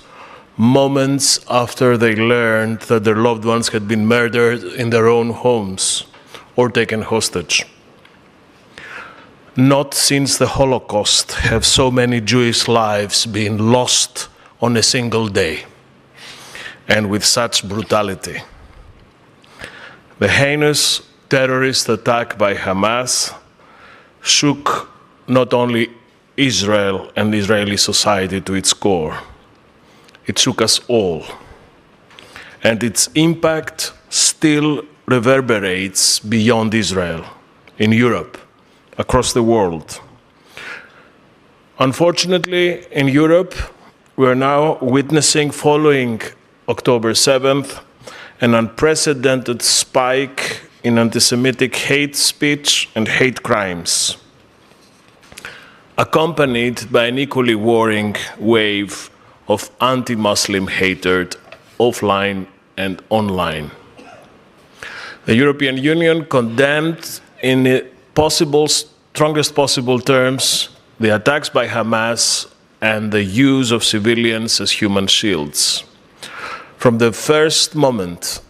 Speaker 5: moments after they learned that their loved ones had been murdered in their own homes or taken hostage. Not since the Holocaust have so many Jewish lives been lost on a single day, and with such brutality. The heinous terrorist attack by Hamas shook not only Israel and Israeli society to its core, it shook us all. And its impact still reverberates beyond Israel, in Europe, across the world. Unfortunately, in Europe, we're now witnessing, following October 7th, an unprecedented spike in anti-Semitic hate speech and hate crimes, accompanied by an equally worrying wave of anti-Muslim hatred offline and online. The European Union condemned in the strongest possible terms the attacks by Hamas and the use of civilians as human shields. From the first moment,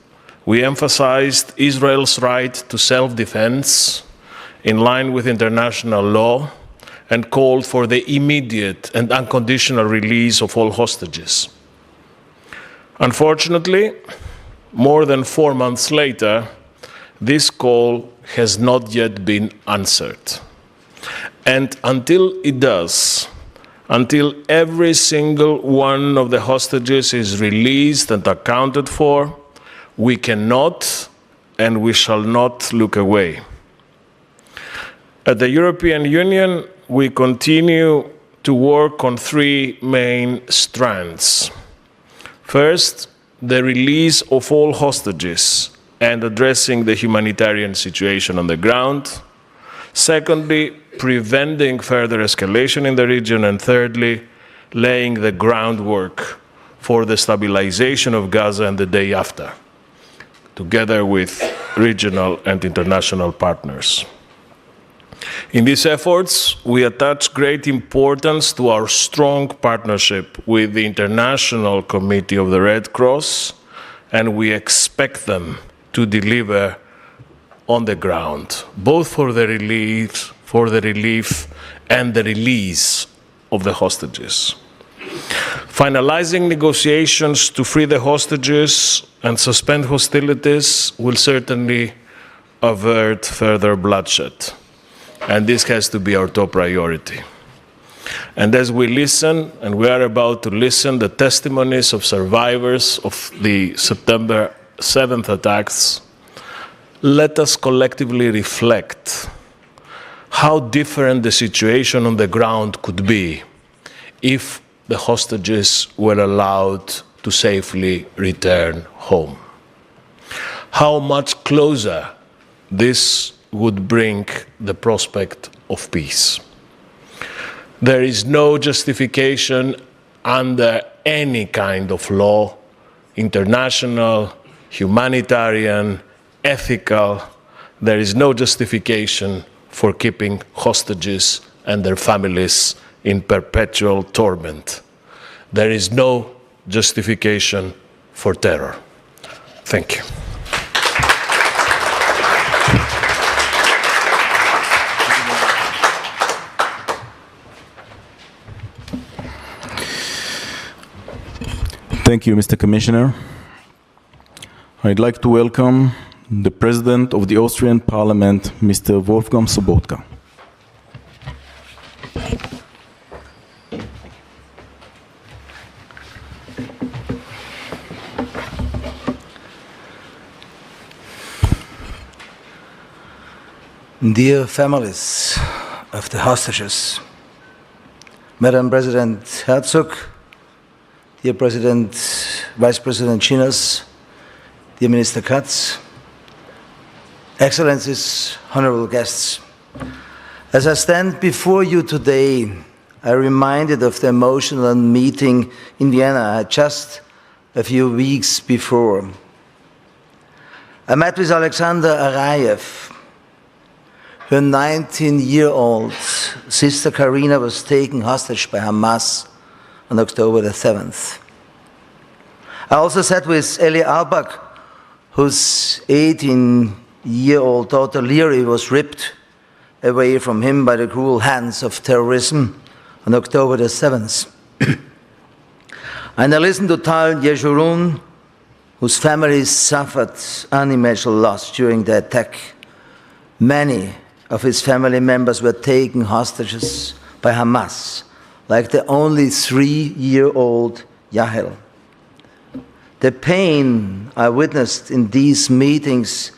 Speaker 5: we emphasized Israel's right to self-defense in line with international law and called for the immediate and unconditional release of all hostages. Unfortunately, more than 4 months later, this call has not yet been answered. And until it does, until every single one of the hostages is released and accounted for, we cannot and we shall not look away. At the European Union, we continue to work on 3 main strands. First, the release of all hostages and addressing the humanitarian situation on the ground. Secondly, preventing further escalation in the region. And thirdly, laying the groundwork for the stabilization of Gaza and the day after, together with regional and international partners. In these efforts, we attach great importance to our strong partnership with the International Committee of the Red Cross, and we expect them to deliver on the ground, both for the relief and the release of the hostages. Finalizing negotiations to free the hostages and suspend hostilities will certainly avert further bloodshed. And this has to be our top priority. And as we listen, and we are about to listen, the testimonies of survivors of the September 7th attacks, let us collectively reflect how different the situation on the ground could be if the hostages were allowed to safely return home. How much closer this would bring the prospect of peace. There is no justification under any kind of law, international, humanitarian, ethical. There is no justification for keeping hostages and their families in perpetual torment. There is no justification for terror. Thank you.
Speaker 7: Thank you, Mr. Commissioner. I'd like to welcome the President of the Austrian Parliament, Mr. Wolfgang Sobotka.
Speaker 16: Dear families of the hostages, Madam President Herzog, dear President, Vice President Chinas, dear Minister Katz, Excellencies, honorable guests. As I stand before you today, I'm reminded of the emotional meeting in Vienna just a few weeks before. I met with Alexander Arayev. Her 19-year-old sister Karina was taken hostage by Hamas on October the 7th. I also sat with Eli Albak, whose 18-year-old daughter Liri was ripped away from him by the cruel hands of terrorism on October the 7th. And I listened to Tal Yeshurun, whose family suffered unimaginable loss during the attack. Many of his family members were taken hostages by Hamas, like the only 3-year-old Yahel. The pain I witnessed in these meetings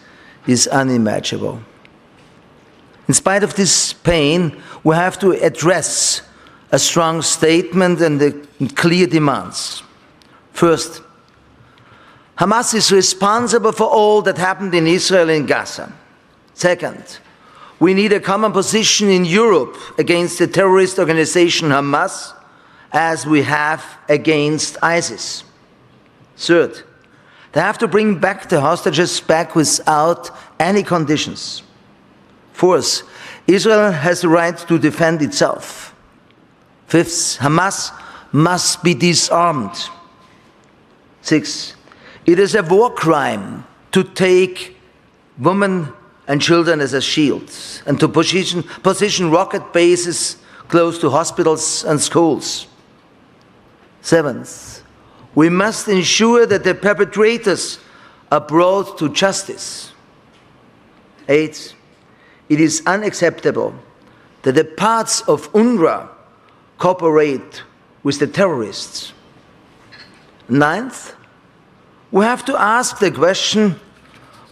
Speaker 16: is unimaginable. In spite of this pain, we have to address a strong statement and the clear demands. First, Hamas is responsible for all that happened in Israel and Gaza. Second, we need a common position in Europe against the terrorist organization Hamas, as we have against ISIS. Third, they have to bring back the hostages back without any conditions. Fourth, Israel has the right to defend itself. Fifth, Hamas must be disarmed. Sixth, it is a war crime to take women and children as a shield, and to position rocket bases close to hospitals and schools. Seventh, we must ensure that the perpetrators are brought to justice. Eighth, it is unacceptable that the parts of UNRWA cooperate with the terrorists. Ninth, we have to ask the question,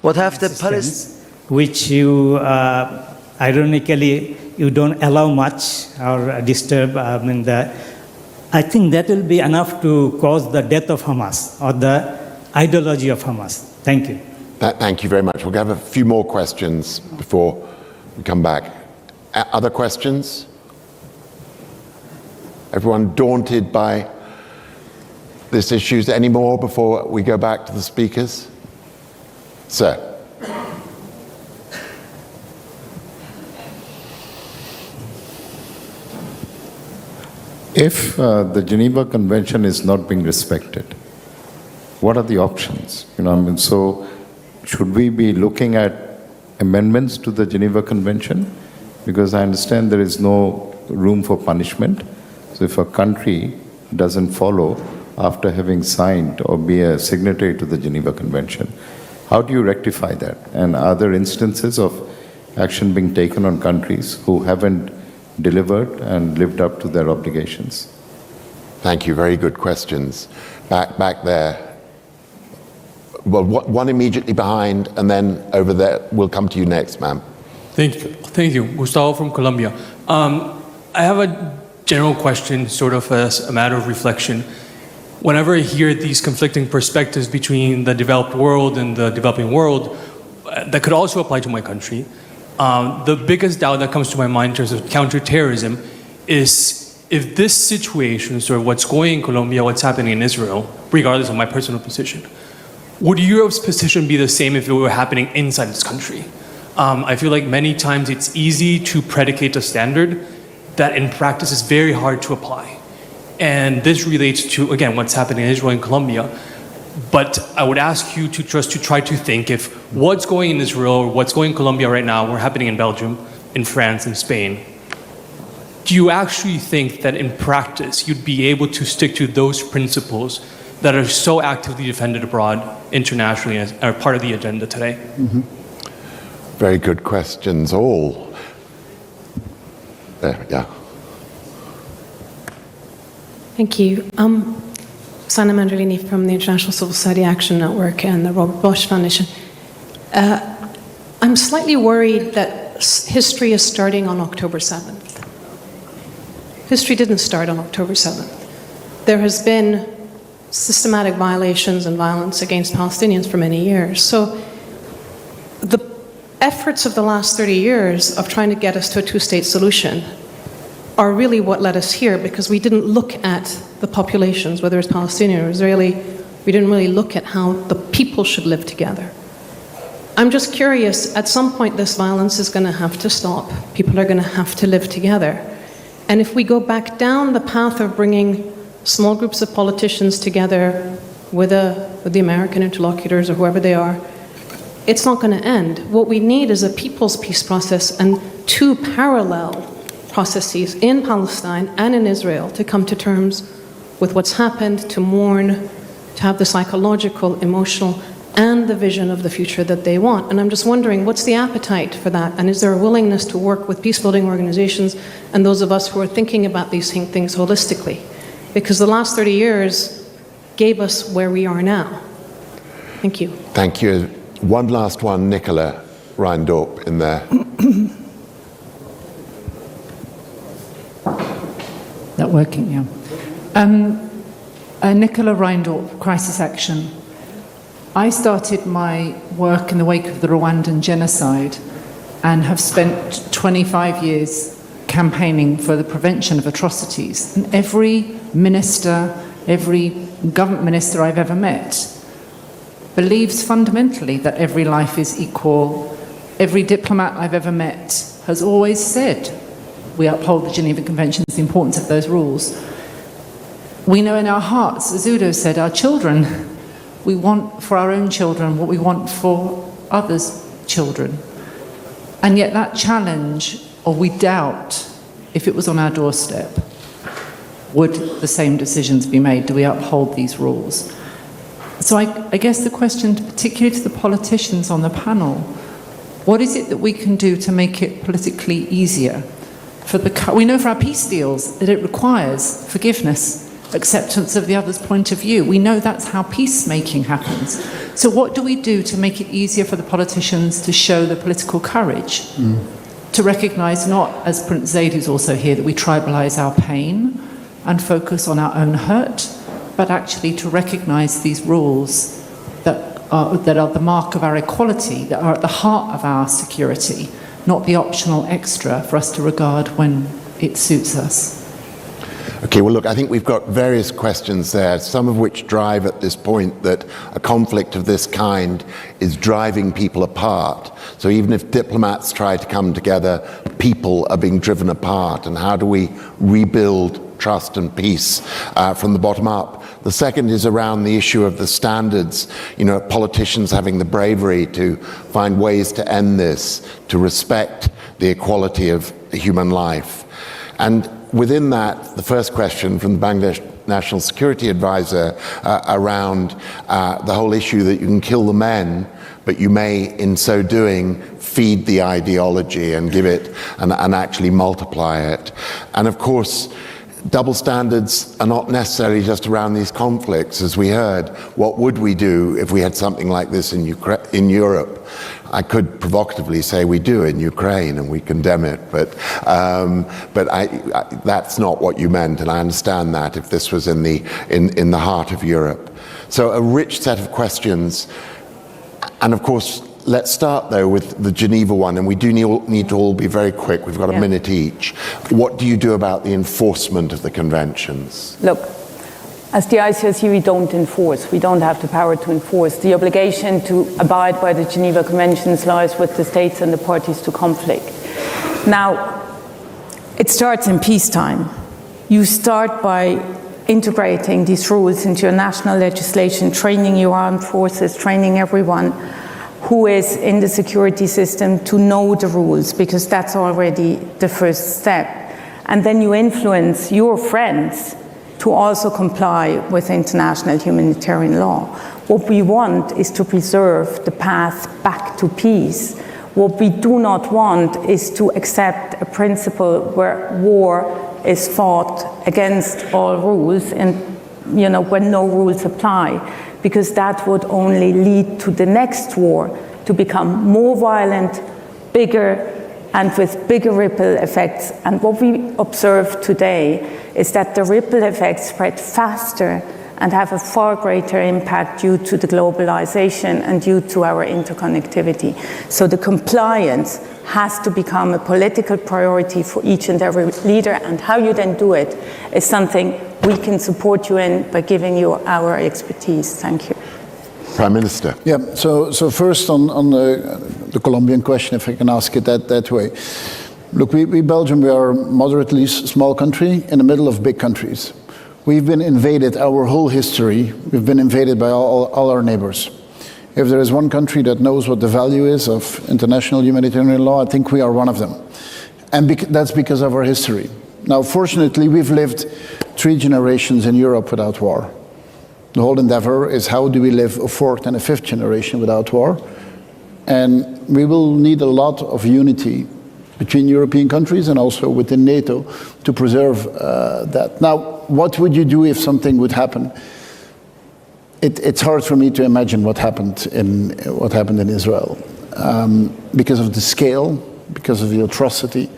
Speaker 16: what have the Palestinians,
Speaker 20: which you, ironically, you don't allow much or disturb. I think that will be enough to cause the death of Hamas or the ideology of Hamas. Thank you.
Speaker 17: Thank you very much. We'll have a few more questions before we come back. Other questions? Everyone daunted by this issue? Any more before we go back to the speakers? Sir.
Speaker 22: If the Geneva Convention is not being respected, what are the options? So should we be looking at amendments to the Geneva Convention? Because I understand there is no room for punishment. So if a country doesn't follow after having signed or be a signatory to the Geneva Convention. How do you rectify that? And are there instances of action being taken on countries who haven't delivered and lived up to their obligations?
Speaker 17: Thank you. Very good questions. Back there. Well, one immediately behind, and then over there. We'll come to you next, ma'am.
Speaker 3: Thank you. Gustavo from Colombia. I have a general question, sort of as a matter of reflection. Whenever I hear these conflicting perspectives between the developed world and the developing world, that could also apply to my country, the biggest doubt that comes to my mind in terms of counterterrorism is if this situation, sort of what's going in Colombia, what's happening in Israel, regardless of my personal position, would Europe's position be the same if it were happening inside its country? I feel like many times it's easy to predicate a standard that in practice is very hard to apply. And this relates to, again, what's happening in Israel and Colombia. But I would ask you to just to try to think if what's going in Israel or what's going in Colombia right now were happening in Belgium, in France, and Spain, do you actually think that in practice you'd be able to stick to those principles that are so actively defended abroad internationally as are part of the agenda today?
Speaker 17: Mm-hmm. Very good questions, all. There, yeah.
Speaker 9: Thank you. Sana Mandolini from the International Civil Society Action Network and the Robert Bosch Foundation. I'm slightly worried that history is starting on October 7th. History didn't start on October 7th. There has been systematic violations and violence against Palestinians for many years. So the efforts of the last 30 years of trying to get us to a two-state solution are really what led us here, because we didn't look at the populations, whether it's Palestinian or Israeli. We didn't really look at how the people should live together. I'm just curious, at some point this violence is going to have to stop. People are going to have to live together. And if we go back down the path of bringing small groups of politicians together with the American interlocutors or whoever they are, it's not going to end. What we need is a people's peace process and two parallel processes in Palestine and in Israel to come to terms with what's happened, to mourn, to have the psychological, emotional, and the vision of the future that they want. And I'm just wondering, what's the appetite for that? And is there a willingness to work with peace-building organizations and those of us who are thinking about these things holistically? Because the last 30 years gave us where we are now. Thank you.
Speaker 17: Thank you. One last one, Nicola Reindorp in there.
Speaker 10: That working, yeah. Nicola Reindorp, Crisis Action. I started my work in the wake of the Rwandan genocide and have spent 25 years campaigning for the prevention of atrocities. And every minister, every government minister I've ever met believes fundamentally that every life is equal. Every diplomat I've ever met has always said we uphold the Geneva Conventions, the importance of those rules. We know in our hearts, as Udo said, our children, we want for our own children what we want for others' children. And yet that challenge, or we doubt, if it was on our doorstep, would the same decisions be made? Do we uphold these rules? So I guess the question, particularly to the politicians on the panel, what is it that we can do to make it politically easier? We know for our peace deals that it requires forgiveness, acceptance of the other's point of view. We know that's how peacemaking happens. So what do we do to make it easier for the politicians to show the political courage to recognise not, as Prince Zaid who's also here, that we tribalize our pain and focus on our own hurt, but actually to recognise these rules that are the mark of our equality, that are at the heart of our security, not the optional extra for us to regard when it suits us.
Speaker 17: Okay, well look, I think we've got various questions there, some of which drive at this point that a conflict of this kind is driving people apart. So even if diplomats try to come together, people are being driven apart. And how do we rebuild trust and peace from the bottom up? The second is around the issue of the standards, politicians having the bravery to find ways to end this, to respect the equality of human life. And within that, the first question from the Bangladesh national security advisor around the whole issue that you can kill the men, but you may, in so doing, feed the ideology and give it and actually multiply it. And of course, double standards are not necessarily just around these conflicts. As we heard, what would we do if we had something like this in Europe? I could provocatively say we do in Ukraine and we condemn it, but that's not what you meant, and I understand that if this was in the heart of Europe. So a rich set of questions, and of course, let's start though with the Geneva one, and we do need to all be very quick. We've got a minute each. What do you do about the enforcement of the conventions?
Speaker 2: Look, as the ICRC, we don't enforce. We don't have the power to enforce. The obligation to abide by the Geneva Conventions lies with the states and the parties to conflict. Now, it starts in peacetime. You start by integrating these rules into your national legislation, training your armed forces, training everyone who is in the security system to know the rules, because that's already the first step. And then you influence your friends to also comply with international humanitarian law. What we want is to preserve the path back to peace. What we do not want is to accept a principle where war is fought against all rules and, you know, when no rules apply, because that would only lead to the next war to become more violent, bigger, and with bigger ripple effects. And what we observe today is that the ripple effects spread faster and have a far greater impact due to the globalization and due to our interconnectivity. So the compliance has to become a political priority for each and every leader, and how you then do it is something we can support you in by giving you our expertise. Thank you.
Speaker 17: Prime Minister.
Speaker 15: Yeah, so first on the Colombian question, if I can ask it that way. Look, we Belgium, we are a moderately small country in the middle of big countries. We've been invaded, our whole history, we've been invaded by all our neighbors. If there is one country that knows what the value is of international humanitarian law, I think we are one of them. And that's because of our history. Now, fortunately, we've lived 3 generations in Europe without war. The whole endeavor is how do we live a 4th and a 5th generation without war? And we will need a lot of unity between European countries and also within NATO to preserve that. Now, what would you do if something would happen? It's hard for me to imagine what happened in Israel because of the scale, because of the atrocity.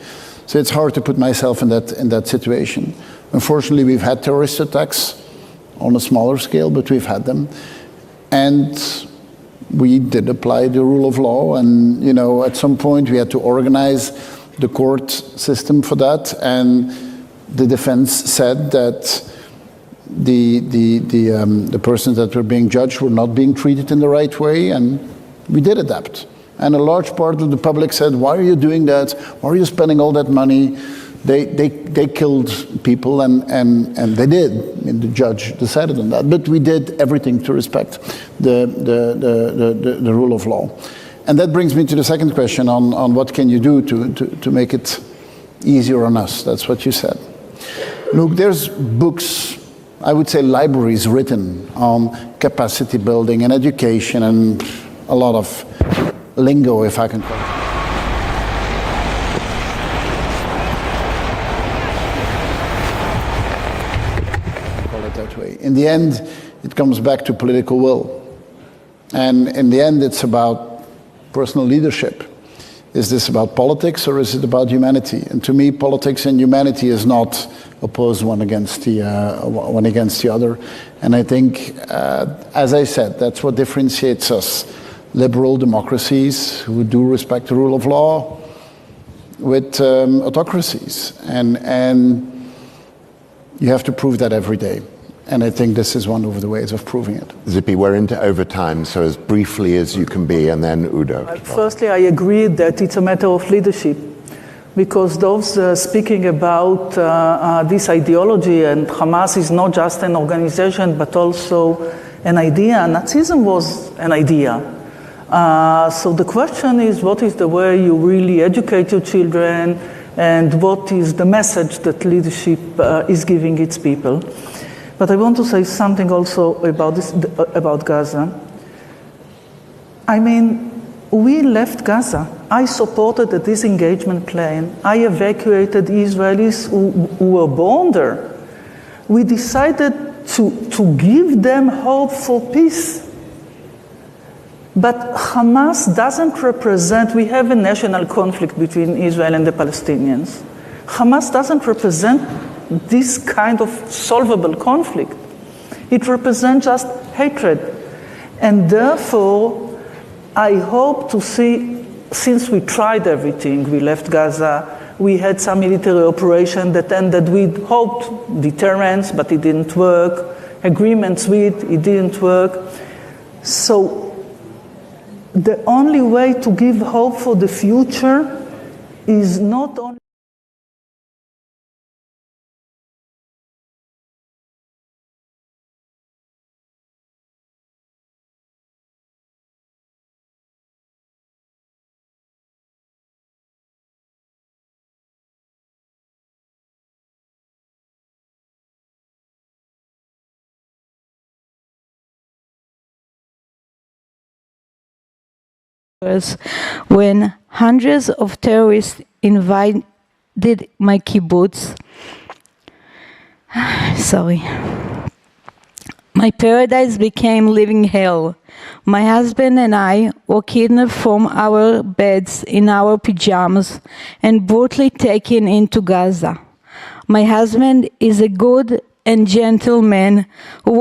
Speaker 15: So it's hard to put myself in that situation. Unfortunately, we've had terrorist attacks on a smaller scale, but we've had them, and we did apply the rule of law. And you know, at some point, we had to organize the court system for that, and the defense said that the persons that were being judged were not being treated in the right way, and we did adapt. And a large part of the public said, why are you doing that? Why are you spending all that money? They killed people, and they did. I mean, the judge decided on that. But we did everything to respect the rule of law. And that brings me to the second question on what can you do to make it easier on us. That's what you said. Look, there's books, I would say libraries written on capacity building and education and a lot of lingo, if I can call it. In the end, it comes back to political will. And in the end, it's about personal leadership. Is this about politics or is it about humanity? And to me, politics and humanity is not opposed one against the other. And I think, as I said, that's what differentiates us. Liberal democracies who do respect the rule of law with autocracies. And you have to prove that every day. And I think this is one of the ways of proving it.
Speaker 17: Zippy, we're into overtime, so as briefly as you can be, and then Udo.
Speaker 6: Firstly, I agree that it's a matter of leadership, because those speaking about this ideology, and Hamas is not just an organization, but also an idea. Nazism was an idea. So the question is, what is the way you really educate your children, and what is the message that leadership is giving its people? But I want to say something also about Gaza. I mean, we left Gaza. I supported a disengagement plan. I evacuated Israelis who were born there. We decided to give them hope for peace. But Hamas doesn't represent, we have a national conflict between Israel and the Palestinians. Hamas doesn't represent this kind of solvable conflict. It represents just hatred. And therefore, I hope to see, since we tried everything, we left Gaza, we had some military operation that ended with hoped deterrence, but it didn't work. Agreements with, it didn't work. So the only way to give hope for the future is not only
Speaker 1: when hundreds of terrorists invaded my kibbutz. Sorry. My paradise became living hell. My husband and I were kidnapped from our beds in our pajamas and brutally taken into Gaza. My husband is a good and gentle man who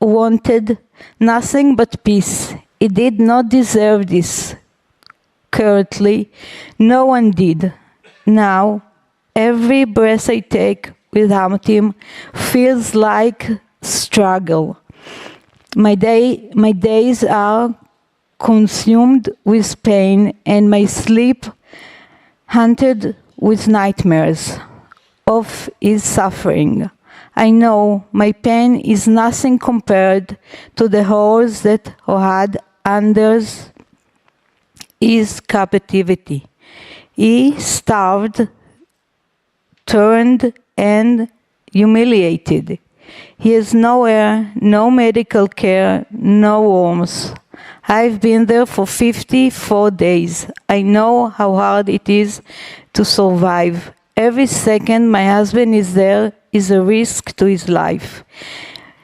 Speaker 1: wanted nothing but peace. He did not deserve this. Currently, no one did. Now, every breath I take without him feels like struggle. My days are consumed with pain and my sleep haunted with nightmares of his suffering. I know my pain is nothing compared to the horrors that Ohad under his captivity. He starved, turned, and humiliated. He has no air, no medical care, no warmth. I've been there for 54 days. I know how hard it is to survive. Every second my husband is there is a risk to his life.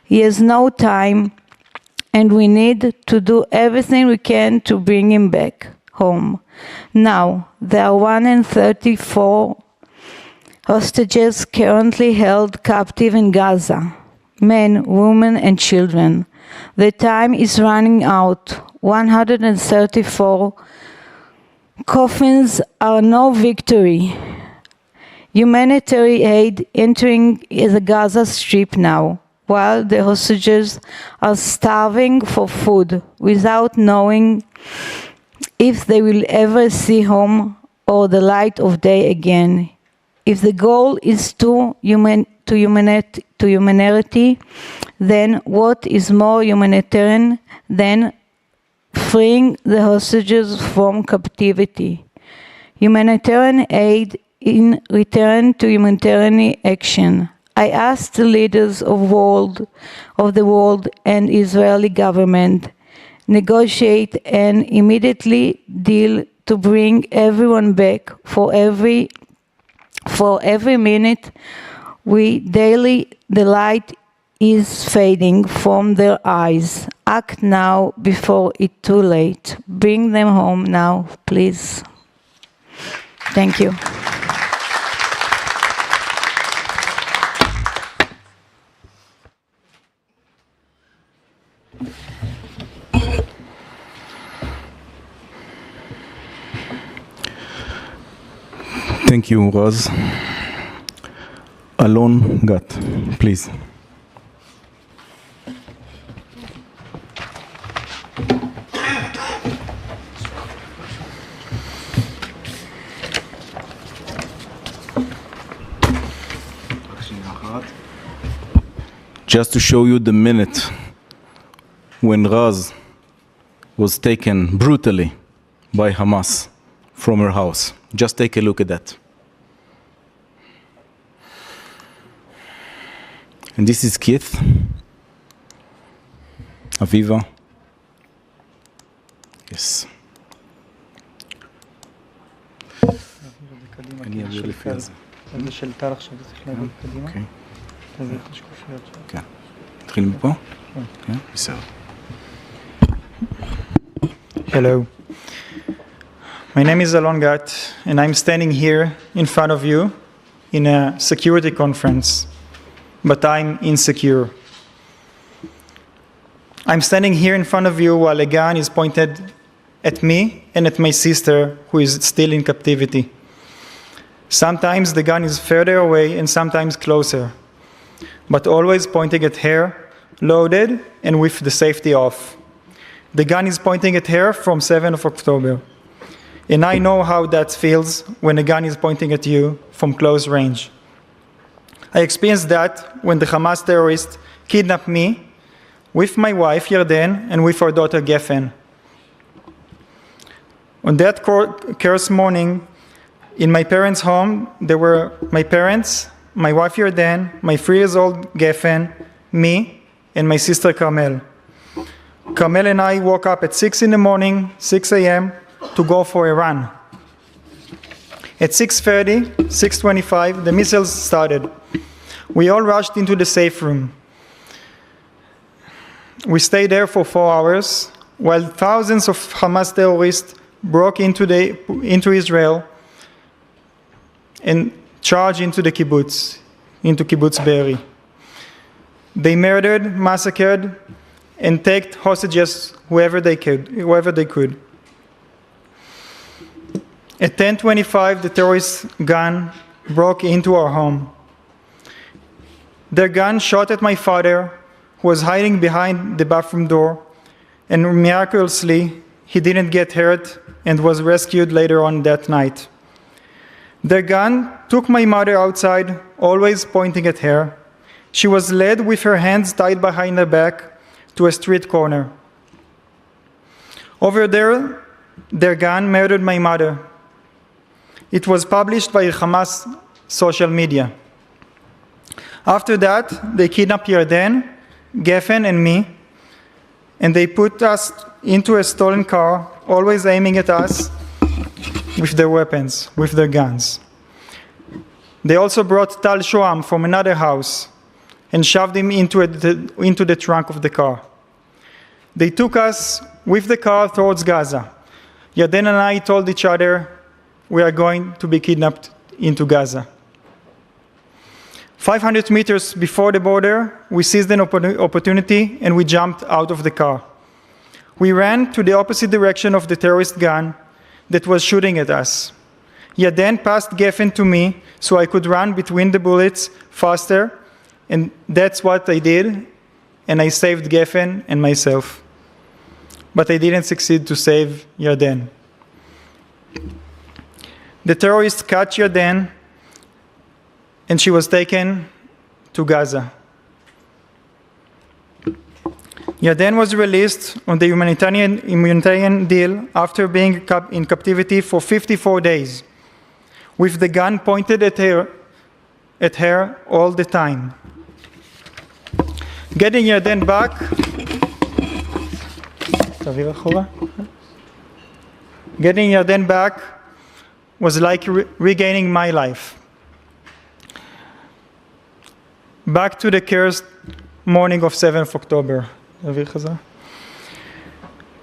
Speaker 1: He has no time, and we need to do everything we can to bring him back home. Now, there are 134 hostages currently held captive in Gaza, men, women, and children. The time is running out. 134 coffins are no victory. Humanitarian aid entering the Gaza Strip now, while the hostages are starving for food without knowing if they will ever see home or the light of day again. If the goal is to humanity, then what is more humanitarian than freeing the hostages from captivity? Humanitarian aid in return to humanitarian action. I asked the leaders of the world and Israeli government negotiate an immediately deal to bring everyone back. For every minute daily, the light is fading from their eyes. Act now before it's too late. Bring them home now, please. Thank you.
Speaker 7: Thank you, Roz. Alon Gat, please. Just to show you the minute when Roz was taken brutally by Hamas from her house. Just take a look at that. And this is Keith, Aviva. Yes. אני אעביר לפי הזה.
Speaker 12: זה של טל עכשיו, זה צריך להעביר קדימה.
Speaker 7: אוקיי.
Speaker 12: תעביר את השקופיות שם.
Speaker 7: כן. נתחיל מפה? כן. בסדר.
Speaker 18: Hello. My name is Alon Gat, and I'm standing here in front of you in a security conference, but I'm insecure. I'm standing here in front of you while a gun is pointed at me and at my sister, who is still in captivity. Sometimes the gun is further away and sometimes closer, but always pointing at her, loaded and with the safety off. The gun is pointing at her from 7th of October. And I know how that feels when a gun is pointing at you from close range. I experienced that when the Hamas terrorists kidnapped me with my wife, Yarden, and with our daughter, Geffen. On that cursed morning, in my parents' home, there were my parents, my wife, Yarden, my 3-year-old Geffen, me, and my sister, Carmel. Carmel and I woke up at 6 in the morning, 6 a.m., to go for a run. At 6:30, 6:25, the missiles started. We all rushed into the safe room. We stayed there for 4 hours, while thousands of Hamas terrorists broke into Israel and charged into the kibbutz, into Kibbutz Be'eri. They murdered, massacred, and took hostages whoever they could. At 10:25, the terrorist gun broke into our home. Their gun shot at my father, who was hiding behind the bathroom door, and miraculously, he didn't get hurt and was rescued later on that night. Their gun took my mother outside, always pointing at her. She was led with her hands tied behind her back to a street corner. Over there, their gun murdered my mother. It was published by Hamas social media. After that, they kidnapped Yarden, Geffen, and me, and they put us into a stolen car, always aiming at us with their weapons, with their guns. They also brought Tal Shoam from another house and shoved him into the trunk of the car. They took us with the car towards Gaza. Yarden and I told each other we are going to be kidnapped into Gaza. 500 meters before the border, we seized an opportunity and we jumped out of the car. We ran to the opposite direction of the terrorist gun that was shooting at us. Yarden passed Geffen to me so I could run between the bullets faster, and that's what I did, and I saved Geffen and myself. But I didn't succeed to save Yarden. The terrorists caught Yarden, and she was taken to Gaza. Yarden was released on the humanitarian deal after being in captivity for 54 days, with the gun pointed at her all the time. Getting Yarden back, was like regaining my life. Back to the cursed morning of 7th October.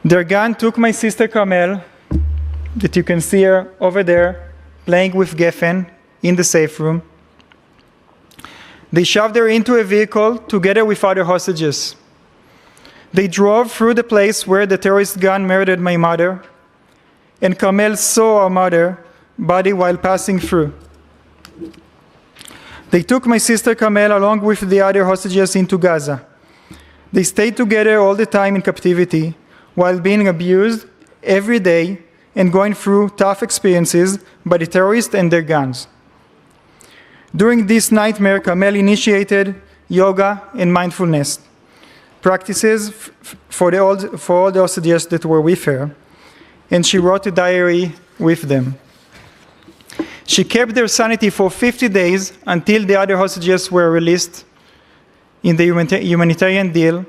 Speaker 18: Their gun took my sister Carmel, that you can see her over there, playing with Geffen in the safe room. They shoved her into a vehicle together with other hostages. They drove through the place where the terrorist gun murdered my mother, and Carmel saw our mother's body while passing through. They took my sister Carmel along with the other hostages into Gaza. They stayed together all the time in captivity while being abused every day and going through tough experiences by the terrorists and their guns. During this nightmare, Carmel initiated yoga and mindfulness practices for all the hostages that were with her, and she wrote a diary with them. She kept their sanity for 50 days until the other hostages were released in the humanitarian deal,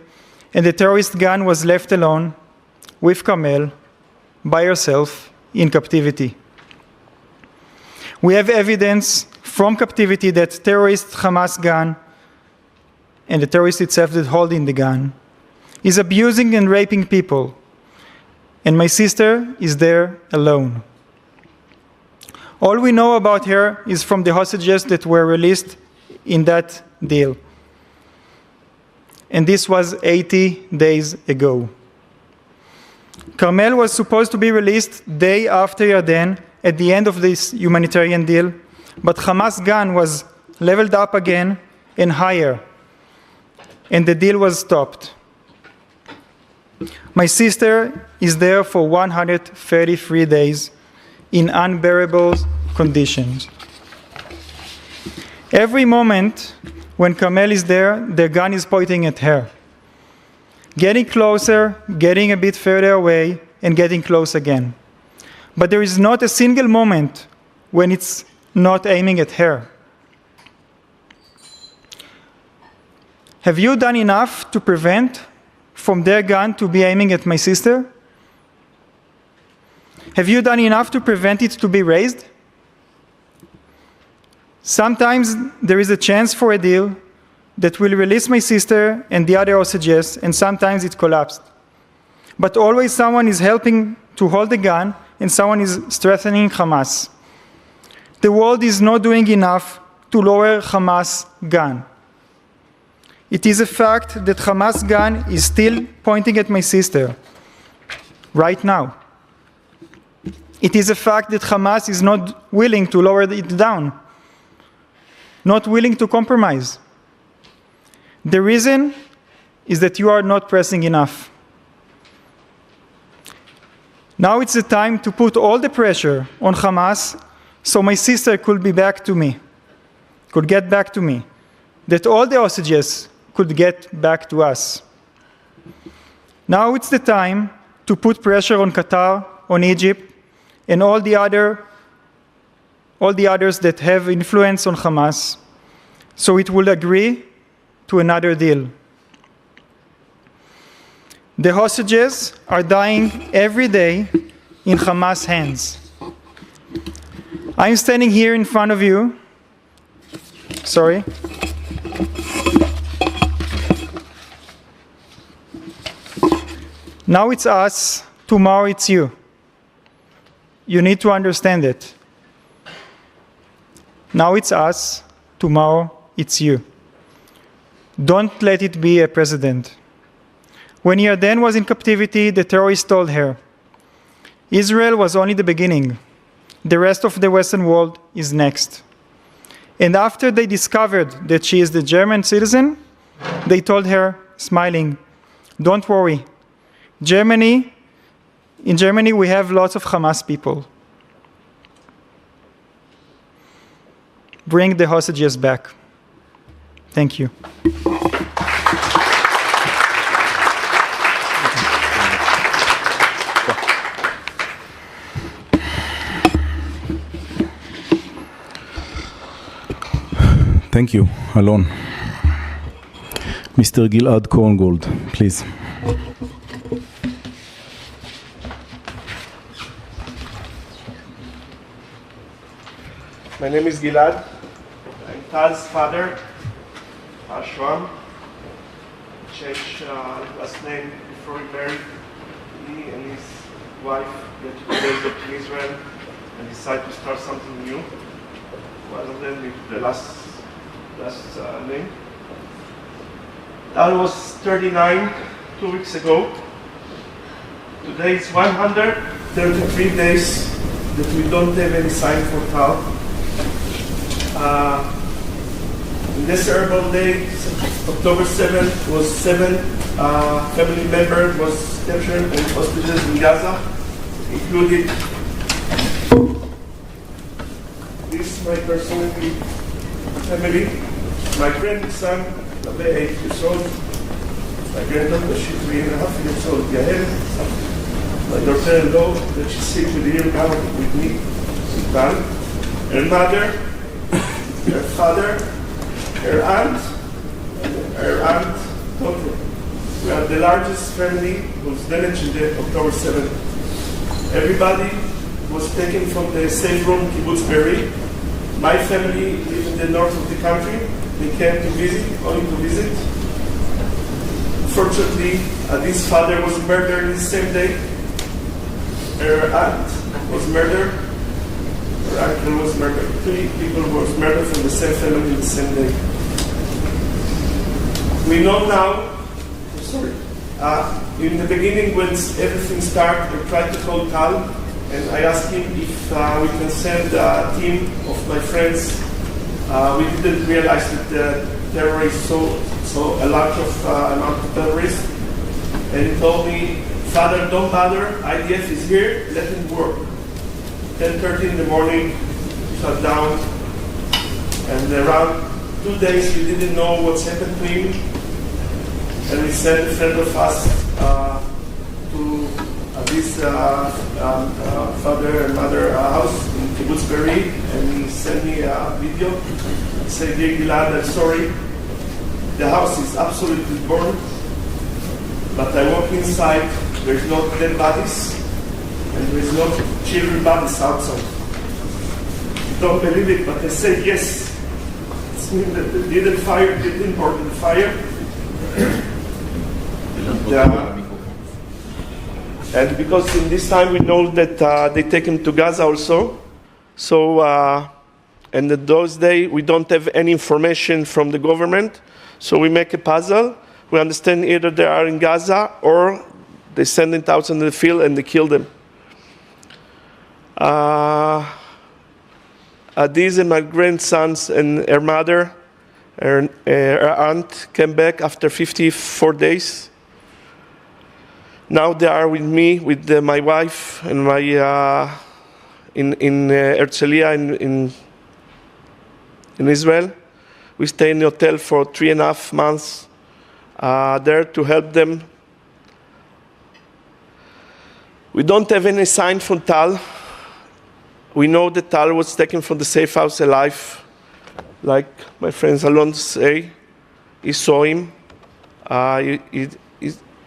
Speaker 18: and the terrorist gun was left alone with Carmel by herself in captivity. We have evidence from captivity that terrorist Hamas gun and the terrorist itself that holding the gun is abusing and raping people, and my sister is there alone. All we know about her is from the hostages that were released in that deal. And this was 80 days ago. Carmel was supposed to be released day after Yarden at the end of this humanitarian deal, but Hamas gun was leveled up again and higher, and the deal was stopped. My sister is there for 133 days in unbearable conditions. Every moment when Carmel is there, their gun is pointing at her. Getting closer, getting a bit further away, and getting close again. But there is not a single moment when it's not aiming at her. Have you done enough to prevent from their gun to be aiming at my sister? Have you done enough to prevent it to be raised? Sometimes there is a chance for a deal that will release my sister and the other hostages, and sometimes it collapsed. But always someone is helping to hold the gun, and someone is strengthening Hamas. The world is not doing enough to lower Hamas' gun. It is a fact that Hamas' gun is still pointing at my sister right now. It is a fact that Hamas is not willing to lower it down, not willing to compromise. The reason is that you are not pressing enough. Now it's the time to put all the pressure on Hamas so my sister could be back to me, could get back to me, that all the hostages could get back to us. Now it's the time to put pressure on Qatar, on Egypt, and all the others that have influence on Hamas, so it will agree to another deal. The hostages are dying every day in Hamas' hands. I'm standing here in front of you. Sorry. Now it's us, tomorrow it's you. You need to understand it. Now it's us, tomorrow it's you. Don't let it be a precedent. When Yarden was in captivity, the terrorists told her, Israel was only the beginning. The rest of the Western world is next. And after they discovered that she is the German citizen, they told her, smiling, don't worry. In Germany, we have lots of Hamas people. Bring the hostages back. Thank you.
Speaker 7: Thank you, Alon. Mr. Gilad Korngold, please.
Speaker 14: My name is Gilad. I'm Tal's father, Ashram. Changed last name before he married. He and his wife get together to Israel and decide to start something new. One of them with the last name. Tal was 39 2 weeks ago. Today is 133 days that we don't have any sign for Tal. In this terrible day, October 7th, was 7 family members was captured and hostages in Gaza, including this my personal family, my grandson, 8 years old, my granddaughter, she's 3.5 years old, Yael, my daughter-in-law, that she's sitting here now with me, Sultan, her mother, her father, her aunt, her aunt, daughter. We are the largest family who was damaged in the October 7th. Everybody was taken from the safe room kibbutz Be'eri. My family live in the north of the country. They came to visit, only to visit. Fortunately, this father was murdered the same day. Her aunt was murdered. Her uncle was murdered. 3 people were murdered from the same family the same day. We know now, in the beginning when everything started, I tried to call Tal, and I asked him if we can send a team of my friends. We didn't realize that the terrorists saw a large amount of terrorists, and he told me, Father, don't bother, IDF is here, let him work. 10:30 in the morning, shut down, and around 2 days we didn't know what's happened to him, and we sent a friend of us to this father and mother house in kibbutz Be'eri, and he sent me a video. He said, "Dear Gilad, I'm sorry, the house is absolutely burned, but I walk inside, there's no dead bodies, and there's no children bodies outside. You don't believe it, but I say yes. It means that they didn't fire, they didn't burn the fire." And because in this time we know that they take him to Gaza also. So, and in those days we don't have any information from the government. So we make a puzzle. We understand either they are in Gaza or they send it out in the field and they kill them. These are my grandsons and her mother. Her aunt came back after 54 days. Now they are with me, with my wife, and my in Herzliya in Israel. We stay in the hotel for 3.5 months there to help them. We don't have any sign from Tal. We know that Tal was taken from the safe house alive. Like my friends Alon say, he saw him.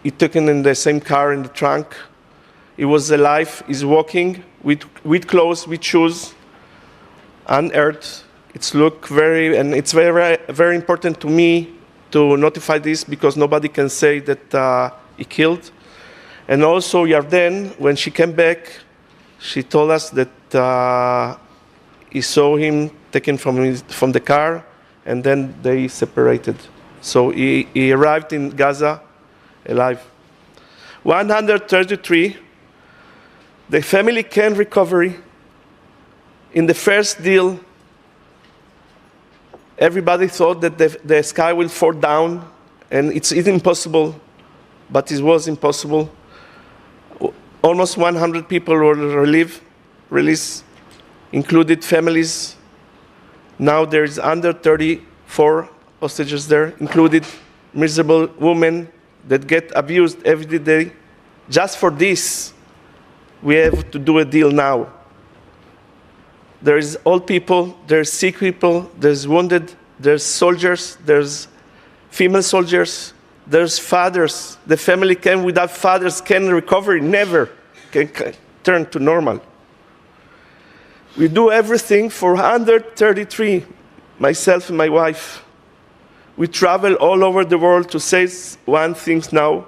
Speaker 14: He took him in the same car in the trunk. He was alive. He's walking with clothes, with shoes, unearthed. It's very important to me to notify this because nobody can say that he killed. And also Yarden, when she came back, she told us that he saw him taken from the car, and then they separated. So he arrived in Gaza alive. 133, the family can recover. In the first deal, everybody thought that the sky will fall down, and it's impossible, but it was impossible. Almost 100 people were released, included families. Now there is under 34 hostages there, included miserable women that get abused every day. Just for this, we have to do a deal now. There's old people, there's sick people, there's wounded, there's soldiers, there's female soldiers, there's fathers. The family without fathers can recover, never can turn to normal. We do everything for 133, myself and my wife. We travel all over the world to say one thing now,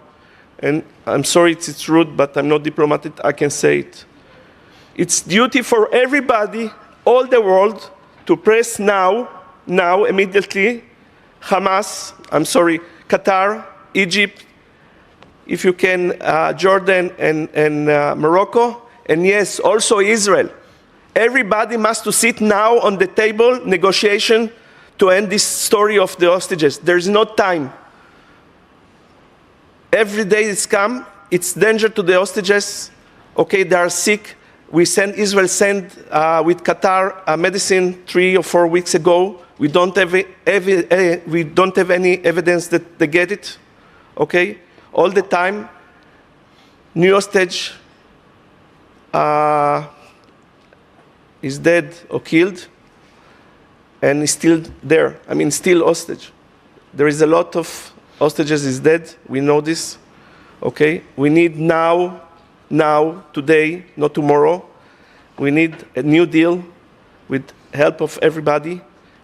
Speaker 14: and I'm sorry it's rude, but I'm not diplomatic, I can say it. It's duty for everybody, all the world, to press now, immediately, Hamas, Qatar, Egypt, if you can, Jordan and Morocco, and yes, also Israel. Everybody must to sit now on the table, negotiation, to end this story of the hostages. There is no time. Every day it's come, it's danger to the hostages. Okay, they are sick. Israel sent with Qatar medicine 3 or 4 weeks ago. We don't have any evidence that they get it. Okay, all the time, new hostage is dead or killed, and is still there. Still hostage. There is a lot of hostages is dead. We know this. Okay? We need now, today, not tomorrow. We need a new deal with help of everybody.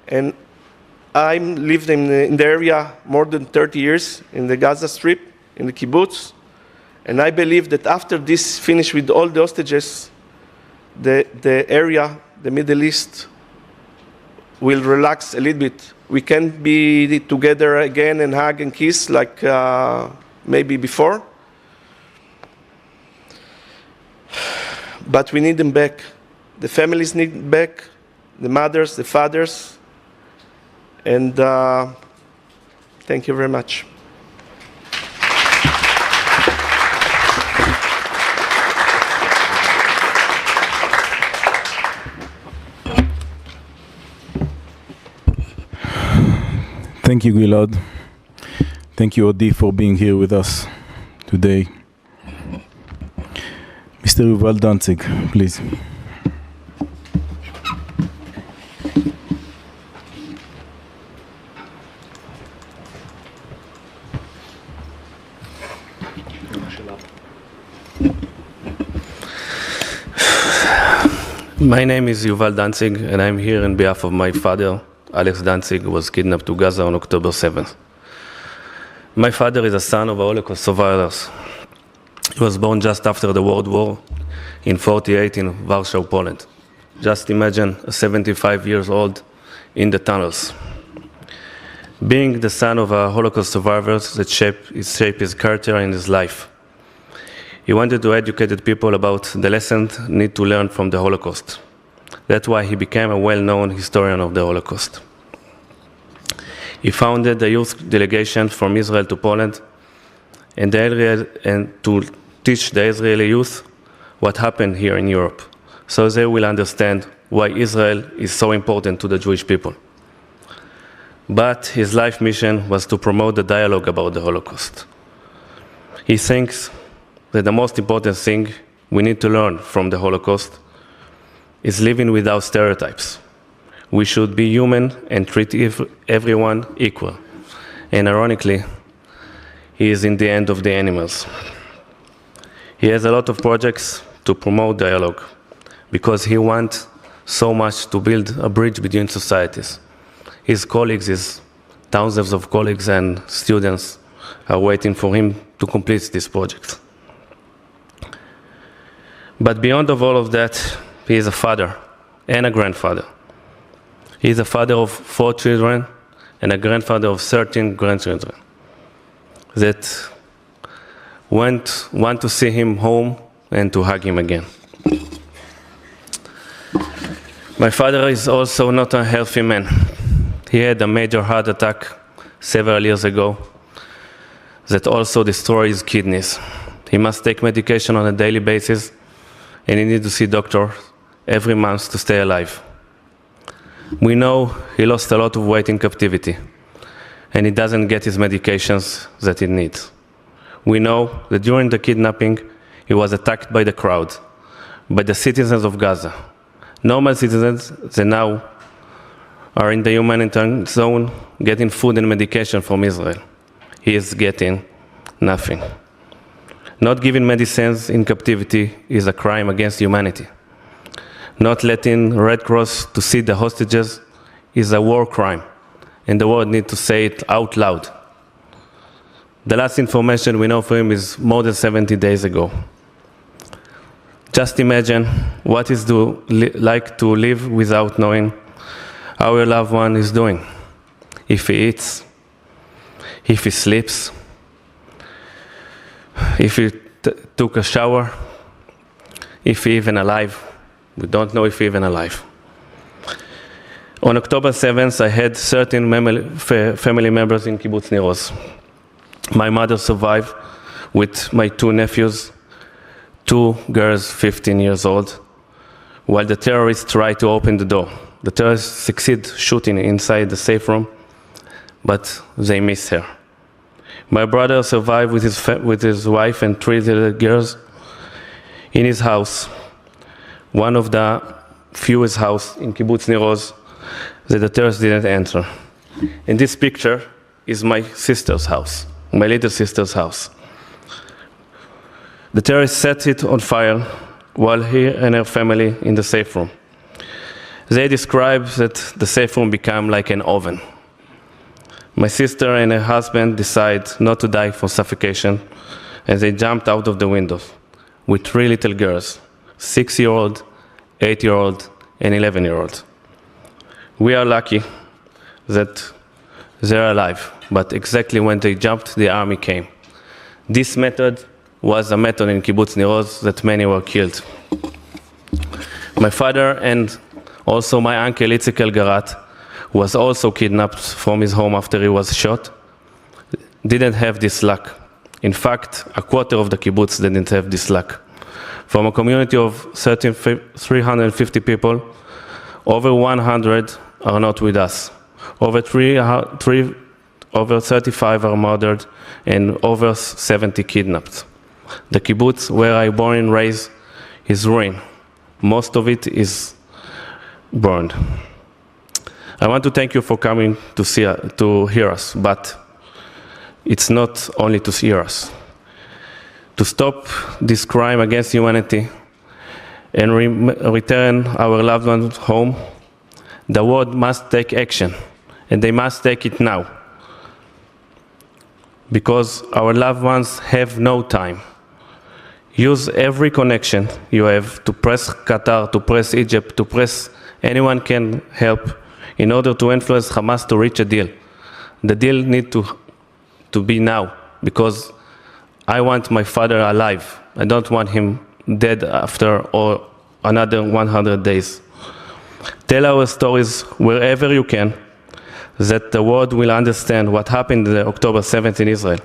Speaker 14: And I lived in the area more than 30 years, in the Gaza Strip, in the kibbutz. And I believe that after this finish with all the hostages, the area, the Middle East, will relax a little bit. We can be together again and hug and kiss like maybe before. But we need them back. The families need them back, the mothers, the fathers. And thank you very much.
Speaker 7: Thank you, Gilad. Thank you, Odi, for being here with us today. Mr. Yuval Danzig, please.
Speaker 4: My name is Yuval Danzig, and I'm here on behalf of my father, Alex Danzig, who was kidnapped to Gaza on October 7th. My father is a son of Holocaust survivors. He was born just after the World War in 1948 in Warsaw, Poland. Just imagine a 75 years old in the tunnels. Being the son of a Holocaust survivors that shaped his character and his life. He wanted to educate people about the lessons need to learn from the Holocaust. That's why he became a well-known historian of the Holocaust. He founded the youth delegation from Israel to Poland and to teach the Israeli youth what happened here in Europe, so they will understand why Israel is so important to the Jewish people. But his life mission was to promote the dialogue about the Holocaust. He thinks that the most important thing we need to learn from the Holocaust is living without stereotypes. We should be human and treat everyone equal. And ironically, he is in the end of the animals. He has a lot of projects to promote dialogue because he wants so much to build a bridge between societies. His colleagues, his thousands of colleagues and students are waiting for him to complete this project. But beyond of all of that, he is a father and a grandfather. He is a father of 4 children and a grandfather of 13 grandchildren that want to see him home and to hug him again. My father is also not a healthy man. He had a major heart attack several years ago that also destroyed his kidneys. He must take medication on a daily basis, and he needs to see doctor every month to stay alive. We know he lost a lot of weight in captivity, and he doesn't get his medications that he needs. We know that during the kidnapping, he was attacked by the crowd, by the citizens of Gaza. Normal citizens that now are in the humanitarian zone getting food and medication from Israel. He is getting nothing. Not giving medicines in captivity is a crime against humanity. Not letting Red Cross to see the hostages is a war crime, and the world needs to say it out loud. The last information we know from him is more than 70 days ago. Just imagine what it's like to live without knowing how your loved one is doing. If he eats, if he sleeps, if he took a shower, if he even alive. We don't know if he even alive. On October 7th, I had 13 family members in Kibbutz Nir Oz. My mother survived with my 2 nephews, 2 girls 15 years old, while the terrorists tried to open the door. The terrorists succeed shooting inside the safe room, but they missed her. My brother survived with his wife and 3 little girls in his house, one of the fewest houses in Kibbutz Nir Oz that the terrorists didn't enter. In this picture, is my sister's house, my little sister's house. The terrorists set it on fire while he and her family in the safe room. They describe that the safe room became like an oven. My sister and her husband decide not to die from suffocation, and they jumped out of the windows with 3 little girls, 6-year-old, 8-year-old, and 11-year-old. We are lucky that they're alive, but exactly when they jumped, the army came. This method was a method in Kibbutz Nir Oz that many were killed. My father and also my uncle Itzik Elgarat was also kidnapped from his home after he was shot. Didn't have this luck. In fact, a quarter of the kibbutz didn't have this luck. From a community of 350 people, over 100 are not with us. Over 35 are murdered and over 70 kidnapped. The kibbutz where I born and raised is ruined. Most of it is burned. I want to thank you for coming to hear us, but it's not only to hear us. To stop this crime against humanity and return our loved ones home, the world must take action, and they must take it now. Because our loved ones have no time. Use every connection you have to press Qatar, to press Egypt, to press anyone can help in order to influence Hamas to reach a deal. The deal needs to be now, because I want my father alive. I don't want him dead after or another 100 days. Tell our stories wherever you can, that the world will understand what happened on October 7th in Israel.